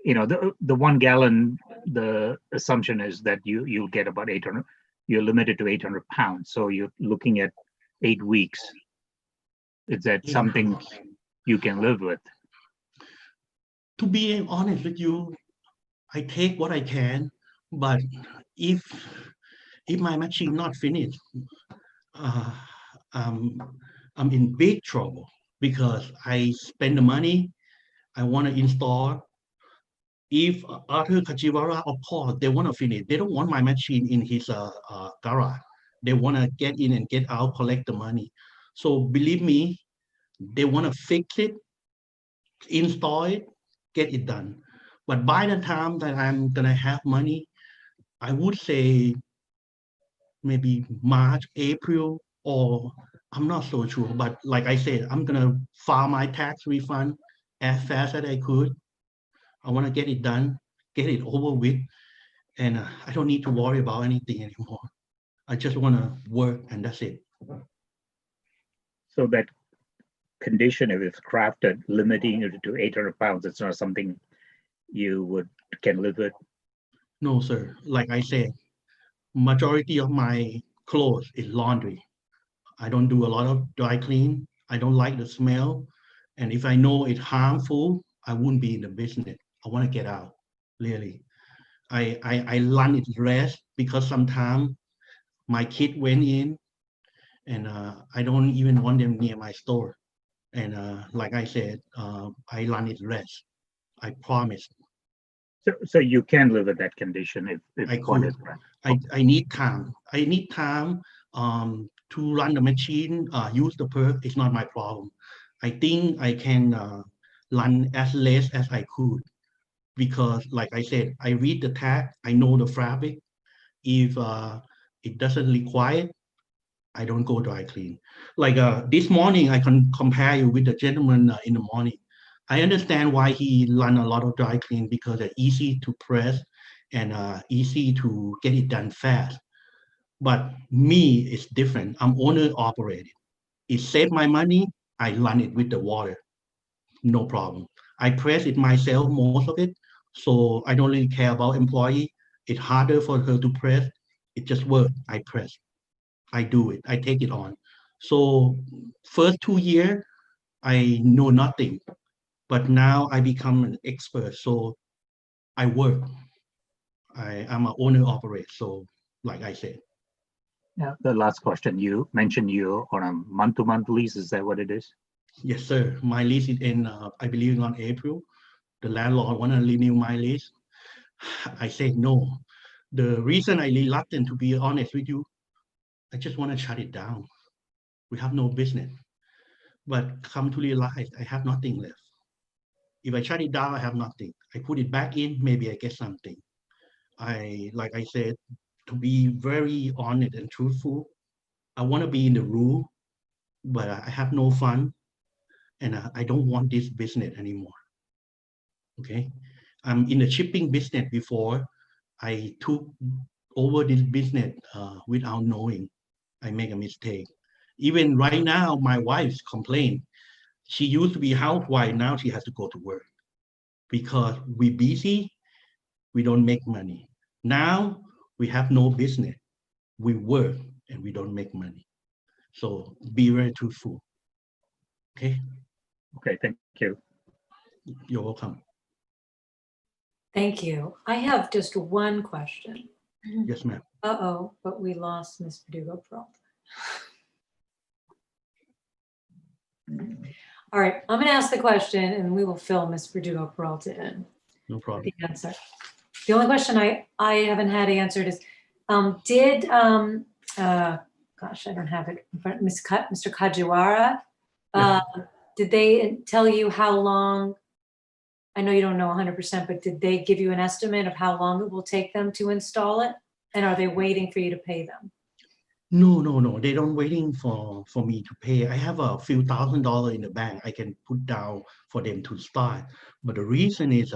You know, the 1 gallon, the assumption is that you'll get about 800, you're limited to 800 pounds. So you're looking at 8 weeks. Is that something you can live with? To be honest with you, I take what I can, but if my machine not finished, I'm in big trouble because I spend the money, I want to install. If Arthur Kajiwara or Paul, they want to finish, they don't want my machine in his garage. They want to get in and get out, collect the money. So believe me, they want to fix it, install it, get it done. But by the time that I'm gonna have money, I would say maybe March, April, or I'm not so sure. But like I said, I'm gonna file my tax refund as fast as I could. I want to get it done, get it over with, and I don't need to worry about anything anymore. I just want to work, and that's it. So that condition, if it's crafted, limiting it to 800 pounds, it's not something you can live with? No, sir. Like I said, majority of my clothes is laundry. I don't do a lot of dry clean. I don't like the smell. And if I know it's harmful, I wouldn't be in the business. I want to get out, really. I run it rest because sometimes my kid went in and I don't even want them near my store. And like I said, I run it rest. I promise. So you can live with that condition if I one could. is right. I need time. I need time to run the machine, use the perk. It's not my problem. I think I can run as less as I could because, like I said, I read the tag. I know the fabric. If it doesn't require, I don't go dry clean. Like this morning, I can compare you with the gentleman in the morning. I understand why he run a lot of dry clean because they're easy to press and easy to get it done fast. But me, it's different. I'm owner operated. It saved my money. I run it with the water, no problem. I press it myself, most of it. So I don't really care about employee. It's harder for her to press. It just works. I press. I do it. I take it on. So first 2 years, I know nothing. But now I become an expert. So I work. I'm an owner operator. So like I said. Yeah, the last question, you mentioned you're on a month-to-month lease. Is that what it is? Yes, sir. My lease is in, I believe on April. The landlord want to renew my lease. I say no. The reason I reluctant, to be honest with you, I just want to shut it down. We have no business. But come to realize I have nothing left. If I shut it down, I have nothing. I put it back in, maybe I get something. Like I said, to be very honest and truthful, I want to be in the room, but I have no fun, and I don't want this business anymore. Okay, I'm in the shipping business before. I took over this business without knowing. I make a mistake. Even right now, my wife's complained. She used to be a housewife, now she has to go to work because we busy, we don't make money. Now we have no business. We work and we don't make money. So be very truthful. Okay. Okay, thank you. You're welcome. Thank you. I have just one question. Yes, ma'am. Uh-oh, but we lost Ms. Verdugo-Peralta. All right, I'm gonna ask the question and we will fill Ms. Verdugo-Peralta in. No problem. The answer. The only question I haven't had answered is, gosh, I don't have it, but Mr. Kajiwara, did they tell you how long? I know you don't know 100%, but did they give you an estimate of how long it will take them to install it? And are they waiting for you to pay them? No. They don't waiting for me to pay. I have a few $1,000s in the bank I can put down for them to start. But the reason is,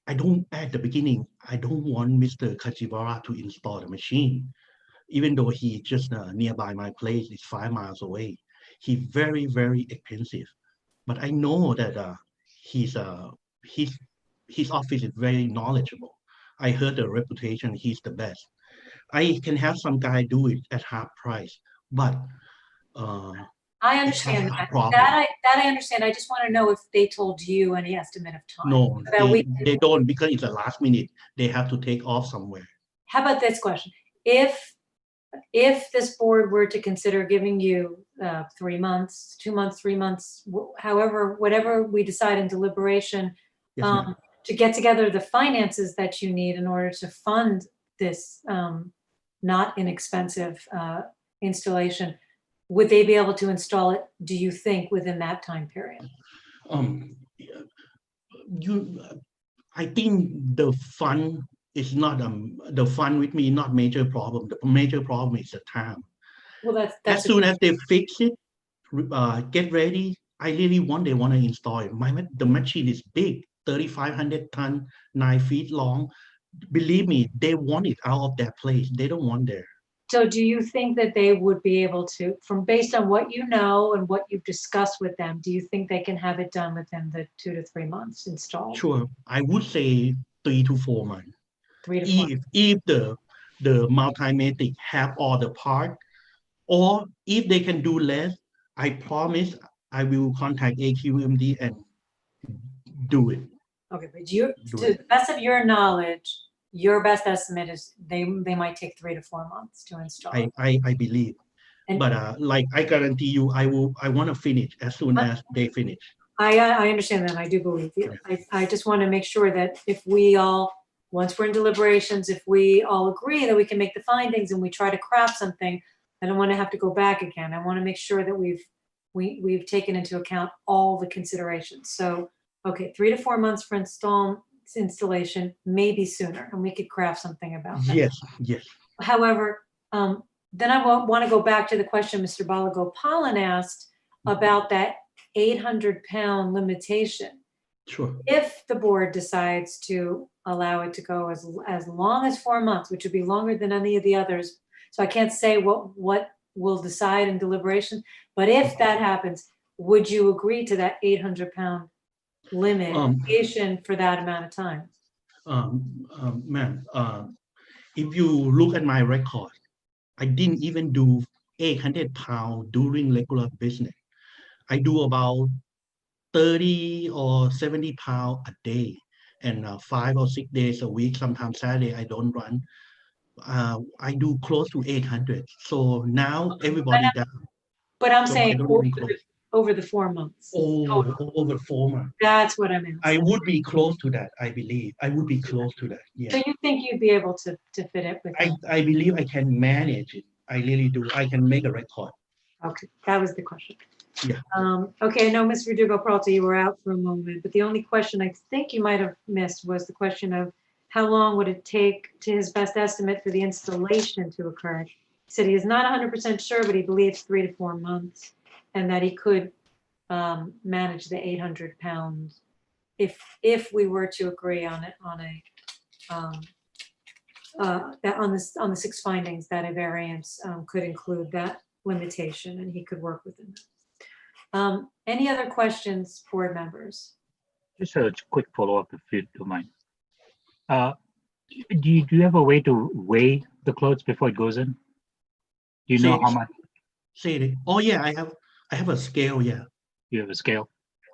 I don't, at the beginning, I don't want Mr. Kajiwara to install the machine. Even though he just nearby my place, it's 5 miles away. He's very, very expensive. But I know that his office is very knowledgeable. I heard the reputation, he's the best. I can have some guy do it at half price, but I understand that. That I understand. I just want to know if they told you any estimate of time. no, they don't, because it's the last minute. They have to take off somewhere. How about this question? If this board were to consider giving you 3 months, 2 months, 3 months, however, whatever we decide in deliberation, Yes, to get together the finances that you need in order to fund this not inexpensive installation, would they be able to install it, do you think, within that time period? I think the fund is not the fund with me, not major problem. The major problem is the time. Well, that's as soon as they fix it, get ready. I really want to install it. The machine is big, 3,500 ton, 9 feet long. Believe me, they want it out of that place. They don't want there. So do you think that they would be able to, based on what you know and what you've discussed with them, do you think they can have it done within the 2 to 3 months installed? Sure, I would say 3 to 4 months. 3 to 4. If the Multimatic have all the part, or if they can do less, I promise I will contact AQMD and do it. Okay, but to the best of your knowledge, your best estimate is they might take 3 to 4 months to install. I believe, but like I guarantee you, I want to finish as soon as they finish. I understand that. I do believe you. I just want to make sure that if we all, once we're in deliberations, if we all agree that we can make the findings and we try to craft something, I don't want to have to go back again. I want to make sure that we've taken into account all the considerations. So, okay, 3 to 4 months for installation, maybe sooner, and we could craft something about that. Yes. However, then I want to go back to the question Mr. Balagopalan asked about that 800-pound limitation. Sure. If the board decides to allow it to go as long as 4 months, which would be longer than any of the others, so I can't say what we'll decide in deliberation, but if that happens, would you agree to that 800-pound limitation for that amount of time? Ma'am, if you look at my record, I didn't even do 800 pounds during regular business. I do about 30 or 70 pounds a day, and 5 or 6 days a week. Sometimes Saturday I don't run. I do close to 800. So now everybody down. But I'm So I saying don't over even close. over the 4 months. Over 4 months. That's what I meant. I would be close to that. I believe I would be close to that. So Yeah. you think you'd be able to fit it with? I believe I can manage it. I really do. I can make a record. Okay, that was the question. Yeah. Okay, no, Ms. Verdugo Peralta, you were out for a moment, but the only question I think you might have missed was the question of how long would it take, to his best estimate, for the installation to occur? He said he is not 100% sure, but he believes 3 to 4 months, and that he could manage the 800 pounds if we were to agree on it, on the 6 findings, that a variance could include that limitation, and he could work within that. Any other questions, board members? Just a quick follow-up, if you don't mind. Do you have a way to weigh the clothes before it goes in? Do you know how much? Say it. Oh yeah, I have a scale. Yeah. You have a scale?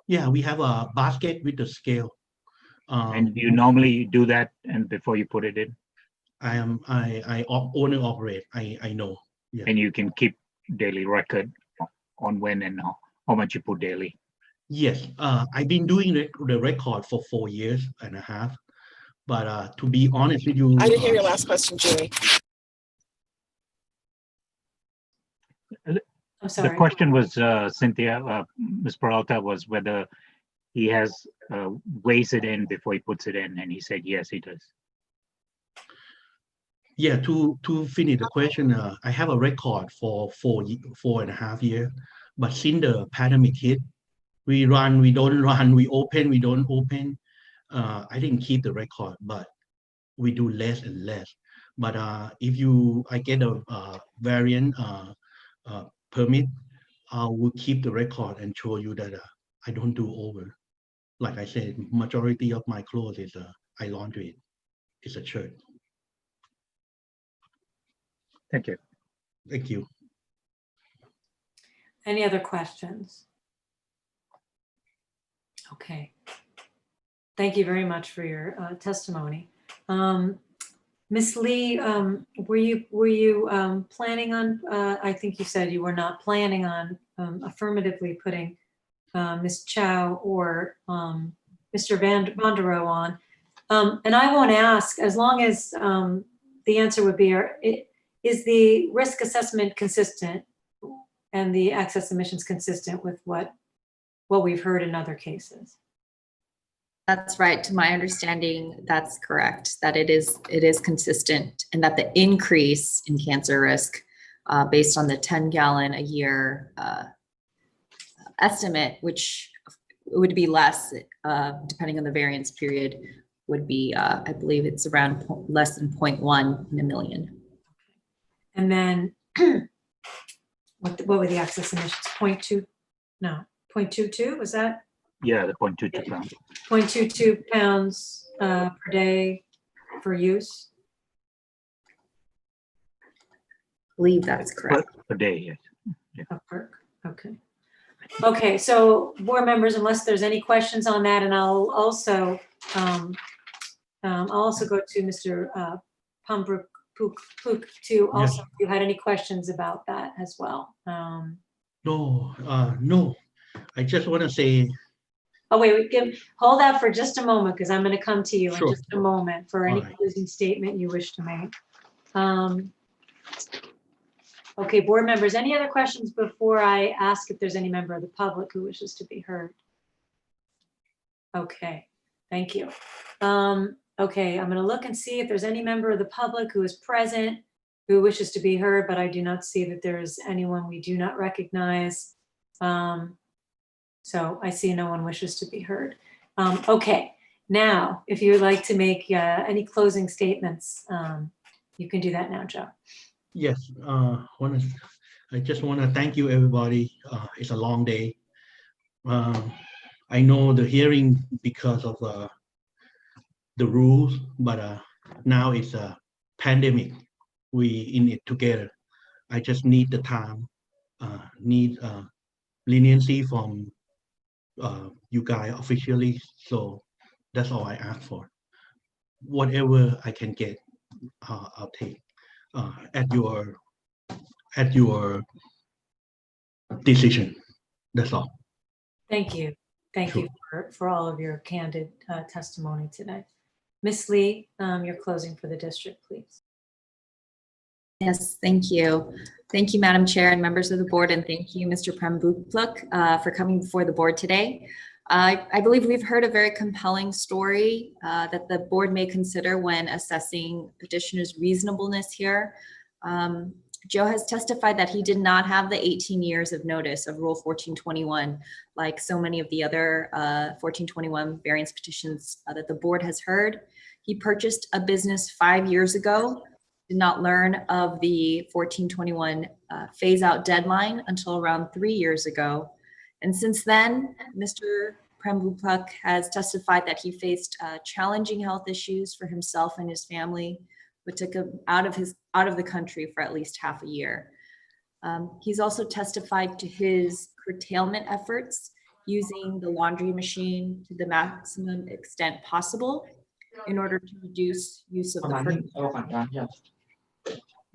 Yeah, we have a basket with the scale. And do you normally do that and before you put it in? I own and operate. I know. Yeah. And you can keep daily record on when and how much you put daily. Yes, I've been doing the record for 4 years and a half. But to be honest with you, I didn't hear your last question, Julie. I'm sorry. The question was, Cynthia, Ms. Peralta, was whether he has weighs it in before he puts it in, and he said yes, he does. Yeah, to finish the question, I have a record for 4.5 years, but since the pandemic hit, we run, we don't run, we open, we don't open. I didn't keep the record, but we do less and less. But if I get a variant permit, I will keep the record and show you that I don't do over. Like I said, majority of my clothes is I laundry it. It's a shirt. Thank you. Thank you. Any other questions? Okay. Thank you very much for your testimony. Ms. Lee, were you planning on, I think you said you were not planning on affirmatively putting Ms. Chow or Mr. Vanderoe on. And I won't ask, as long as the answer would be, is the risk assessment consistent and the access emissions consistent with what we've heard in other cases? That's right. To my understanding, that's correct, that it is consistent, and that the increase in cancer risk based on the 10 gallon a year estimate, which would be less depending on the variance period, would be, I believe it's around less than 0.1 in a million. And then what were the access emissions? 0.2? No, 0.22, was that? Yeah, the 0.22 pounds. 0.22 pounds per day for use? I believe that's correct. Per day, yes. Yeah. Okay. Okay, so board members, unless there's any questions on that, and I'll also go to Mr. Pambrook to also, if you had any questions about that as well. No. I just want to say. Oh, wait, hold that for just a moment, because I'm going to come to you in Sure. just a moment for any All right. closing statement you wish to make. Okay, board members, any other questions before I ask if there's any member of the public who wishes to be heard? Okay, thank you. Okay, I'm going to look and see if there's any member of the public who is present who wishes to be heard, but I do not see that there's anyone we do not recognize. So I see no one wishes to be heard. Okay, now, if you would like to make any closing statements, you can do that now, Joe. Yes, I just want to thank you, everybody. It's a long day. I know the hearing because of the rules, but now it's a pandemic. We in it together. I just need the time, need leniency from you guys officially. So that's all I ask for. Whatever I can get, I'll take at your decision. That's all. Thank you. Thank you for all of your candid testimony today. Ms. Lee, your closing for the district, please. Yes, thank you. Thank you, Madam Chair and members of the board, and thank you, Mr. Prem-Bupluk, for coming before the board today. I believe we've heard a very compelling story that the board may consider when assessing petitioner's reasonableness here. Joe has testified that he did not have the 18 years of notice of Rule 1421, like so many of the other 1421 variance petitions that the board has heard. He purchased a business 5 years ago, did not learn of the 1421 phase out deadline until around 3 years ago. And since then, Mr. Prem-Bupluk has testified that he faced challenging health issues for himself and his family, which took him out of the country for at least half a year. He's also testified to his curtailment efforts using the laundry machine to the maximum extent possible in order to reduce use of the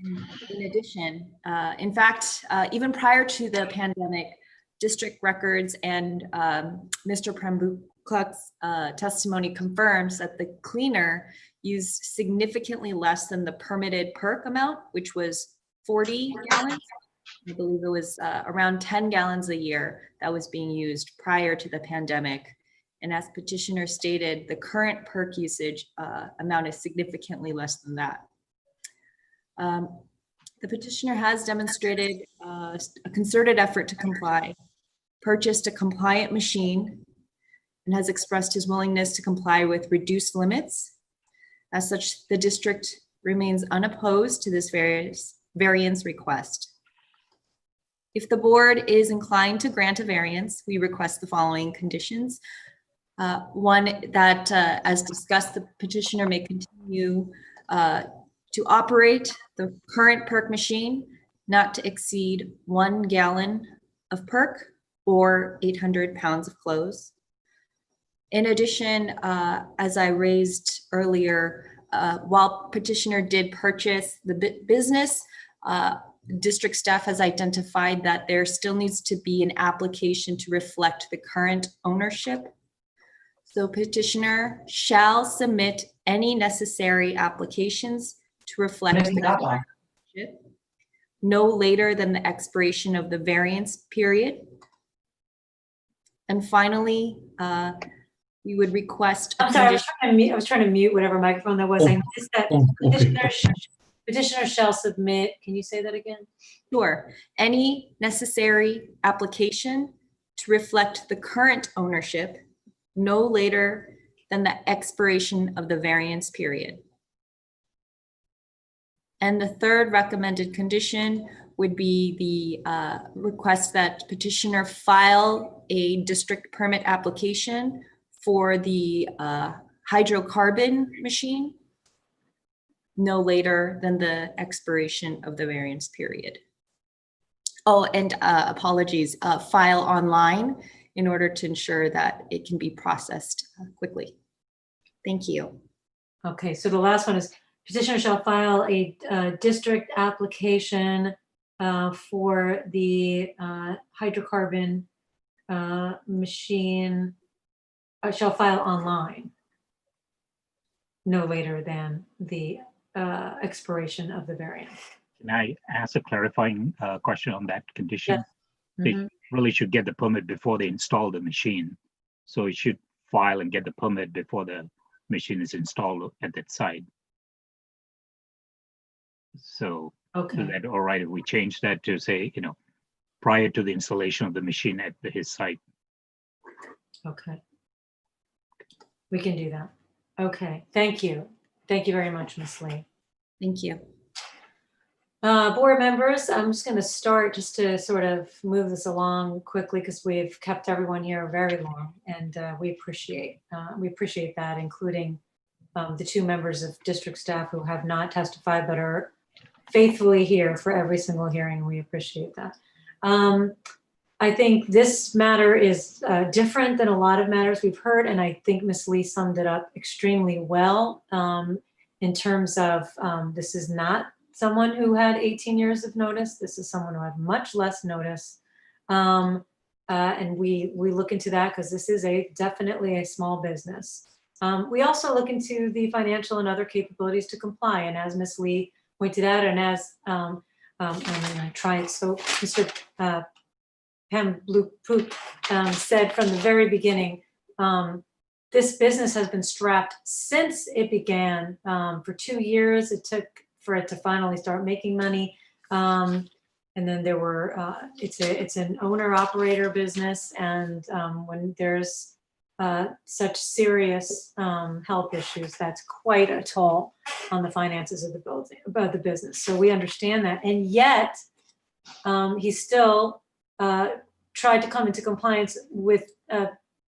In addition, in fact, even prior to the pandemic, district records and Mr. Prem-Bupluk's testimony confirms that the cleaner used significantly less than the permitted perk amount, which was 40 gallons. I believe it was around 10 gallons a year that was being used prior to the pandemic. And as petitioner stated, the current perk usage amount is significantly less than that. The petitioner has demonstrated a concerted effort to comply, purchased a compliant machine, and has expressed his willingness to comply with reduced limits. As such, the district remains unopposed to this variance request. If the board is inclined to grant a variance, we request the following conditions. One, that as discussed, the petitioner may continue to operate the current perk machine not to exceed 1 gallon of perk or 800 pounds of clothes. In addition, as I raised earlier, while petitioner did purchase the business, district staff has identified that there still needs to be an application to reflect the current ownership. So petitioner shall submit any necessary applications to reflect the current ownership no later than the expiration of the variance period. And finally, we would request. I'm sorry, I was trying to mute whatever microphone that was. I missed that. Petitioner shall submit. Can you say that again? Sure. Any necessary application to reflect the current ownership no later than the expiration of the variance period. And the third recommended condition would be the request that petitioner file a district permit application for the hydrocarbon machine no later than the expiration of the variance period. Oh, and apologies, file online in order to ensure that it can be processed quickly. Thank you. Okay, so the last one is petitioner shall file a district application for the hydrocarbon machine, shall file online no later than the expiration of the variance. Can I ask a clarifying question on that condition? Yes. They really should get the permit before they install the machine. So it should file and get the permit before the machine is installed at that site. So is that all right if we change that to say, prior to the installation of the machine at his site? Okay. We can do that. Okay, thank you. Thank you very much, Ms. Lee. Thank you. Board members, I'm just going to start just to sort of move this along quickly because we've kept everyone here very long, and we appreciate that, including the two members of district staff who have not testified but are faithfully here for every single hearing. We appreciate that. I think this matter is different than a lot of matters we've heard, and I think Ms. Lee summed it up extremely well in terms of this is not someone who had 18 years of notice. This is someone who had much less notice. And we look into that because this is definitely a small business. We also look into the financial and other capabilities to comply. And as Ms. Lee pointed out, and as I'm going to try it, so Mr. Pam Blue-Pook said from the very beginning, this business has been strapped since it began. For 2 years, it took for it to finally start making money. And then there were, it's an owner-operator business, and when there's such serious health issues, that's quite a toll on the finances of the business. So we understand that, and yet he still tried to come into compliance with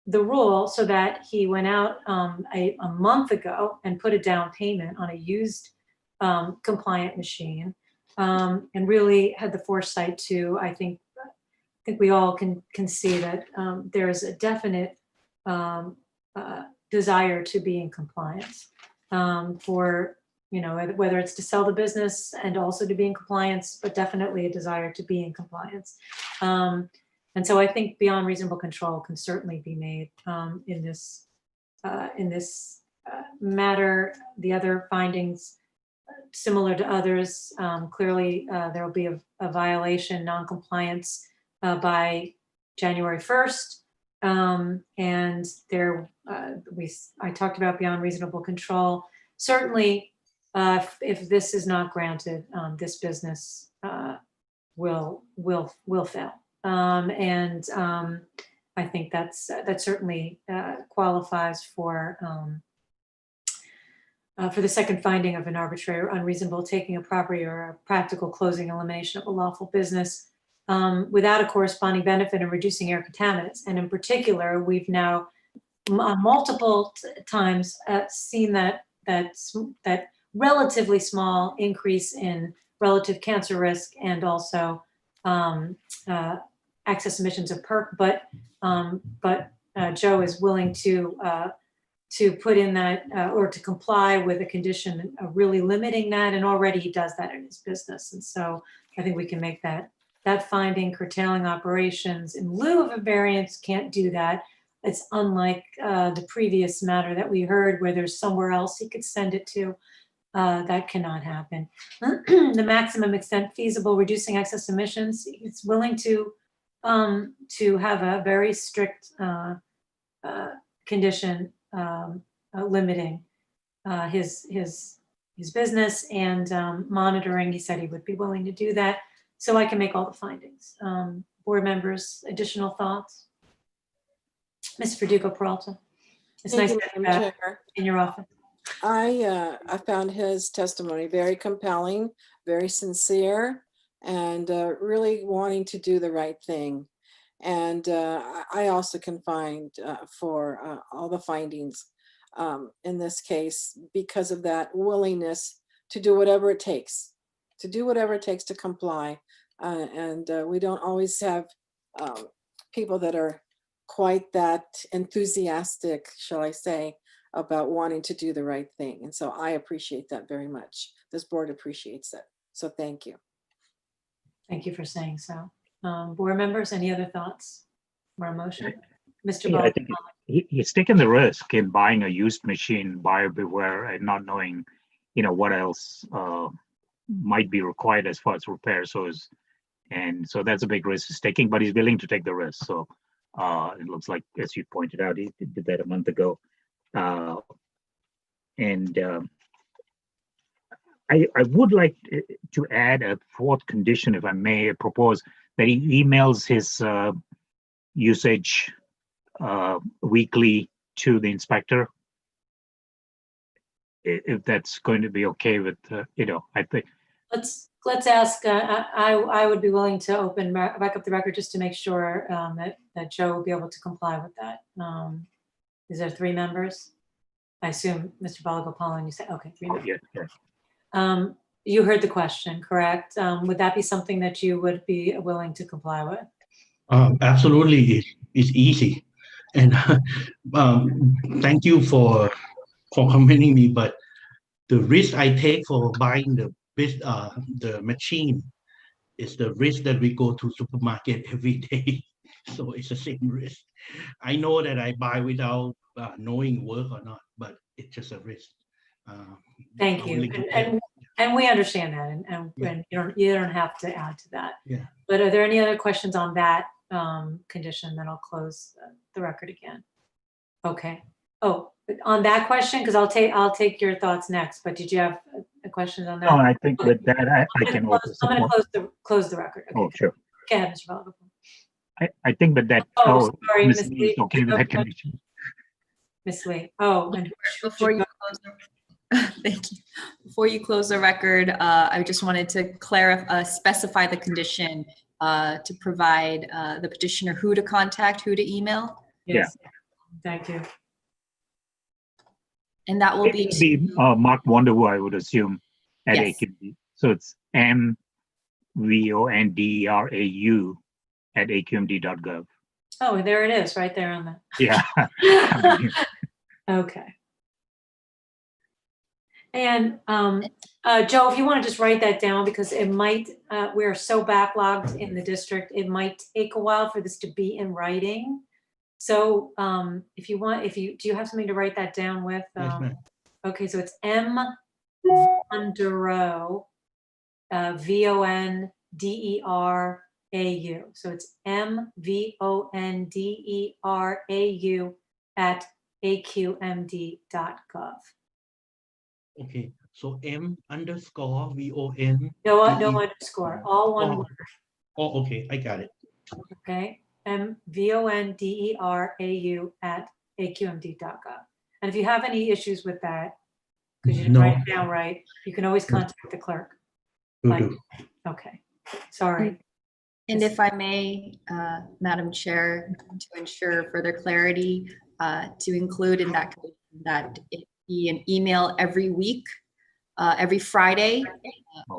the rule, so that he went out a month ago and put a down payment on a used compliant machine. And really had the foresight to, I think we all can see that there is a definite desire to be in compliance for, whether it's to sell the business and also to be in compliance, but definitely a desire to be in compliance. And so I think beyond reasonable control can certainly be made in this matter. The other findings, similar to others, clearly there will be a violation, non-compliance by January 1st. And there, I talked about beyond reasonable control. Certainly, if this is not granted, this business will fail. And I think that certainly qualifies for the second finding of an arbitrary or unreasonable taking of property or a practical closing, elimination of a lawful business without a corresponding benefit in reducing air contaminants. And in particular, we've now multiple times seen that relatively small increase in relative cancer risk and also excess emissions of PERC, but Joe is willing to put in that or to comply with a condition of really limiting that, and already he does that in his business. And so I think we can make that finding, curtailing operations in lieu of a variance, can't do that. It's unlike the previous matter that we heard where there's somewhere else he could send it to. That cannot happen. The maximum extent feasible, reducing excess emissions, he's willing to have a very strict condition limiting his business and monitoring. He said he would be willing to do that. So I can make all the findings. Board members, additional thoughts? Ms. Verdugo Peralta, it's nice to have you back in your office. I found his testimony very compelling, very sincere, and really wanting to do the right thing. And I also can find for all the findings in this case because of that willingness to do whatever it takes, to comply. And we don't always have people that are quite that enthusiastic, shall I say, about wanting to do the right thing. And so I appreciate that very much. This board appreciates it. So thank you. Thank you for saying so. Board members, any other thoughts or a motion? Mr. Yeah, Ball. I think he's taken the risk in buying a used machine, buyer beware, and not knowing, what else might be required as far as repair. So that's a big risk he's taking, but he's willing to take the risk. So it looks like, as you pointed out, he did that a month ago. I would like to add a fourth condition, if I may propose, that he emails his usage weekly to the inspector. If that's going to be okay with, I think. Let's ask, I would be willing to back up the record just to make sure that Joe will be able to comply with that. Is there 3 members? I assume Mr. Balagopalan, you said, okay, 3 members. Yeah. You heard the question, correct? Would that be something that you would be willing to comply with? Absolutely, it's easy. And thank you for commending me, but the risk I take for buying the machine is the risk that we go to supermarket every day. So it's the same risk. I know that I buy without knowing work or not, but it's just a risk. Thank I you. only get And we understand that, and Yeah. you don't have to add to that. Yeah. But are there any other questions on that condition? Then I'll close the record again. Okay. Oh, on that question, because I'll take your thoughts next. But did you have a question on that? No, I think with that, I can also I'm going support. to close the record. Okay. Oh, sure. Go ahead, Mr. Butler. I think with that, Oh, sorry, Ms. Ms. Lee is Lee. okay with that condition. Miss Lee. Oh, and Before you close thank you. Before you close the record, I just wanted to specify the condition to provide the petitioner who to contact, who to email. yes. Thank you. And that will It will be Mark Wonderwu, I would assume, at Yes. AQMD. So it's MVONDERAU at AQMD.gov. Oh, there it is, right there on the. Yeah. Okay. And Joe, if you want to just write that down, because it might, we're so backlogged in the district, it might take a while for this to be in writing. So if you want, do you have something to write that down with? Yes, ma'am. Okay, so it's M. Vonderau, VONDERAU. So it's MVONDERAU at AQMD.gov. Okay, so M_VON. No underscore, all one word. Oh, okay, I got it. Okay, MVONDERAU at AQMD.gov. And if you have any issues with that, because you didn't write it down right, you can always contact the clerk. Will do. Okay, sorry. And if I may, Madam Chair, to ensure further clarity, to include in that condition that it be an email every week, every Friday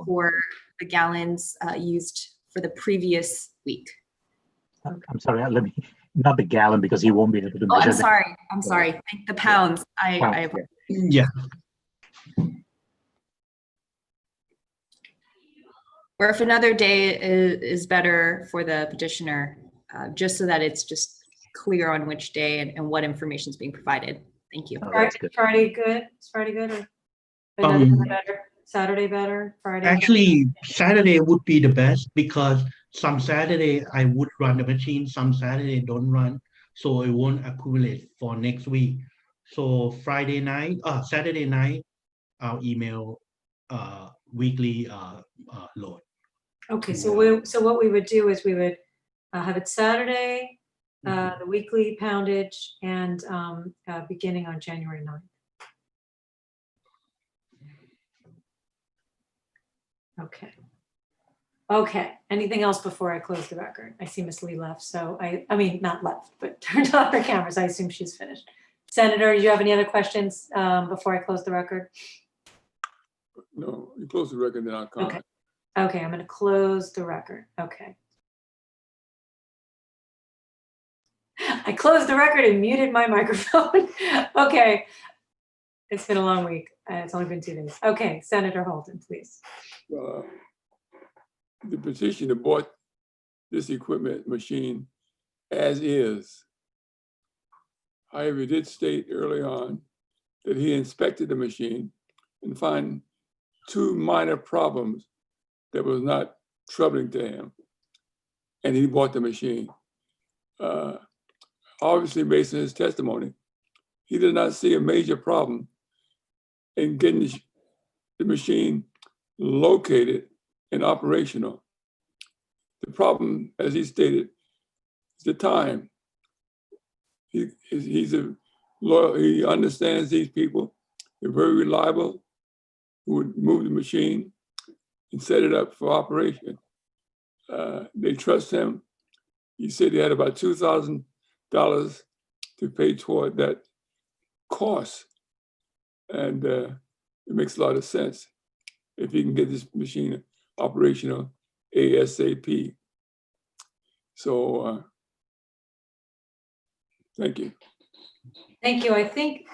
for the gallons used for the previous week. I'm sorry, let me, not the gallon, because he won't be able to Oh, measure I'm sorry. I'm sorry. The pounds. Pounds, yeah. Or if another day is better for the petitioner, just so that it's just clear on which day and what information is being provided. Thank you. Friday good? Is Friday good or another better? Saturday better? Friday? Actually, Saturday would be the best because some Saturday I would run the machine, some Saturday don't run, so it won't accumulate for next week. So Saturday night, I'll email weekly load. Okay, so what we would do is we would have it Saturday, the weekly poundage, and beginning on January 9th. Okay. Okay, anything else before I close the record? I see Miss Lee left, so I mean, not left, but turned off her cameras. I assume she's finished. Senator, do you have any other questions before I close the record? No, you close the record, then I'll comment. Okay, I'm going to close the record. Okay. I closed the record and muted my microphone. Okay. It's been a long week. It's only been 2 days. Okay, Senator Holton, please. The petitioner bought this equipment machine as is. However, he did state early on that he inspected the machine and found 2 minor problems that was not troubling to him, and he bought the machine. Obviously, based on his testimony, he did not see a major problem in getting the machine located and operational. The problem, as he stated, is the time. He's a loyal, he understands these people. They're very reliable, who would move the machine and set it up for operation. They trust him. He said he had about $2,000 to pay toward that cost. And it makes a lot of sense if he can get this machine operational ASAP. So, thank you. Thank you. I think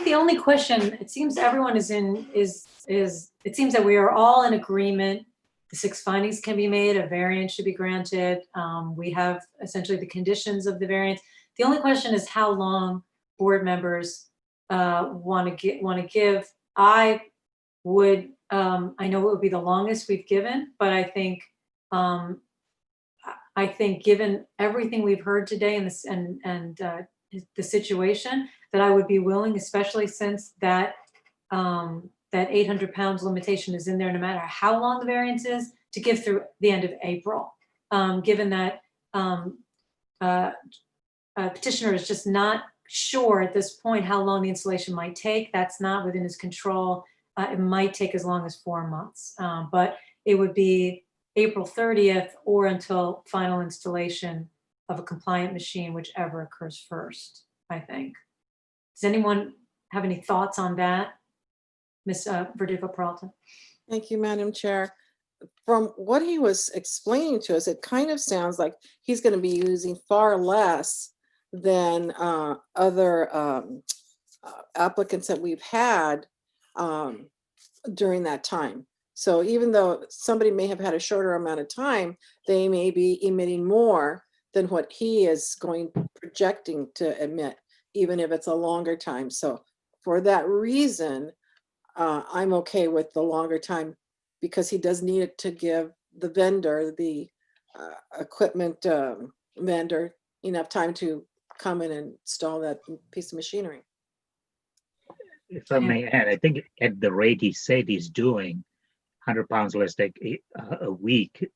the only question, it seems everyone is it seems that we are all in agreement. The 6 findings can be made, a variance should be granted. We have essentially the conditions of the variance. The only question is how long board members want to give. I know it would be the longest we've given, but I think given everything we've heard today and this and the situation, that I would be willing, especially since that that 800 pounds limitation is in there, no matter how long the variance is, to give through the end of April. Given that petitioner is just not sure at this point how long the installation might take. That's not within his control. It might take as long as 4 months, but it would be April 30th or until final installation of a compliant machine, whichever occurs first, I think. Does anyone have any thoughts on that? Ms. Verdugo-Peralta? Thank you, Madam Chair. From what he was explaining to us, it kind of sounds like he's going to be using far less than other applicants that we've had during that time. So even though somebody may have had a shorter amount of time, they may be emitting more than what he is projecting to emit, even if it's a longer time. So for that reason, I'm okay with the longer time, because he does need it to give the vendor, the equipment vendor, enough time to come in and install that piece of machinery. If I may add, I think at the rate he said he's doing, 100 pounds less like a week,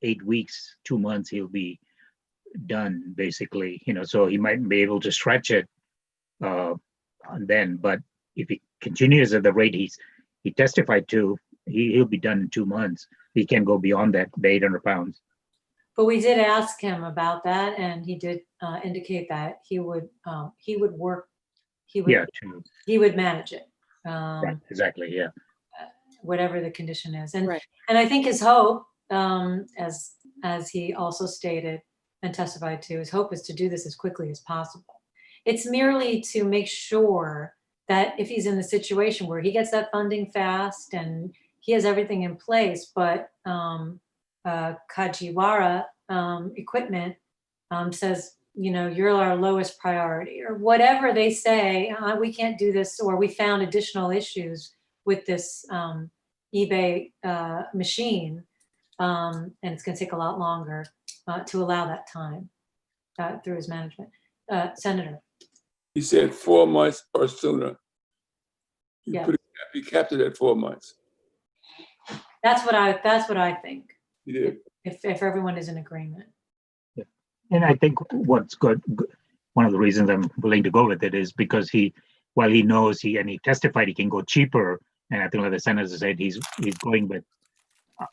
8 weeks, 2 months, he'll be done basically, so he might be able to stretch it then, but if he continues at the rate he testified to, he'll be done in 2 months. He can go beyond that, the 800 pounds. But we did ask him about that, and he did indicate that he would work, he would manage it. Right, exactly, yeah. Whatever the condition is. And, right. And I think his hope, as he also stated and testified to, his hope is to do this as quickly as possible. It's merely to make sure that if he's in the situation where he gets that funding fast and he has everything in place, but Kajiwara equipment says, you're our lowest priority, or whatever they say, we can't do this, or we found additional issues with this eBay machine, and it's going to take a lot longer to allow that time through his management. Senator. He said 4 months or sooner. Yeah. He capped it at 4 months. That's what I think. He did. If everyone is in agreement. Yeah. And I think what's good, one of the reasons I'm willing to go with it is because while he knows he testified he can go cheaper, and I think like the senator said, he's going with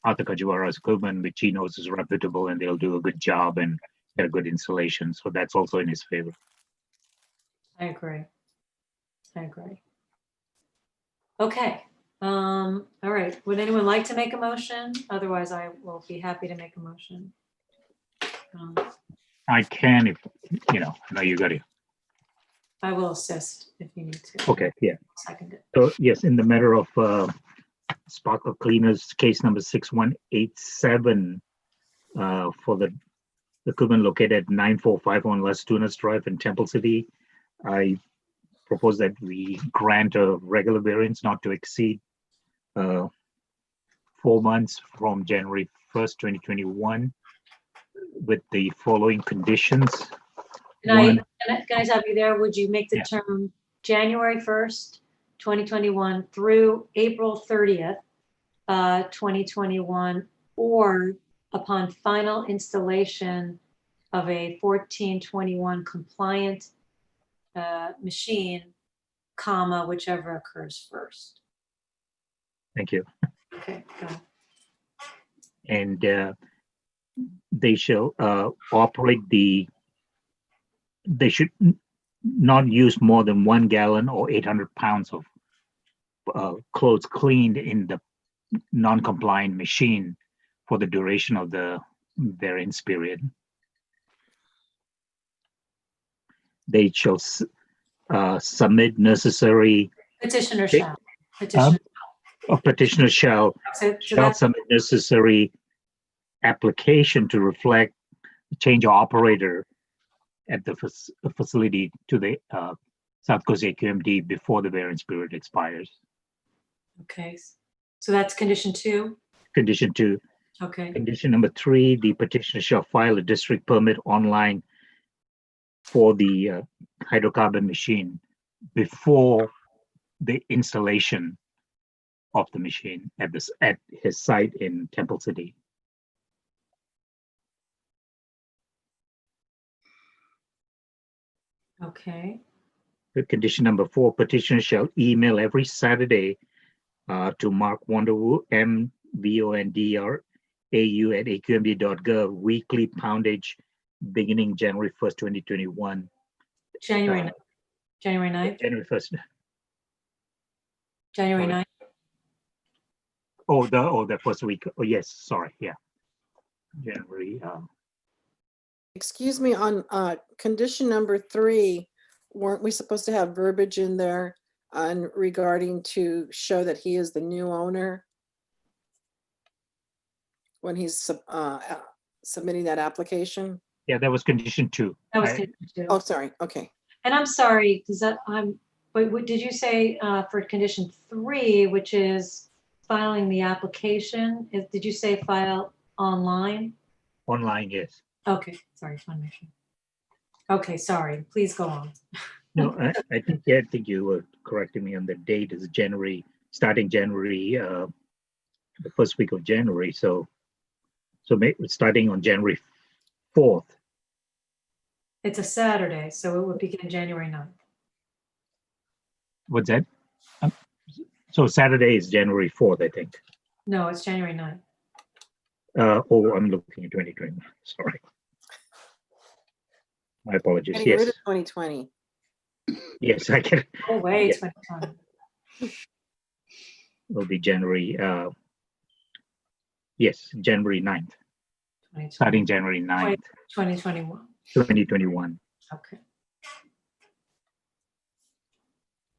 Arthur Kajiwara's equipment, which he knows is reputable and they'll do a good job and get a good installation. So that's also in his favor. I agree. Okay. All right. Would anyone like to make a motion? Otherwise, I will be happy to make a motion. I can, if no, you got it. I will assist if you need to. Okay, yeah. Second it. So yes, in the matter of Sparkle Cleaners, case number 6187, for the equipment located at 9451 Las Tunas Drive in Temple City, I propose that we grant a regular variance not to exceed 4 months from January 1st, 2021, with the following conditions. Can I stop you there? Would you make the term January 1st, 2021 through April 30th, 2021, or upon final installation of a 1421 compliant machine, comma, whichever occurs first. Thank you. Okay, go ahead. And they shall operate they should not use more than 1 gallon or 800 pounds of clothes cleaned in the non-compliant machine for the duration of the variance period. they shall submit necessary, Petitioner Okay. shall. Petitioner. a petitioner shall So that's, submit necessary application to reflect the change of operator at the facility to the South Coast AQMD before the variance period expires. okay. So that's condition 2. Condition 2. Okay. Condition number 3, the petitioner shall file a district permit online for the hydrocarbon machine before the installation of the machine at his site in Temple City. Okay. Condition number 4, petitioner shall email every Saturday to Mark Wonderwu, MVONDRAU@aqmd.gov, weekly poundage beginning January 1st, 2021. January 9th. January 9th. January 1st. January Sorry. 9th. The first week. Oh, yes, sorry. Yeah. January. Excuse me, on condition number 3, weren't we supposed to have verbiage in there on regarding to show that he is the new owner when he's submitting that application? Yeah, that was condition 2. That was condition 2. Oh, sorry. Okay. And I'm sorry, because but what did you say for condition 3, which is filing the application? Did you say file online? Online, yes. Okay, sorry, just want to make sure. Okay, sorry, please go on. No, I think you were correcting me on the date is starting January, the first week of January. So starting on January 4th. It's a Saturday, so it would begin January 9th. What's that? So Saturday is January 4th, I think. No, it's January 9th. I'm looking at 2020. Sorry. My apologies. Getting rid Yes. of 2020. Yes, I can. Oh, wait, Yes. 2020. Will be January. Yes, January 9th. 2020. Starting January 9th, 2021. 2021. Okay.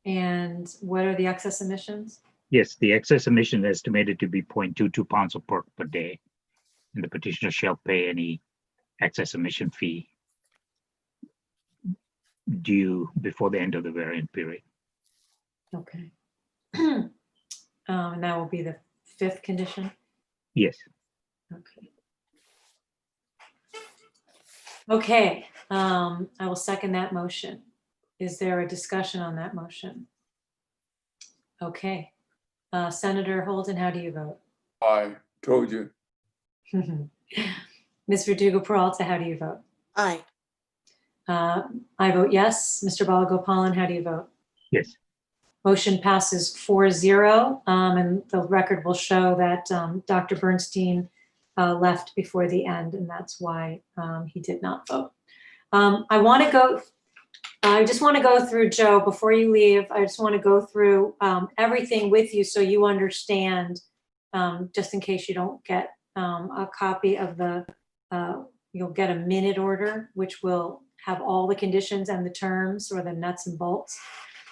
And what are the excess emissions? Yes, the excess emission is estimated to be 0.22 pounds of perk per day, and the petitioner shall pay any excess emission fee due before the end of the variant period. Okay. And that will be the 5th condition? Yes. Okay. Okay, I will second that motion. Is there a discussion on that motion? Okay. Senator Holden, how do you vote? I told you. Ms. Verdugo Peralta, how do you vote? Aye. I vote yes. Mr. Balagopalan, how do you vote? Yes. Motion passes 4-0, and the record will show that Dr. Bernstein left before the end, and that's why he did not vote. I just want to go through, Joe, before you leave, I just want to go through everything with you so you understand, just in case you don't get a copy of you'll get a minute order, which will have all the conditions and the terms or the nuts and bolts.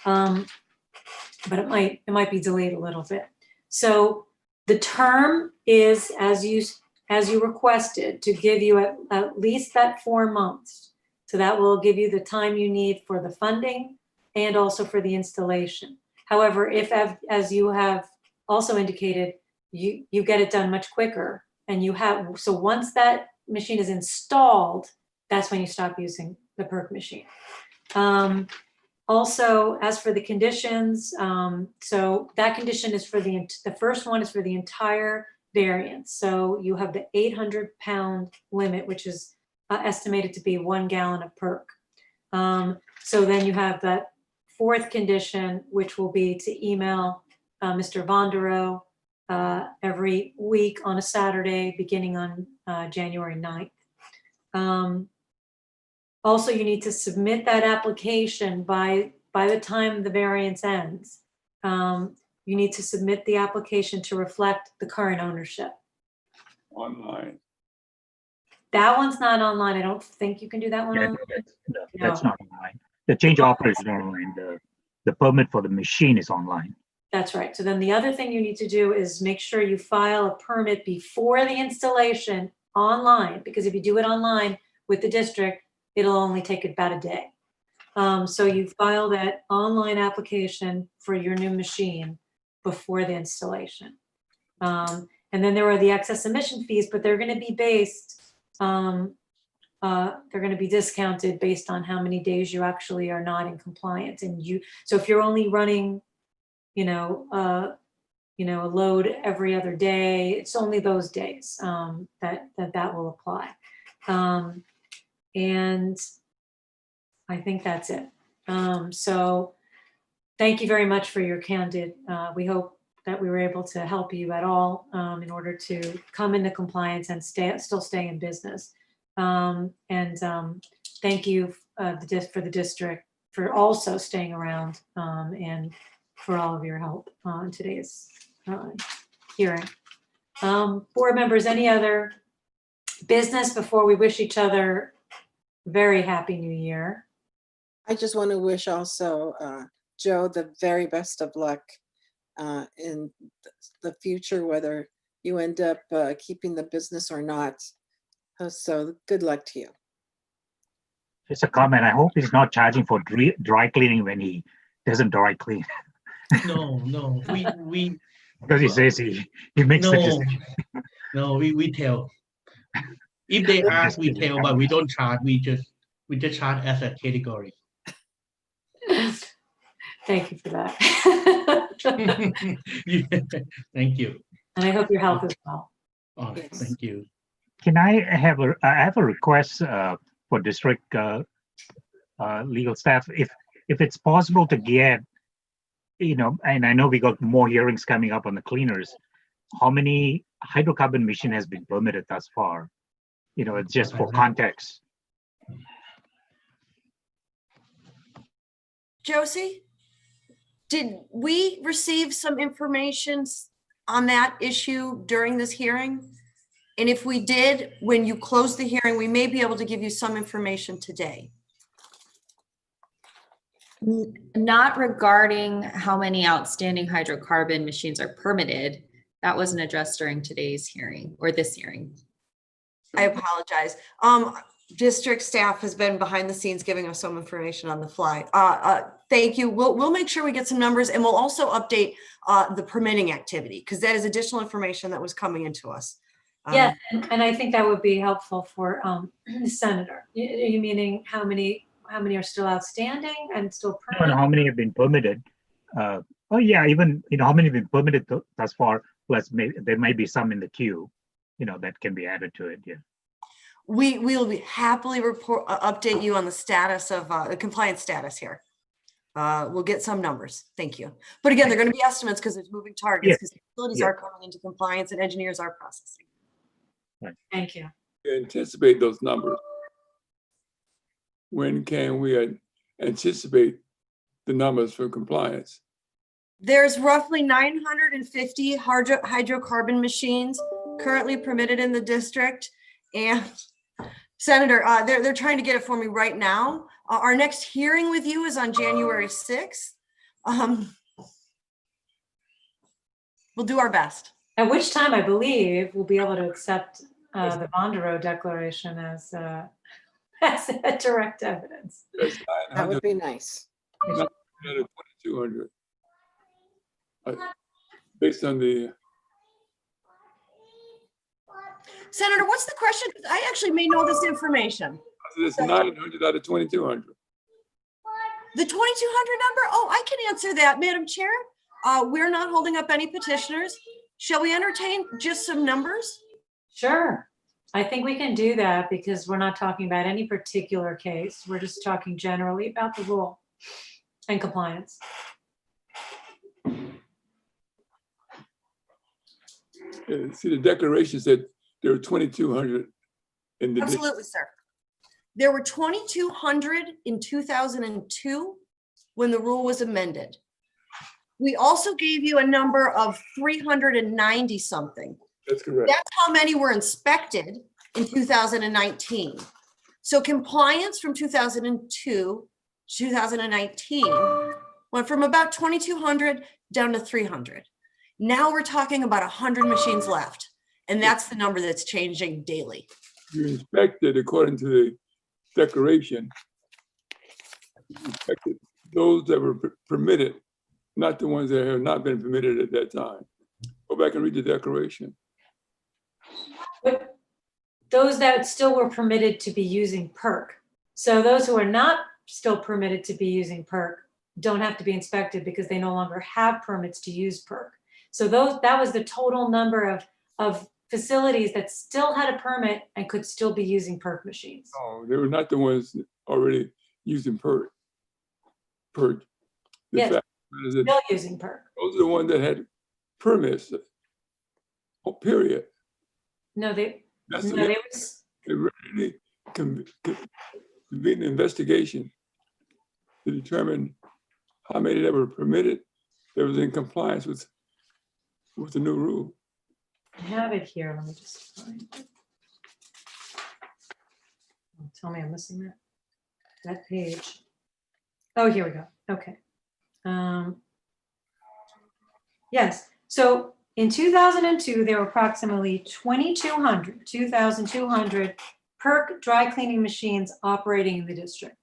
But it might be delayed a little bit. So the term is, as you requested, to give you at least that 4 months. So that will give you the time you need for the funding and also for the installation. However, if, as you have also indicated, you get it done much quicker, and so once that machine is installed, that's when you stop using the PERC machine. Also, as for the conditions, so that condition is for the first one is for the entire variance. So you have the 800-pound limit, which is estimated to be 1 gallon of PERC. So then you have that 4th condition, which will be to email Mr. Vondero every week on a Saturday, beginning on January 9th. Also, you need to submit that application by the time the variance ends. You need to submit the application to reflect the current ownership. Online. That one's not online. I don't think you can do that one Yeah, online. that's not online. The change operation is online. The permit for the machine is online. That's right. So then the other thing you need to do is make sure you file a permit before the installation online, because if you do it online with the district, it'll only take about a day. So you file that online application for your new machine before the installation. And then there are the excess emission fees, but they're going to be based, they're going to be discounted based on how many days you actually are not in compliance. And so if you're only running, a load every other day, it's only those days that will apply. And I think that's it. So thank you very much for your candid. We hope that we were able to help you at all in order to come into compliance and still stay in business. And thank you for the district for also staying around and for all of your help on today's hearing. Board members, any other business before we wish each other a very happy new year? I just want to wish also Joe the very best of luck in the future, whether you end up keeping the business or not. So good luck to you. Just a comment. I hope he's not charging for dry cleaning when he doesn't dry clean. No, we Because he says he makes the decision. No, we tell. If they ask, we tell, but we don't charge. We just charge as a category. Thank you for that. Thank you. And I hope your health is well. Oh, Yes. Thank you. Can I have a request for district legal staff, if it's possible to get, and I know we got more hearings coming up on the cleaners, how many hydrocarbon machine has been permitted thus far? It's just for context. Josie, did we receive some information on that issue during this hearing? And if we did, when you close the hearing, we may be able to give you some information today. Not regarding how many outstanding hydrocarbon machines are permitted. That wasn't addressed during today's hearing or this hearing. I apologize. District staff has been behind the scenes giving us some information on the fly. Thank you. We'll make sure we get some numbers, and we'll also update the permitting activity, because that is additional information that was coming into us. Yeah, and I think that would be helpful for the senator. Are you meaning how many are still outstanding and still permitted? How many have been permitted? Even how many have been permitted thus far? Plus, there might be some in the queue, that can be added to it. Yeah. We will be happily update you on the status of the compliance status here. We'll get some numbers. Thank you. But again, they're going to be estimates because there's moving targets, because facilities are coming into compliance and engineers are processing. Right. Thank you. Anticipate those numbers. When can we anticipate the numbers for compliance? There's roughly 950 hydrocarbon machines currently permitted in the district. And Senator, they're trying to get it for me right now. Our next hearing with you is on January 6th. We'll do our best. At which time, I believe, we'll be able to accept the Bondero declaration as direct evidence. That would be nice. 2,200. Based on the. Senator, what's the question? I actually may know this information. It's 900 out of 2,200. The 2,200 number? Oh, I can answer that, Madam Chair. We're not holding up any petitioners. Shall we entertain just some numbers? Sure. I think we can do that because we're not talking about any particular case. We're just talking generally about the rule and compliance. See, the declaration said there were 2,200 in the. Absolutely, sir. There were 2,200 in 2002 when the rule was amended. We also gave you a number of 390 something. That's correct. That's how many were inspected in 2019. So compliance from 2002 2019 went from about 2,200 down to 300. Now we're talking about 100 machines left. And that's the number that's changing daily. You inspected according to the declaration. You inspected those that were permitted, not the ones that have not been permitted at that time. Go back and read the declaration. But those that still were permitted to be using PERC. So those who are not still permitted to be using PERC don't have to be inspected because they no longer have permits to use PERC. So that was the total number of facilities that still had a permit and could still be using PERC machines. Oh, they were not the ones already using PERC. Yes, still using PERC. Those are the ones that had permits. Oh, period. No, they really convene an investigation to determine how many that were permitted that was in compliance with the new rule. I have it here. Let me just find it. Oh, tell me I'm missing that page. Oh, here we go. Okay. Yes. So in 2002, there were approximately 2,200 PERC dry cleaning machines operating in the district.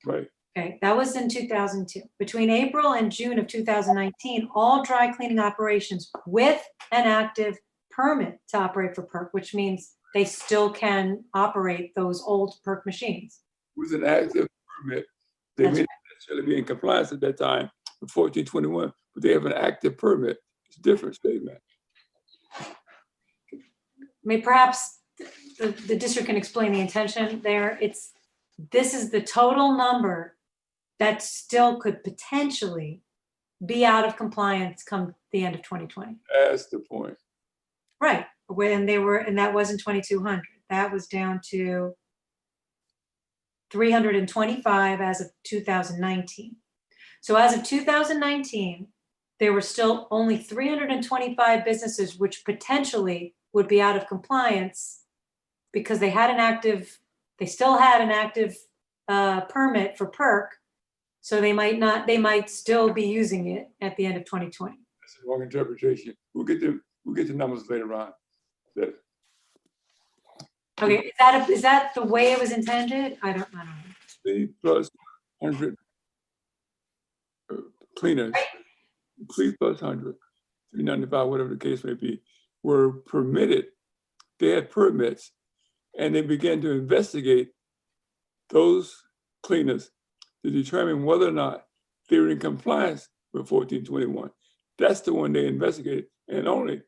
Right. Okay, that was in 2002. Between April and June of 2019, all dry cleaning operations with an active permit to operate for PERC, which means they still can operate those old PERC machines. With an active permit, they may not necessarily be in compliance at that time with 1421, but they have an active permit. It's a different statement. I mean, perhaps the district can explain the intention there. This is the total number that still could potentially be out of compliance come the end of 2020. That's the point. Right, and that wasn't 2,200. That was down to 325 as of 2019. So as of 2019, there were still only 325 businesses which potentially would be out of compliance because they still had an active permit for PERC. So they might still be using it at the end of 2020. That's the wrong interpretation. We'll get the numbers later on. Okay, is that the way it was intended? I don't know. 3 plus 100 cleaners, 3 plus 100, 395, whatever the case may be, were permitted. They had permits, and they began to investigate those cleaners to determine whether or not they were in compliance with 1421. That's the one they investigated, and only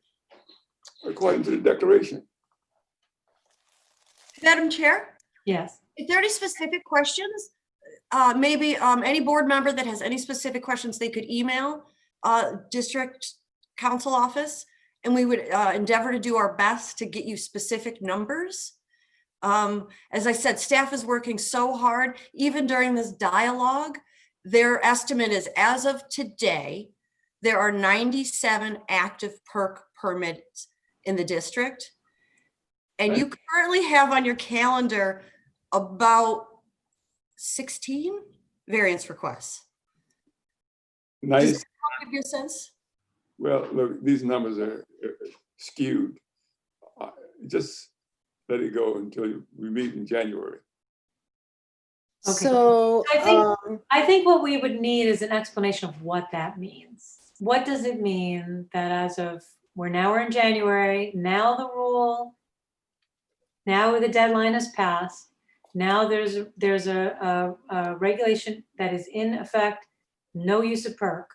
according to the declaration. Madam Chair? Yes. If there are any specific questions, maybe any board member that has any specific questions, they could email district council office, and we would endeavor to do our best to get you specific numbers. As I said, staff is working so hard, even during this dialogue. Their estimate is, as of today, there are 97 active PERC permits in the district. And you currently have on your calendar about 16 variance requests. Nice. Does that give you a sense? Well, look, these numbers are skewed. Just let it go until we meet in January. Okay. So I think what we would need is an explanation of what that means. What does it mean that we're in January, now the rule, now the deadline has passed, now there's a regulation that is in effect, no use of PERC.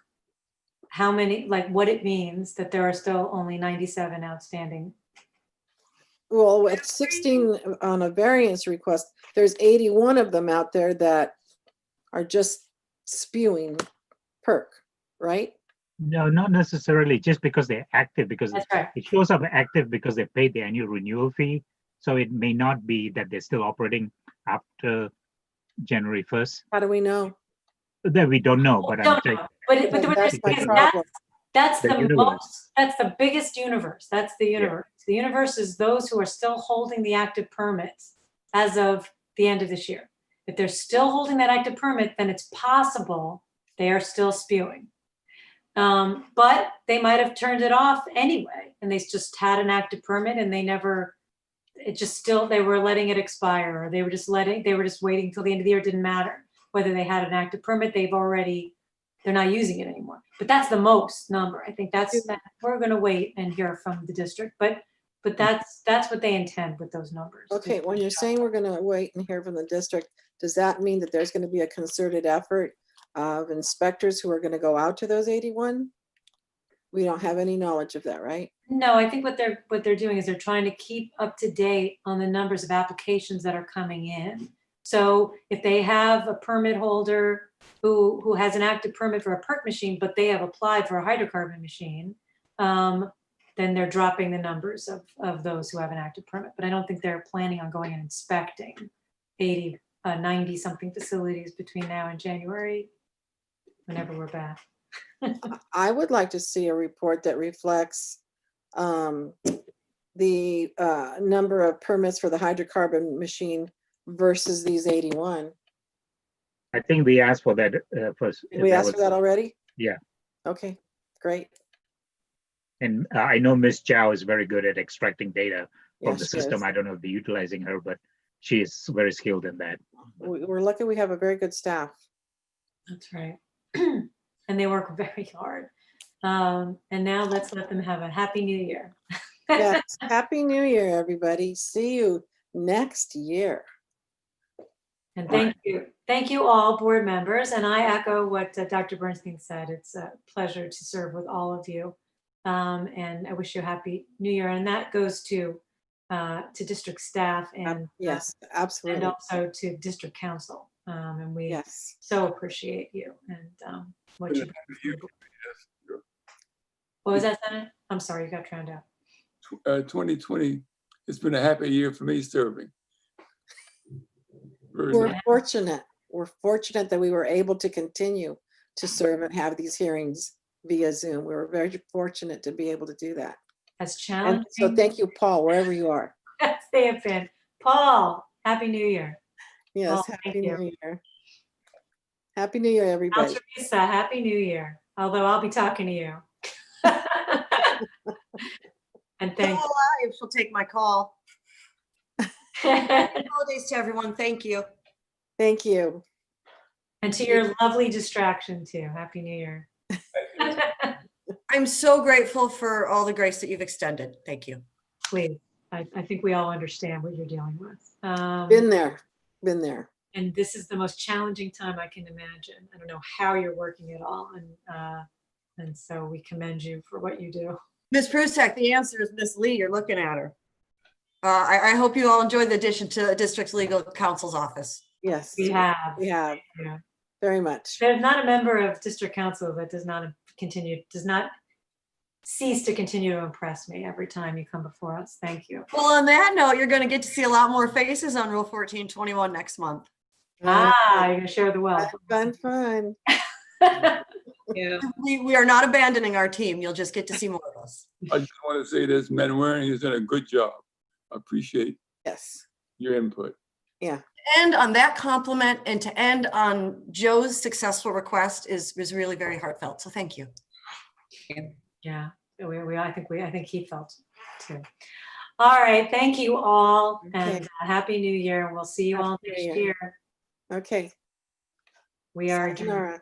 How many, what it means that there are still only 97 outstanding. well, at 16 on a variance request, there's 81 of them out there that are just spewing PERC, right? No, not necessarily just because they're active, because it shows up active because they paid the annual renewal fee. So it may not be that they're still operating after January 1st. How do we know? That we don't know, but I'm saying. That's the biggest universe. That's the universe. Yeah. The universe is those who are still holding the active permits as of the end of this year. If they're still holding that active permit, then it's possible they are still spewing. But they might have turned it off anyway, and they just had an active permit and they never, they were letting it expire, or they were just waiting till the end of the year. It didn't matter whether they had an active permit, they're not using it anymore. But that's the most number. I think we're gonna wait and hear from the district, but that's what they intend with those numbers. Okay, when you're saying we're gonna wait and hear from the district, does that mean that there's gonna be a concerted effort of inspectors who are gonna go out to those 81? We don't have any knowledge of that, right? No, I think what they're doing is they're trying to keep up to date on the numbers of applications that are coming in. So if they have a permit holder who has an active permit for a PERC machine, but they have applied for a hydrocarbon machine, then they're dropping the numbers of those who have an active permit. But I don't think they're planning on going and inspecting 90 something facilities between now and January, whenever we're back. I would like to see a report that reflects the number of permits for the hydrocarbon machine versus these 81. I think we asked for that first. We asked for that already? Yeah. Okay, great. And I know Ms. Chow is very good at extracting data from the Yes, she is. system. I don't know if they're utilizing her, but she is very skilled in that. We're lucky we have a very good staff. That's right. And they work very hard. And now let's let them have a happy new year. Yes, happy new year, everybody. See you next year. And thank you all board members. And I echo what Dr. Bernstein said. It's a pleasure to serve with all of you. And I wish you a happy new year. And that goes to district staff and yes, absolutely. and also to district council. And we so appreciate you and what you bring. What was that, Senate? I'm sorry, you got drowned out. 2020, it's been a happy year for me serving. We're fortunate. We're fortunate that we were able to continue to serve and have these hearings via Zoom. We were very fortunate to be able to do that. That's challenging. And so thank you, Paul, wherever you are. Stay a fan. Paul, happy new year. Yes, Paul, happy new year. Happy new year, everybody. Teresa, happy new year. Although I'll be talking to you. And thank you. Alive, she'll take my call. Happy holidays to everyone. Thank you. Thank you. And to your lovely distraction too. Happy New Year. I'm so grateful for all the grace that you've extended. Thank you. Please. I think we all understand what you're dealing with. Been there. And this is the most challenging time I can imagine. I don't know how you're working it all. And so we commend you for what you do. Ms. Prusek, the answer is Ms. Lee. You're looking at her. I hope you all enjoyed the addition to the district's legal counsel's office. Yes, we have. Yeah, very much. There's not a member of district council that does not cease to continue to impress me every time you come before us. Thank you. Well, on that note, you're going to get to see a lot more faces on Rule 1421 next month. You're going to share the wealth. Fun. Yeah. We are not abandoning our team. You'll just get to see more of us. I just want to say this, Manwaring has done a good job. I appreciate your input. Yeah. And on that compliment and to end on Joe's successful request is really very heartfelt. So thank you. Yeah, I think he felt too. All right, thank you all, and happy New Year. We'll see you all next year. Okay. We are Sayonara.